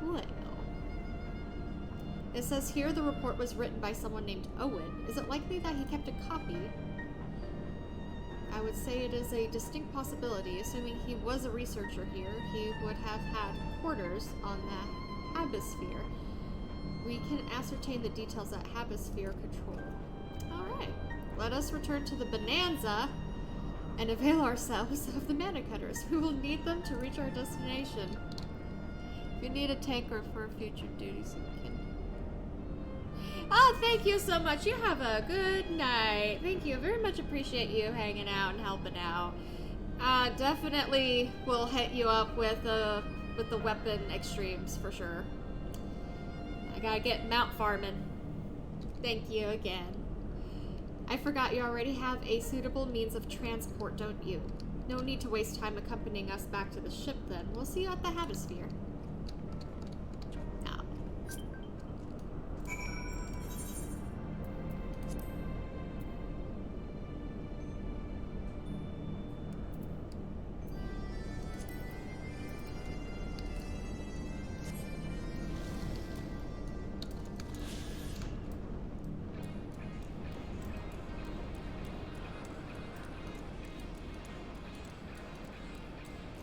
Well, it says here the report was written by someone named Owen. Is it likely that he kept a copy? I would say it is a distinct possibility. Assuming he was a researcher here, he would have had quarters on the Habisphere. We can ascertain the details at Habisphere Control. Alright, let us return to the Bonanza and avail ourselves of the mana cutters. We will need them to reach our destination. If you need a tanker for future duties, you can. Oh, thank you so much. You have a good night. Thank you. Very much appreciate you hanging out and helping out. Definitely will hit you up with the weapon extremes for sure. I gotta get mount farming. Thank you again. I forgot you already have a suitable means of transport, don't you? No need to waste time accompanying us back to the ship then. We'll see you at the Habisphere.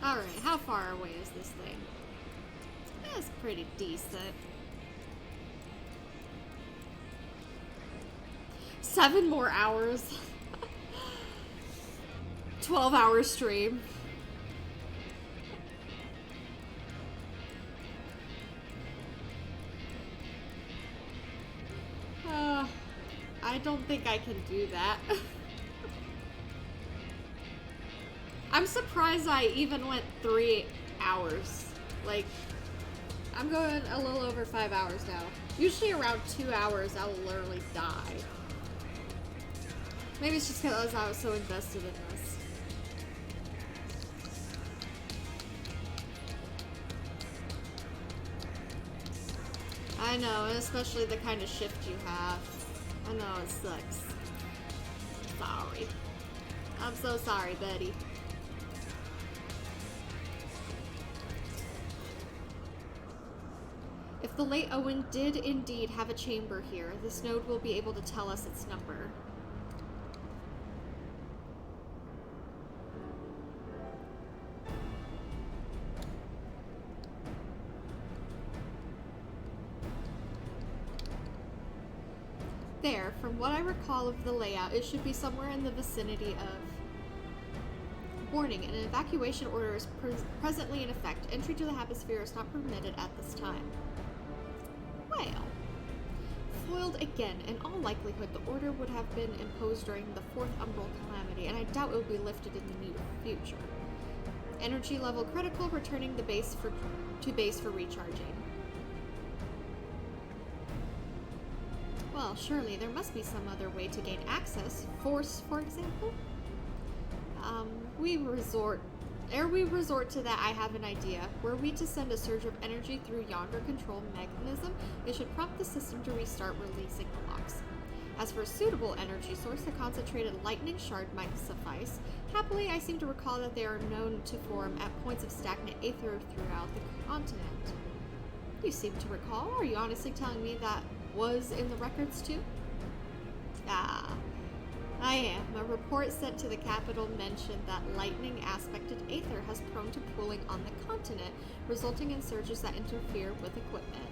Alright, how far away is this thing? That's pretty decent. 7 more hours. 12-hour stream. I don't think I can do that. I'm surprised I even went 3 hours. Like, I'm going a little over 5 hours now. Usually around 2 hours, I will literally die. Maybe it's just because I was so invested in this. I know, and especially the kind of shift you have. I know, it sucks. Sorry. I'm so sorry, Betty. If the late Owen did indeed have a chamber here, this node will be able to tell us its number. There, from what I recall of the layout, it should be somewhere in the vicinity of... Warning, an evacuation order is presently in effect. Entry to the Habisphere is not permitted at this time. Well, foiled again. In all likelihood, the order would have been imposed during the 4th Umbral Calamity, and I doubt it will be lifted in the near future. Energy level critical, returning the base to base for recharging. Well, surely there must be some other way to gain access. Force, for example? Ere we resort to that, I have an idea. Were we to send a surge of energy through yonder control mechanism, it should prompt the system to restart, releasing the locks. As for a suitable energy source, a concentrated lightning shard might suffice. Happily, I seem to recall that they are known to form at points of stagnant aether throughout the continent. You seem to recall? Are you honestly telling me that was in the records too? Ah, I am. A report sent to the capital mentioned that lightning-aspected aether has prone to pooling on the continent, resulting in surges that interfere with equipment.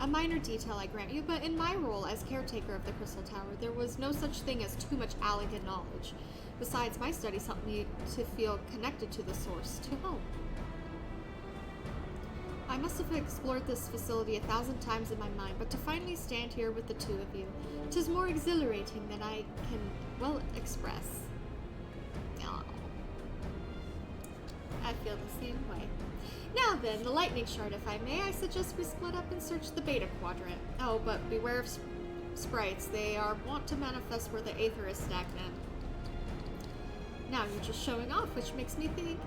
A minor detail, I grant you, but in my role as caretaker of the Crystal Tower, there was no such thing as too much Allagan knowledge. Besides, my studies helped me to feel connected to the source, to home. I must have explored this facility 1,000 times in my mind, but to finally stand here with the two of you, 'tis more exhilarating than I can well express. Oh. I feel the same way. Now then, the lightning shard, if I may, I suggest we split up and search the beta quadrant. Oh, but beware of sprites. They are wont to manifest where the aether is stagnant. Now you're just showing off, which makes me think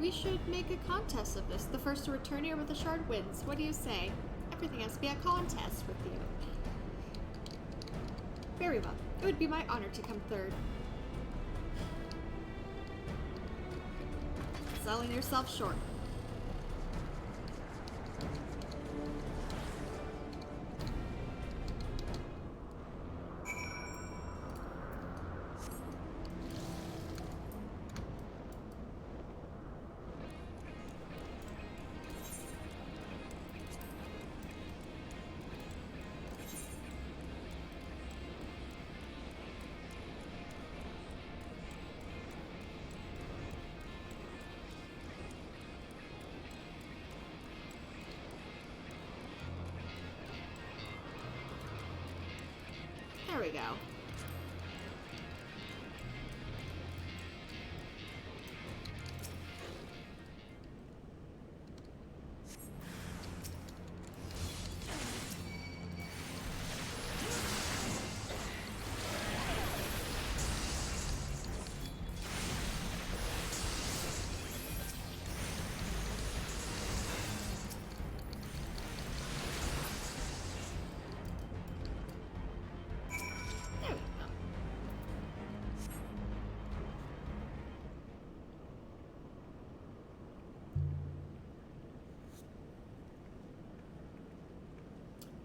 we should make a contest of this. The first to return here with a shard wins. What do you say? Everything has to be a contest with you. Very well. It would be my honor to come third. Selling yourself short. There we go.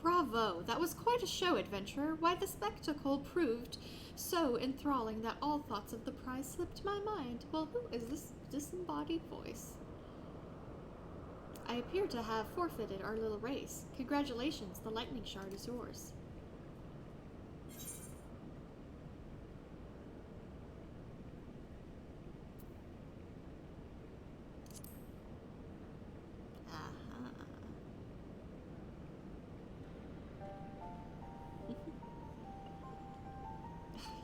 Bravo! That was quite a show, adventurer. Why, the spectacle proved so enthralling that all thoughts of the prize slipped my mind. Well, who is this disembodied voice? I appear to have forfeited our little race. Congratulations, the lightning shard is yours.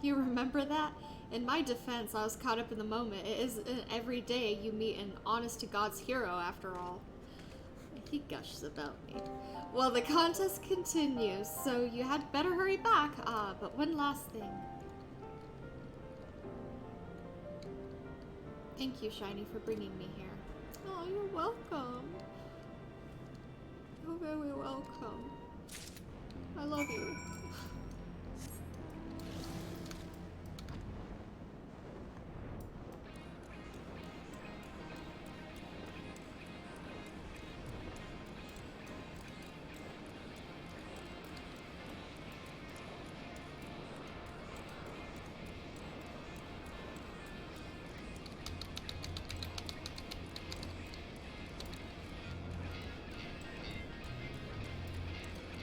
You remember that? In my defense, I was caught up in the moment. It isn't every day you meet an honest-to-God's hero, after all. He gushes about me. Well, the contest continues, so you had better hurry back. But one last thing. Thank you, Shiny, for bringing me here. Oh, you're welcome. You're very welcome. I love you.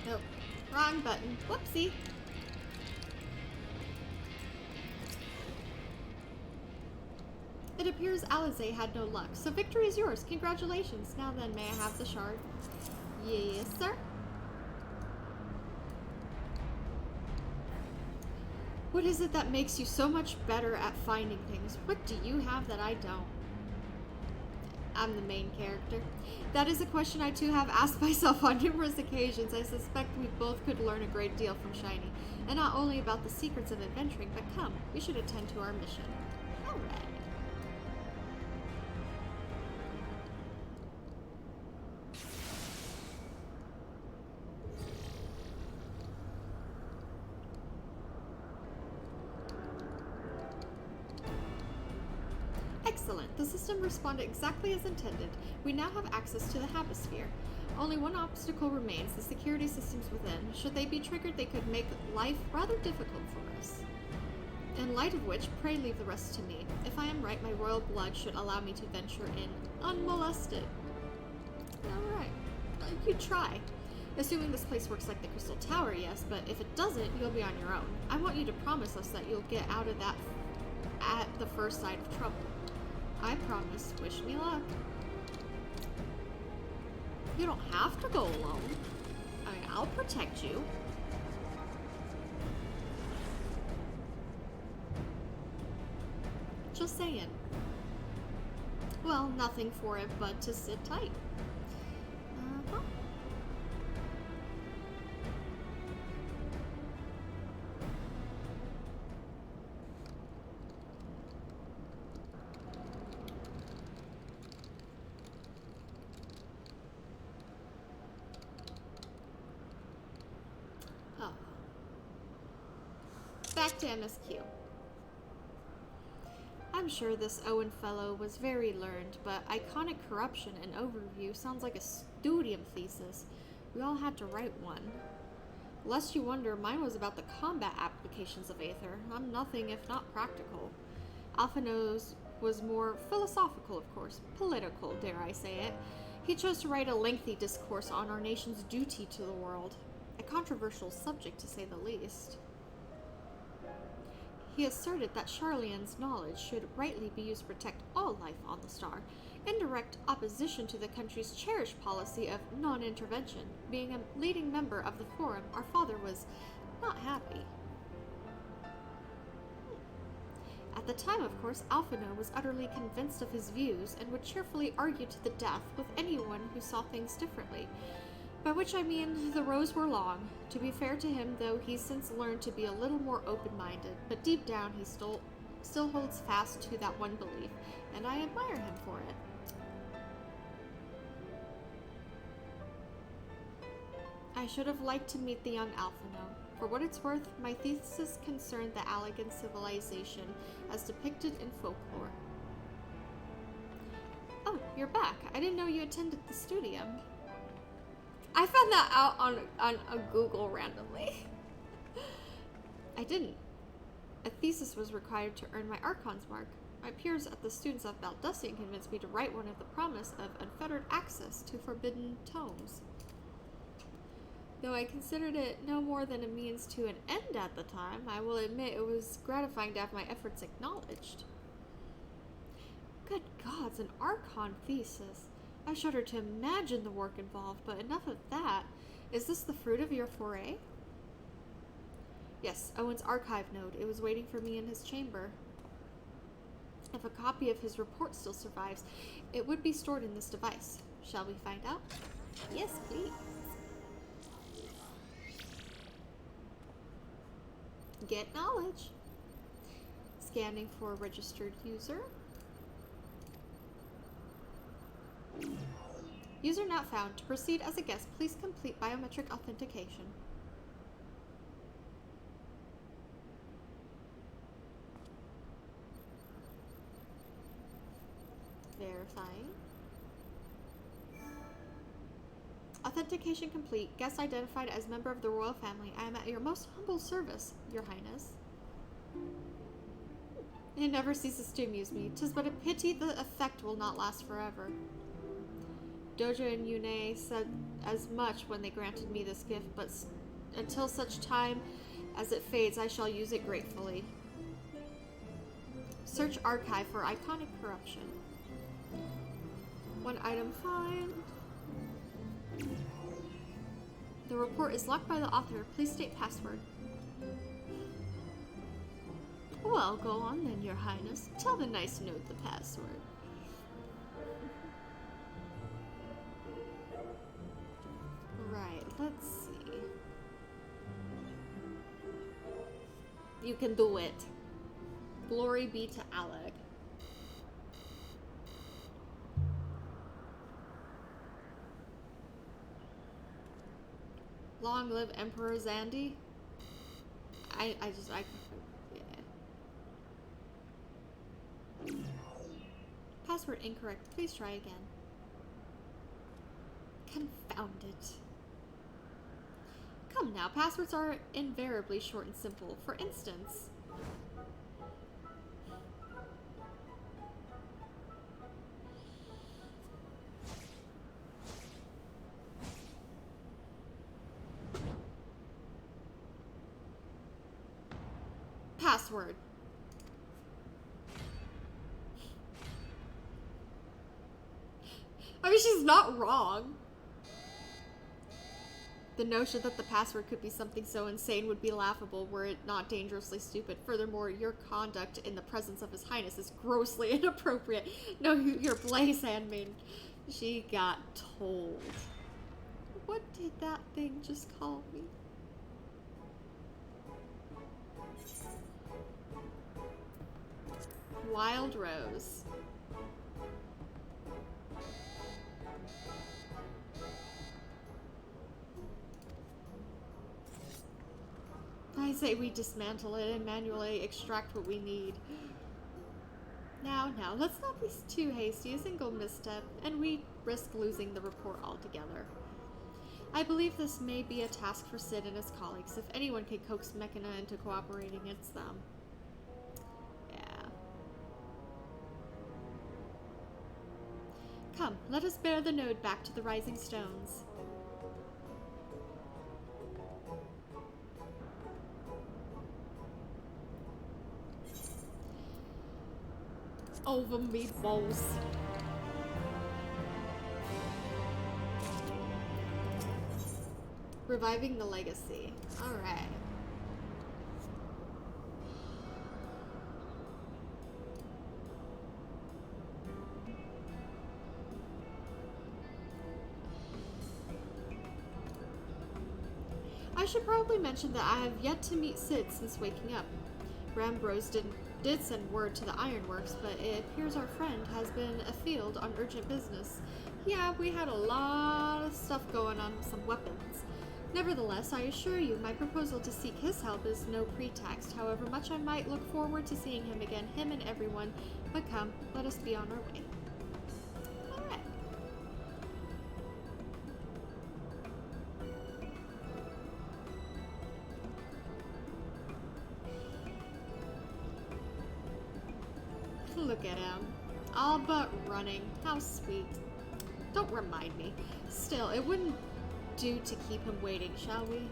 Nope. Wrong button. Whoopsie. It appears Alizé had no luck, so victory is yours. Congratulations. Now then, may I have the shard? Yes, sir. What is it that makes you so much better at finding things? What do you have that I don't? I'm the main character. That is a question I too have asked myself on numerous occasions. I suspect we both could learn a great deal from Shiny. And not only about the secrets of adventuring, but come, we should attend to our mission. Alright. Excellent. The system responded exactly as intended. We now have access to the Habisphere. Only one obstacle remains, the security systems within. Should they be triggered, they could make life rather difficult for us. In light of which, pray leave the rest to me. If I am right, my royal blood should allow me to venture in unmolested. Alright. You try. Assuming this place works like the Crystal Tower, yes, but if it doesn't, you'll be on your own. I want you to promise us that you'll get out of that at the first sign of trouble. I promise. Wish me luck. You don't have to go alone. I mean, I'll protect you. Just saying. well, nothing for it but to sit tight. Uh-huh. Oh. Back to MSQ. I'm sure this Owen fellow was very learned, but iconic corruption and overview sounds like a studium thesis. We all had to write one. Lest you wonder, mine was about the combat applications of Aether. I'm nothing if not practical. Alphino's was more philosophical, of course, political, dare I say it. He chose to write a lengthy discourse on our nation's duty to the world. A controversial subject, to say the least. He asserted that Charlian's knowledge should rightly be used to protect all life on the star, in direct opposition to the country's cherished policy of non-intervention. Being a leading member of the Forum, our father was not happy. At the time, of course, Alphino was utterly convinced of his views and would cheerfully argue to the death with anyone who saw things differently. By which I mean, the rows were long. To be fair to him, though, he's since learned to be a little more open-minded, but deep down he still holds fast to that one belief, and I admire him for it. I should have liked to meet the young Alphino. For what it's worth, my thesis concerned the Allegan civilization as depicted in folklore. Oh, you're back. I didn't know you attended the studium. I found that out on a Google randomly. I didn't. A thesis was required to earn my Archon's mark. My peers at the Students of Baldussian convinced me to write one of the promise of unfettered access to forbidden tomes. Though I considered it no more than a means to an end at the time, I will admit it was gratifying to have my efforts acknowledged. Good gods, an Archon thesis. I shudder to imagine the work involved, but enough of that. Is this the fruit of your foray? Yes, Owen's archive node. It was waiting for me in his chamber. If a copy of his report still survives, it would be stored in this device. Shall we find out? Yes, please. Get knowledge. Scanning for registered user. User not found. To proceed as a guest, please complete biometric authentication. Verifying. Authentication complete. Guest identified as member of the royal family. I am at your most humble service, Your Highness. It never ceases to amuse me. 'Tis but a pity the effect will not last forever. Doja and Yune said as much when they granted me this gift, but until such time as it fades, I shall use it gratefully. Search archive for iconic corruption. One item find. The report is locked by the author. Please state password. Well, go on then, Your Highness. Tell the nice note the password. Right, let's see. You can do it. Glory be to Alec. Long live Emperor Zandy. I yeah. Password incorrect. Please try again. Confound it. Come now, passwords are invariably short and simple. For instance, password. I mean, she's not wrong. The notion that the password could be something so insane would be laughable were it not dangerously stupid. Furthermore, your conduct in the presence of His Highness is grossly inappropriate. No, your Blaze handmaiden. She got told. What did that thing just call me? Wild Rose. I say we dismantle it and manually extract what we need. Now, let's not be too hasty. A single misstep, and we risk losing the report altogether. I believe this may be a task for Sid and his colleagues, if anyone can coax Mechana into cooperating, it's them. Yeah. Come, let us bear the node back to the Rising Stones. Over meatballs. Reviving the legacy. Alright. I should probably mention that I have yet to meet Sid since waking up. Rambrose did send word to the Ironworks, but it appears our friend has been afield on urgent business. Yeah, we had a lot of stuff going on, some weapons. Nevertheless, I assure you, my proposal to seek his help is no pretext, however much I might look forward to seeing him again, him and everyone. But come, let us be on our way. Alright. Look at him. All but running. How sweet. Don't remind me. Still, it wouldn't do to keep him waiting, shall we?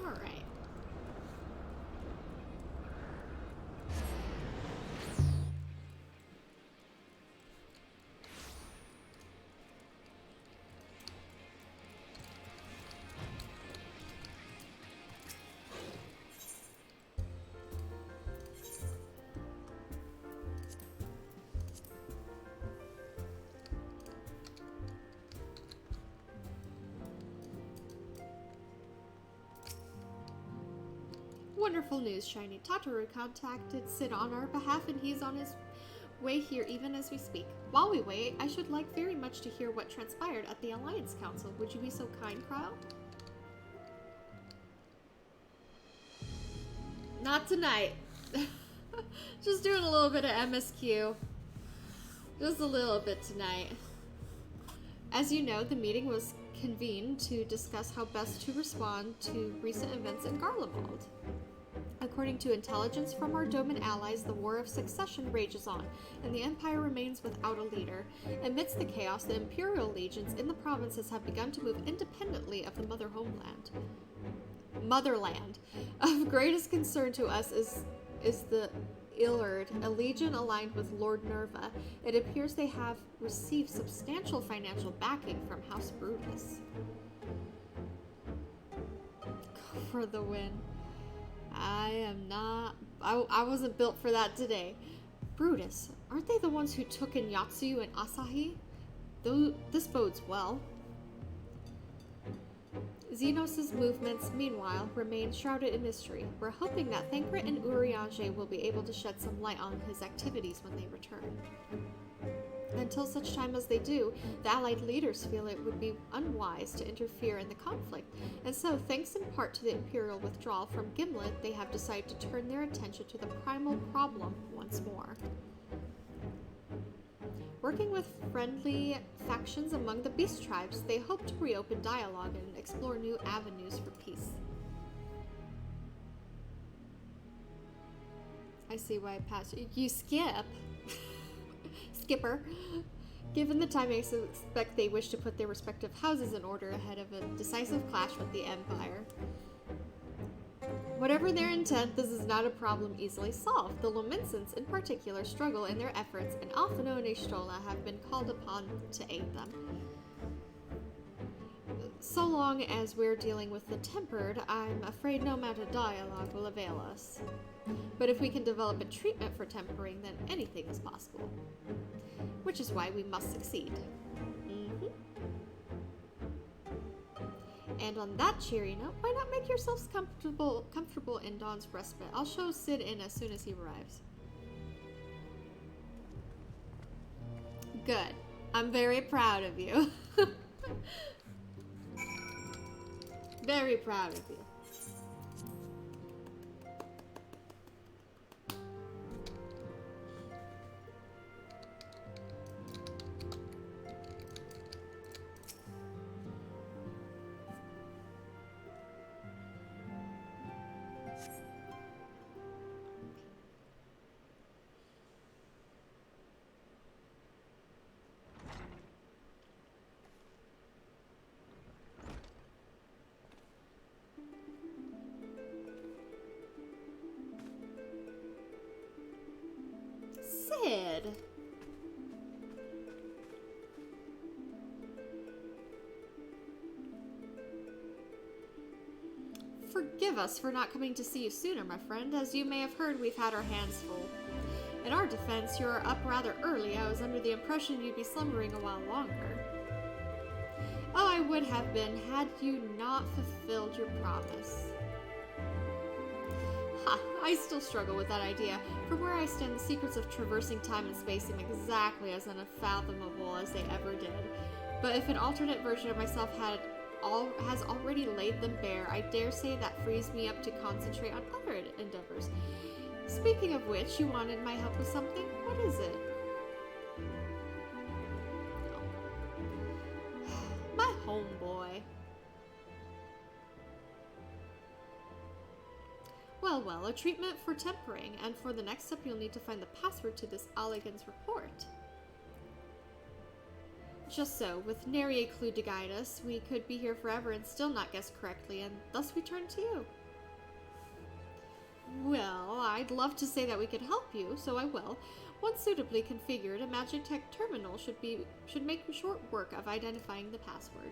All right. Wonderful news, Shiny. Tataru contacted Sid on our behalf, and he's on his way here even as we speak. While we wait, I should like very much to hear what transpired at the Alliance Council. Would you be so kind, Kyle? Not tonight. Just doing a little bit of MSQ. Just a little bit tonight. As you know, the meeting was convened to discuss how best to respond to recent events in Garlemald. According to intelligence from our Doman allies, the War of Succession rages on, and the Empire remains without a leader. Amidst the chaos, the Imperial legions in the provinces have begun to move independently of the motherland. Of greatest concern to us is the Illard, a legion aligned with Lord Nerva. It appears they have received substantial financial backing from House Brutus. Go for the win. I wasn't built for that today. Brutus, aren't they the ones who took in Yatsu and Asahi? Though this bodes well. Xenos' movements, meanwhile, remain shrouded in mystery. We're hoping that Thancred and Urianger will be able to shed some light on his activities when they return. Until such time as they do, the Allied leaders feel it would be unwise to interfere in the conflict, and so, thanks in part to the Imperial withdrawal from Gimlet, they have decided to turn their attention to the primal problem once more. Working with friendly factions among the beast tribes, they hope to reopen dialogue and explore new avenues for peace. I see why I passed. You skip. Skipper. Given the time, I suspect they wish to put their respective houses in order ahead of a decisive clash with the Empire. Whatever their intent, this is not a problem easily solved. The Lominsons, in particular, struggle in their efforts, and Alphino and Ishtola have been called upon to aid them. So long as we're dealing with the Tempered, I'm afraid no amount of dialogue will avail us. But if we can develop a treatment for tempering, then anything is possible. Which is why we must succeed. And on that cheery note, why not make yourselves comfortable in Dawn's respite? I'll show Sid in as soon as he arrives. Good. I'm very proud of you. Very proud of you. Sid. Forgive us for not coming to see you sooner, my friend. As you may have heard, we've had our hands full. In our defense, you are up rather early. I was under the impression you'd be slumbering a while longer. Oh, I would have been had you not fulfilled your promise. Ha! I still struggle with that idea. From where I stand, the secrets of traversing time and space seem exactly as unfathomable as they ever did. But if an alternate version of myself has already laid them bare, I dare say that frees me up to concentrate on other endeavors. Speaking of which, you wanted my help with something? What is it? My homeboy. Well, a treatment for tempering, and for the next step you'll need to find the password to this Alligan's report. Just so, with nary a clue to guide us, we could be here forever and still not guess correctly, and thus we turn to you. Well, I'd love to say that we could help you, so I will. Once suitably configured, a Magitech terminal should make short work of identifying the password.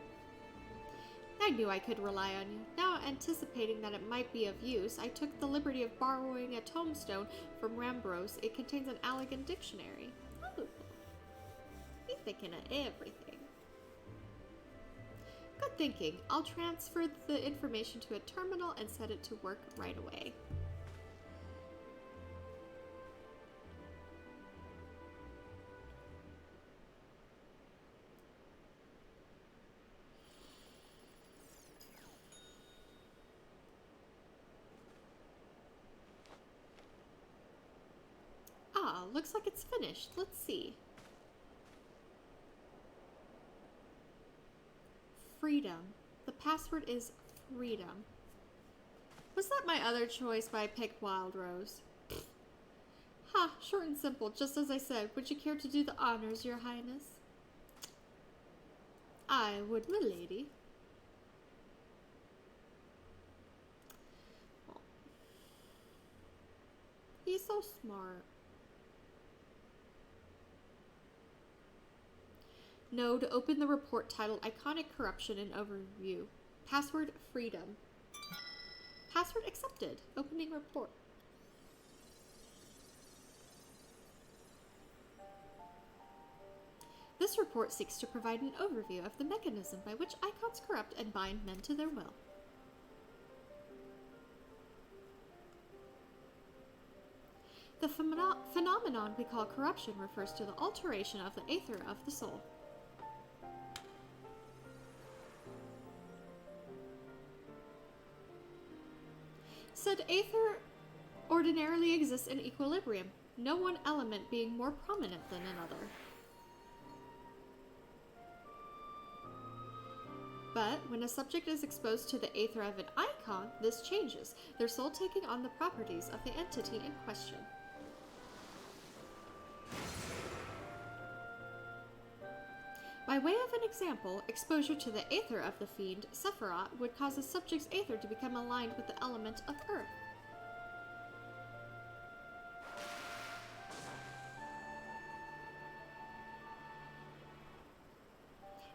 I knew I could rely on you. Now, anticipating that it might be of use, I took the liberty of borrowing a tombstone from Rambros. It contains an Alligan dictionary. Oh, you're thinking of everything. Good thinking. I'll transfer the information to a terminal and set it to work right away. Looks like it's finished. Let's see. Freedom. The password is freedom. Was that my other choice, but I picked Wild Rose? Ha, short and simple, just as I said. Would you care to do the honors, Your Highness? I would, milady. Oh. He's so smart. Node, open the report titled Iconic Corruption and Overview. Password, freedom. Password accepted. Opening report. This report seeks to provide an overview of the mechanism by which icons corrupt and bind men to their will. The phenomenon we call corruption refers to the alteration of the aether of the soul. Said aether ordinarily exists in equilibrium, no one element being more prominent than another. But when a subject is exposed to the aether of an icon, this changes, their soul taking on the properties of the entity in question. By way of an example, exposure to the aether of the fiend, Sephiroth, would cause the subject's aether to become aligned with the element of earth.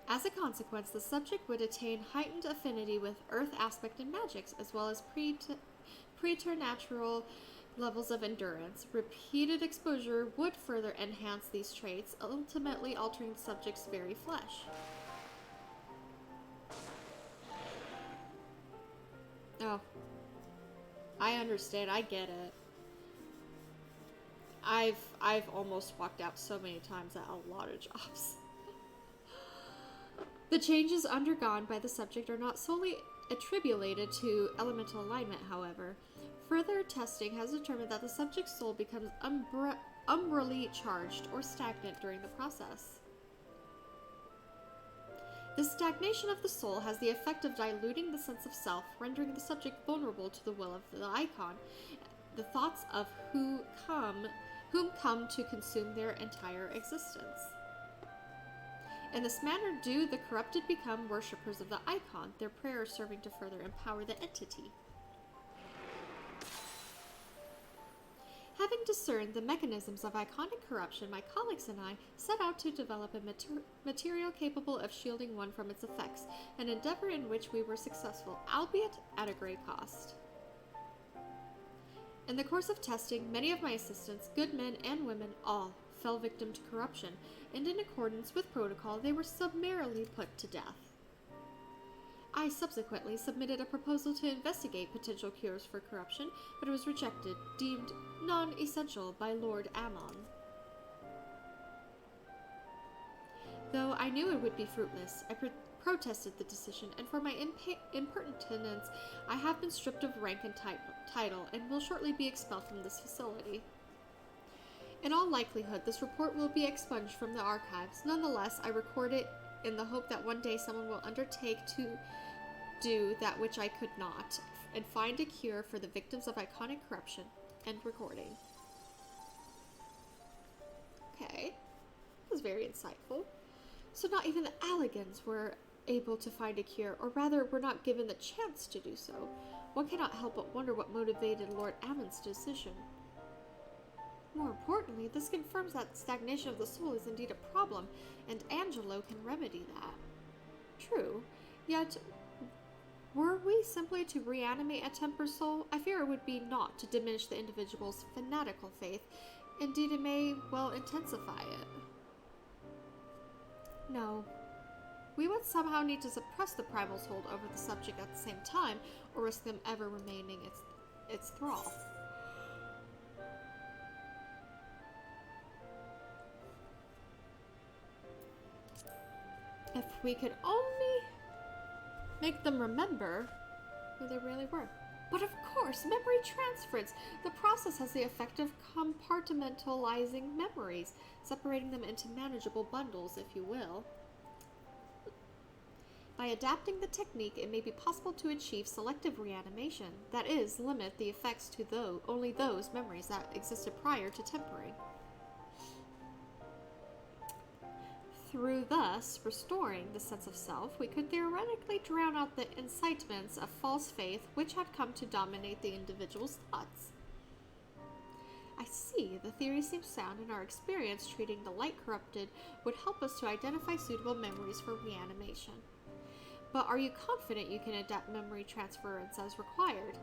As a consequence, the subject would attain heightened affinity with earth aspect and magics, as well as preternatural levels of endurance. Repeated exposure would further enhance these traits, ultimately altering the subject's very flesh. Oh. I understand, I get it. I've almost walked out so many times at a lot of jobs. The changes undergone by the subject are not solely attributed to elemental alignment, however. Further testing has determined that the subject's soul becomes umbrally charged or stagnant during the process. This stagnation of the soul has the effect of diluting the sense of self, rendering the subject vulnerable to the will of the icon, the thoughts of whom come to consume their entire existence. In this manner do the corrupted become worshippers of the icon, their prayers serving to further empower the entity. Having discerned the mechanisms of iconic corruption, my colleagues and I set out to develop a material capable of shielding one from its effects, an endeavor in which we were successful, albeit at a great cost. In the course of testing, many of my assistants, good men and women, all fell victim to corruption, and in accordance with protocol, they were summarily put to death. I subsequently submitted a proposal to investigate potential cures for corruption, but it was rejected, deemed non-essential by Lord Ammon. Though I knew it would be fruitless, I protested the decision, and for my impertinence, I have been stripped of rank and title, and will shortly be expelled from this facility. In all likelihood, this report will be expunged from the archives. Nonetheless, I record it in the hope that one day someone will undertake to do that which I could not, and find a cure for the victims of iconic corruption. End recording. Okay. That was very insightful. So not even the Alligans were able to find a cure, or rather were not given the chance to do so. One cannot help but wonder what motivated Lord Ammon's decision. More importantly, this confirms that stagnation of the soul is indeed a problem, and Angelo can remedy that. True, yet were we simply to reanimate a tempered soul, I fear it would be not to diminish the individual's fanatical faith. Indeed, it may well intensify it. No. We would somehow need to suppress the primal's hold over the subject at the same time, or risk them ever remaining its thrall. If we could only make them remember who they really were. But of course, memory transference. The process has the effect of compartmentalizing memories, separating them into manageable bundles, if you will. By adapting the technique, it may be possible to achieve selective reanimation, that is, limit the effects to only those memories that existed prior to tempering. Through thus restoring the sense of self, we could theoretically drown out the incitements of false faith which had come to dominate the individual's thoughts. I see, the theory seems sound, and our experience treating the light corrupted would help us to identify suitable memories for reanimation. But are you confident you can adapt memory transference as required?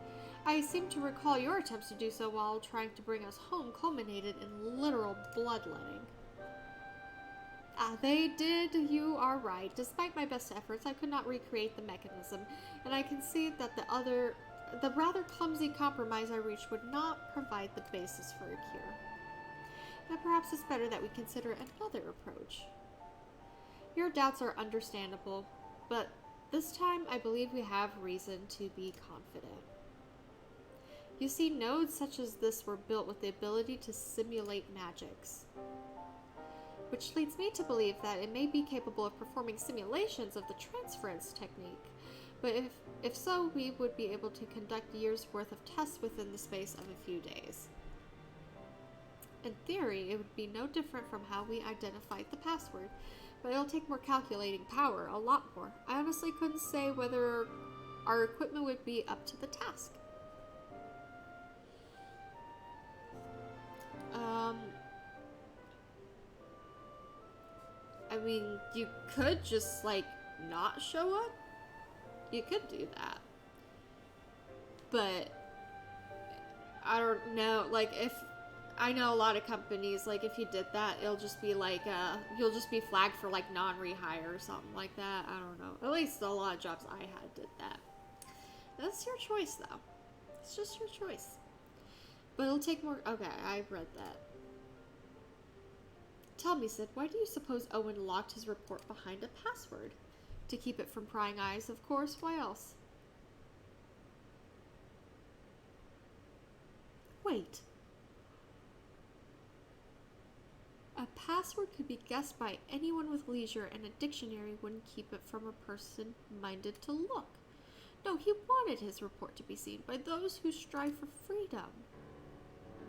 I seem to recall your attempts to do so while trying to bring us home culminated in literal bloodletting. They did, you are right. Despite my best efforts, I could not recreate the mechanism, and I concede that the rather clumsy compromise I reached would not provide the basis for a cure. Now perhaps it's better that we consider another approach. Your doubts are understandable, but this time I believe we have reason to be confident. You see, nodes such as this were built with the ability to simulate magics, which leads me to believe that it may be capable of performing simulations of the transference technique. But if so, we would be able to conduct years' worth of tests within the space of a few days. In theory, it would be no different from how we identified the password, but it'll take more calculating power, a lot more. I honestly couldn't say whether our equipment would be up to the task. I mean, you could just, like, not show up. You could do that. But I don't know, like, if I know a lot of companies, like, if you did that, it'll just be like, you'll just be flagged for, like, non-rehire or something like that. I don't know. At least a lot of jobs I had did that. That's your choice, though. It's just your choice. But it'll take more. Okay, I read that. Tell me, Sid, why do you suppose Owen locked his report behind a password? To keep it from prying eyes, of course. Why else? Wait. A password could be guessed by anyone with leisure, and a dictionary wouldn't keep it from a person minded to look. No, he wanted his report to be seen by those who strive for freedom.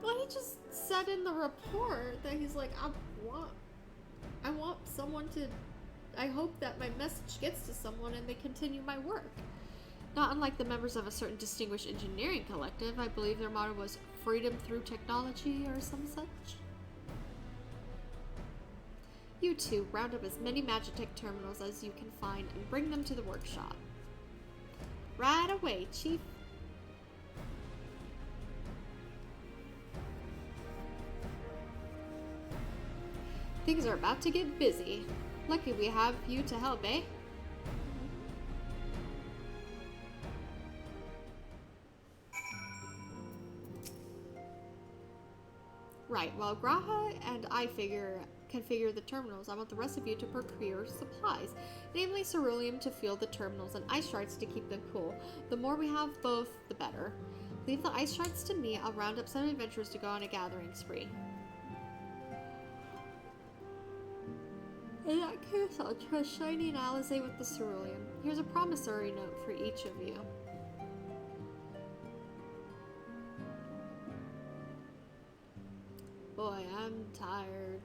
Well, he just said in the report that he's like, I want someone to, I hope that my message gets to someone and they continue my work. Not unlike the members of a certain distinguished engineering collective, I believe their motto was freedom through technology or some such. You two, round up as many Magitech terminals as you can find and bring them to the workshop. Right away, Chief. Things are about to get busy. Lucky we have you to help, eh? Right, while Graha and I configure the terminals, I want the rest of you to procure supplies, namely ceruleum to fuel the terminals and ice shards to keep them cool. The more we have both, the better. Leave the ice shards to me. I'll round up some adventurers to go on a gathering spree. In that case, I'll trust Shiny and Alizé with the ceruleum. Here's a promissory note for each of you. Boy, I'm tired.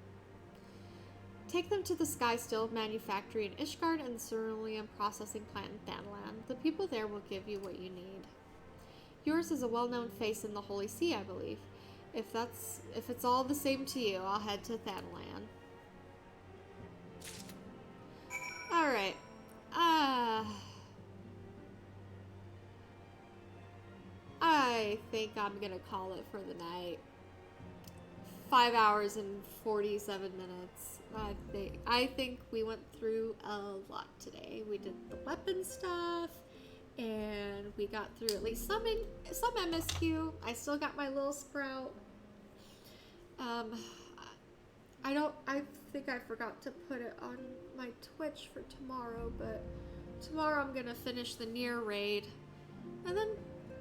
Take them to the Sky Steel Manufactory in Ishgard and the ceruleum processing plant in Thanlan. The people there will give you what you need. Yours is a well-known face in the Holy See, I believe. If it's all the same to you, I'll head to Thanlan. Alright. I think I'm gonna call it for the night. 5 hours and 47 minutes. I think we went through a lot today. We did the weapon stuff, and we got through at least some MSQ. I still got my little sprout. I think I forgot to put it on my Twitch for tomorrow, but tomorrow I'm gonna finish the Nier raid, and then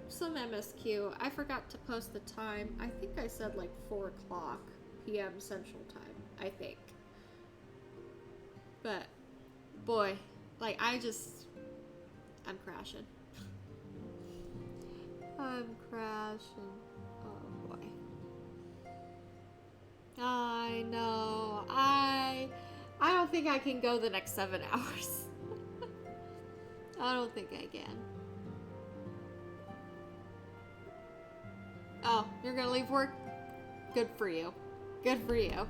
some MSQ. I forgot to post the time. I think I said like 4 o'clock p.m. Central Time, I think. But, boy, like I'm crashing. I'm crashing. Oh boy. I know. I don't think I can go the next 7 hours. I don't think I can. Oh, you're gonna leave work? Good for you. Good for you.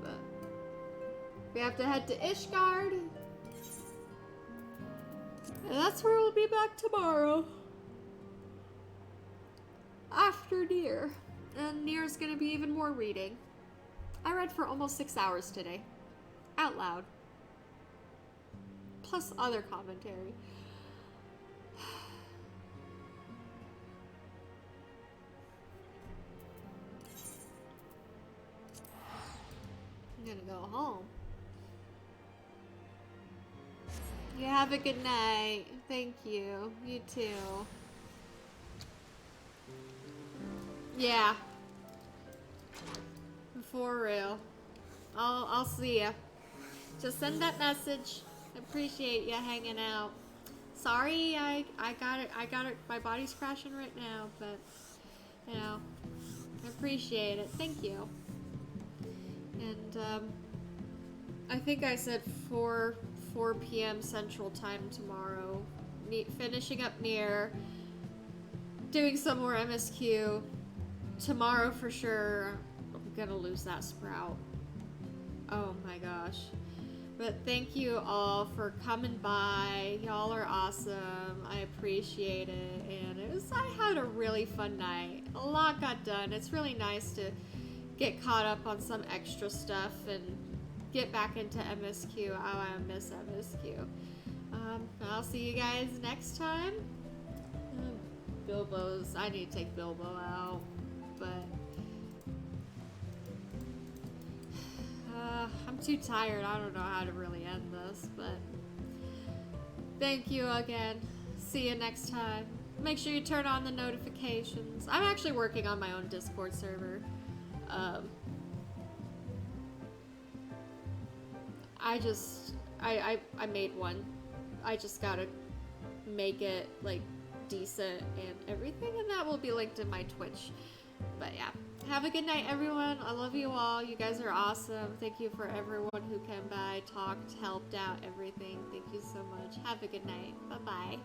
But we have to head to Ishgard. And that's where we'll be back tomorrow. After Nier. And Nier's gonna be even more reading. I read for almost 6 hours today. Out loud. Plus other commentary. I'm gonna go home. You have a good night. Thank you. You too. Yeah. For real. I'll see ya. Just send that message. I appreciate you hanging out. Sorry, I got it. My body's crashing right now, but you know, I appreciate it. Thank you. And I think I said 4 p.m. Central Time tomorrow. Finishing up near, doing some more MSQ. Tomorrow for sure, I'm gonna lose that sprout. Oh my gosh. But thank you all for coming by. Y'all are awesome. I appreciate it. And I had a really fun night. A lot got done. It's really nice to get caught up on some extra stuff and get back into MSQ. Oh, I miss MSQ. I'll see you guys next time. I need to take Bilbo out, but I'm too tired. I don't know how to really end this, but thank you again. See you next time. Make sure you turn on the notifications. I'm actually working on my own Discord server. I made one. I just gotta make it like decent and everything, and that will be linked in my Twitch. But yeah, have a good night, everyone. I love you all. You guys are awesome. Thank you for everyone who came by, talked, helped out, everything. Thank you so much. Have a good night. Bye bye.